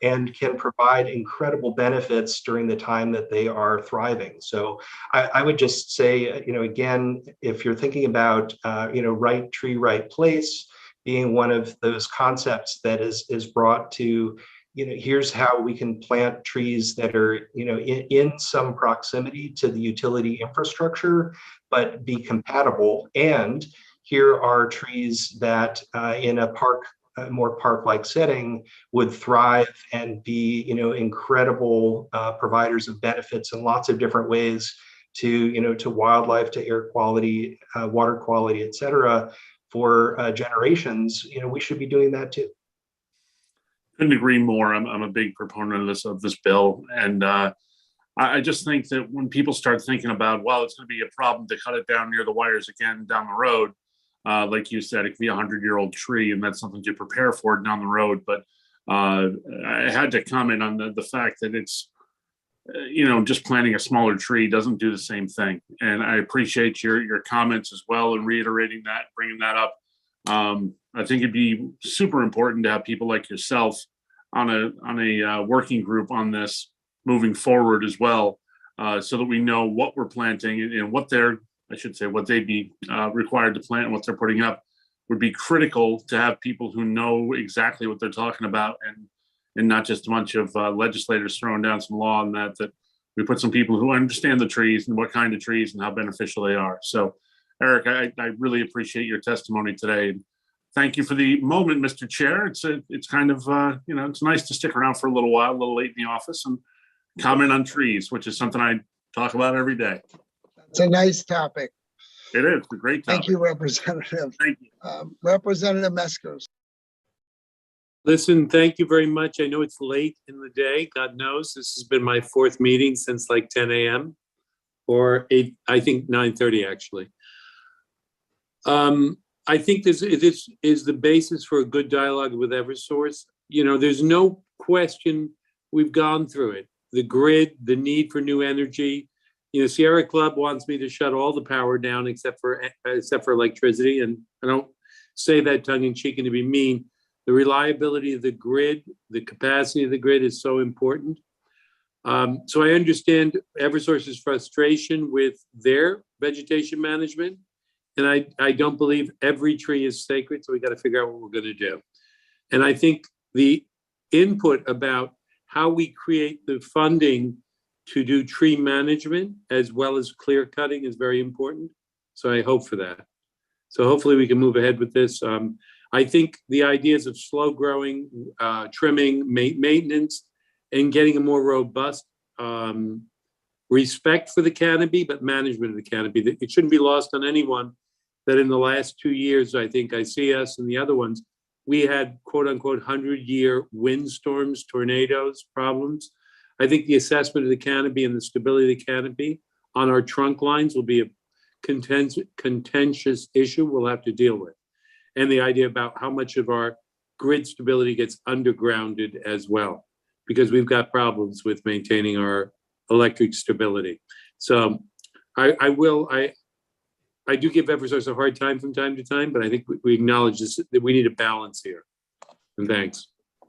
and can provide incredible benefits during the time that they are thriving. So I would just say, again, if you're thinking about right tree, right place being one of those concepts that is brought to, here's how we can plant trees that are, in some proximity to the utility infrastructure, but be compatible. And here are trees that in a park, more park-like setting would thrive and be, incredible providers of benefits in lots of different ways to, to wildlife, to air quality, water quality, et cetera, for generations. We should be doing that too. Couldn't agree more. I'm a big proponent of this bill, and I just think that when people start thinking about, well, it's going to be a problem to cut it down near the wires again down the road, like you said, it could be a 100-year-old tree, and that's something to prepare for down the road. But I had to comment on the fact that it's, just planting a smaller tree doesn't do the same thing. And I appreciate your comments as well and reiterating that, bringing that up. I think it'd be super important to have people like yourself on a working group on this moving forward as well, so that we know what we're planting and what they'd be required to plant and what they're putting up. Would be critical to have people who know exactly what they're talking about, and not just a bunch of legislators throwing down some law on that we put some people who understand the trees and what kind of trees and how beneficial they are. So, Eric, I really appreciate your testimony today. Thank you for the moment, Mr. Chair. It's kind of, it's nice to stick around for a little while, a little late in the office, and comment on trees, which is something I talk about every day. It's a nice topic. It is a great topic. Thank you, Representative. Thank you. Representative Meskers. Listen, thank you very much. I know it's late in the day. God knows this has been my fourth meeting since like 10 a.m. or 8, I think 9:30 actually. I think this is the basis for a good dialogue with Eversource. There's no question we've gone through it. The grid, the need for new energy. Sierra Club wants me to shut all the power down except for electricity. And I don't say that tongue in cheek and to be mean. The reliability of the grid, the capacity of the grid is so important. So I understand Eversource's frustration with their vegetation management. And I don't believe every tree is sacred, so we got to figure out what we're going to do. And I think the input about how we create the funding to do tree management as well as clear cutting is very important. So I hope for that. So hopefully we can move ahead with this. I think the ideas of slow growing, trimming, maintenance, and getting a more robust respect for the canopy, but management of the canopy. It shouldn't be lost on anyone that in the last 2 years, I think ICS and the other ones, we had quote unquote 100-year windstorms, tornadoes, problems. I think the assessment of the canopy and the stability of the canopy on our trunk lines will be a contentious issue we'll have to deal with. And the idea about how much of our grid stability gets undergrounded as well, because we've got problems with maintaining our electric stability. So I do give Eversource a hard time from time to time, but I think we acknowledge this, that we need a balance here. And thanks.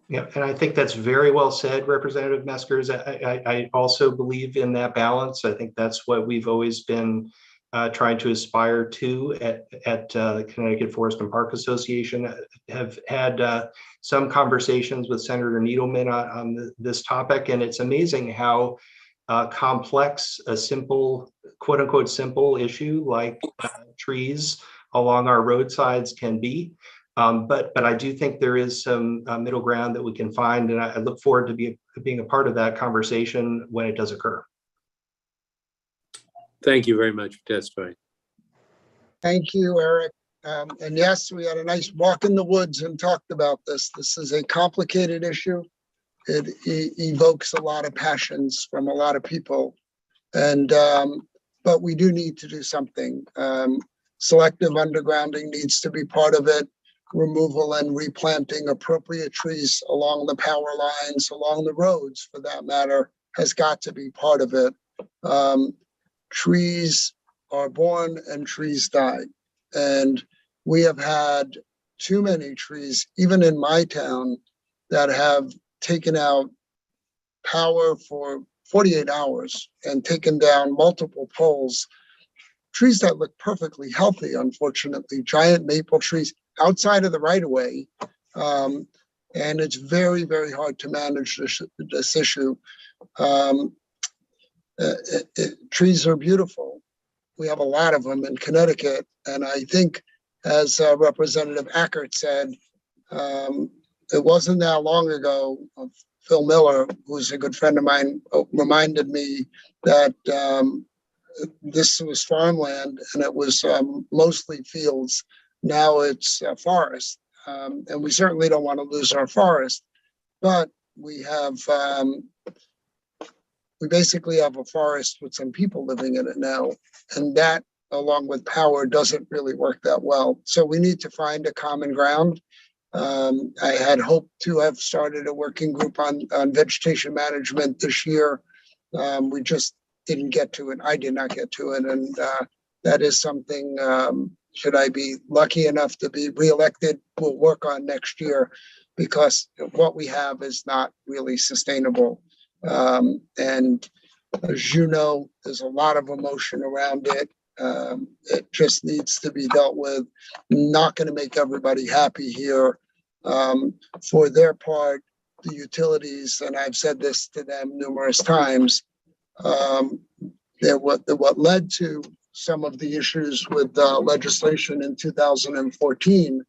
Yeah, and I think that's very well said, Representative Meskers. I also believe in that balance. I think that's what we've always been trying to aspire to at the Connecticut Forest and Park Association. Have had some conversations with Senator Needleman on this topic, and it's amazing how complex a simple, quote unquote, simple issue like trees along our roadsides can be. But I do think there is some middle ground that we can find, and I look forward to being a part of that conversation when it does occur. Thank you very much for testifying. Thank you, Eric. And yes, we had a nice walk in the woods and talked about this. This is a complicated issue. It evokes a lot of passions from a lot of people. And but we do need to do something. Selective undergrounding needs to be part of it. removal and replanting appropriate trees along the power lines, along the roads for that matter, has got to be part of it. Trees are born and trees die. And we have had too many trees, even in my town, that have taken out power for 48 hours and taken down multiple poles. Trees that look perfectly healthy, unfortunately, giant maple trees outside of the right of way. And it's very, very hard to manage this issue. Trees are beautiful. We have a lot of them in Connecticut. And I think, as Representative Ackert said, it wasn't that long ago, Phil Miller, who's a good friend of mine, reminded me that this was farmland and it was mostly fields. Now it's forest. And we certainly don't want to lose our forest, but we have, we basically have a forest with some people living in it now. And that, along with power, doesn't really work that well. So we need to find a common ground. I had hoped to have started a working group on vegetation management this year. We just didn't get to it. I did not get to it. And that is something, should I be lucky enough to be reelected, we'll work on next year, because what we have is not really sustainable. And as you know, there's a lot of emotion around it. It just needs to be dealt with. Not going to make everybody happy here. For their part, the utilities, and I've said this to them numerous times, what led to some of the issues with legislation in 2014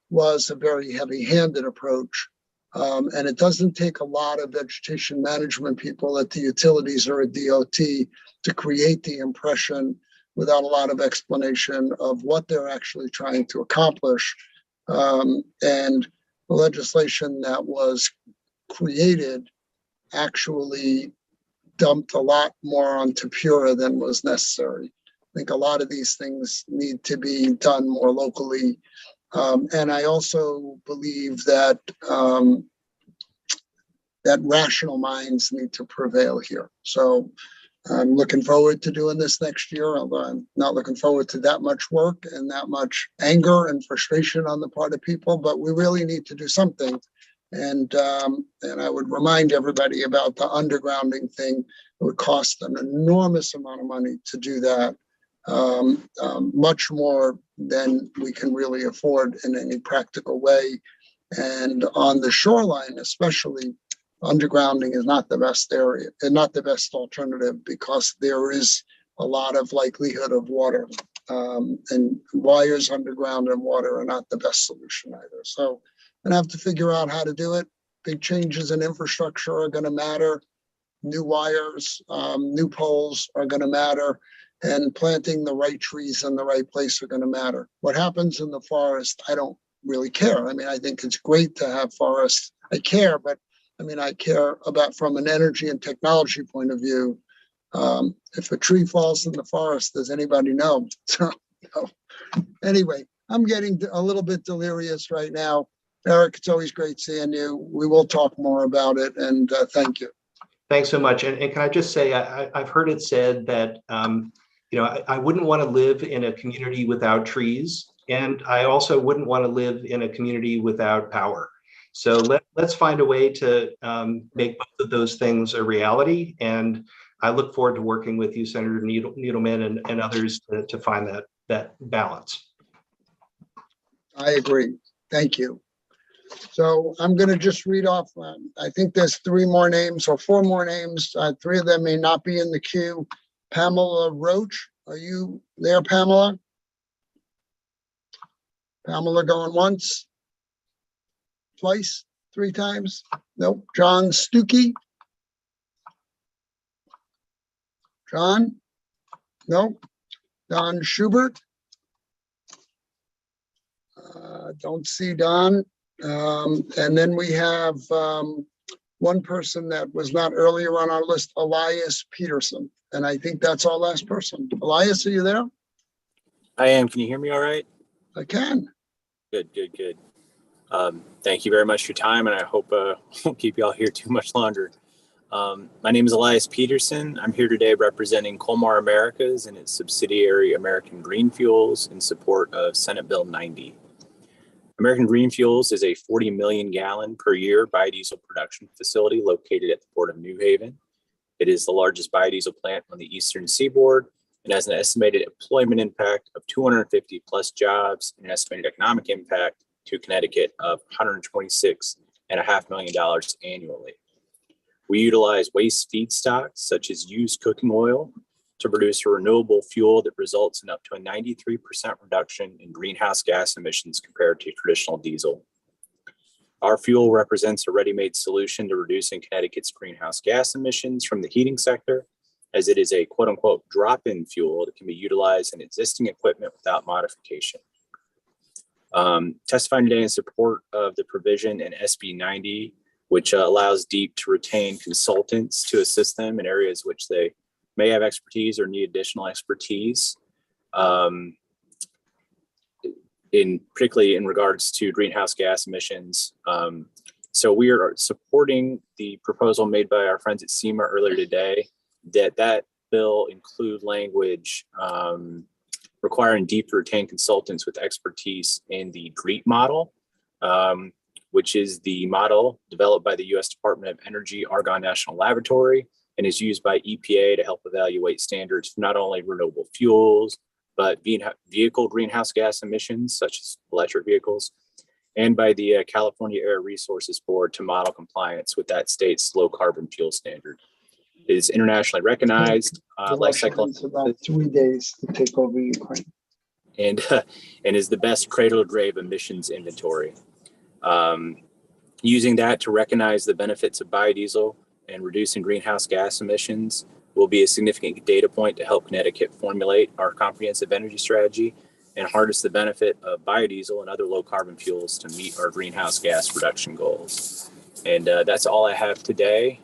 was a very heavy-handed approach. And it doesn't take a lot of vegetation management people at the utilities or at DOT to create the impression without a lot of explanation of what they're actually trying to accomplish. And the legislation that was created actually dumped a lot more onto Pura than was necessary. I think a lot of these things need to be done more locally. And I also believe that that rational minds need to prevail here. So I'm looking forward to doing this next year, although I'm not looking forward to that much work and that much anger and frustration on the part of people, but we really need to do something. And I would remind everybody about the undergrounding thing. It would cost an enormous amount of money to do that, much more than we can really afford in any practical way. And on the shoreline, especially, undergrounding is not the best area and not the best alternative, because there is a lot of likelihood of water, and wires underground and water are not the best solution either. So I'm gonna have to figure out how to do it. Big changes in infrastructure are going to matter. New wires, new poles are going to matter, and planting the right trees in the right place are going to matter. What happens in the forest, I don't really care. I mean, I think it's great to have forests. I care, but I mean, I care about from an energy and technology point of view. If a tree falls in the forest, does anybody know? So, anyway, I'm getting a little bit delirious right now. Eric, it's always great seeing you. We will talk more about it, and thank you. Thanks so much. And can I just say, I've heard it said that, I wouldn't want to live in a community without trees. And I also wouldn't want to live in a community without power. So let's find a way to make both of those things a reality. And I look forward to working with you, Senator Needleman, and others to find that balance. I agree. Thank you. So I'm going to just read off. I think there's 3 more names or 4 more names. 3 of them may not be in the queue. Pamela Roach, are you there, Pamela? Pamela going once, twice, 3 times? Nope. John Stuckey? John? Nope. Don Schubert? Don't see Don. And then we have one person that was not earlier on our list, Elias Peterson. And I think that's our last person. Elias, are you there? I am. Can you hear me all right? I can. Good, good, good. Thank you very much for your time, and I hope I won't keep you all here too much longer. My name is Elias Peterson. I'm here today representing Colmar Americas and its subsidiary American Green Fuels in support of Senate Bill 90. American Green Fuels is a 40 million gallon per year biodiesel production facility located at the Port of New Haven. It is the largest biodiesel plant on the eastern seaboard and has an estimated employment impact of 250 plus jobs and an estimated economic impact to Connecticut of $126.5 million annually. We utilize waste feedstocks such as used cooking oil to produce a renewable fuel that results in up to a 93% reduction in greenhouse gas emissions compared to traditional diesel. Our fuel represents a ready-made solution to reducing Connecticut's greenhouse gas emissions from the heating sector, as it is a quote-unquote drop-in fuel that can be utilized in existing equipment without modification. Testifying today in support of the provision in SB 90, which allows DEEP to retain consultants to assist them in areas which they may have expertise or need additional expertise, particularly in regards to greenhouse gas emissions. So we are supporting the proposal made by our friends at SEMA earlier today, that bill include language requiring DEEP to retain consultants with expertise in the GREET model, which is the model developed by the U.S. Department of Energy Argonne National Laboratory and is used by EPA to help evaluate standards for not only renewable fuels, but vehicle greenhouse gas emissions, such as electric vehicles, and by the California Air Resources Board to model compliance with that state's low carbon fuel standard. It is internationally recognized life cycle about 3 days to take over Ukraine, and is the best cradle to grave emissions inventory. Using that to recognize the benefits of biodiesel and reducing greenhouse gas emissions will be a significant data point to help Connecticut formulate our comprehensive energy strategy and harness the benefit of biodiesel and other low carbon fuels to meet our greenhouse gas reduction goals. And that's all I have today.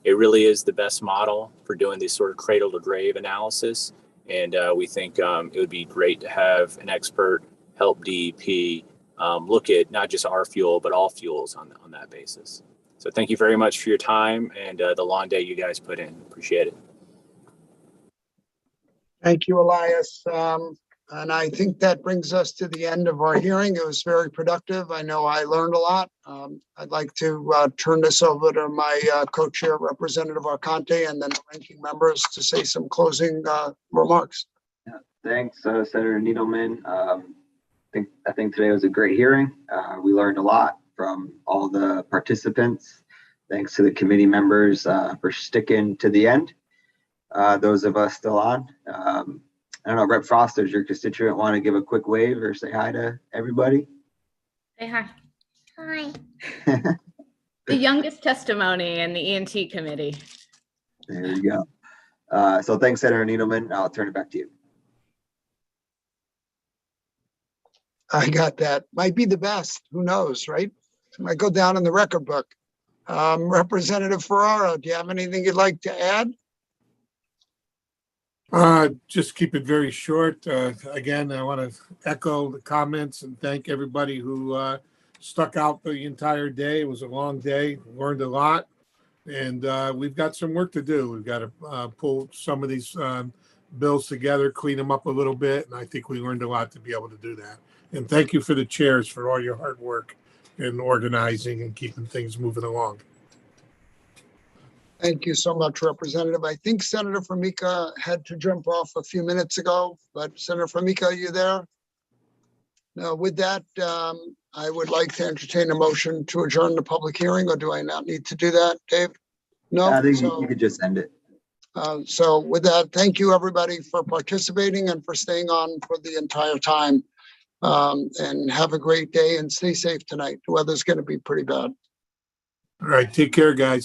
It really is the best model for doing this sort of cradle to grave analysis. And we think it would be great to have an expert help DEP look at not just our fuel, but all fuels on that basis. So thank you very much for your time and the long day you guys put in. Appreciate it. Thank you, Elias. And I think that brings us to the end of our hearing. It was very productive. I know I learned a lot. I'd like to turn this over to my co-chair, Representative Arconte, and then the ranking members to say some closing remarks. Yeah, thanks, Senator Needleman. I think today was a great hearing. We learned a lot from all the participants. Thanks to the committee members for sticking to the end. Those of us still on. I don't know, Rep. Foster, does your constituent want to give a quick wave or say hi to everybody? Say hi. Hi. The youngest testimony in the E&T committee. There you go. So thanks, Senator Needleman. I'll turn it back to you. I got that. Might be the best. Who knows, right? It might go down in the record book. Representative Ferraro, do you have anything you'd like to add? Just keep it very short. Again, I want to echo the comments and thank everybody who stuck out the entire day. It was a long day, learned a lot, and we've got some work to do. We've got to pull some of these bills together, clean them up a little bit, and I think we learned a lot to be able to do that. And thank you for the chairs for all your hard work in organizing and keeping things moving along. Thank you so much, Representative. I think Senator Formica had to jump off a few minutes ago, but Senator Formica, are you there? No, with that, I would like to entertain a motion to adjourn the public hearing, or do I not need to do that, Dave? No? I think So, you could just end it. so with that, thank you everybody for participating and for staying on for the entire time. And have a great day and stay safe tonight. The weather's going to be pretty bad. All right, take care, guys.